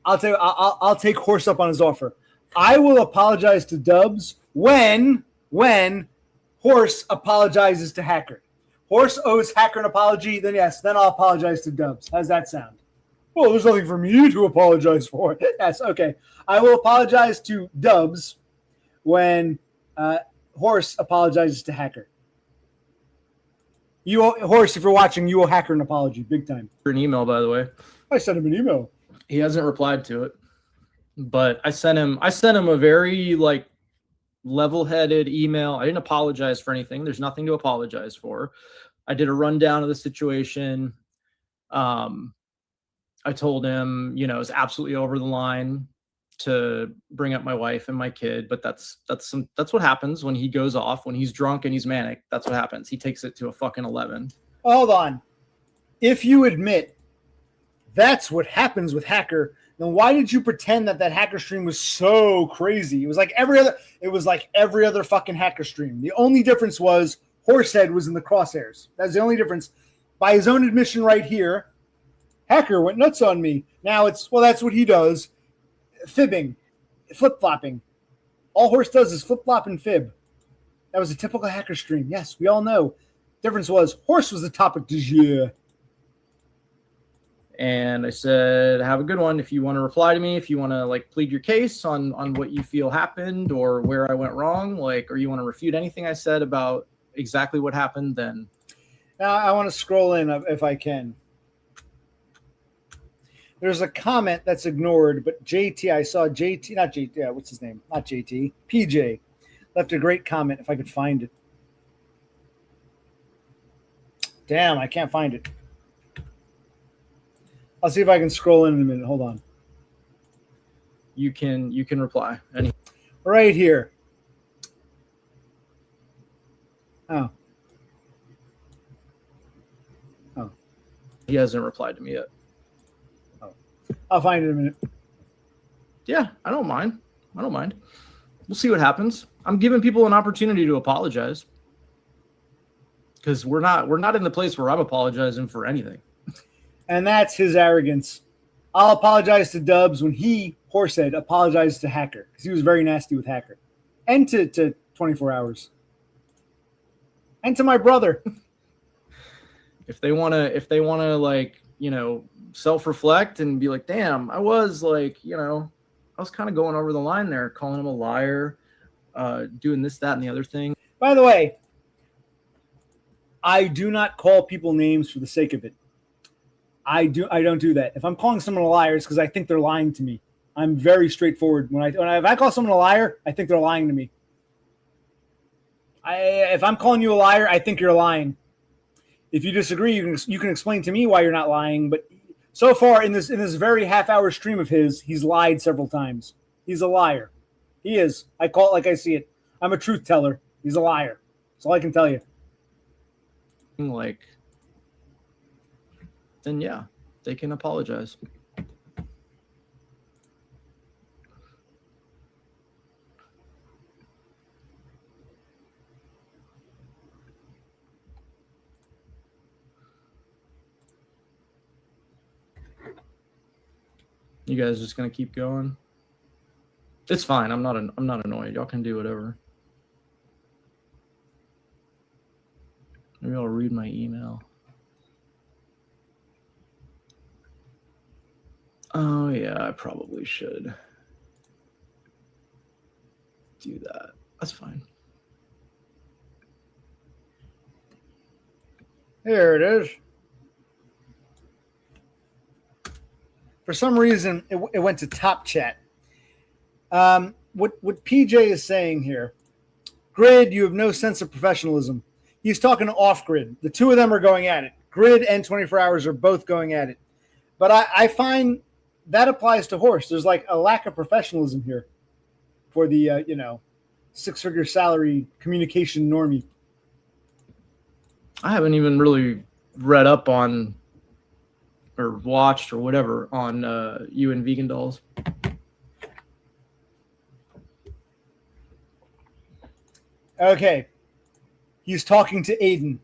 I'll take Horse up on his offer. I will apologize to Dubs when Horse apologizes to Hacker. Horse owes Hacker an apology, then yes, then I'll apologize to Dubs. How's that sound? Well, there's nothing for me to apologize for. Yes, okay. I will apologize to Dubs when Horse apologizes to Hacker. Horse, if you're watching, you owe Hacker an apology, big time.
An email, by the way.
I sent him an email.
He hasn't replied to it, but I sent him a very level-headed email. I didn't apologize for anything. There's nothing to apologize for. I did a rundown of the situation. I told him, it's absolutely over the line to bring up my wife and my kid, but that's what happens when he goes off, when he's drunk and he's manic. That's what happens. He takes it to a fucking 11.
Hold on. If you admit that's what happens with Hacker, then why did you pretend that Hacker stream was so crazy? It was like every other fucking Hacker stream. The only difference was Horsehead was in the crosshairs. That's the only difference. By his own admission right here, Hacker went nuts on me. Now that's what he does. Fibbing. Flip-flopping. All Horse does is flip-flop and fib. That was a typical hacker stream. Yes, we all know. Difference was Horse was the topic du jour.
And I said, have a good one. If you want to reply to me, if you want to like plead your case on what you feel happened or where I went wrong, like, or you want to refute anything I said about exactly what happened, then.
Now I want to scroll in if I can. There's a comment that's ignored, but JT, I saw JT, not JT, yeah, what's his name? Not JT, PJ, left a great comment if I could find it. Damn, I can't find it. I'll see if I can scroll in a minute. Hold on.
You can reply.
Right here. Oh.
He hasn't replied to me yet.
I'll find it in a minute.
Yeah, I don't mind. We'll see what happens. I'm giving people an opportunity to apologize because we're not in the place where I'm apologizing for anything.
And that's his arrogance. I'll apologize to Dubs when he, Horsehead, apologized to Hacker because he was very nasty with Hacker, and to 24 Hours, and to my brother.
If they wanna like, you know, self-reflect and be like, damn, I was like, you know, I was kind of going over the line there, calling him a liar, doing this, that, and the other thing.
By the way, I do not call people names for the sake of it. I don't do that. If I'm calling someone a liar, it's because I think they're lying to me. I'm very straightforward. If I call someone a liar, I think they're lying to me. If I'm calling you a liar, I think you're lying. If you disagree, you can explain to me why you're not lying. But so far in this very half-hour stream of his, he's lied several times. He's a liar. He is. I call it like I see it. I'm a truth teller. He's a liar. That's all I can tell you.
Like, then yeah, they can apologize. You guys just gonna keep going? It's fine. I'm not annoyed. Y'all can do whatever. Maybe I'll read my email. Oh yeah, I probably should do that. That's fine.
There it is. For some reason, it went to top chat. What PJ is saying here, Grid, you have no sense of professionalism. He's talking off Grid. The two of them are going at it. Grid and 24 Hours are both going at it. But I find that applies to Horse. There's like a lack of professionalism here for the, six-figure salary communication normie.
I haven't even really read up on or watched or whatever on you and Vegan Dolls.
Okay. He's talking to Aiden.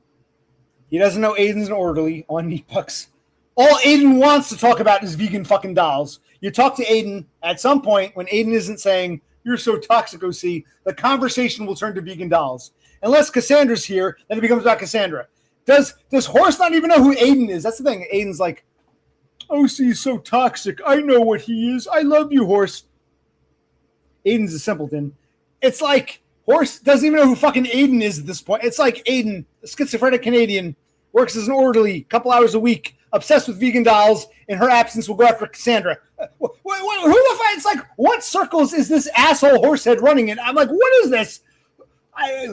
He doesn't know Aiden's an orderly on Meat Pucks. All Aiden wants to talk about is vegan fucking dolls. You talk to Aiden at some point when Aiden isn't saying, you're so toxic, OC, the conversation will turn to vegan dolls. Unless Kassandra's here, then it becomes about Kassandra. Does Horse not even know who Aiden is? That's the thing. Aiden's like, OC is so toxic. I know what he is. I love you, Horse. Aiden's a simpleton. It's like Horse doesn't even know who fucking Aiden is at this point. It's like Aiden, a schizophrenic Canadian, works as an orderly a couple hours a week, obsessed with vegan dolls. In her absence, will go after Kassandra. Who the fuck? It's like, what circles is this asshole Horsehead running in? I'm like, what is this?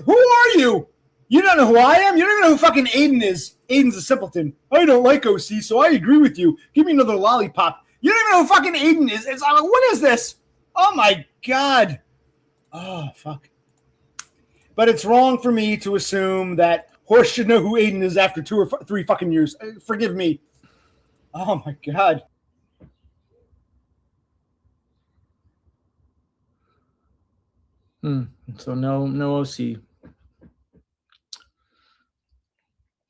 Who are you? You don't know who I am? You don't even know who fucking Aiden is. Aiden's a simpleton. I don't like OC, so I agree with you. Give me another lollipop. You don't even know who fucking Aiden is. I'm like, what is this? Oh, my God. Oh, fuck. But it's wrong for me to assume that Horse should know who Aiden is after 2 or 3 fucking years. Forgive me. Oh, my God.
So no OC.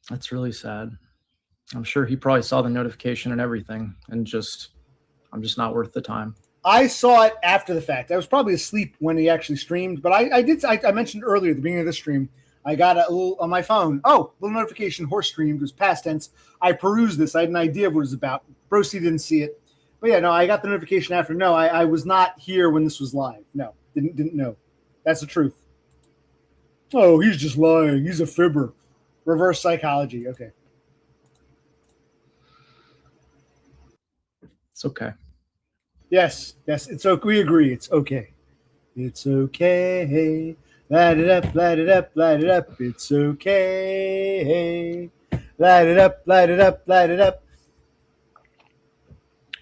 That's really sad. I'm sure he probably saw the notification and everything and I'm just not worth the time.
I saw it after the fact. I was probably asleep when he actually streamed, but I mentioned earlier at the beginning of the stream, I got a little on my phone. Oh, little notification, horse streamed. It was past tense. I perused this. I had an idea of what it was about. Brosi didn't see it. But yeah, no, I got the notification after. No, I was not here when this was live. No, didn't know. That's the truth. Oh, he's just lying. He's a fibber. Reverse psychology. Okay.
It's okay.
Yes, it's okay. We agree. It's okay. It's okay. Light it up, light it up, light it up. It's okay. Light it up, light it up, light it up.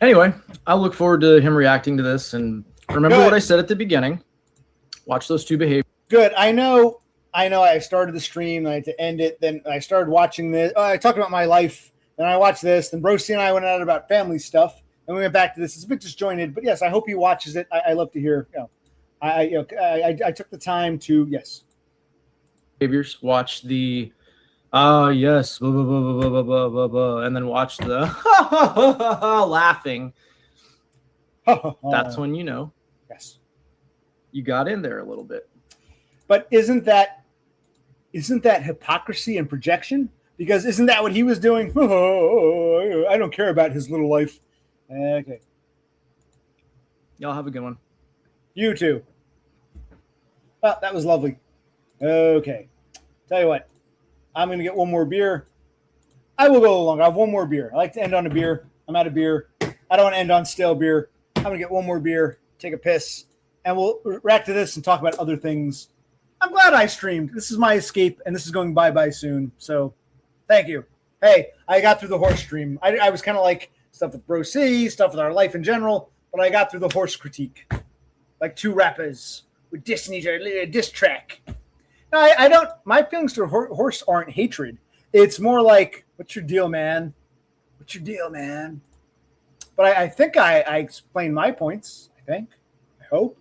Anyway, I'll look forward to him reacting to this. And remember what I said at the beginning. Watch those two behave.
Good. I know. I started the stream. I had to end it. Then I started watching this. I talked about my life. Then I watched this. Then Brosi and I went out about family stuff. And we went back to this. It's a bit disjointed. But yes, I hope he watches it. I love to hear. I took the time to, yes.
Behaviors. Watch the, yes, blah, blah, blah, blah, blah, blah, blah, blah, and then watch the laughing. That's when you know.
Yes.
You got in there a little bit.
But isn't that hypocrisy and projection? Because isn't that what he was doing? Oh, I don't care about his little life. Okay.
Y'all have a good one.
You too. Well, that was lovely. Okay. Tell you what, I'm going to get one more beer. I will go a little longer. I have one more beer. I like to end on a beer. I'm out of beer. I don't want to end on stale beer. I'm going to get one more beer, take a piss, and we'll react to this and talk about other things. I'm glad I streamed. This is my escape, and this is going bye-bye soon. So thank you. Hey, I got through the horse stream. I was kind of like stuff with Bro C, stuff with our life in general, but I got through the horse critique. Like two rappers with dissing each other, a diss track. No, I don't. My feelings to horse aren't hatred. It's more like, what's your deal, man? What's your deal, man? But I think I explained my points. I hope.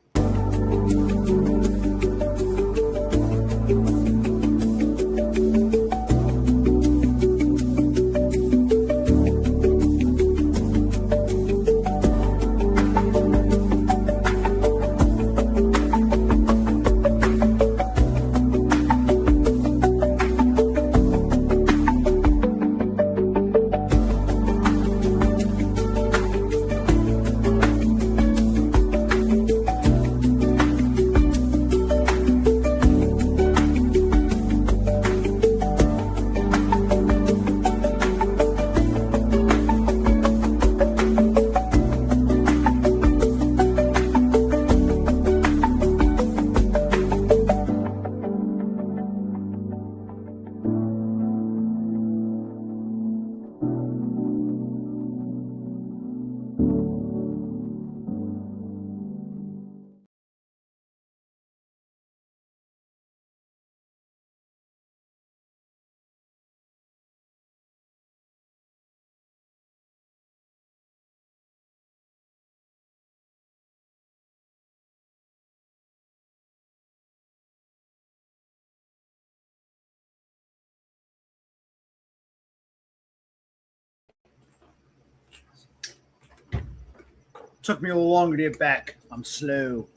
Took me a little longer to get back. I'm slow.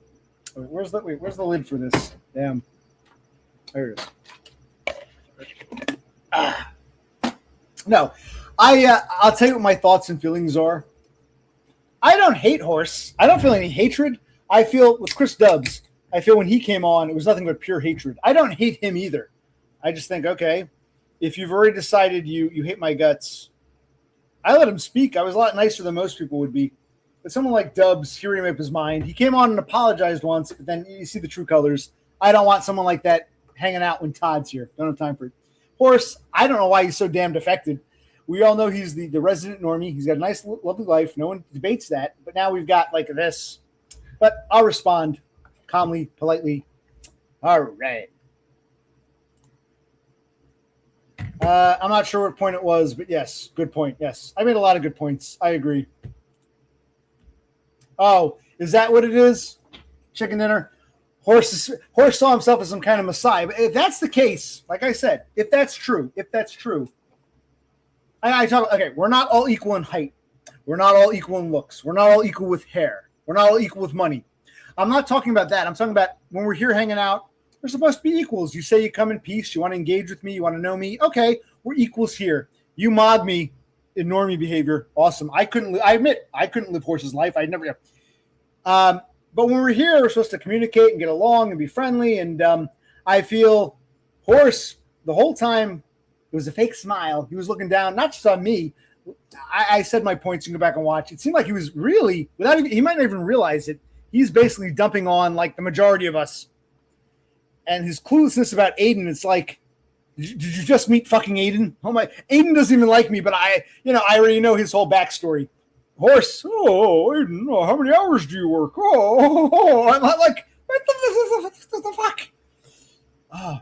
Where's the lid for this? Damn. There it is. No, I'll tell you what my thoughts and feelings are. I don't hate horse. I don't feel any hatred. I feel with Chris Dubs. I feel when he came on, it was nothing but pure hatred. I don't hate him either. I just think, okay, if you've already decided you hate my guts, I let him speak. I was a lot nicer than most people would be. But someone like Dubs, he already made up his mind. He came on and apologized once, but then you see the true colors. I don't want someone like that hanging out when Todd's here. Don't have time for it. Horse, I don't know why he's so damn defected. We all know he's the resident normie. He's got a nice, lovely life. No one debates that. But now we've got like this. But I'll respond calmly, politely. All right. I'm not sure what point it was, but yes, good point. Yes, I made a lot of good points. I agree. Oh, is that what it is? Chicken dinner? Horse saw himself as some kind of messiah. But if that's the case, like I said, if that's true, I talk. Okay, we're not all equal in height. We're not all equal in looks. We're not all equal with hair. We're not all equal with money. I'm not talking about that. I'm talking about when we're here hanging out, we're supposed to be equals. You say you come in peace. You want to engage with me. You want to know me. Okay, we're equals here. You mob me in normie behavior. Awesome. I admit, I couldn't live Horse's life. I'd never. But when we're here, we're supposed to communicate and get along and be friendly. And I feel Horse, the whole time, it was a fake smile. He was looking down, not just on me. I said my points. You can go back and watch. It seemed like he was really, he might not even realize it. He's basically dumping on like the majority of us. And his cluelessness about Aiden, it's like, did you just meet fucking Aiden? Oh my, Aiden doesn't even like me, but I already know his whole backstory. Horse, Aiden, how many hours do you work? I'm like, what the fuck? Oh.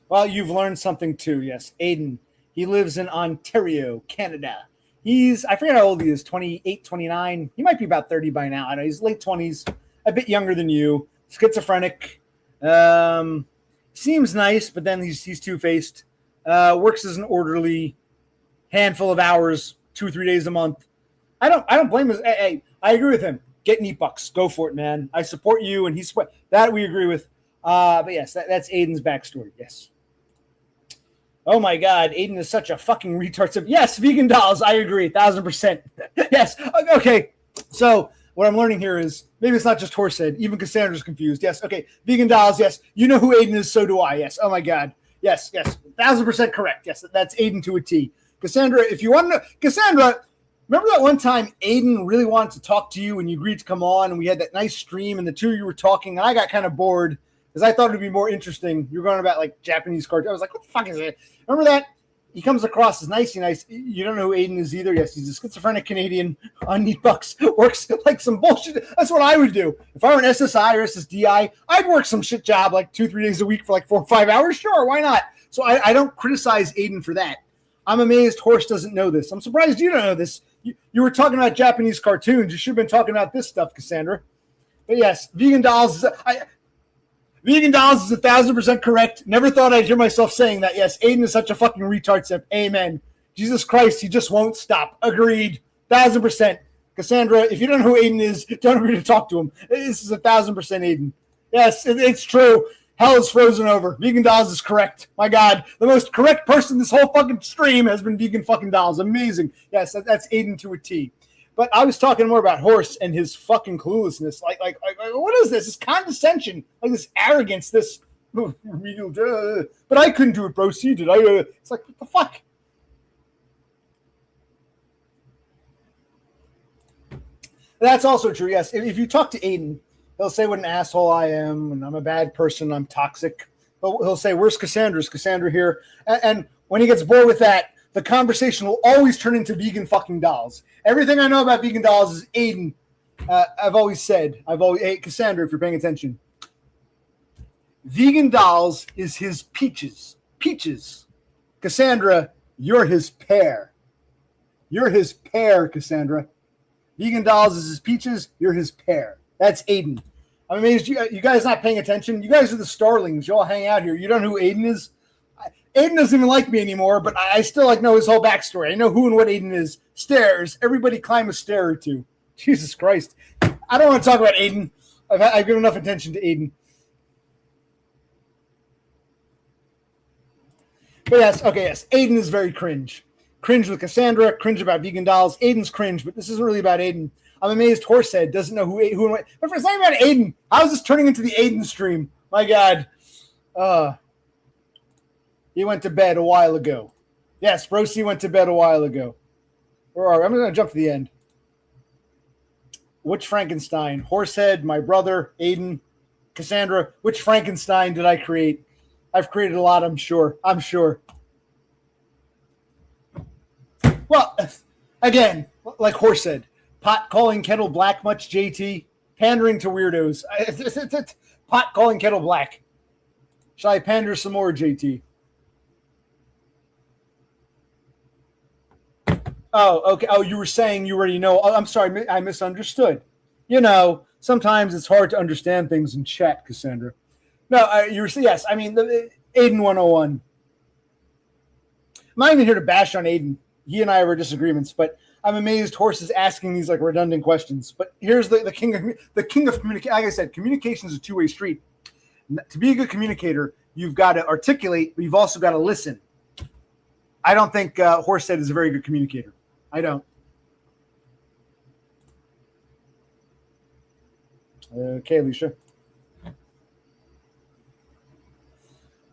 Well, you've learned something too, yes. Aiden, he lives in Ontario, Canada. I forget how old he is, 28, 29. He might be about 30 by now. I know he's late 20s, a bit younger than you, schizophrenic. Seems nice, but then he's two-faced. Works as an orderly, handful of hours, 2-3 days a month. I don't blame him. Hey, I agree with him. Get neat bucks. Go for it, man. I support you, and that we agree with. But yes, that's Aiden's backstory. Yes. Oh my God, Aiden is such a fucking retard. Yes, vegan dolls. I agree, 1,000%. Yes. Okay. So what I'm learning here is maybe it's not just Horsehead. Even Kassandra's confused. Yes. Okay. Vegan dolls. Yes. You know who Aiden is. So do I. Yes. Oh my God. Yes. Yes. 1,000% correct. Yes. That's Aiden to a T. Kassandra, if you want to know, Kassandra, remember that one time Aiden really wanted to talk to you and you agreed to come on and we had that nice stream and the two of you were talking and I got kind of bored because I thought it would be more interesting. You were going about like Japanese cartoons. I was like, what the fuck is it? Remember that? He comes across as nice. You don't know who Aiden is either. Yes, he's a schizophrenic Canadian on neat bucks. Works like some bullshit. That's what I would do. If I were an SSI or SSDI, I'd work some shit job like 2-3 days a week for like 4 or 5 hours. Sure, why not? So I don't criticize Aiden for that. I'm amazed Horse doesn't know this. I'm surprised you don't know this. You were talking about Japanese cartoons. You should have been talking about this stuff, Kassandra. But yes, vegan dolls is Vegan dolls is 1,000% correct. Never thought I'd hear myself saying that. Yes, Aiden is such a fucking retard. Sip. Amen. Jesus Christ, he just won't stop. Agreed. 1,000%. Kassandra, if you don't know who Aiden is, don't agree to talk to him. This is 1,000% Aiden. Yes, it's true. Hell is frozen over. Vegan dolls is correct. My God, the most correct person this whole fucking stream has been vegan fucking dolls. Amazing. Yes, that's Aiden to a T. But I was talking more about Horse and his fucking cluelessness. Like what is this? This condescension, like this arrogance, this. But I couldn't do it, bro. See, did I? It's like what the fuck. That's also true. Yes, if you talk to Aiden, he'll say what an asshole I am, and I'm a bad person, I'm toxic. But he'll say, "Where's Kassandra? Is Kassandra here?" And when he gets bored with that, the conversation will always turn into vegan fucking dolls. Everything I know about vegan dolls is Aiden. I've always said, hey, Kassandra, if you're paying attention, vegan dolls is his peaches. Peaches. Kassandra, you're his pear. You're his pear, Kassandra. Vegan dolls is his peaches. You're his pear. That's Aiden. I'm amazed you guys not paying attention. You guys are the starlings. You all hang out here. You don't know who Aiden is? Aiden doesn't even like me anymore, but I still know his whole backstory. I know who and what Aiden is. Stairs. Everybody climb a stair or two. Jesus Christ. I don't want to talk about Aiden. I've given enough attention to Aiden. But yes, okay, yes. Aiden is very cringe. Cringe with Kassandra, cringe about vegan dolls. Aiden's cringe, but this isn't really about Aiden. I'm amazed Horsehead doesn't know who and what. But it's not about Aiden. How is this turning into the Aiden stream? My God. He went to bed a while ago. Yes, Brocy went to bed a while ago. Where are we? I'm going to jump to the end. Which Frankenstein? Horsehead, my brother, Aiden, Kassandra. Which Frankenstein did I create? I've created a lot, I'm sure. Well, again, like Horsehead. Pot calling kettle black much, JT? Pandering to weirdos. Pot calling kettle black. Shall I pander some more, JT? Oh, okay. Oh, you were saying you already know. Oh, I'm sorry. I misunderstood. Sometimes it's hard to understand things in chat, Kassandra. No, you were saying, yes. I mean, the Aiden 101. not even here to bash on Aiden. He and I have our disagreements, but I'm amazed Horse is asking these like redundant questions. But here's the king of communication. Like I said, communication is a two-way street. To be a good communicator, you've got to articulate, but you've also got to listen. I don't think Horsehead is a very good communicator. I don't. Okay, Alicia.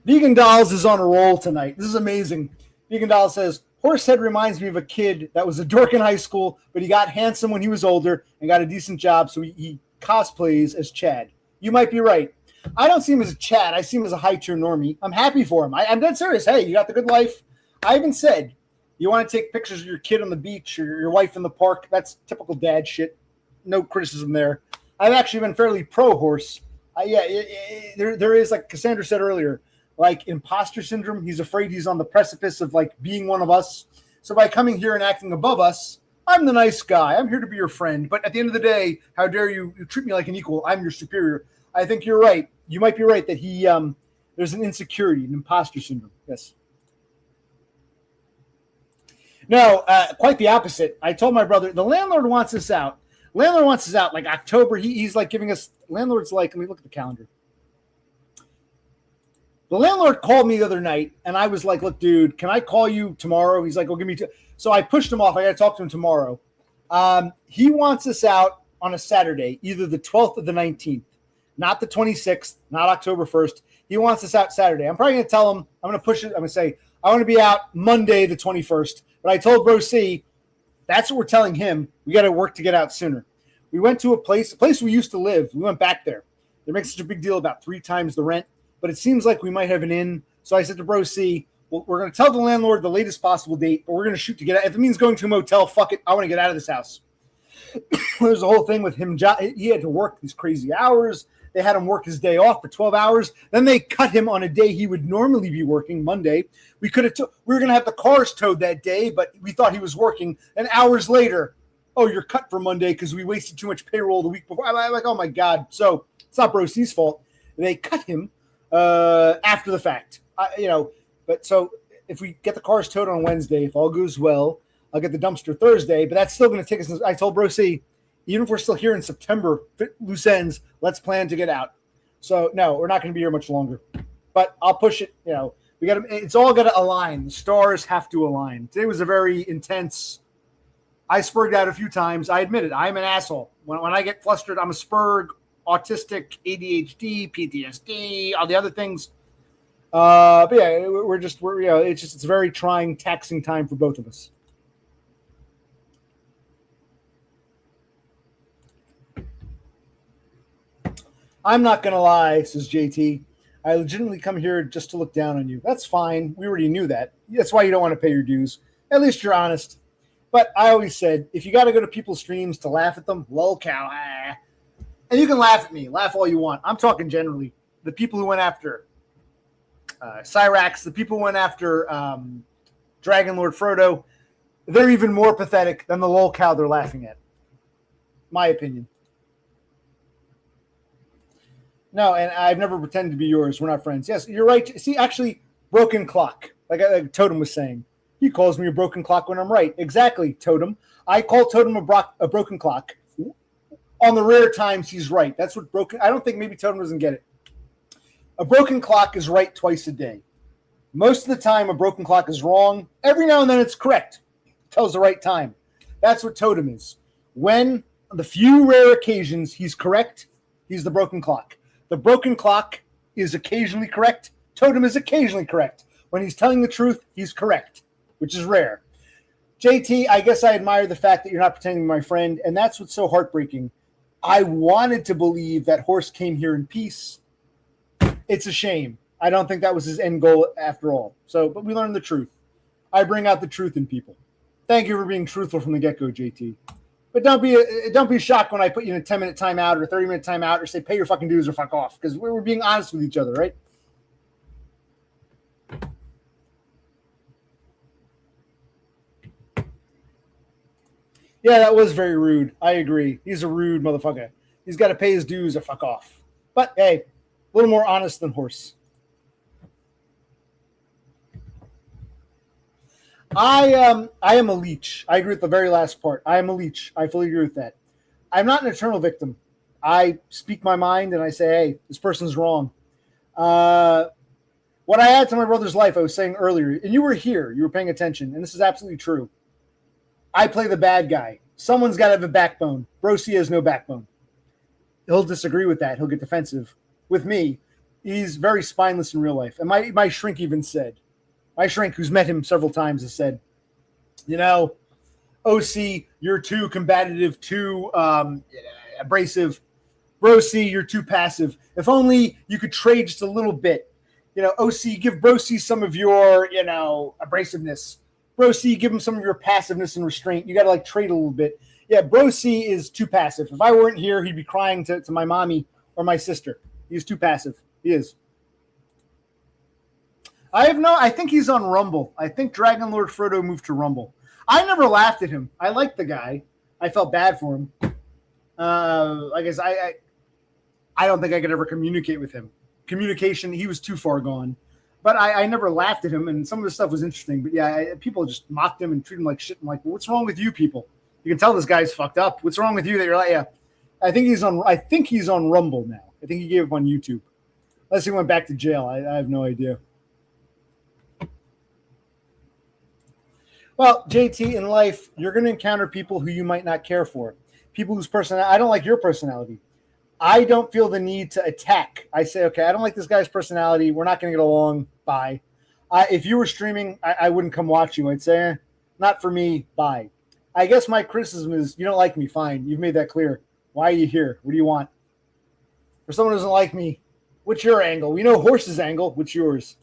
Vegan Dolls is on a roll tonight. This is amazing. Vegan Doll says, Horsehead reminds me of a kid that was a dork in high school, but he got handsome when he was older and got a decent job, so he cosplays as Chad. You might be right. I don't see him as a Chad. I see him as a high-tier normie. I'm happy for him. I'm dead serious. Hey, you got the good life. I even said, you want to take pictures of your kid on the beach or your wife in the park. That's typical dad shit. No criticism there. I've actually been fairly pro-Horse. There is, like Kassandra said earlier, like imposter syndrome. He's afraid he's on the precipice of like being one of us. So by coming here and acting above us, I'm the nice guy. I'm here to be your friend. But at the end of the day, how dare you treat me like an equal? I'm your superior. I think you're right. You might be right that he there's an insecurity, an imposter syndrome. Yes. No, quite the opposite. I told my brother, the landlord wants us out. Landlord wants us out like October. He's like giving us, landlord's like, let me look at the calendar. The landlord called me the other night, and I was like, look, dude, can I call you tomorrow? He's like, well, give me two. So I pushed him off. I got to talk to him tomorrow. He wants us out on a Saturday, either the 12th or the 19th, not the 26th, not October 1st. He wants us out Saturday. I'm probably going to tell him, I'm going to push it. I'm going to say, I want to be out Monday, the 21st. But I told Bro C, that's what we're telling him. We got to work to get out sooner. We went to a place we used to live. We went back there. They make such a big deal about 3 times the rent. But it seems like we might have an in. So I said to Bro C, well, we're going to tell the landlord the latest possible date, but we're going to shoot to get out. If it means going to a motel, fuck it. I want to get out of this house. There's a whole thing with him. He had to work these crazy hours. They had him work his day off for 12 hours. Then they cut him on a day he would normally be working, Monday. We were going to have the cars towed that day, but we thought he was working. And hours later, oh, you're cut for Monday because we wasted too much payroll the week before. I'm like, oh, my God. So it's not Bro C's fault. They cut him after the fact, but so if we get the cars towed on Wednesday, if all goes well, I'll get the dumpster Thursday, but that's still going to take us. I told Bro C, even if we're still here in September, loose ends, let's plan to get out. So no, we're not going to be here much longer, but I'll push it. It's all got to align. The stars have to align. Today was a very intense. I spurred out a few times. I admit it. I'm an asshole. When I get flustered, I'm a spurg. Autistic, ADHD, PTSD, all the other things. But yeah, it's a very trying, taxing time for both of us. I'm not going to lie, says JT. I legitimately come here just to look down on you. That's fine. We already knew that. That's why you don't want to pay your dues. At least you're honest. But I always said, if you got to go to people's streams to laugh at them, lol cow, And you can laugh at me, laugh all you want. I'm talking generally. The people who went after Cyrax, the people who went after Dragon Lord Frodo, they're even more pathetic than the lol cow they're laughing at. My opinion. No, and I've never pretended to be yours. We're not friends. Yes, you're right. See, actually, broken clock. Like Totem was saying. He calls me a broken clock when I'm right. Exactly, Totem. I call Totem a broken clock. On the rare times he's right. That's what broken. I don't think maybe Totem doesn't get it. A broken clock is right twice a day. Most of the time, a broken clock is wrong. Every now and then it's correct. It tells the right time. That's what Totem is. When on the few rare occasions he's correct, he's the broken clock. The broken clock is occasionally correct. Totem is occasionally correct. When he's telling the truth, he's correct, which is rare. JT, I guess I admire the fact that you're not pretending to be my friend, and that's what's so heartbreaking. I wanted to believe that Horse came here in peace. It's a shame. I don't think that was his end goal after all. But we learned the truth. I bring out the truth in people. Thank you for being truthful from the get-go, JT. But don't be shocked when I put you in a 10-minute timeout or a 30-minute timeout or say pay your fucking dues or fuck off, because we're being honest with each other, right? Yeah, that was very rude. I agree. He's a rude motherfucker. He's got to pay his dues or fuck off. But hey, a little more honest than Horse. I am a leech. I agree with the very last part. I am a leech. I fully agree with that. I'm not an eternal victim. I speak my mind and I say, hey, this person's wrong. What I add to my brother's life, I was saying earlier, and you were here, you were paying attention, and this is absolutely true. I play the bad guy. Someone's got to have a backbone. Brosi has no backbone. He'll disagree with that. He'll get defensive. With me, he's very spineless in real life. And my shrink even said, my shrink, who's met him several times, has said, you know, OC, you're too combative, too abrasive. Brosi, you're too passive. If only you could trade just a little bit. You know, OC, give Brosi some of your, you know, abrasiveness. Brosi, give him some of your passiveness and restraint. You got to like trade a little bit. Yeah, Brosi is too passive. If I weren't here, he'd be crying to my mommy or my sister. He's too passive. He is. I think he's on Rumble. I think Dragon Lord Frodo moved to Rumble. I never laughed at him. I liked the guy. I felt bad for him. I guess I don't think I could ever communicate with him. Communication, he was too far gone. But I never laughed at him, and some of the stuff was interesting. But yeah, people just mocked him and treated him like shit. I'm like, well, what's wrong with you people? You can tell this guy's fucked up. What's wrong with you that you're like, yeah? I think he's on Rumble now. I think he gave up on YouTube. Unless he went back to jail. I have no idea. Well, JT, in life, you're going to encounter people who you might not care for. People whose personality, I don't like your personality. I don't feel the need to attack. I say, okay, I don't like this guy's personality. We're not going to get along. Bye. If you were streaming, I wouldn't come watch you. I'd say, not for me. Bye. I guess my criticism is, you don't like me. Fine. You've made that clear. Why are you here? What do you want? For someone who doesn't like me, what's your angle? We know Horse's angle. What's yours?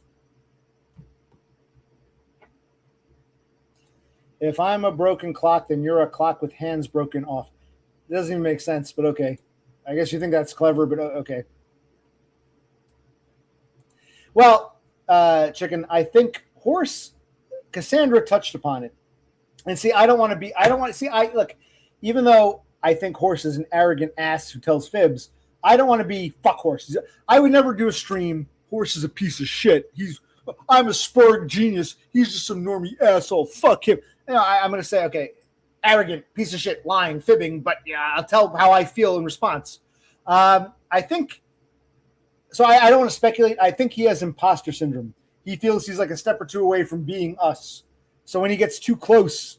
If I'm a broken clock, then you're a clock with hands broken off. It doesn't even make sense, but okay. I guess you think that's clever, but okay. Well, Chicken, I think Kassandra touched upon it. And see, look, even though I think Horse is an arrogant ass who tells fibs, I don't want to be fuck Horse. I would never do a stream. Horse is a piece of shit. I'm a Spurg genius. He's just some normie asshole. Fuck him. You know, I'm going to say, okay, arrogant, piece of shit, lying, fibbing, but yeah, I'll tell how I feel in response. I think, so I don't want to speculate. I think he has imposter syndrome. He feels he's like a step or two away from being us. So when he gets too close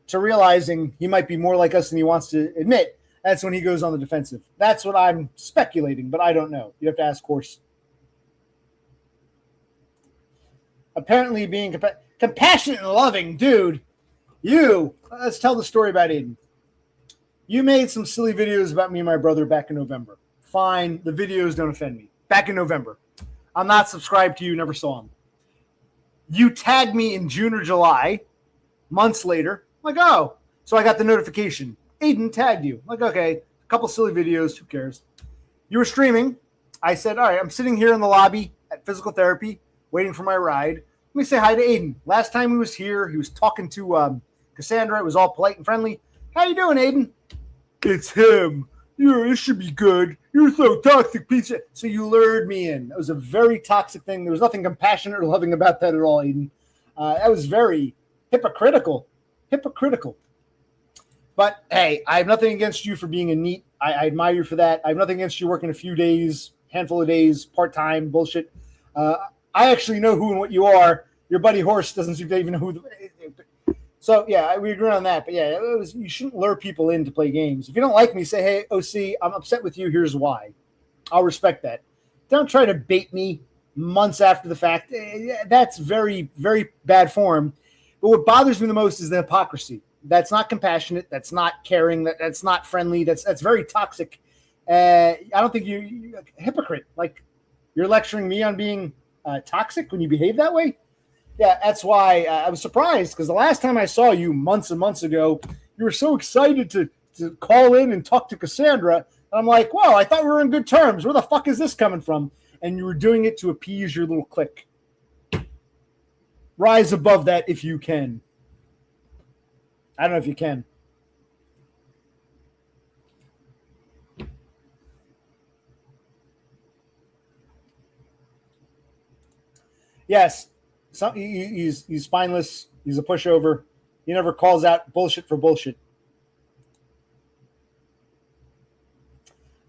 to realizing he might be more like us than he wants to admit, that's when he goes on the defensive. That's what I'm speculating, but I don't know. You have to ask Horse. Apparently being compassionate and loving, dude. Let's tell the story about Aiden. You made some silly videos about me and my brother back in November. Fine, the videos don't offend me. Back in November. I'm not subscribed to you, never saw them. You tagged me in June or July, months later. I'm like, oh. So I got the notification. Aiden tagged you. I'm like, okay, a couple silly videos, who cares? You were streaming. I said, all right, I'm sitting here in the lobby at physical therapy, waiting for my ride. Let me say hi to Aiden. Last time he was here, he was talking to Kassandra. It was all polite and friendly. How you doing, Aiden? It's him. It should be good. You're so toxic, pizza. So you lured me in. That was a very toxic thing. There was nothing compassionate or loving about that at all, Aiden. That was very hypocritical. But hey, I have nothing against you for being a neat. I admire you for that. I have nothing against you working a few days, handful of days, part-time bullshit. I actually know who and what you are. Your buddy Horse doesn't seem to even know who. So, yeah, we agree on that. But, yeah, you shouldn't lure people in to play games. If you don't like me, say, hey, OC, I'm upset with you. Here's why. I'll respect that. Don't try to bait me months after the fact. That's very, very bad form. But what bothers me the most is the hypocrisy. That's not compassionate. That's not caring. That's not friendly. That's very toxic. I don't think you're a hypocrite. Like, you're lecturing me on being toxic when you behave that way? Yeah, that's why I was surprised, because the last time I saw you months and months ago, you were so excited to call in and talk to Kassandra. And I'm like, well, I thought we were in good terms. Where the fuck is this coming from? And you were doing it to appease your little clique. Rise above that if you can. I don't know if you can. Yes, he's spineless. He's a pushover. He never calls out bullshit for bullshit.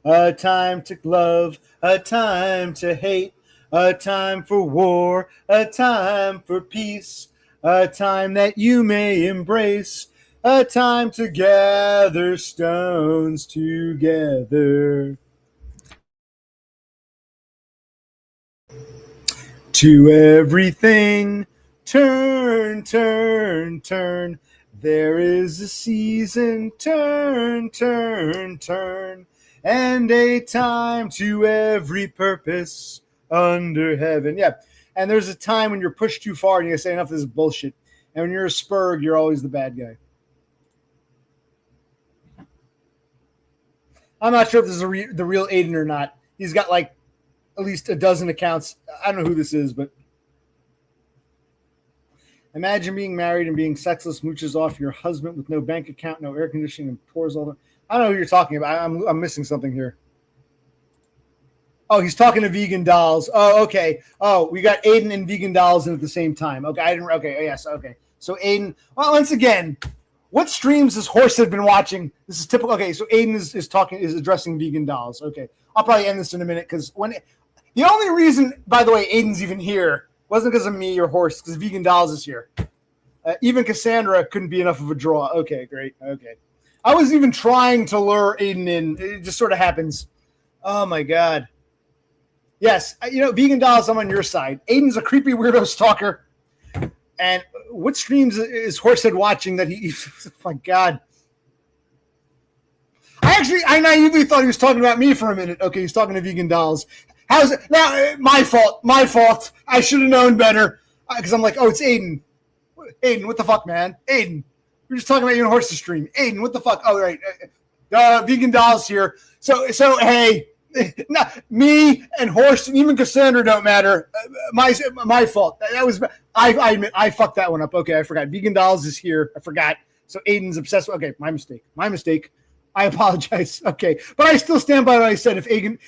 A time to love, a time to hate, a time for war, a time for peace, a time that you may embrace, a time to gather stones together. To everything, turn, turn, turn. There is a season, turn, turn, turn. And a time to every purpose under heaven. Yeah. And there's a time when you're pushed too far and you say enough of this bullshit. And when you're a spurg, you're always the bad guy. I'm not sure if this is the real Aiden or not. He's got like at least a dozen accounts. I don't know who this is, but imagine being married and being sexless, mooches off your husband with no bank account, no air conditioning, and pours all the. I don't know who you're talking about. I'm missing something here. Oh, he's talking to vegan dolls. Oh, okay. Oh, we got Aiden and vegan dolls in at the same time. Okay, I didn't. Okay, yes, okay. So Aiden. Well, once again, what streams has Horsehead been watching? This is typical. Okay, so Aiden is addressing vegan dolls. Okay, I'll probably end this in a minute because the only reason, by the way, Aiden's even here wasn't because of me or Horse, because vegan dolls is here. Even Kassandra couldn't be enough of a draw. Okay, great. Okay. I wasn't even trying to lure Aiden in. It just sort of happens. Oh, my God. Yes, vegan dolls, I'm on your side. Aiden's a creepy weirdo stalker. And what streams is Horsehead watching that he – oh, my God. I naively thought he was talking about me for a minute. Okay, he's talking to vegan dolls. How's it? Now, my fault. I should have known better because I'm like, oh, it's Aiden. Aiden, what the fuck, man? Aiden. We're just talking about you and Horse's stream. Aiden, what the fuck? Oh, right. Vegan dolls here. So hey, me and Horse and even Kassandra don't matter. My fault. That was I fucked that one up. Okay, I forgot. Vegan dolls is here. I forgot. So Aiden's obsessed with. Okay, my mistake. I apologize. Okay, but I still stand by what I said. If Aiden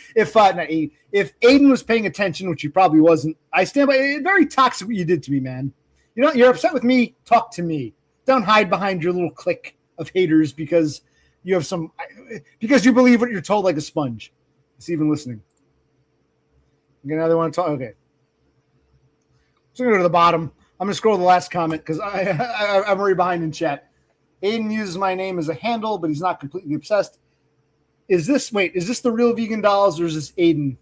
was paying attention, which he probably wasn't, I stand by it. Very toxic what you did to me, man. You're upset with me. Talk to me. Don't hide behind your little clique of haters because you believe what you're told like a sponge. It's even listening. Okay, now they want to talk. Okay, so I'm gonna go to the bottom. I'm gonna scroll to the last comment because I'm already behind in chat. Aiden uses my name as a handle, but he's not completely obsessed. Is this the real vegan dolls or is this Aiden?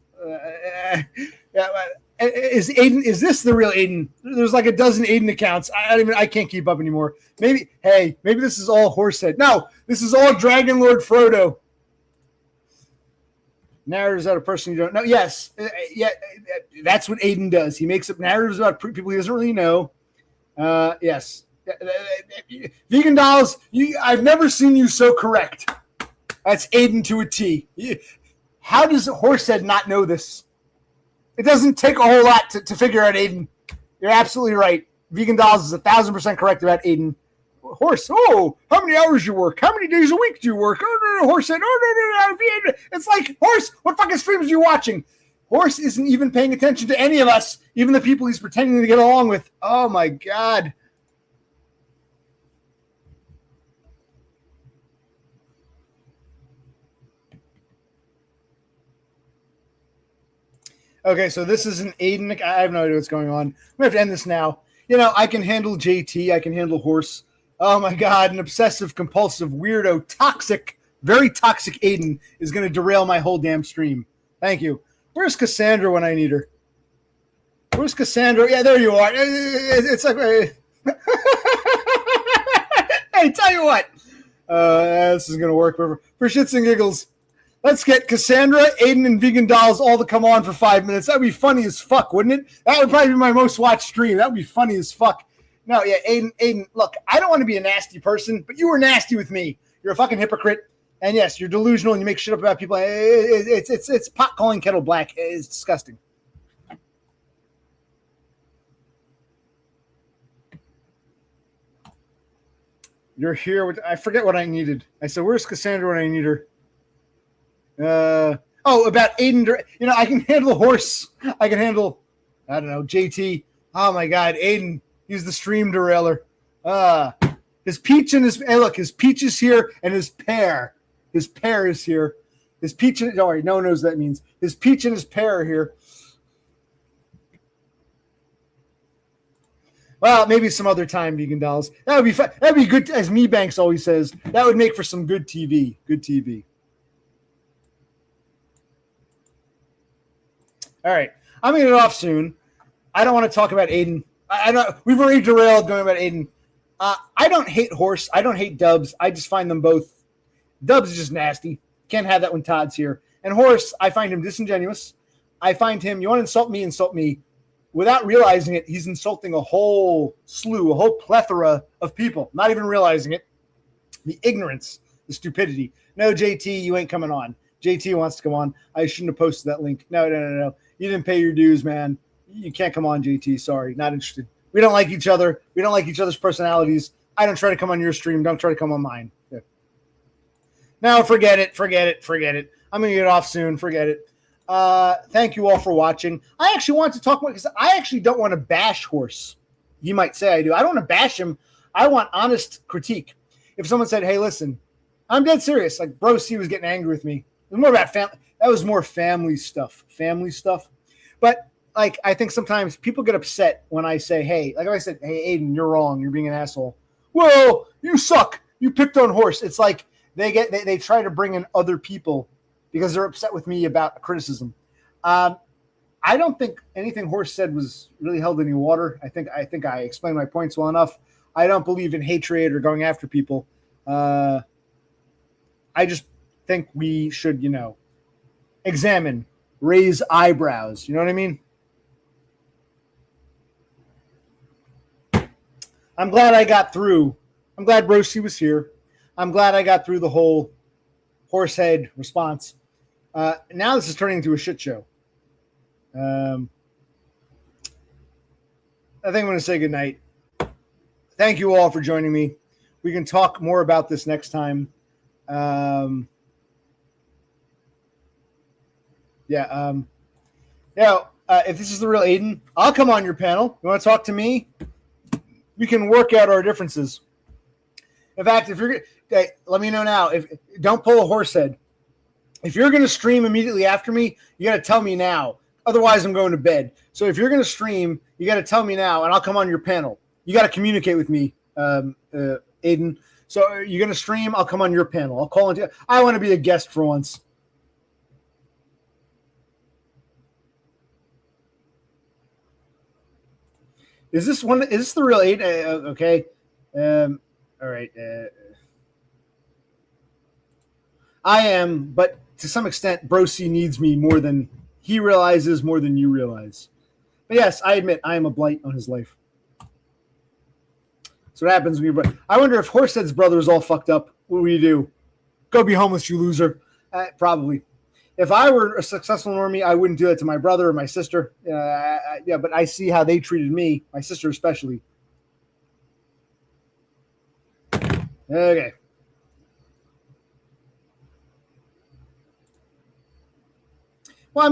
Is this the real Aiden? There's like a dozen Aiden accounts. I can't keep up anymore. Maybe this is all Horsehead. No, this is all Dragon Lord Frodo. Narratives about a person you don't know. Yes, yeah, that's what Aiden does. He makes up narratives about people he doesn't really know. Yes. Vegan dolls, I've never seen you so correct. That's Aiden to a T. How does Horsehead not know this? It doesn't take a whole lot to figure out Aiden. You're absolutely right. Vegan dolls is 1,000% correct about Aiden. Horse, how many hours you work? How many days a week do you work? Oh, no. Horse said, no. It's like, Horse, what fucking streams are you watching? Horse isn't even paying attention to any of us, even the people he's pretending to get along with. Oh, my God. Okay, so this is an Aiden. I have no idea what's going on. I'm going to have to end this now. I can handle JT. I can handle Horse. Oh, my God. An obsessive, compulsive, weirdo, toxic, very toxic Aiden is going to derail my whole damn stream. Thank you. Where's Kassandra when I need her? Where's Kassandra? Yeah, there you are. It's like... Hey, tell you what. This is going to work for shits and giggles. Let's get Kassandra, Aiden, and vegan dolls all to come on for 5 minutes. That would be funny as fuck, wouldn't it? That would probably be my most watched stream. That would be funny as fuck. No, yeah, Aiden, look, I don't want to be a nasty person, but you were nasty with me. You're a fucking hypocrite. And yes, you're delusional and you make shit up about people. It's pot calling kettle black. It's disgusting. You're here. I forget what I needed. I said, where's Kassandra when I need her? About Aiden. I can handle Horse. I can handle, I don't know, JT. Oh my God, Aiden. He's the stream derailer. His peach and his hey, look, his peach is here and his pear. His pear is here. His peach and don't worry, no one knows what that means. His peach and his pear are here. Well, maybe some other time, vegan dolls. That would be fun. That'd be good, as Me Banks always says. That would make for some good TV. Good TV. All right, I'm gonna get off soon. I don't want to talk about Aiden. I don't. We've already derailed going about Aiden. I don't hate Horse. I don't hate Dubs. I just find them both. Dubs is just nasty. Can't have that when Todd's here. And Horse, I find him disingenuous. I find him. You want to insult me? Insult me. Without realizing it, he's insulting a whole slew, a whole plethora of people, not even realizing it. The ignorance, the stupidity. No, JT, you ain't coming on. JT wants to come on. I shouldn't have posted that link. No. You didn't pay your dues, man. You can't come on, JT. Sorry, not interested. We don't like each other. We don't like each other's personalities. I don't try to come on your stream. Don't try to come on mine. Yeah. No, forget it. I'm going to get off soon. Forget it. Thank you all for watching. I actually want to talk more because I actually don't want to bash Horse. You might say I do. I don't want to bash him. I want honest critique. If someone said, hey, listen, I'm dead serious. Like Bro C was getting angry with me. It was more about family. That was more family stuff. But like, I think sometimes people get upset when I say, hey, like if I said, hey, Aiden, you're wrong. You're being an asshole. Well, you suck. You picked on Horse. It's like they try to bring in other people because they're upset with me about criticism. I don't think anything Horse said was really held any water. I think I explained my points well enough. I don't believe in hatred or going after people. I just think we should, examine, raise eyebrows. You know what I mean? I'm glad I got through. I'm glad Broski was here. I'm glad I got through the whole Horsehead response. Now this is turning into a shit show. I think I'm going to say goodnight. Thank you all for joining me. We can talk more about this next time. If this is the real Aiden, I'll come on your panel. You want to talk to me? We can work out our differences. In fact, if you're let me know now. If don't pull a Horsehead. If you're going to stream immediately after me, you got to tell me now. Otherwise, I'm going to bed. So if you're going to stream, you got to tell me now, and I'll come on your panel. You got to communicate with me, Aiden. So you're going to stream, I'll come on your panel. I'll call into. I want to be a guest for once. Is this the real Aiden? Okay. All right. I am, but to some extent, Brosi needs me more than he realizes, more than you realize. But yes, I admit I am a blight on his life. So what happens when you... I wonder if Horsehead's brother is all fucked up. What will you do? Go be homeless, you loser. Probably. If I were a successful normie, I wouldn't do that to my brother or my sister. But I see how they treated me, my sister especially. Okay. Well,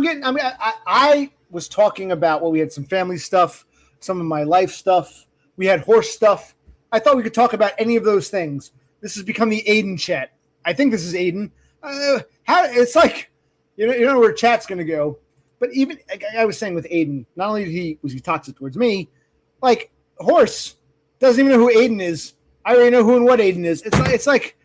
I was talking about we had some family stuff, some of my life stuff. We had Horse stuff. I thought we could talk about any of those things. This has become the Aiden chat. I think this is Aiden. It's like, you know where chat's going to go. But even I was saying with Aiden, not only was he toxic towards me, like Horse doesn't even know who Aiden is. I already know who and what Aiden is. It's like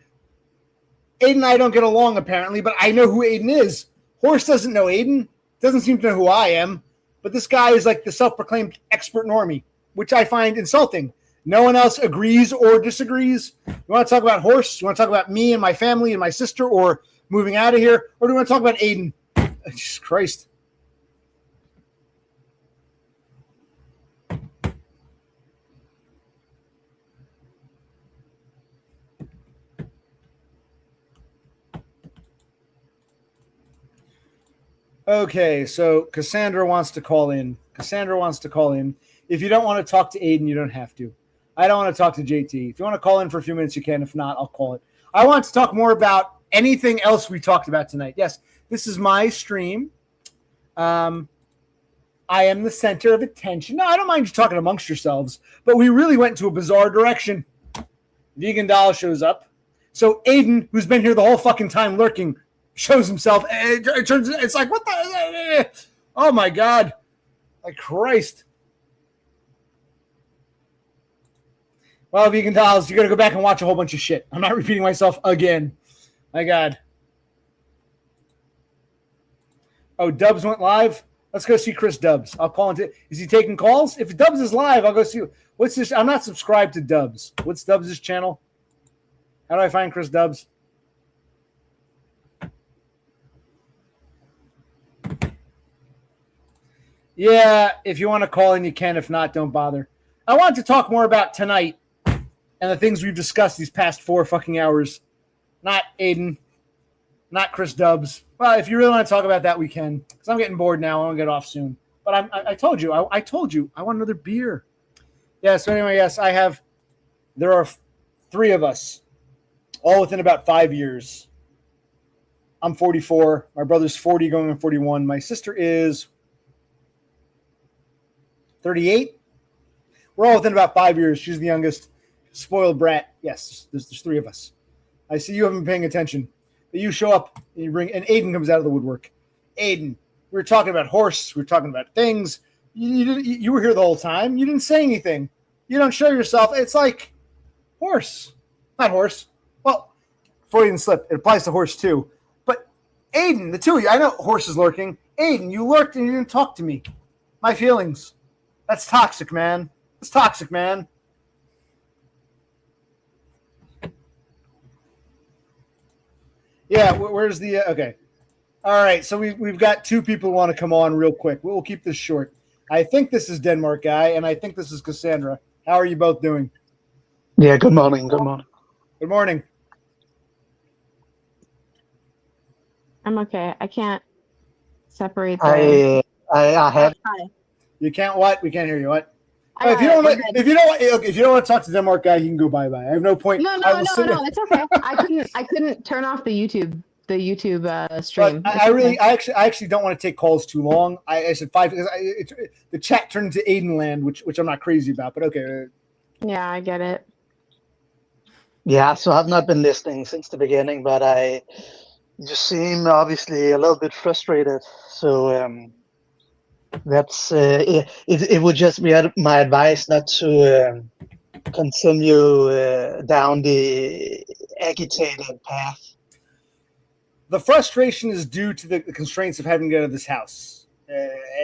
Aiden and I don't get along apparently, but I know who Aiden is. Horse doesn't know Aiden, doesn't seem to know who I am, but this guy is like the self-proclaimed expert normie, which I find insulting. No one else agrees or disagrees. You want to talk about Horse? You want to talk about me and my family and my sister or moving out of here? Or do you want to talk about Aiden? Jesus Christ. Okay, so Kassandra wants to call in. If you don't want to talk to Aiden, you don't have to. I don't want to talk to JT. If you want to call in for a few minutes, you can. If not, I'll call it. I want to talk more about anything else we talked about tonight. Yes, this is my stream. I am the center of attention. No, I don't mind you talking amongst yourselves, but we really went into a bizarre direction. Vegan Doll shows up. So Aiden, who's been here the whole fucking time lurking, shows himself. It's like, what the? Oh my God. Like Christ. Well, Vegan Dolls, you got to go back and watch a whole bunch of shit. I'm not repeating myself again. My God. Oh, Dubs went live? Let's go see Chris Dubs. I'll call him. Is he taking calls? If Dubs is live, I'll go see. What's this? I'm not subscribed to Dubs. What's Dubs' channel? How do I find Chris Dubs? Yeah, if you want to call in, you can. If not, don't bother. I want to talk more about tonight and the things we've discussed these past 4 fucking hours. Not Aiden. Not Chris Dubs. Well, if you really want to talk about that, we can. Because I'm getting bored now. I want to get off soon. But I told you. I told you. I want another beer. Yeah, so anyway, yes, I have. There are 3 of us. All within about 5 years. I'm 44. My brother's 40 going on 41. My sister is 38. We're all within about 5 years. She's the youngest. Spoiled brat. Yes, there's 3 of us. I see you haven't been paying attention. But you show up and you bring, and Aiden comes out of the woodwork. Aiden, we were talking about horse. We were talking about things. You were here the whole time. You didn't say anything. You don't show yourself. It's like horse. Not horse. Well, Freudian slip. It applies to horse too. But Aiden, the 2 of you, I know horse is lurking. Aiden, you lurked and you didn't talk to me. My feelings. That's toxic, man. That's toxic, man. Yeah, where's the okay? All right, so we've got 2 people who want to come on real quick. We'll keep this short. I think this is Denmark guy, and I think this is Kassandra. How are you both doing?
Yeah, good morning. Good morning.
Good morning.
I'm okay. I can't separate
I have.
Hi.
You can't what? We can't hear you. What?
I
If you don't want, if you don't want to talk to Denmark guy, you can go bye bye. I have no point.
No, it's okay. I couldn't turn off the YouTube stream.
I actually don't want to take calls too long. I said 5 because the chat turned into Aiden land, which I'm not crazy about. But okay.
Yeah, I get it.
Yeah, so I've not been listening since the beginning, but I just seem obviously a little bit frustrated. So that's it would just be my advice not to continue down the agitated path.
The frustration is due to the constraints of having to get out of this house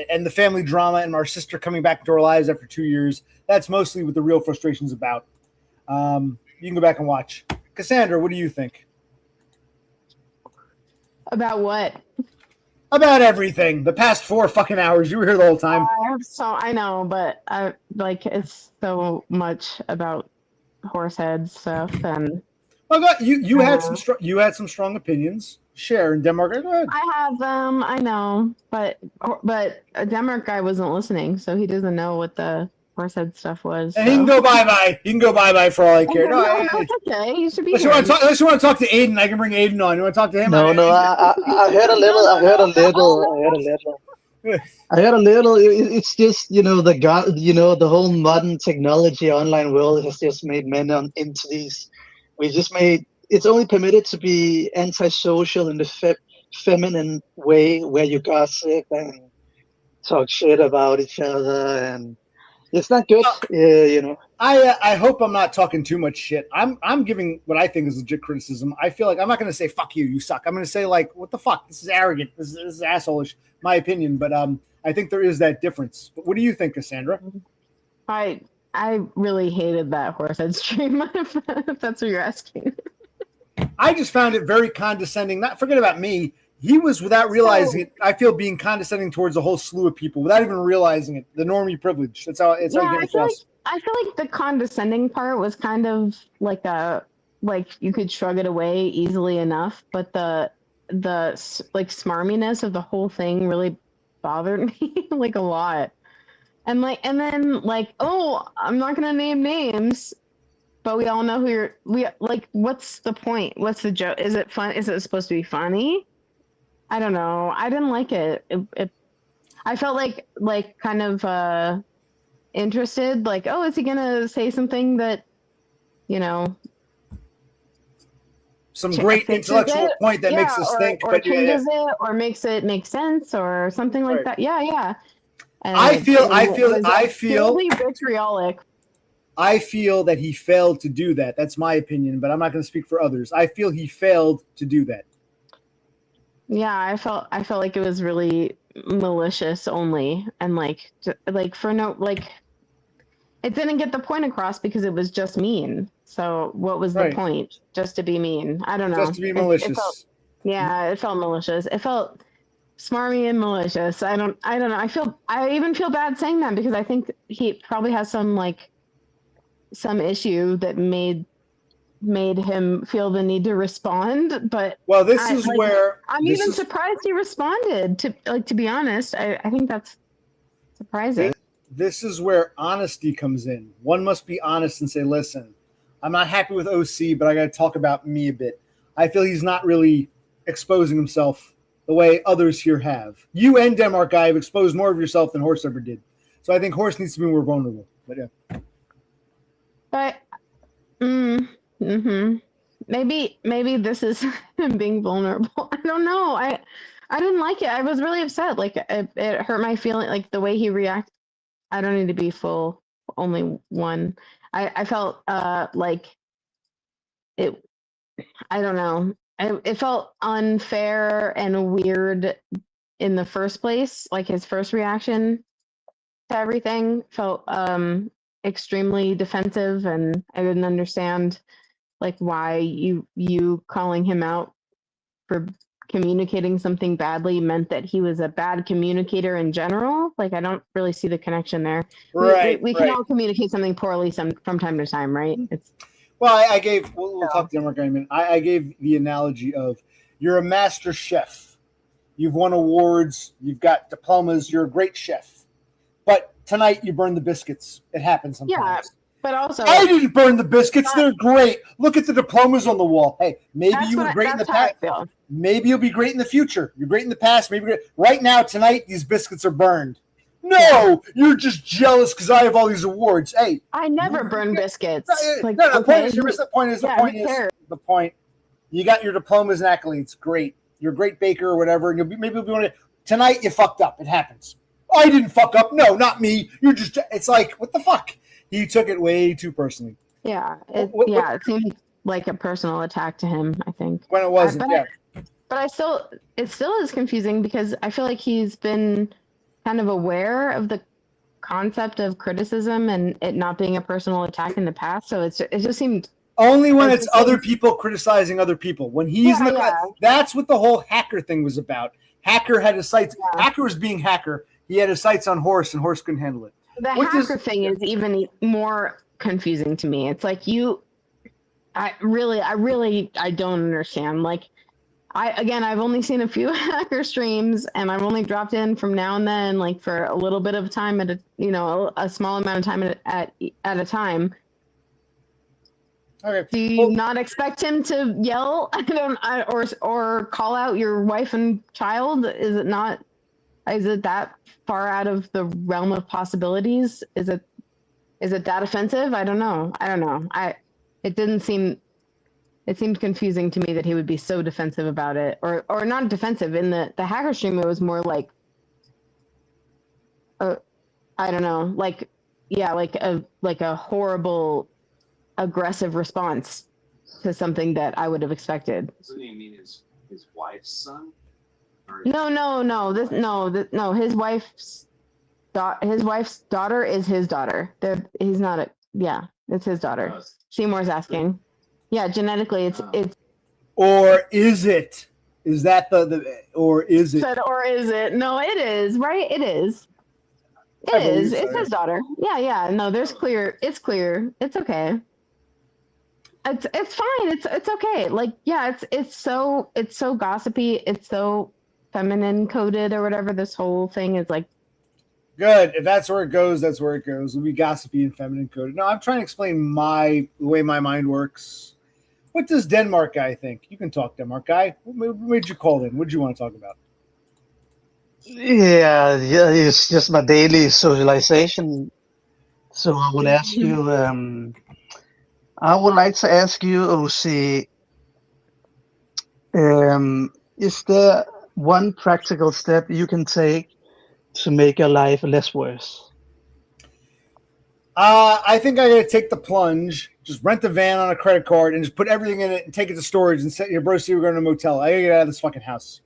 and the family drama and our sister coming back into our lives after 2 years. That's mostly what the real frustration is about. You can go back and watch. Kassandra, what do you think?
About what?
About everything. The past 4 fucking hours. You were here the whole time.
I know, but I it's so much about Horsehead stuff and.
Well, you had some strong opinions. Share in Denmark. Go ahead.
I have them. I know, but a Denmark guy wasn't listening, so he doesn't know what the Horsehead stuff was.
And he can go bye-bye. He can go bye-bye for all I care.
No, that's okay. You should be
unless you want to talk to Aiden, I can bring Aiden on. You want to talk to him?
No, I heard a little. It's just, the whole modern technology online world has just made men into these. It's only permitted to be antisocial in the feminine way, where you gossip and talk shit about each other, and it's not good.
I hope I'm not talking too much shit. I'm giving what I think is legit criticism. I feel like I'm not going to say "fuck you, you suck." I'm going to say like, "What the fuck? This is arrogant. This is asshole-ish." My opinion, but I think there is that difference. But what do you think, Kassandra?
I really hated that Horsehead stream. If that's what you're asking.
I just found it very condescending. Not forget about me. He was, without realizing it, I feel being condescending towards a whole slew of people without even realizing it. The normie privilege. That's how it's.
Yeah, I feel like the condescending part was kind of like you could shrug it away easily enough, but the smarminess of the whole thing really bothered me like a lot. And then oh, I'm not gonna name names. But we all know who what's the point? What's the joke? Is it fun? Is it supposed to be funny? I don't know. I didn't like it. I felt like kind of interested, like, oh, is he gonna say something that, you know,
Some great
fixes
intellectual
it?
point that
Yeah,
makes us think,
or
but
changes it, or makes it make sense, or something like
Right.
that. Yeah. And
I
it
feel
was extremely vitriolic.
I feel that he failed to do that. That's my opinion, but I'm not going to speak for others. I feel he failed to do that.
Yeah, I felt like it was really malicious only, and like for no, like, it didn't get the point across because it was just mean. So what was the
Right.
point? Just to be mean? I don't know.
Just to be malicious.
It felt malicious. It felt smarmy and malicious. I don't know. I even feel bad saying that because I think he probably has some issue that made him feel the need to respond. But
Well, this is where
I'm even surprised he responded. To be honest, I think that's surprising.
This is where honesty comes in. One must be honest and say, listen, I'm not happy with OC, but I got to talk about me a bit. I feel he's not really exposing himself the way others here have. You and Denmark guy have exposed more of yourself than Horse ever did. So I think Horse needs to be more vulnerable. But yeah.
But maybe this is him being vulnerable. I don't know. I didn't like it. I was really upset. Like it hurt my feeling. Like the way he reacted. I don't need to be full. Only one. I felt like it. I don't know. It felt unfair and weird in the first place. Like his first reaction to everything felt extremely defensive, and I didn't understand like why you calling him out for communicating something badly meant that he was a bad communicator in general. Like I don't really see the connection there.
Right.
We can all communicate something poorly from time to time, right?
Well, I gave. We'll talk to Denmark in a minute. I gave the analogy of you're a master chef. You've won awards. You've got diplomas. You're a great chef. But tonight you burned the biscuits. It happens sometimes.
Yeah, but also
I didn't burn the biscuits. They're great. Look at the diplomas on the wall. Hey, maybe you were great in the past. Maybe you'll be great in the future. You're great in the past. Maybe right now, tonight, these biscuits are burned. No, you're just jealous because I have all these awards. Hey,
I never burn biscuits.
The point. You got your diplomas and accolades. Great. You're a great baker or whatever. And maybe you'll be one of tonight. You fucked up. It happens. I didn't fuck up. No, not me. You're just. It's like what the fuck. He took it way too personally.
Yeah, it seemed like a personal attack to him, I think.
When it wasn't,
But it still is confusing because I feel like he's been kind of aware of the concept of criticism and it not being a personal attack in the past. So it just seemed
only when it's other people criticizing other people. When he's in the class, that's what the whole hacker thing was about. Hacker had his sights. Yeah. Hacker was being hacker. He had his sights on Horse, and Horse couldn't handle it.
The hacker thing is even more confusing to me. It's like I really don't understand. Like I've only seen a few hacker streams, and I've only dropped in from now and then, like for a little bit of time at a small amount of time at a time.
Okay.
Do you not expect him to yell? Or call out your wife and child? Is it that far out of the realm of possibilities? Is it that offensive? I don't know. It seemed confusing to me that he would be so defensive about it, or not defensive. In the hacker stream, it was more like, I don't know, like a horrible, aggressive response to something that I would have expected.
Doesn't he mean his wife's son?
No. His wife's daughter is his daughter. He's not it's his daughter. Seymour's asking. Yeah, genetically, it's.
Or is it? Is that or is it?
Said, or is it? No, it is, right? It is. It is. It's his daughter. Yeah. No, there's clear. It's clear. It's okay. It's fine. It's okay. Like, yeah, it's so gossipy. It's so feminine coded or whatever. This whole thing is like.
Good. If that's where it goes, that's where it goes. It'll be gossipy and feminine coded. No, I'm trying to explain the way my mind works. What does Denmark guy think? You can talk, Denmark guy. What made you call in? What did you want to talk about?
Yeah, it's just my daily socialization. So I would like to ask you, OC, is there one practical step you can take to make your life less worse?
I think I gotta take the plunge, just rent a van on a credit card, and just put everything in it and take it to storage and say, bro, see, we're going to a motel. I gotta get out of this fucking house.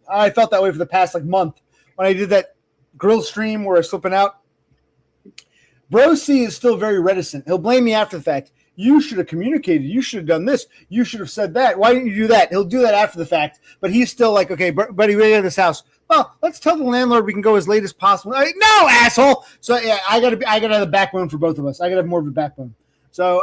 I felt that way for the past like month when I did that grill stream where I was slipping out. Bro C is still very reticent. He'll blame me after the fact. You should have communicated. You should have done this. You should have said that. Why didn't you do that? He'll do that after the fact. But he's still like, okay, buddy, we're out of this house. Well, let's tell the landlord we can go as late as possible. Like, no, asshole. So yeah, I gotta have a backbone for both of us. I gotta have more of a backbone. So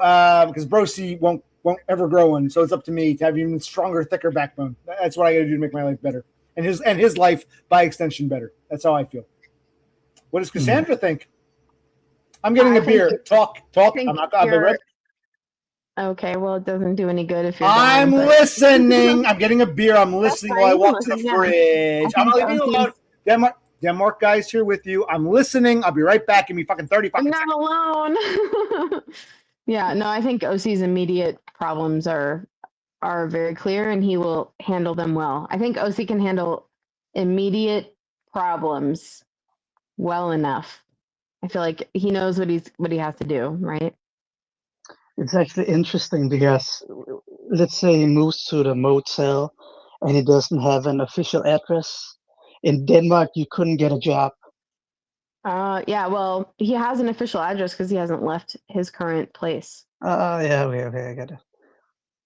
because Bro C won't ever grow one. So it's up to me to have even stronger, thicker backbone. That's what I gotta do to make my life better. And his life by extension better. That's how I feel. What does Kassandra think? I'm getting a beer. Talk. I'm not gonna be right.
Okay, well, it doesn't do any good if you're.
I'm listening. I'm getting a beer. I'm listening while I walk to the fridge. I'm not leaving you alone. Denmark guy's here with you. I'm listening. I'll be right back. Give me fucking 30
I'm
seconds.
not alone. Yeah, no, I think OC's immediate problems are very clear, and he will handle them well. I think OC can handle immediate problems well enough. I feel like he knows what he has to do, right?
It's actually interesting because let's say he moves to the motel and he doesn't have an official address. In Denmark, you couldn't get a job.
Yeah, well, he has an official address because he hasn't left his current place.
Yeah, okay, I get it.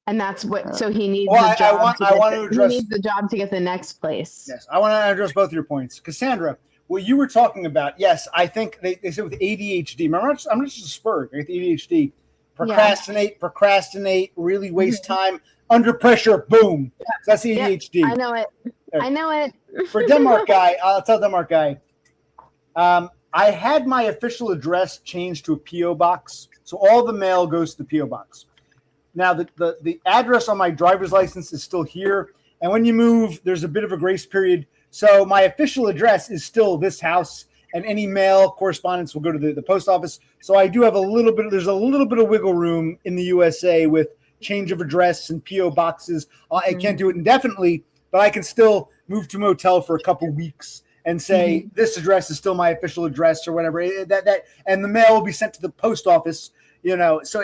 And that's what. So he needs
Well,
the job.
he
needs the job to get the next place.
Yes, I want to address both your points. Kassandra, what you were talking about, yes, I think they said with ADHD. Remember, I'm just a spur. I get the ADHD. Procrastinate, really waste time. Under pressure, boom. So that's the ADHD.
I know it. I know it.
For Denmark guy, I'll tell Denmark guy, I had my official address changed to a P.O. box. So all the mail goes to the P.O. box. Now, the address on my driver's license is still here. And when you move, there's a bit of a grace period. So my official address is still this house. And any mail correspondence will go to the post office. So I do have there's a little bit of wiggle room in the USA with change of address and P.O. boxes. I can't do it indefinitely, but I can still move to a motel for a couple weeks and say this address is still my official address or whatever. And the mail will be sent to the post office. So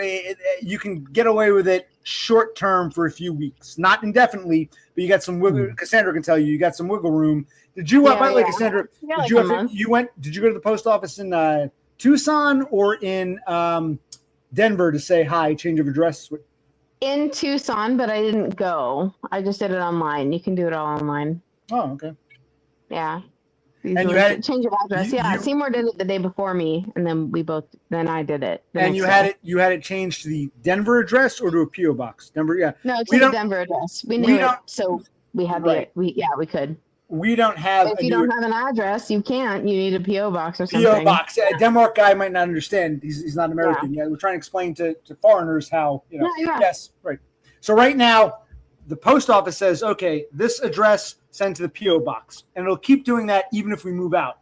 you can get away with it short term for a few weeks, not indefinitely, but you got some wiggle. Kassandra can tell you got some wiggle room. Did you, by the way, Kassandra? Did you go to the post office in Tucson or in Denver to say hi, change of address?
In Tucson, but I didn't go. I just did it online. You can do it all online.
Oh, okay.
Yeah.
And you had
change of address. Seymour did it the day before me, and then I did it.
And you had it changed to the Denver address or to a PO box? Denver, yeah.
No, to the Denver address. We knew it, so we had we could.
We don't have.
If you don't have an address, you can't. You need a PO box or something.
PO box. Yeah. Denmark guy might not understand. He's not American. Yeah, we're trying to explain to foreigners how Yes, right. So right now, the post office says, okay, this address send to the P.O. box. And it'll keep doing that even if we move out.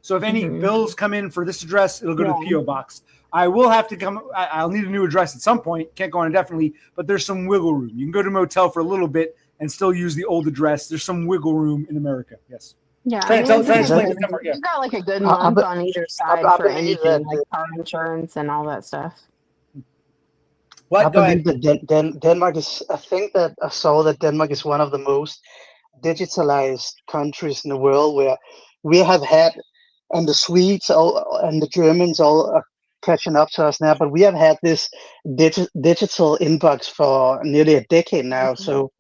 So if any bills come in for this address, it'll go to the P.O. box. I will have to I'll need a new address at some point. Can't go on indefinitely, but there's some wiggle room. You can go to a motel for a little bit and still use the old address. There's some wiggle room in America. Yes.
Yeah. You got like a good month on either side for anything, like car insurance and all that stuff.
I believe that Denmark is. I think that I saw that Denmark is one of the most digitalized countries in the world, where we have had, and the Swedes and the Germans all are catching up to us now. But we have had this digital inbox for nearly a decade now. So,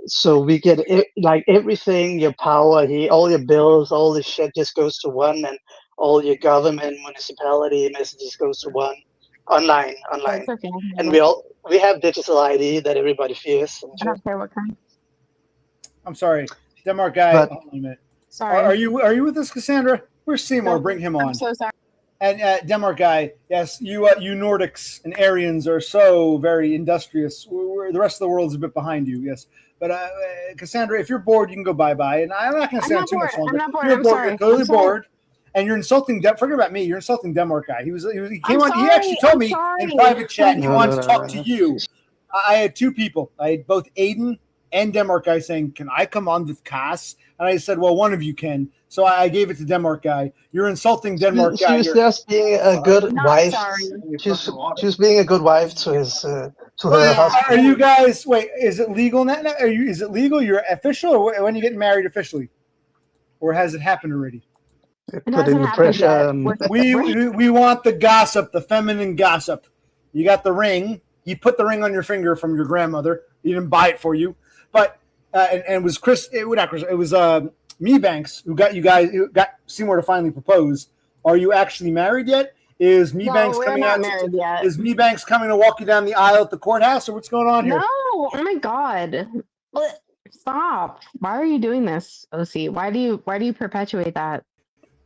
so we get like everything, your power, all your bills, all this shit just goes to one, and all your government, municipality messages goes to one. Online,
okay.
And we have digital ID that everybody fears.
I don't care what kind.
I'm sorry, Denmark guy. Hold on a minute.
Sorry,
are you with us, Kassandra? Where's Seymour? Bring him on.
I'm so sorry.
And Denmark guy, yes, you Nordics and Aryans are so very industrious. The rest of the world is a bit behind you, yes. But Kassandra, if you're bored, you can go bye-bye. And I'm not going to
I'm
stay on
not
too much
bored.
longer.
I'm not bored.
You're
I'm
bored.
sorry.
You're clearly
I'm sorry.
bored. And you're insulting forget about me. You're insulting Denmark guy. He came
I'm
on. He actually
sorry.
told
I'm
me
sorry.
in private chat he
No,
wants
no,
to
no,
talk
no.
to you. I had two people. I had both Aiden and Denmark guy saying, "Can I come on with Cass?" And I said, "Well, one of you can." So I gave it to Denmark guy. You're insulting Denmark
She
guy.
was
You're-
just being a good
Not
wife.
sorry.
She was being a good wife to his to
Well,
her
Yeah.
husband.
are you guys? Wait, is it legal now? Is it legal? You're official, or when are you getting married officially, or has it happened already?
Putting
hasn't
the
happened
pressure
yet.
on.
We want the gossip, the feminine gossip. You got the ring. You put the ring on your finger from your grandmother. You didn't buy it for you, but and it was Chris. It was not Chris. It was Me Banks who got you guys who got Seymour to finally propose. Are you actually married yet? Is Me
No,
Banks
we're
coming
not
out?
married yet.
Is Me Banks coming to walk you down the aisle at the courthouse, or what's going on
No,
here?
oh my god. Stop. Why are you doing this, OC? Why do you perpetuate that?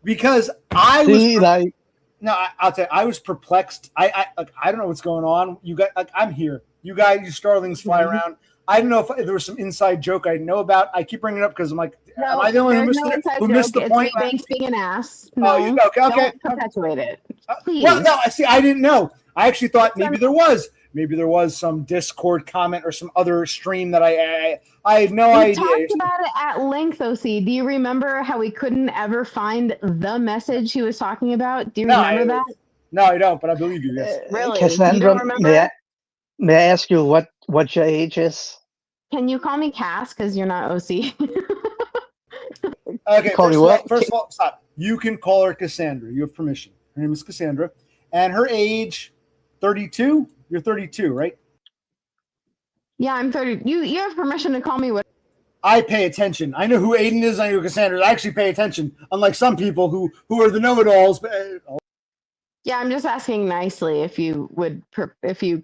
Because I was
See, like
no, I'll tell you, I was perplexed. I don't know what's going on. You got I'm here. You guys, you starlings fly
Mhm.
around. I don't know if there was some inside joke I didn't know about. I keep bringing it up because I'm like, am I the only one
there's no inside
who missed
joke.
the
It's
point?
me Banks being an ass.
Oh,
No,
okay.
don't perpetuate it. Please.
Well, no, I see. I didn't know. I actually thought maybe there was. Maybe there was some Discord comment or some other stream that I had no
We
idea.
talked about it at length, OC. Do you remember how we couldn't ever find the message he was talking about? Do you
No,
remember that?
No, I don't. But I believe you. Yes.
Really? You
Kassandra,
don't remember?
may I ask you what your age is?
Can you call me Cass because you're not OC?
Okay.
Call me what?
First of all, stop. You can call her Kassandra. You have permission. Her name is Kassandra, and her age, 32. You're 32, right?
Yeah, I'm 30. You have permission to call me what?
I pay attention. I know who Aiden is. I know who Kassandra is. I actually pay attention, unlike some people who are the know-it-alls. But,
Yeah, I'm just asking nicely if you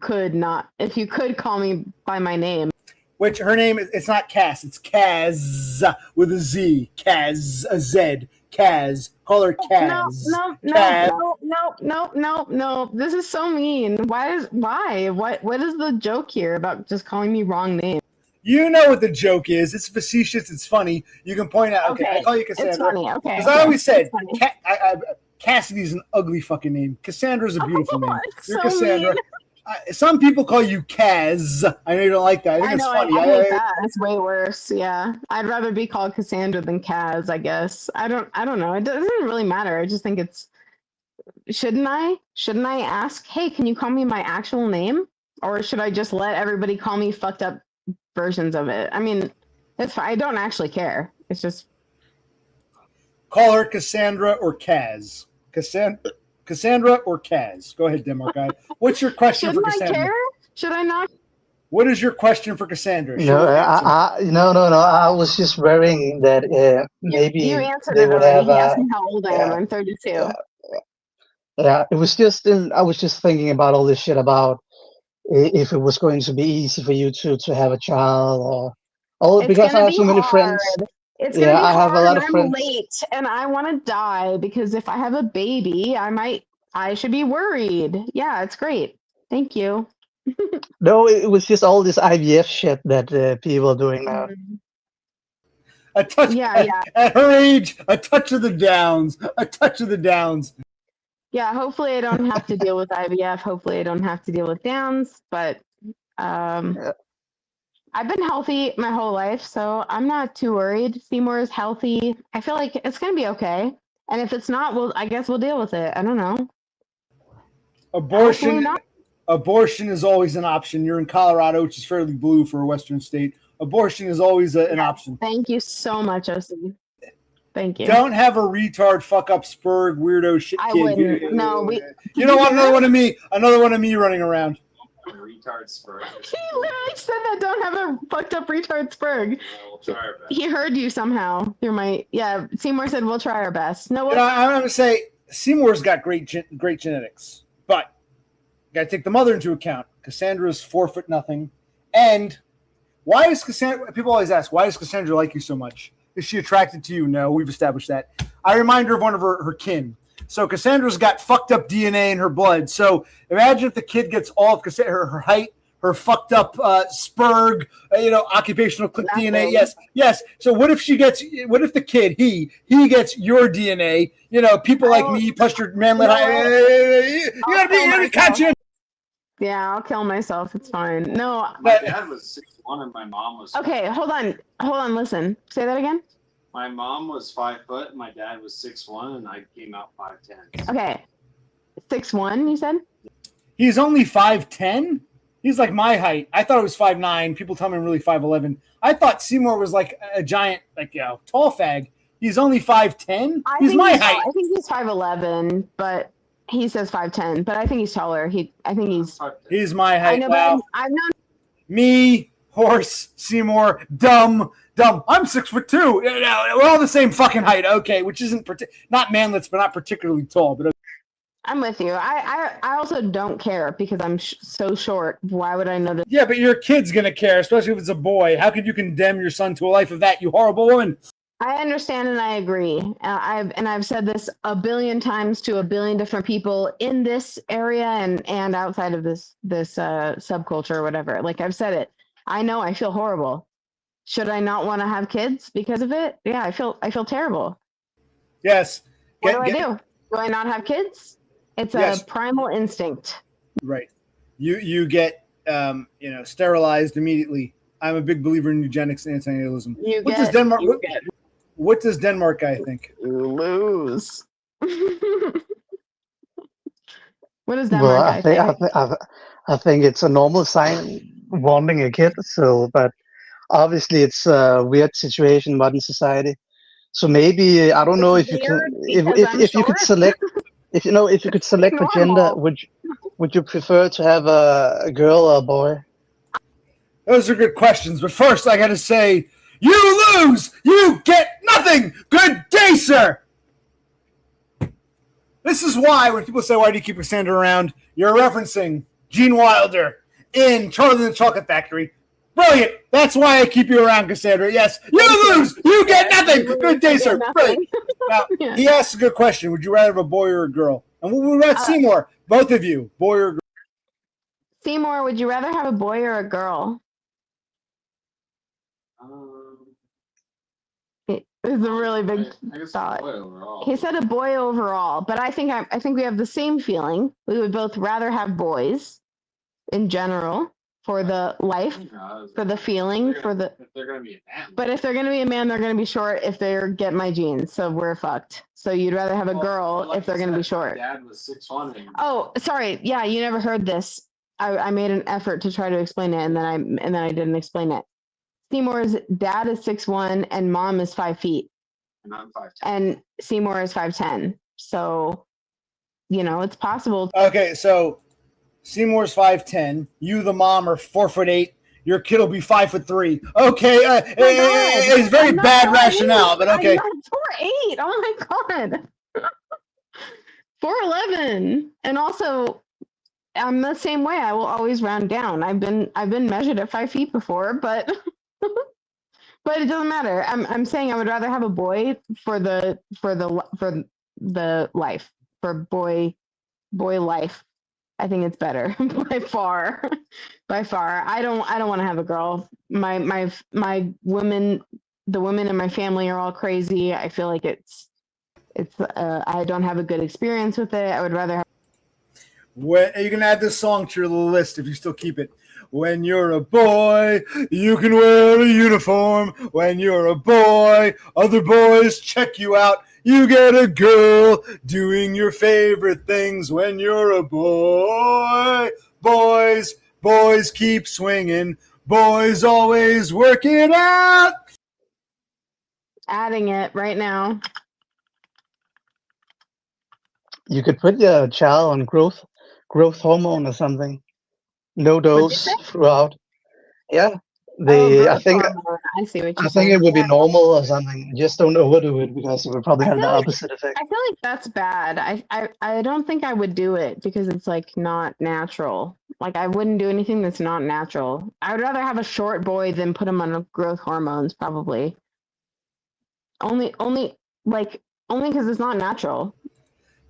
could call me by my name.
which her name is, it's not Cass, it's Kaz with a Z. Kaz, a Z. Kaz. Call her Kaz.
No. This is so mean. Why? What is the joke here about just calling me wrong name?
You know what the joke is. It's facetious. It's funny. You can point out. Okay, I call you Kassandra.
It's funny. Okay.
Because I always said, Cassidy's an ugly fucking name. Cassandra's a beautiful name.
It's
You're
so
Kassandra.
mean.
Some people call you Kaz. I know you don't like that. I think it's funny.
I hate that. It's way worse. Yeah, I'd rather be called Kassandra than Kaz. I guess. I don't know. It doesn't really matter. I just think it's. Shouldn't I ask? Hey, can you call me my actual name, or should I just let everybody call me fucked up versions of it? I mean, it's fine. I don't actually care. It's just.
Call her Kassandra or Kaz. Kassandra or Kaz? Go ahead, Denmark guy. What's your question for
Shouldn't I
Kassandra?
care? Should I not?
What is your question for Kassandra?
No, no. I was just worrying that maybe
You answered
they
it
would
already.
have.
He asked me how old I am.
yeah,
I'm 32.
yeah, it was just. I was just thinking about all this shit about if it was going to be easy for you to have a child or
It's
because I
gonna
have
be
so many
hard.
friends.
It's gonna
Yeah,
be
I have a
hard,
lot
and
of
I'm
friends.
late, and I want to die because if I have a baby, I should be worried. Yeah, it's great. Thank you.
No, it was just all this IVF shit that people are doing now.
A touch.
Yeah.
At her age, a touch of the downs. A touch of the downs.
Yeah, hopefully I don't have to deal with IVF. Hopefully I don't have to deal with Downs, but
Yeah.
I've been healthy my whole life, so I'm not too worried. Seymour is healthy. I feel like it's gonna be okay. And if it's not, I guess we'll deal with it. I don't know. Hopefully
Abortion.
not.
Abortion is always an option. You're in Colorado, which is fairly blue for a Western state. Abortion is always an option.
Thank you so much, OC. Thank you.
Don't have a retard, fuck up, spurg, weird shit
I
kid.
wouldn't. No,
You don't want another one of me. Another one of me running around.
Retard spur.
He literally said that don't have a fucked up retard spurg.
We'll try our best.
He heard you somehow through my Seymour said we'll try our best. No,
You know, I'm going to say Seymour's got great genetics, but you got to take the mother into account. Cassandra's 4'0". And why is Kassandra? People always ask, why does Kassandra like you so much? Is she attracted to you? No, we've established that. I remind her of one of her kin. So Cassandra's got fucked up DNA in her blood. So imagine if the kid gets all of her height, her fucked up Spurg, occupational click
Nothing.
DNA. Yes. So what if the kid he gets your DNA? People like me plus your manlet. You gotta be conscious.
Yeah, I'll kill myself. It's fine. No.
My dad was 6'1" and my mom was.
Okay, hold on. Listen. Say that again.
My mom was 5 foot, and my dad was 6'1", and I came out 5'10".
Okay, 6'1", you said?
He's only 5'10". He's like my height. I thought it was 5'9". People tell me I'm really 5'11". I thought Seymour was like a giant, tall fag. He's only 5'10". He's my height.
I think he's 5'11", but he says 5'10". But I think he's taller. I think
he's my height.
I know,
wow.
I've known
me, Horse, Seymour, dumb. I'm 6'2". We're all the same fucking height. Okay, which isn't not manlets, but not particularly tall. But okay.
I'm with you. I also don't care because I'm so short. Why would I know that?
Yeah, but your kid's gonna care, especially if it's a boy. How could you condemn your son to a life of that? You horrible woman.
I understand and I agree. I've said this a billion times to a billion different people in this area and outside of this subculture or whatever. Like I've said it. I know I feel horrible. Should I not want to have kids because of it? Yeah, I feel terrible.
Yes.
What do I do? Do I not have kids? It's a primal instinct.
Right. You get sterilized immediately. I'm a big believer in eugenics and antinatalism. What does Denmark guy think?
You lose. What does Denmark guy think?
I think it's a normal sign wanting a kid. So, but obviously it's a weird situation in modern society. So maybe I don't know if you can if you could select if you could select the gender, would you prefer to have a girl or a boy?
Those are good questions, but first I gotta say, you lose! You get nothing! Good day, sir! This is why when people say, why do you keep Kassandra around? You're referencing Gene Wilder in Charlie and the Chocolate Factory. Brilliant! That's why I keep you around, Kassandra. Yes, you lose! You get nothing! Good day, sir. Brilliant. Now, he asked a good question. Would you rather have a boy or a girl? And what about Seymour? Both of you, boy or girl?
Seymour, would you rather have a boy or a girl? It's a really big thought. He said a boy overall, but I think we have the same feeling. We would both rather have boys in general for the life, for the feeling, for the.
If they're gonna be a man.
But if they're gonna be a man, they're gonna be short. If they get my genes, so we're fucked. So you'd rather have a girl if they're gonna be short.
My dad was 6'1".
Oh, sorry. Yeah, you never heard this. I made an effort to try to explain it, and then I didn't explain it. Seymour's dad is 6'1" and mom is 5 feet.
And I'm 5'10".
And Seymour is 5'10". So, it's possible.
Okay, so Seymour's 5'10". You, the mom, are 4'8". Your kid will be 5'3". Okay, it's very bad rationale, but okay.
I'm not 4'8". Oh my god. 4'11". And also, I'm the same way. I will always round down. I've been measured at 5 feet before, but but it doesn't matter. I'm saying I would rather have a boy for the life, for boy life. I think it's better by far. I don't want to have a girl. My women, the women in my family are all crazy. I feel like it's I don't have a good experience with it. I would rather have.
You can add this song to your list if you still keep it. When you're a boy, you can wear a uniform. When you're a boy, other boys check you out. You get a girl doing your favorite things. When you're a boy, boys keep swinging. Boys always work it out.
Adding it right now.
You could put your child on growth hormone or something. No dose throughout. Yeah, I think
I see what you're
I think it would be normal or something. Just don't overdo it because it would probably have the opposite effect.
I feel like that's bad. I don't think I would do it because it's like not natural. Like I wouldn't do anything that's not natural. I would rather have a short boy than put him on growth hormones, probably. Only because it's not natural.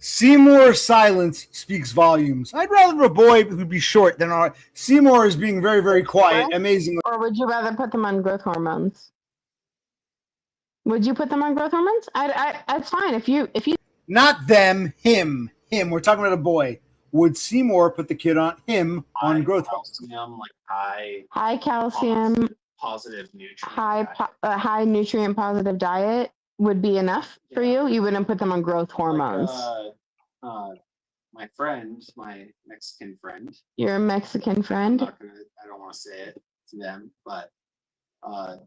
Seymour's silence speaks volumes. I'd rather a boy who'd be short than our Seymour is being very, very quiet. Amazing.
Or would you rather put them on growth hormones? Would you put them on growth hormones? It's fine if you.
Not them, him. We're talking about a boy. Would Seymour put the kid on him on growth hormones?
Calcium, like
high calcium,
positive nutrient.
high nutrient positive diet would be enough for you. You wouldn't put them on growth hormones.
My friend, my Mexican friend.
Your Mexican friend.
I don't want to say it to them, but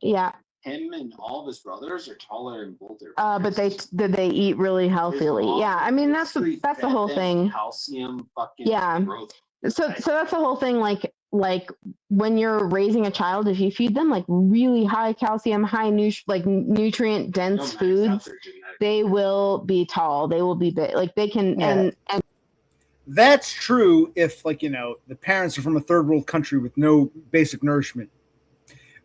yeah.
Him and all of his brothers are taller and bolder.
But they eat really healthily. Yeah, I mean that's the whole thing.
Calcium, fucking growth.
So that's the whole thing. Like when you're raising a child, if you feed them like really high calcium, high nutrient dense foods, they will be tall. They will be big. Like they can and.
That's true if the parents are from a third world country with no basic nourishment.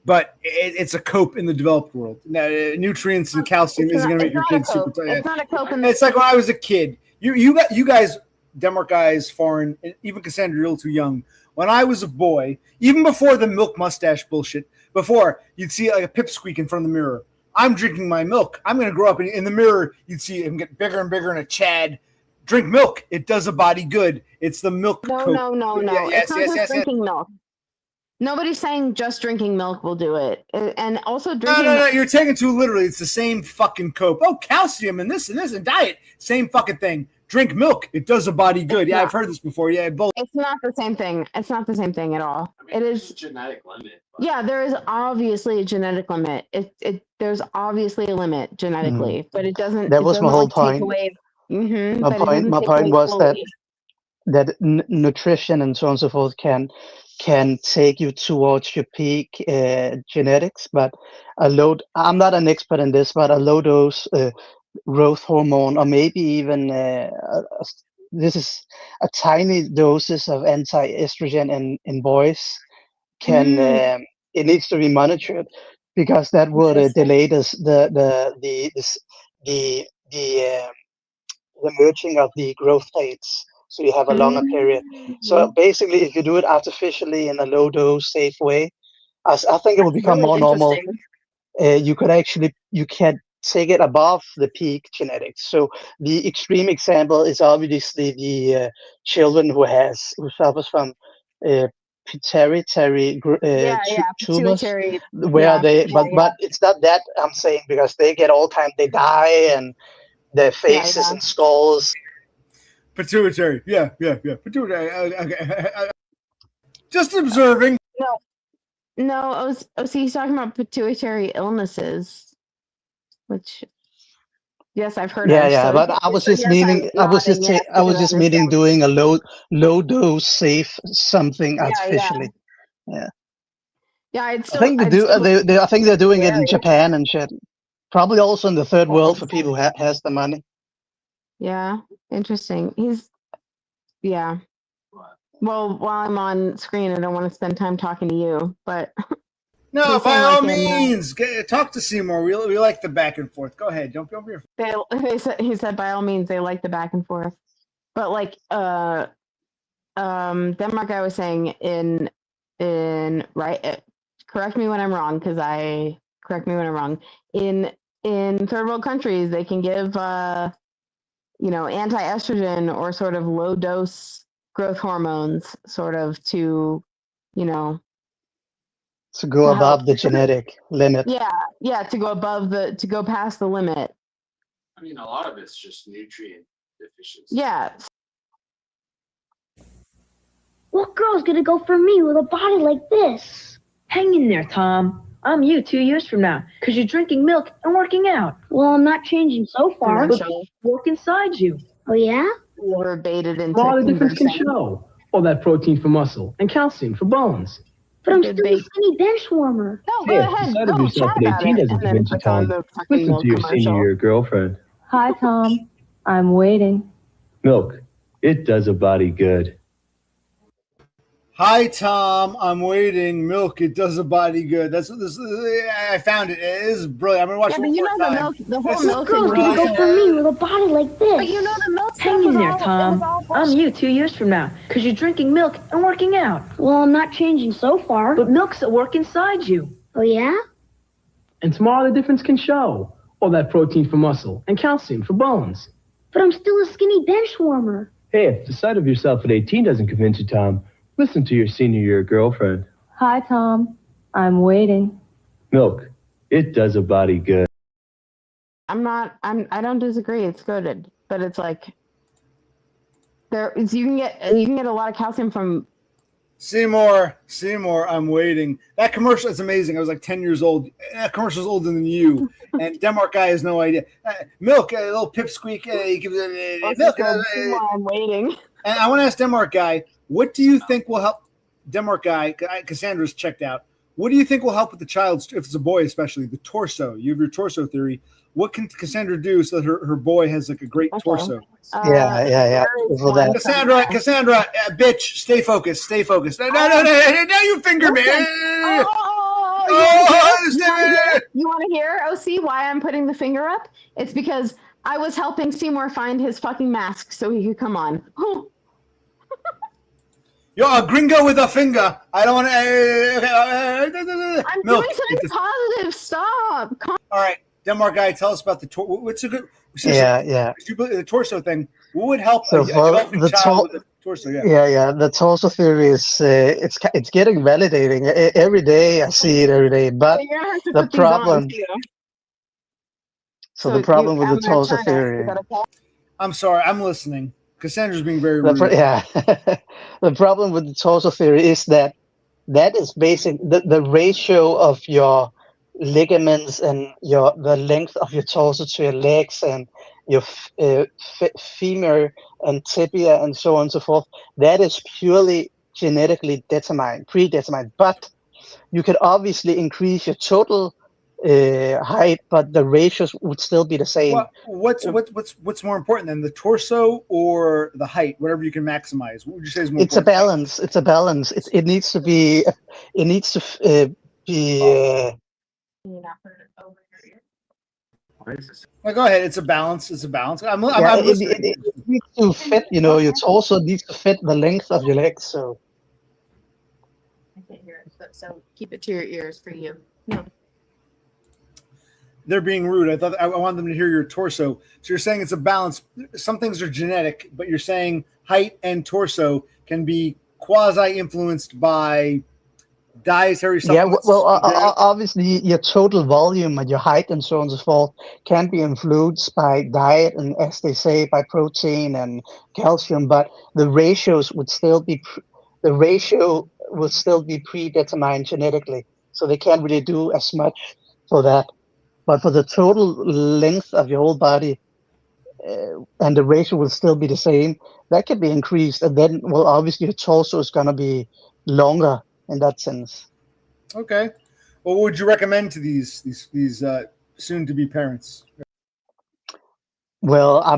But it's a cope in the developed world. Now, nutrients and calcium isn't going to make your kids super tight.
It's not a cope.
It's like when I was a kid. You guys, Denmark guys, foreign, and even Kassandra, you're a little too young. When I was a boy, even before the milk mustache bullshit, before you'd see like a pipsqueak in front of the mirror. I'm drinking my milk. I'm going to grow up in the mirror. You'd see him get bigger and bigger in a Chad. Drink milk. It does a body good. It's the milk.
No.
Yeah,
it's not just drinking milk. Nobody's saying just drinking milk will do it. And also drinking
No, you're taking it too literally. It's the same fucking cope. Oh, calcium and this and diet. Same fucking thing. Drink milk. It does a body good. Yeah, I've heard this before. Yeah, both.
It's not the same thing. It's not the same thing at all.
I mean,
it is
a genetic limit.
Yeah, there is obviously a genetic limit. There's obviously a limit genetically, but it doesn't.
That was my whole point. My point was that nutrition and so on and so forth can take you towards your peak genetics, but I'm not an expert in this, but a low dose growth hormone, or maybe even this is a tiny doses of anti-estrogen in boys can it needs to be monitored, because that would delay the merging of the growth plates, so you have a longer period. So basically, if you do it artificially in a low dose, safe way, I think it will become more normal. You can take it above the peak genetics. So the extreme example is obviously the children who suffers from pituitary tumors, where but it's not that I'm saying, because they get all time, they die and their faces and skulls.
Pituitary, yeah. Pituitary. Okay. Just observing.
No. He's talking about pituitary illnesses, which, yes, I've heard.
Yeah. But I was just meaning doing a low dose safe something artificially. Yeah.
I
think I think they're doing it in Japan and shit. Probably also in the third world for people who has the money.
Yeah, interesting. Well, while I'm on screen, I don't want to spend time talking to you, but.
No, by all means, talk to Seymour. We like the back and forth. Go ahead. Don't be over here.
He said by all means they like the back and forth, but like Denmark guy was saying in right. Correct me when I'm wrong, In third world countries, they can give anti-estrogen or sort of low dose growth hormones, sort of to
go above the genetic limit.
Yeah, to go past the limit.
I mean, a lot of it's just nutrient deficiency.
Yeah.
What girl's gonna go for me with a body like this?
Hang in there, Tom. I'm you 2 years from now, because you're drinking milk and working out.
Well, I'm not changing so far.
But work inside you.
Oh, yeah?
Or baited into
All the difference can show. All that protein for muscle and calcium for bones.
But I'm still a skinny bench warmer.
No, go ahead.
Side of yourself at 18 doesn't convince you, Tom. Listen to your senior girlfriend.
Hi, Tom. I'm waiting.
Milk. It does a body good.
Hi, Tom. I'm waiting. Milk. It does a body good. That's what this. I found it. It is brilliant. I'm gonna watch
Yeah,
it
but
one
you
more
know the
time.
milk, the whole
This is
milk thing
Girl's
was
gonna go
all.
for me with a body like this.
But you know the milk stuff
Hang in
was
there,
all.
Tom.
It was all
I'm
bullshit.
you 2 years from now, because you're drinking milk and working out.
Well, I'm not changing so far.
But milk's at work inside you.
Oh, yeah?
And tomorrow the difference can show. All that protein for muscle and calcium for bones.
But I'm still a skinny bench warmer.
Hey, if the sight of yourself at 18 doesn't convince you, Tom, listen to your senior year girlfriend.
Hi, Tom. I'm waiting.
Milk. It does a body good.
I don't disagree. It's good, but it's like you can get a lot of calcium from.
Seymour, I'm waiting. That commercial is amazing. I was like 10 years old. That commercial's older than you. And Denmark guy has no idea. Milk, a little pipsqueak. He gives milk.
I'm waiting.
And I want to ask Denmark guy, what do you think will help? Denmark guy, Cassandra's checked out. What do you think will help with the child's, if it's a boy especially, the torso? You have your torso theory. What can Kassandra do so that her boy has like a great torso?
Yeah. For that.
Kassandra, bitch, stay focused. No, you finger me.
You want to hear, OC, why I'm putting the finger up? It's because I was helping Seymour find his fucking mask so he could come on.
You're a gringo with a finger. I don't want to.
I'm doing something positive. Stop.
All right, Denmark guy, tell us about the what's a good? The torso thing. What would help
So
the child with the torso?
Yeah. The torso theory is it's getting validating every day. I see it every day, but the problem. So the problem with the torso theory.
I'm sorry, I'm listening. Cassandra's being very rude.
The problem with the torso theory is that is basic. The ratio of your ligaments and the length of your torso to your legs and your femur and tibia and so on and so forth. That is purely genetically predetermined. But you could obviously increase your total height, but the ratios would still be the same.
What's more important than the torso or the height? Whatever you can maximize. What would you say is more?
It's
important?
a balance. It needs to be. It needs to be.
Go ahead. It's a balance.
It needs to fit. Your torso needs to fit the length of your legs. So.
I can't hear it, so keep it to your ears for you. No.
They're being rude. I wanted them to hear your torso. So you're saying it's a balance. Some things are genetic, but you're saying height and torso can be quasi-influenced by dietary supplements.
Yeah, well, obviously your total volume and your height and so on and so forth can be influenced by diet and, as they say, by protein and calcium, but the ratios would still be predetermined genetically, so they can't really do as much for that. But for the total length of your whole body, and the ratio will still be the same, that can be increased. And then, well, obviously your torso is going to be longer in that sense.
Okay. Well, what would you recommend to these soon-to-be parents?
Well, I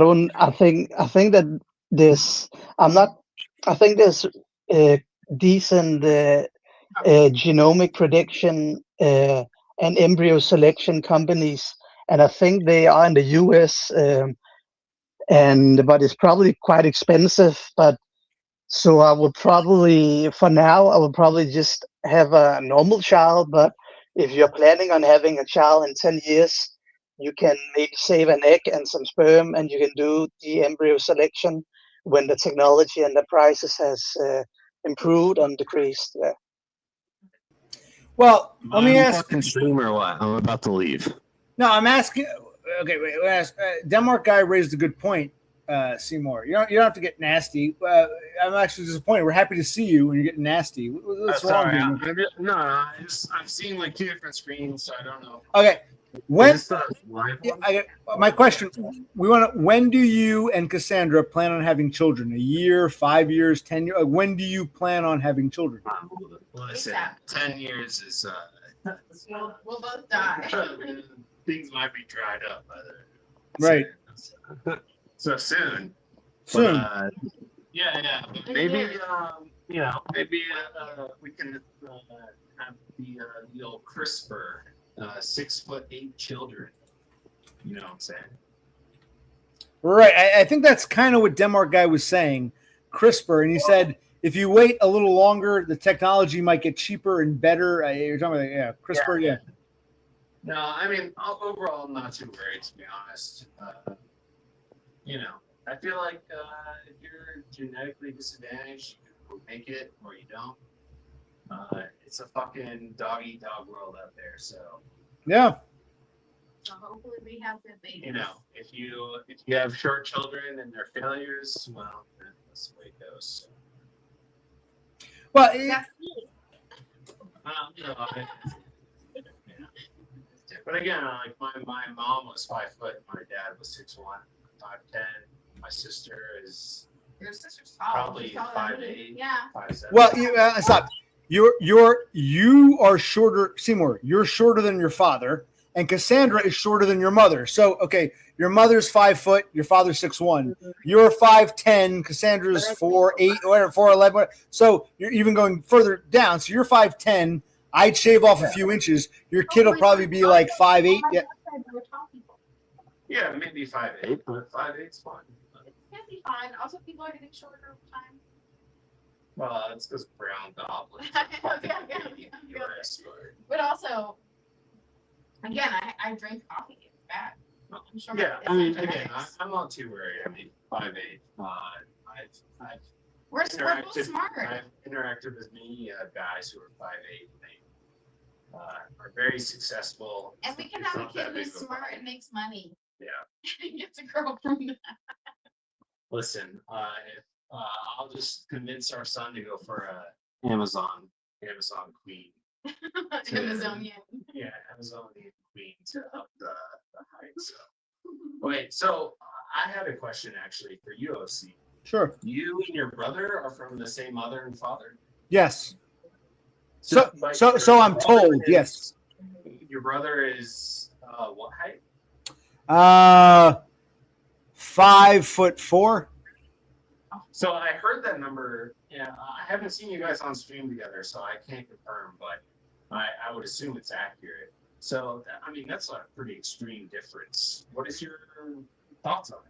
think that there's decent genomic prediction and embryo selection companies, and I think they are in the US, but it's probably quite expensive. But so I would probably just have a normal child. But if you're planning on having a child in 10 years, you can maybe save an egg and some sperm, and you can do the embryo selection when the technology and the prices has improved and decreased. Yeah.
Well, let me ask.
Fucking stream or what? I'm about to leave.
No, I'm asking. Okay, wait. Denmark guy raised a good point, Seymour. You don't have to get nasty. I'm actually disappointed. We're happy to see you, and you're getting nasty. What's wrong?
I've seen like two different screens, so I don't know.
Okay, my question: when do you and Kassandra plan on having children? A year, 5 years, 10 years? When do you plan on having children?
Listen, 10 years is
We'll both die.
things might be dried up by
then.
Right. So soon.
Soon.
But, yeah. Maybe maybe we can have the old CRISPR 6'8" children. You know what I'm saying?
Right. I think that's kind of what Denmark guy was saying, CRISPR, and he said if you wait a little longer, the technology might get cheaper and better. You're talking about CRISPR, yeah.
No, I mean overall, I'm not too worried to be honest. I feel like if you're genetically disadvantaged, you make it or you don't. It's a fucking dog eat dog world out there. So
yeah.
So hopefully we have good babies.
If you have short children and they're failures, well, that's the way it goes.
Well,
but again, like my mom was 5 foot, my dad was 6'1", 5'10". My sister is
Your sister's tall.
probably
She's taller than
5'8".
me. Yeah.
5'7".
well, stop. You are shorter, Seymour. You're shorter than your father, and Kassandra is shorter than your mother. So, okay, your mother's 5 foot, your father's 6'1". You're 5'10". Cassandra's 4'8", or 4'11". So you're even going further down. So you're 5'10". I'd shave off a few inches. Your kid will probably be like 5'8". Yeah.
Yeah, maybe 5'8", but 5'8's fine.
It can be fine. Also, people are getting shorter over time.
Well, it's because brown goblins.
But also, again, I drink coffee. It's bad. I'm sure.
Yeah, I mean, again, I'm not too worried. I mean, 5'8".
We're both smart.
I've interacted with many guys who are 5'8". They are very successful.
And we can have a kid who's smart and makes money.
Yeah.
And gets a girl from that.
Listen, I'll just convince our son to go for a Amazon queen.
Amazonian.
Yeah, Amazonian queen to up the height. So, wait, so I had a question actually for you, OC.
Sure.
You and your brother are from the same mother and father?
Yes. So I'm told. Yes.
Your brother is what height?
5'4".
So I heard that number. Yeah, I haven't seen you guys on stream together, so I can't confirm, but I would assume it's accurate. So I mean, that's a pretty extreme difference. What is your thoughts on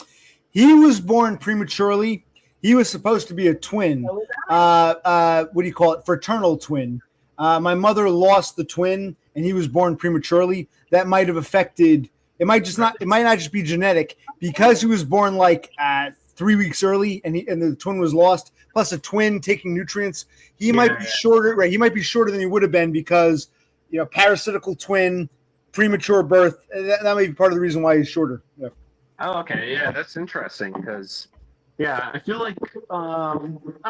it?
He was born prematurely. He was supposed to be a twin. What do you call it? Fraternal twin. My mother lost the twin, and he was born prematurely. That might have affected. It might not just be genetic because he was born like 3 weeks early, and the twin was lost. Plus a twin taking nutrients. He might be shorter. Right. He might be shorter than he would have been because parasitical twin, premature birth. That might be part of the reason why he's shorter. Yeah.
Oh, okay. Yeah, that's interesting because, I feel like, I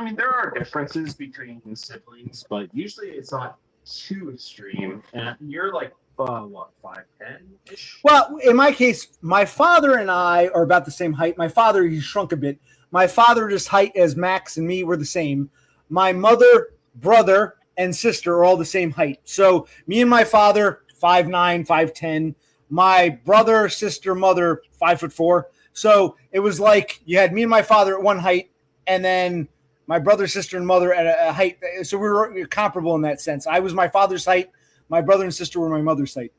mean, there are differences between siblings, but usually it's not too extreme. And you're like, what, 5'10"-ish?
Well, in my case, my father and I are about the same height. My father, he shrunk a bit. My father's height as Max and me were the same. My mother, brother, and sister are all the same height. So me and my father, 5'9", 5'10". My brother, sister, mother, 5'4". So it was like you had me and my father at one height, and then my brother, sister, and mother at a height. So we were comparable in that sense. I was my father's height. My brother and sister were my mother's height.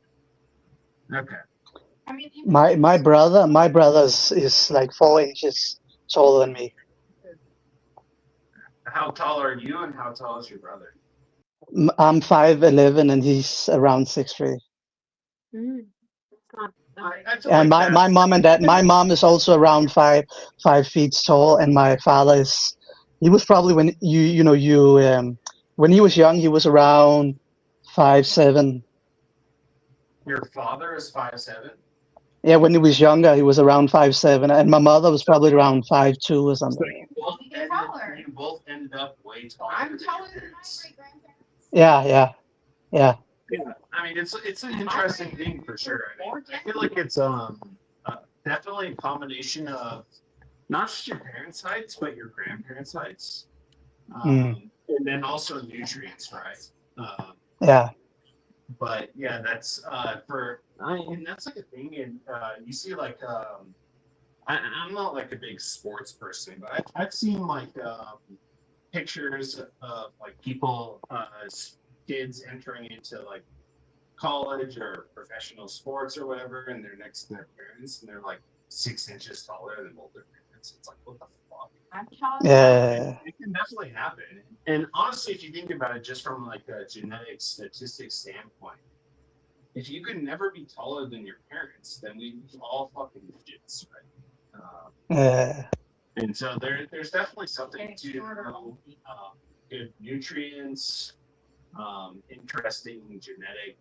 Okay.
I mean,
My brother is like 4 inches taller than me.
How tall are you, and how tall is your brother?
I'm 5'11", and he's around 6'3". And my mom and dad. My mom is also around 5 feet tall, and my father is. He was probably when when he was young, he was around 5'7".
Your father is 5'7"?
Yeah, when he was younger, he was around 5'7", and my mother was probably around 5'2" or something.
You both ended up way taller.
I'm taller than my great-grandparents.
Yeah.
Yeah, I mean it's an interesting thing for sure. I feel like it's definitely a combination of not just your parents' heights, but your grandparents' heights, and then also nutrients, right?
Yeah.
But yeah, that's and that's like a thing, and you see like I'm not like a big sports person, but I've seen like pictures of like people, kids entering into like college or professional sports or whatever, and they're next to their parents, and they're like 6 inches taller than both their parents. It's like, what the fuck?
Yeah.
It can definitely happen. And honestly, if you think about it, just from like a genetic statistics standpoint, if you could never be taller than your parents, then we'd be all fucking midgets, right?
Yeah.
And so there's definitely something to good nutrients, interesting genetic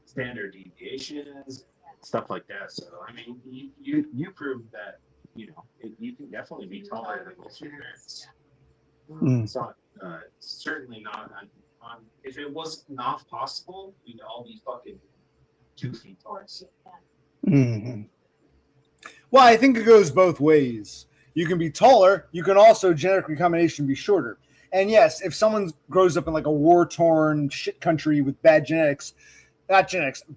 standard deviations, stuff like that. So I mean, you proved that you can definitely be taller than most of your parents. It's not certainly not on. If it was not possible, we'd all be fucking 2 feet tall.
Mm-hmm.
Well, I think it goes both ways. You can be taller. You can also genetic recombination be shorter. And yes, if someone grows up in like a war-torn shit country with bad genetics,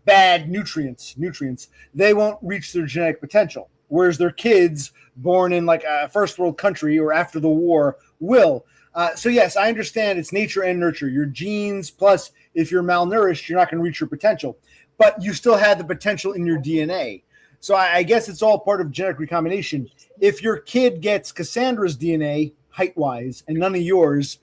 bad nutrients, they won't reach their genetic potential. Whereas their kids born in like a first world country or after the war will. So yes, I understand it's nature and nurture. Your genes, plus if you're malnourished, you're not going to reach your potential. But you still have the potential in your DNA. So I guess it's all part of genetic recombination. If your kid gets Kassandra's DNA height-wise and none of yours,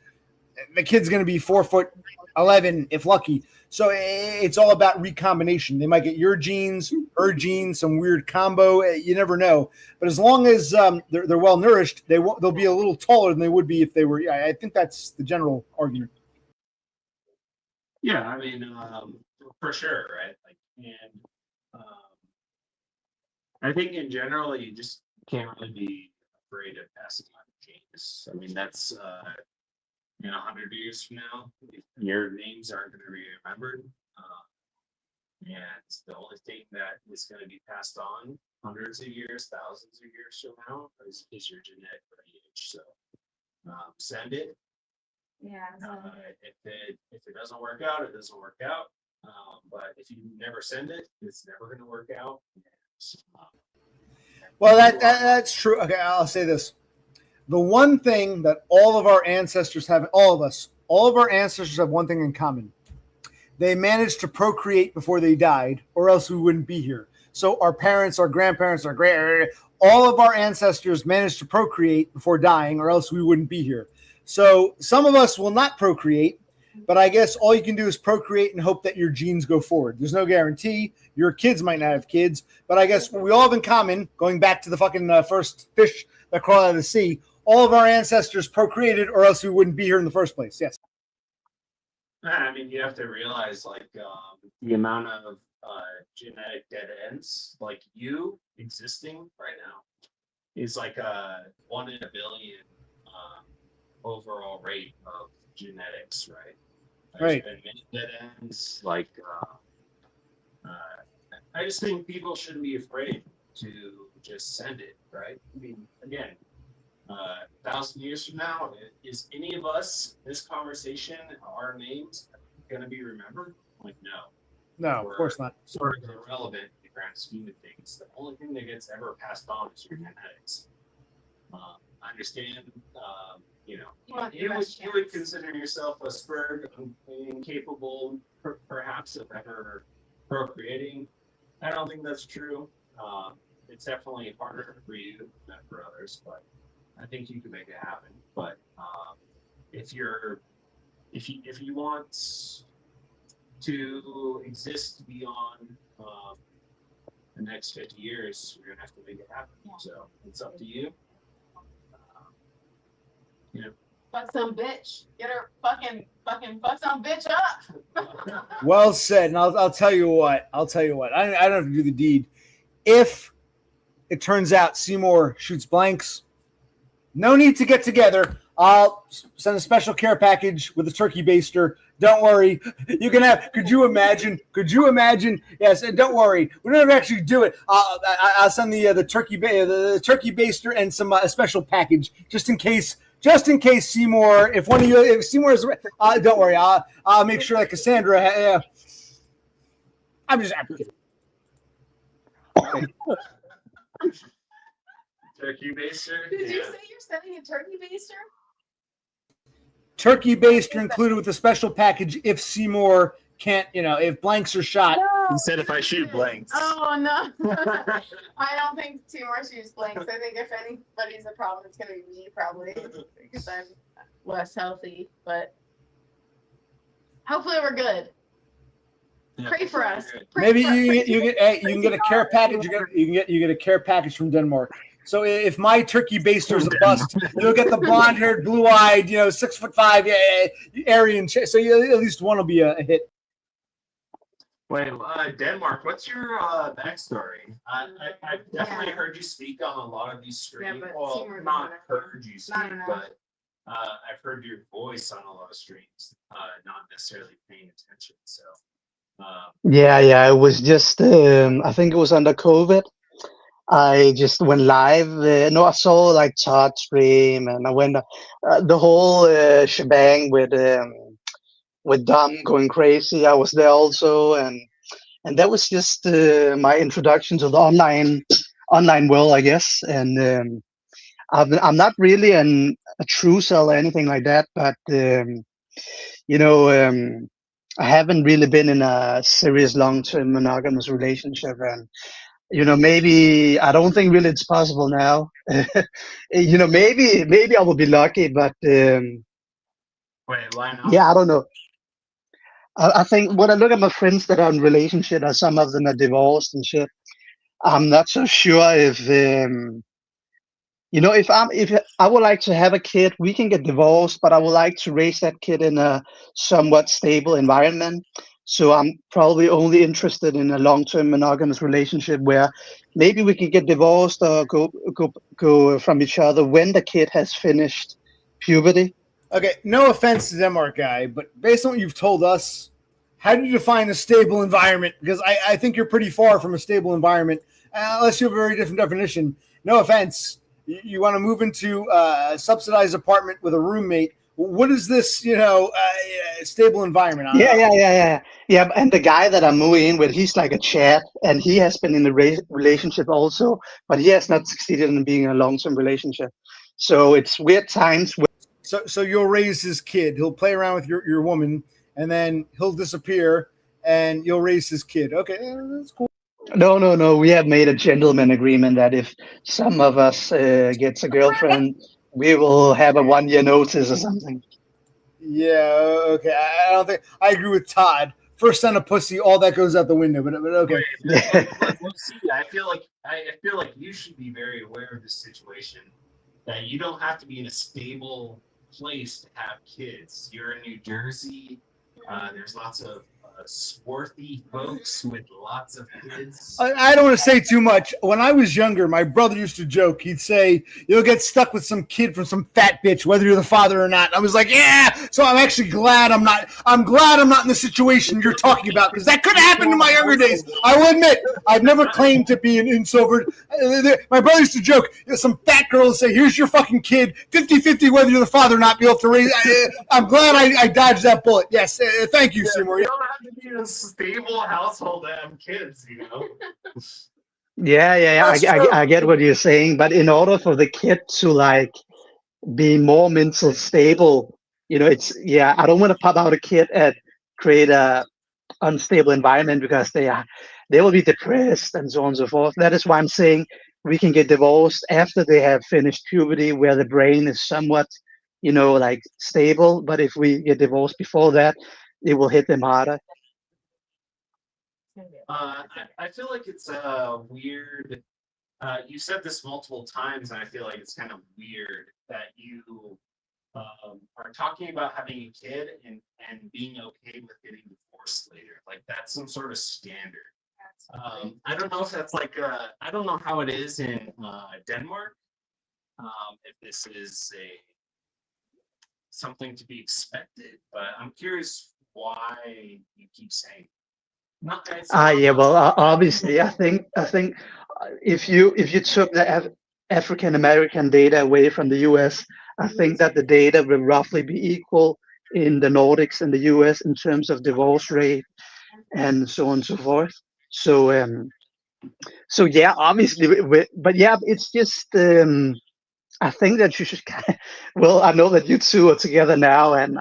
the kid's going to be 4'11" if lucky. So it's all about recombination. They might get your genes, her genes, some weird combo. You never know. But as long as they're well nourished, they'll be a little taller than they would be if they were. I think that's the general argument.
Yeah, I mean, for sure, right? Like, and I think in general, you just can't really be afraid of passing on genes. I mean, that's in 100 years from now, your names aren't going to be remembered. And the only thing that is going to be passed on hundreds of years, thousands of years from now is your genetic lineage. So send it.
Yeah.
If it doesn't work out, it doesn't work out. But if you never send it, it's never going to work out.
Well, that's true. Okay, I'll say this. The one thing that all of our ancestors have, all of our ancestors have one thing in common. They managed to procreate before they died, or else we wouldn't be here. So our parents, our grandparents, all of our ancestors managed to procreate before dying, or else we wouldn't be here. So some of us will not procreate, but I guess all you can do is procreate and hope that your genes go forward. There's no guarantee. Your kids might not have kids, but I guess what we all have in common, going back to the fucking first fish that crawled out of the sea, all of our ancestors procreated, or else we wouldn't be here in the first place. Yes.
I mean, you have to realize, like, the amount of genetic dead ends, like you existing right now, is like a 1 in a billion overall rate of genetics, right?
Right.
There's been many dead ends. Like, I just think people shouldn't be afraid to just send it, right? I mean, again, 1,000 years from now, is any of us, this conversation, our names going to be remembered? Like, no.
No, of course not.
Sort of irrelevant in the grand scheme of things. The only thing that gets ever passed on is your genetics. I understand, you would consider yourself a spurg, incapable, perhaps, of ever procreating. I don't think that's true. It's definitely harder for you than for others, but I think you can make it happen. But if you want to exist beyond the next 50 years, you're gonna have to make it happen. Yeah. So it's up to you.
Fuck some bitch. Get her fucking fuck some bitch up.
Well said. And I'll tell you what. I don't have to do the deed. If it turns out Seymour shoots blanks, no need to get together. I'll send a special care package with a turkey baster. Don't worry. You can have. Could you imagine? Yes. And don't worry. We don't actually do it. I'll send the turkey baster and some a special package just in case. Just in case Seymour, if Seymour is, don't worry. I'll make sure that Kassandra. I'm just.
turkey baster.
Did you say you're sending a turkey baster?
Turkey baster included with the special package if Seymour can't, if blanks are shot.
No.
He said if I shoot blanks.
Oh no. I don't think Seymour shoots blanks. I think if anybody's a problem, it's gonna be me probably because I'm less healthy. But hopefully we're good.
Yeah.
Pray for us. Pray
Maybe
for us.
you can get a care package. You get a care package from Denmark. So if my turkey baster's a bust, you'll get the blonde-haired, blue-eyed, 6'5", Aryan. So at least one will be a hit.
Wait, Denmark, what's your backstory? I've definitely heard you speak on a lot of these streams.
but
Well,
Seymour
not
doesn't
heard you speak,
Not enough.
but I've heard your voice on a lot of streams, not necessarily paying attention. So,
Yeah, it was just I think it was under COVID. I just went live. No, I saw like Todd stream, and I went the whole shebang with Dom going crazy. I was there also, and that was just my introduction to the online world, I guess. And I'm not really a true cell or anything like that, but I haven't really been in a serious long-term monogamous relationship, and maybe I don't think really it's possible now. Maybe I will be lucky, but
wait, why not?
yeah, I don't know. I think when I look at my friends that are in relationship, or some of them are divorced and shit, I'm not so sure if if I would like to have a kid, we can get divorced, but I would like to raise that kid in a somewhat stable environment. So I'm probably only interested in a long-term monogamous relationship where maybe we can get divorced or go from each other when the kid has finished puberty.
Okay, no offense to Denmark guy, but based on what you've told us, how do you define a stable environment? Because I think you're pretty far from a stable environment, unless you have a very different definition. No offense. You want to move into a subsidized apartment with a roommate. What is this, stable environment?
Yeah. And the guy that I'm moving in with, he's like a Chad, and he has been in a relationship also, but he has not succeeded in being in a long-term relationship. So it's weird times.
So you'll raise his kid. He'll play around with your woman, and then he'll disappear, and you'll raise his kid. Okay, that's cool.
No. We have made a gentleman agreement that if some of us gets a girlfriend, we will have a 1-year notice or something.
Yeah, okay. I don't think I agree with Todd. First son of pussy, all that goes out the window. But okay.
See, I feel like you should be very aware of this situation. That you don't have to be in a stable place to have kids. You're in New Jersey. There's lots of swarthy folks with lots of kids.
I don't want to say too much. When I was younger, my brother used to joke. He'd say, "You'll get stuck with some kid from some fat bitch, whether you're the father or not." I was like, "Yeah." So I'm actually glad I'm not. I'm glad I'm not in the situation you're talking about, because that could have happened in my younger days. I will admit, I've never claimed to be an introvert. My brother used to joke. Some fat girl would say, "Here's your fucking kid, 50-50, whether you're the father or not. Be able to raise." I'm glad I dodged that bullet. Yes, thank you, Seymour.
You don't have to be in a stable household to have kids,
Yeah. I get what you're saying, but in order for the kid to like be more mental stable, I don't want to pop out a kid and create a unstable environment, because they will be depressed and so on and so forth. That is why I'm saying we can get divorced after they have finished puberty, where the brain is somewhat, like stable. But if we get divorced before that, it will hit them harder.
I feel like it's weird. You said this multiple times, and I feel like it's kind of weird that you are talking about having a kid and being okay with getting divorced later. Like that's some sort of standard. I don't know if that's like I don't know how it is in Denmark. If this is something to be expected, but I'm curious why you keep saying.
Obviously, I think if you took the African American data away from the US, I think that the data will roughly be equal in the Nordics and the US in terms of divorce rate and so on and so forth. So So yeah, obviously, but yeah, it's just I think that you should. Well, I know that you two are together now, and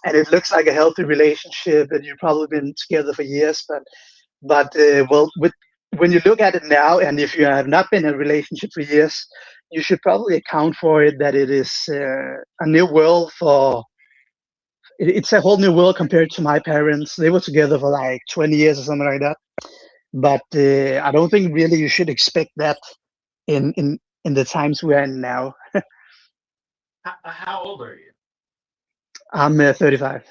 and it looks like a healthy relationship, and you've probably been together for years. But well, with when you look at it now, and if you have not been in a relationship for years, you should probably account for it that it is a new world for. It's a whole new world compared to my parents. They were together for like 20 years or something like that. But I don't think really you should expect that in the times we're in now.
How old are you?
I'm 35.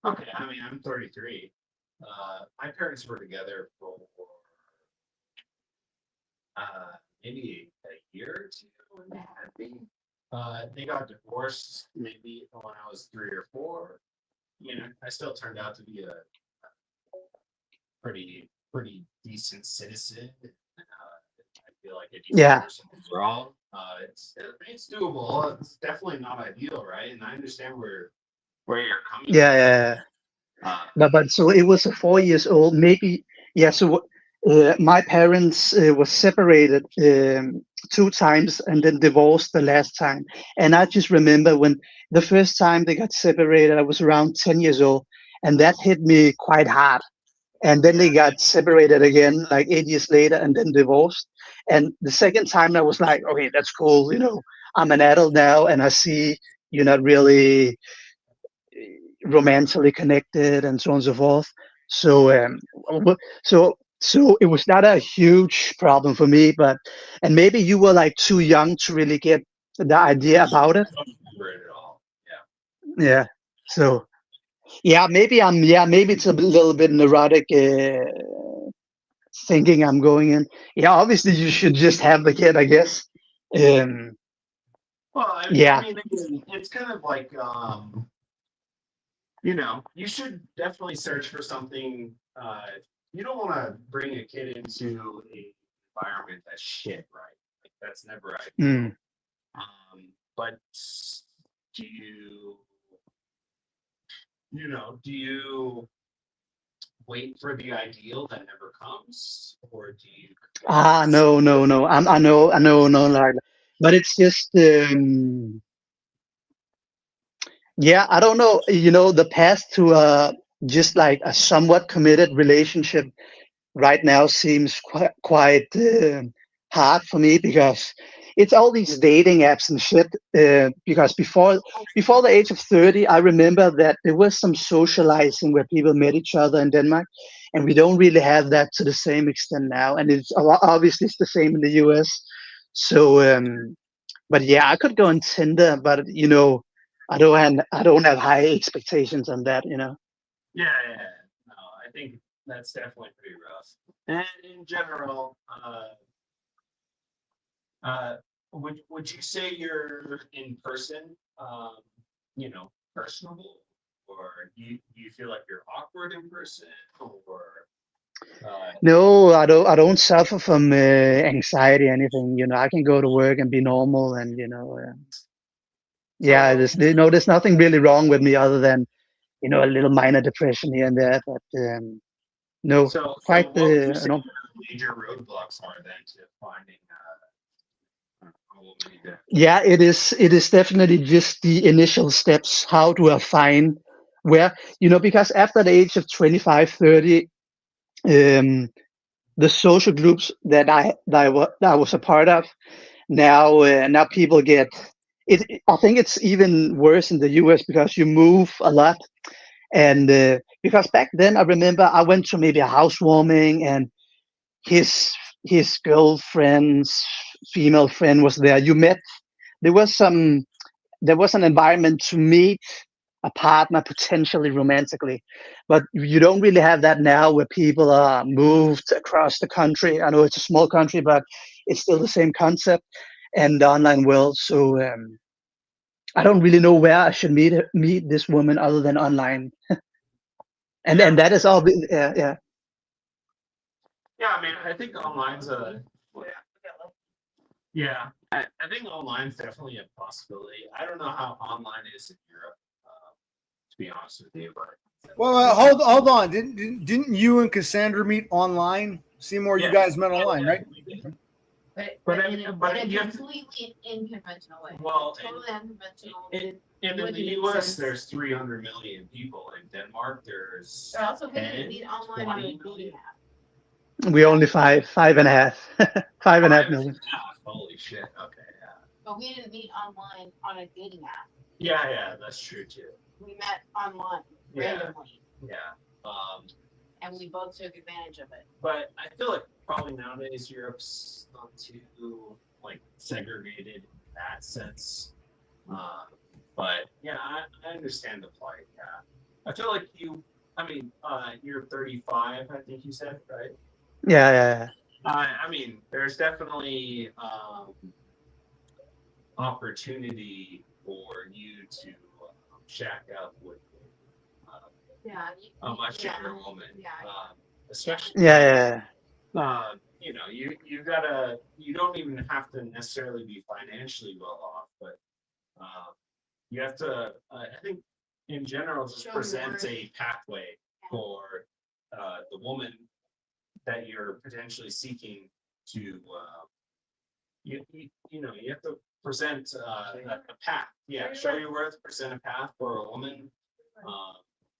Okay, I mean, I'm 33. My parents were together for maybe a year or two, I think. They got divorced maybe when I was 3 or 4. You know, I still turned out to be a pretty decent citizen. I feel like a decent
Yeah,
person overall. It's doable. It's definitely not ideal, right? And I understand where you're coming
yeah,
from.
yeah.
Uh,
But so it was 4 years old, maybe. Yeah. So my parents were separated 2 times and then divorced the last time. And I just remember when the first time they got separated, I was around 10 years old, and that hit me quite hard. And then they
yeah,
got separated again like 8 years later and then divorced. And the second time I was like, okay, that's cool. I'm an adult now, and I see you're not really romantically connected and so on and so forth. So so it was not a huge problem for me, but and maybe you were like too young to really get the idea about it.
don't remember it at all. Yeah.
Yeah. So maybe it's a little bit neurotic thinking I'm going in. Yeah, obviously you should just have the kid, I guess. Um,
Well, I
yeah,
mean, it's kind of like you should definitely search for something. You don't want to bring a kid into a environment that's shit, right? Like that's never ideal.
mm.
But do you wait for the ideal that never comes, or do you go and see?
No, no, no. I know, no, like, but it's just, yeah, I don't know. The path to just like a somewhat committed relationship right now seems quite hard for me because it's all these dating apps and shit. Because before the age of 30, I remember that there was some socializing where people met each other in Denmark, and we don't really have that to the same extent now. And obviously it's the same in the US. So, but yeah, I could go on Tinder, but I don't have high expectations on that.
Yeah, yeah. No, I think that's definitely pretty rough. And in general, would you say you're in person, personable, or do you feel like you're awkward in person, or
No, I don't suffer from anxiety or anything. I can go to work and be normal, and yeah,
so
there's nothing really wrong with me other than a little minor depression here and there. But no,
so
quite
what would you
I
say
don't.
the major roadblocks are then to finding a woman that
Yeah, it is definitely just the initial steps. How do I find where, because after the age of 25, 30, um, the social groups that I was a part of, now people get it. I think it's even worse in the US because you move a lot. And because back then I remember I went to maybe a housewarming, and his his girlfriend's female friend was there. There was some there was an environment to meet a partner potentially romantically, but you don't really have that now where people are moved across the country. I know it's a small country, but it's still the same concept and the online world. So I don't really know where I should meet this woman other than online, and
yeah.
that is all. Yeah, yeah.
Yeah, I mean, I think online's I think online's definitely a possibility. I don't know how online is in Europe, to be honest with you, but
Well, hold on. Didn't you and Cassandra meet online? Seymour, you
Yeah.
guys met online, right?
We did.
But,
But
in,
I-
a,
but
in
you
a
have to-
completely unconventional way.
Well,
Totally unconventional.
And in
Wouldn't
the
make
U.S.,
sense.
there's 300 million people. In Denmark, there's
But also, we
10,
didn't meet online on a
20
dating
million.
app.
We only five and a half, 5.5 million.
Holy shit. Okay. Yeah.
But we didn't meet online on a dating app.
Yeah. That's true too.
We met online
Yeah.
randomly,
Yeah.
and we both took advantage of it.
But I feel like probably nowadays Europe's not too like segregated in that sense. But yeah, I understand the plight. Yeah, I feel like you're 35. I think you said, right?
Yeah.
I mean, there's definitely opportunity for you to shack up with
Yeah.
a much younger woman.
Yeah.
Especially.
Yeah.
You don't even have to necessarily be financially well off, but you have to, I think in general, just
Show
present
your
a pathway for the woman that you're potentially seeking to, you have to present a path. Yeah, show your worth, present a path for a woman.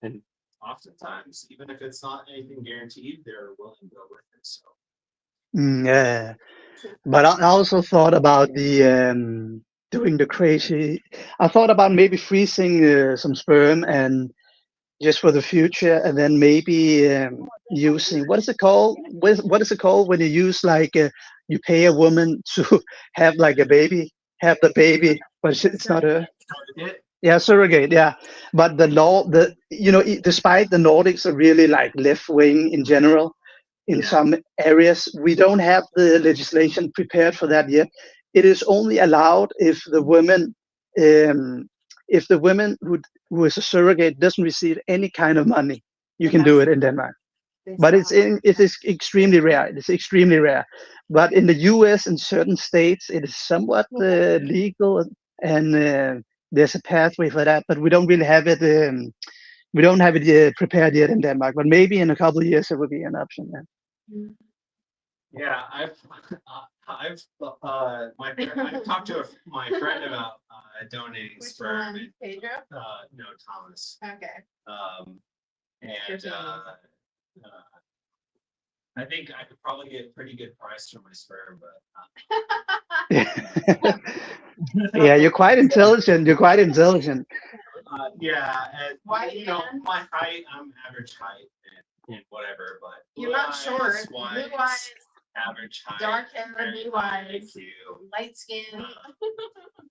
And oftentimes, even if it's not anything guaranteed, they're willing to go with it. So.
Yeah. But I also thought about the doing the crazy. I thought about maybe freezing some sperm and just for the future, and then maybe using what is it called? What is it called when you use you pay a woman to have like a baby, have the baby, but it's not a surrogate. Yeah, but despite the Nordics are really like left wing in general. In some areas, we don't have the legislation prepared for that yet. It is only allowed if the woman who is a surrogate doesn't receive any kind of money. You can do it in Denmark, but it is extremely rare. It's extremely rare. But in the U.S. in certain states, it is somewhat legal, and there's a pathway for that. But we don't really have it. We don't have it prepared yet in Denmark. But maybe in a couple of years it would be an option.
Yeah, I've talked to my friend about donating
Which
sperm.
one? Pedro?
No, Thomas.
Okay.
And I think I could probably get a pretty good price for my sperm, but
Yeah, you're quite intelligent.
yeah, and
Why
my height, I'm average height and whatever, but
You're not short. Blue eyes,
average height,
dark hair, blue eyes,
cute.
light skin.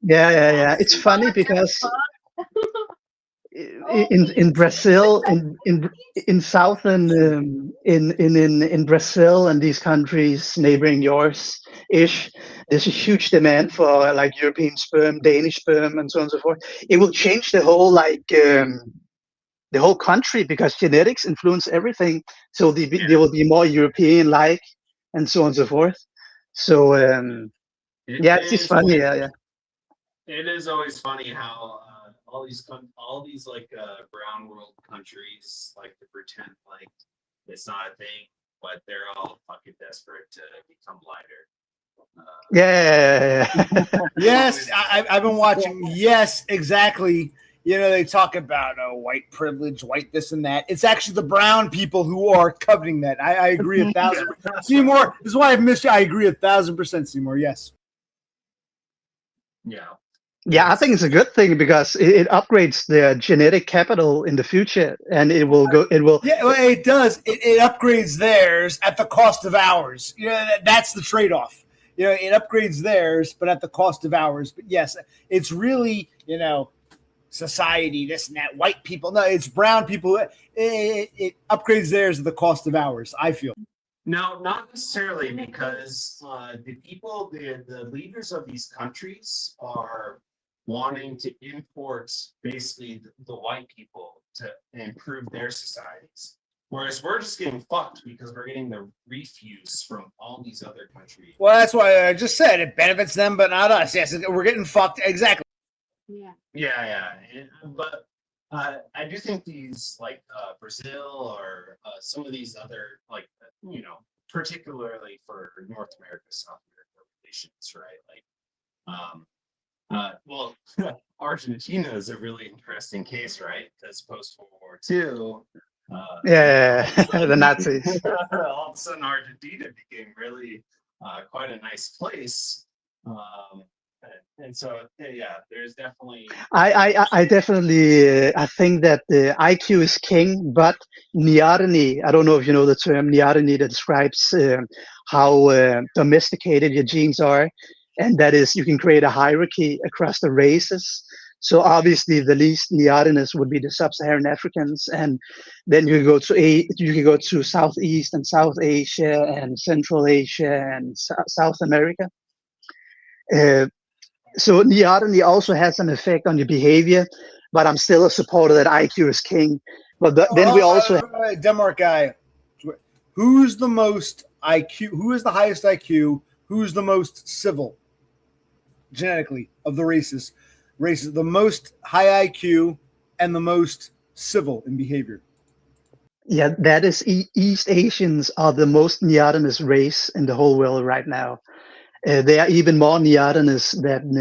Yeah. It's funny because in Brazil, in southern in Brazil and these countries neighboring yours ish, there's a huge demand for like European sperm, Danish sperm, and so on and so forth. It will change the whole country because genetics influence everything. So there will be more European like, and so on and so forth. So it's just funny. Yeah.
It is always funny how all these like brown world countries like to pretend like it's not a thing, but they're all fucking desperate to become lighter.
Yeah.
Yes, I've been watching. Yes, exactly. They talk about white privilege, white this and that. It's actually the brown people who are coveting that. I agree 1,000%. Seymour, this is why I've missed you. I agree 1,000%, Seymour. Yes.
Yeah, I think it's a good thing because it upgrades their genetic capital in the future, and it will go. It will.
Yeah, well, it does. It upgrades theirs at the cost of ours. That's the trade-off. It upgrades theirs, but at the cost of ours. But yes, it's really society, this and that, white people. No, it's brown people. It upgrades theirs at the cost of ours, I feel.
No, not necessarily, because the leaders of these countries are wanting to import basically the white people to improve their societies. Whereas we're just getting fucked because we're getting the refuse from all these other countries.
Well, that's why I just said it benefits them, but not us. Yes, we're getting fucked. Exactly.
Yeah. But I do think these like Brazil or some of these other like particularly for North America, South America relations, right? Well, Argentina is a really interesting case, right? Because post-World War II,
Yeah, the Nazis.
all of a sudden Argentina became really quite a nice place. And so, yeah, there's definitely.
I definitely I think that the IQ is king, but neoteny. I don't know if you know the term neoteny that describes how domesticated your genes are, and that is you can create a hierarchy across the races. So obviously, the least neotenous would be the sub-Saharan Africans, and then you go to you can go to Southeast and South Asia and Central Asia and South America. So neoteny also has an effect on your behavior, but I'm still a supporter that IQ is king. But then we also
Denmark guy. Who's the most IQ? Who is the highest IQ? Who's the most civil genetically of the races? The most high IQ and the most civil in behavior.
Yeah, that is East Asians are the most neotenous race in the whole world right now. They are even more neotenous than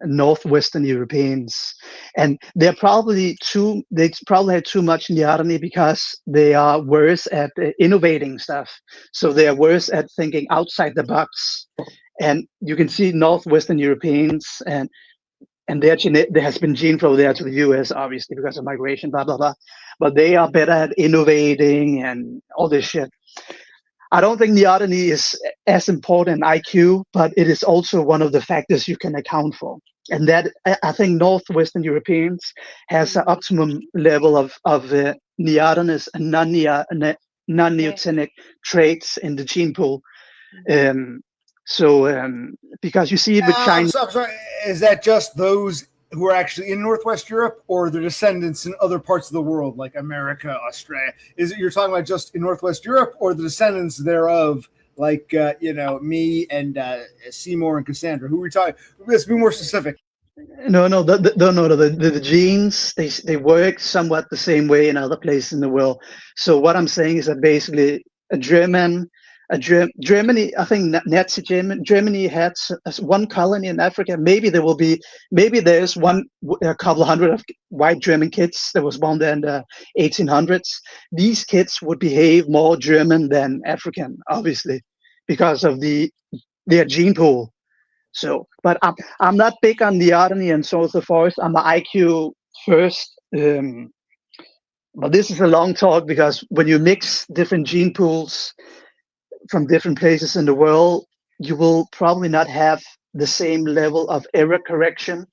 Northwestern Europeans, and they probably have too much neoteny because they are worse at innovating stuff. So they are worse at thinking outside the box. And you can see Northwestern Europeans and there has been gene flow there to the US, obviously, because of migration, blah, blah, blah. But they are better at innovating and all this shit. I don't think neoteny is as important IQ, but it is also one of the factors you can account for. And that I think Northwestern Europeans has an optimum level of neotenous and non-neotenic traits in the gene pool. Because you see it with Chinese.
I'm sorry, is that just those who are actually in Northwest Europe, or their descendants in other parts of the world, like America, Australia? Is it you're talking about just in Northwest Europe, or the descendants thereof, like me and Seymour and Kassandra? Who are we talking? Let's be more specific.
No. The genes they work somewhat the same way in other places in the world. So what I'm saying is that basically Germany, I think Nazi Germany had one colony in Africa. Maybe there's a couple of hundred of white German kids that was born there in the 1800s. These kids would behave more German than African, obviously, because of their gene pool. So, but I'm not big on neoteny and so forth. I'm an IQ first. But this is a long talk because when you mix different gene pools from different places in the world, you will probably not have the same level of error correction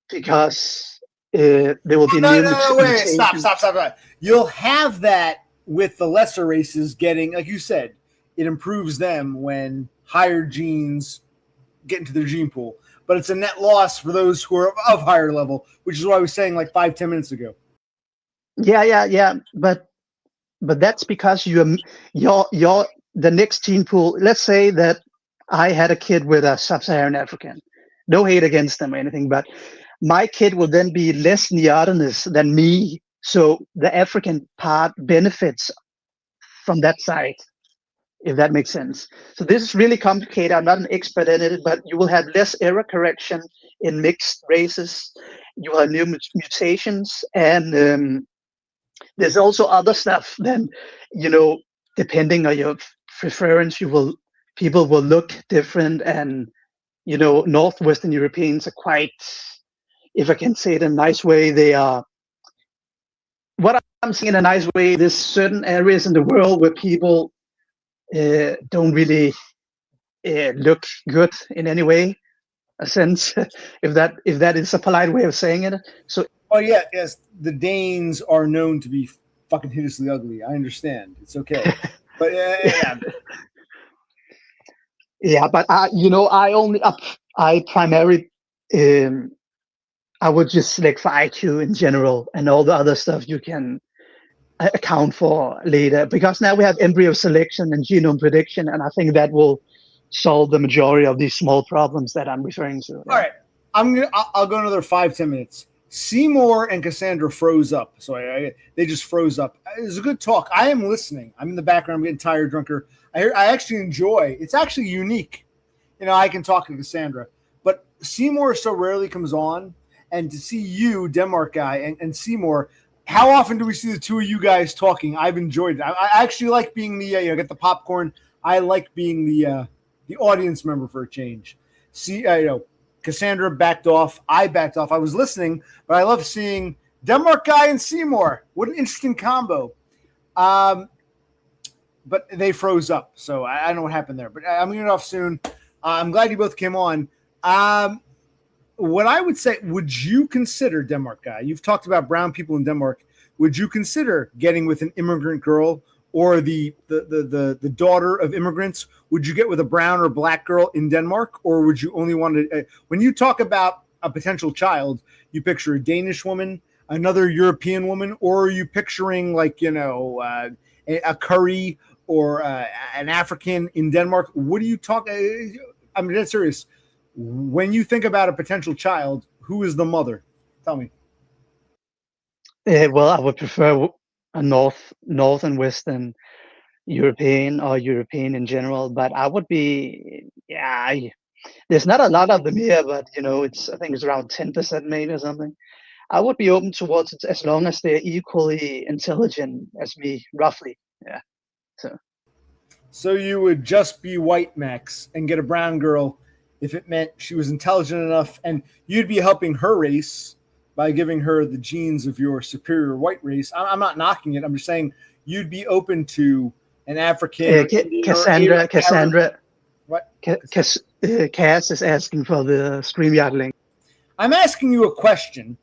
because there will be
wait, stop. You'll have that with the lesser races getting, like you said, it improves them when higher genes get into their gene pool. But it's a net loss for those who are of higher level, which is what I was saying like 5-10 minutes ago.
Yeah. But that's because the next gene pool, let's say that I had a kid with a sub-Saharan African. No hate against them or anything, but my kid will then be less neotenous than me. So the African part benefits from that side, if that makes sense. So this is really complicated. I'm not an expert in it, but you will have less error correction in mixed races. You will have new mutations, and there's also other stuff. Then, depending on your preference, people will look different, and Northwestern Europeans are quite, if I can say it in a nice way, they are. What I'm saying in a nice way, there's certain areas in the world where people don't really look good in any way, a sense, if that is a polite way of saying it. So.
Oh yeah, yes. The Danes are known to be fucking hideously ugly. I understand. It's okay, but yeah.
Yeah, but I primarily I would just select for IQ in general, and all the other stuff you can account for later, because now we have embryo selection and genome prediction, and I think that will solve the majority of these small problems that I'm referring to.
All right, I'll go another 5-10 minutes. Seymour and Kassandra froze up. So they just froze up. It was a good talk. I am listening. I'm in the background. I'm getting tired, drunker. I actually enjoy. It's actually unique. I can talk to Kassandra, but Seymour so rarely comes on. And to see you, Denmark guy, and Seymour, how often do we see the two of you guys talking? I've enjoyed it. I actually like being the get the popcorn. I like being the audience member for a change. See, Kassandra backed off. I backed off. I was listening, but I love seeing Denmark guy and Seymour. What an interesting combo. But they froze up, so I don't know what happened there. But I'm going to get off soon. I'm glad you both came on. What I would say, would you consider, Denmark guy, you've talked about brown people in Denmark, would you consider getting with an immigrant girl or the daughter of immigrants? Would you get with a brown or black girl in Denmark, or would you only want to, when you talk about a potential child, you picture a Danish woman, another European woman, or are you picturing a curry or an African in Denmark? What do you talk? I'm dead serious. When you think about a potential child, who is the mother? Tell me.
Well, I would prefer a North and Western European or European in general, but I would be, there's not a lot of them here, but I think it's around 10% maybe or something. I would be open towards it as long as they're equally intelligent as me, roughly. Yeah.
So you would just be white, Max, and get a brown girl if it meant she was intelligent enough, and you'd be helping her race by giving her the genes of your superior white race. I'm not knocking it. I'm just saying you'd be open to an African.
Kassandra.
What?
Cass is asking for the StreamYard link.
I'm asking you a question,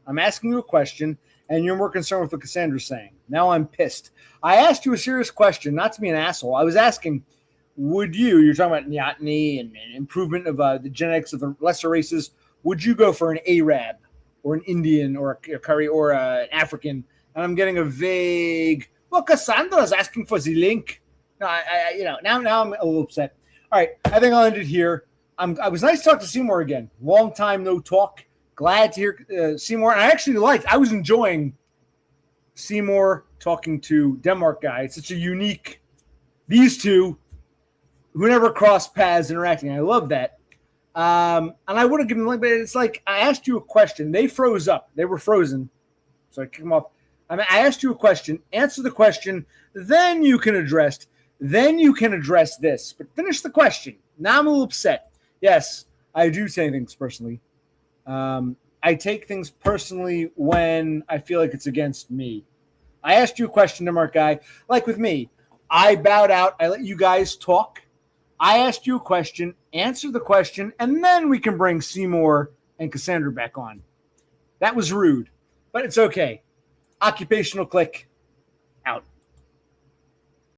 and you're more concerned with what Kassandra's saying. Now I'm pissed. I asked you a serious question, not to be an asshole. I was asking, you're talking about neoteny and improvement of the genetics of the lesser races, would you go for an Arab or an Indian or a curry or an African? And I'm getting a vague, Kassandra's asking for the link. No, now I'm a little upset. All right, I think I'll end it here. I was nice to talk to Seymour again. Long time no talk. Glad to hear Seymour. I was enjoying Seymour talking to Denmark guy. It's such a unique, these two who never crossed paths interacting. I love that. And I would have given them, but it's like I asked you a question. They froze up. They were frozen. So I kicked them off. I asked you a question. Answer the question. Then you can address this. But finish the question. Now I'm a little upset. Yes, I do say things personally. I take things personally when I feel like it's against me. I asked you a question, Denmark guy. Like with me, I bowed out. I let you guys talk. I asked you a question, answer the question, and then we can bring Seymour and Kassandra back on. That was rude, but it's okay. Occupational click.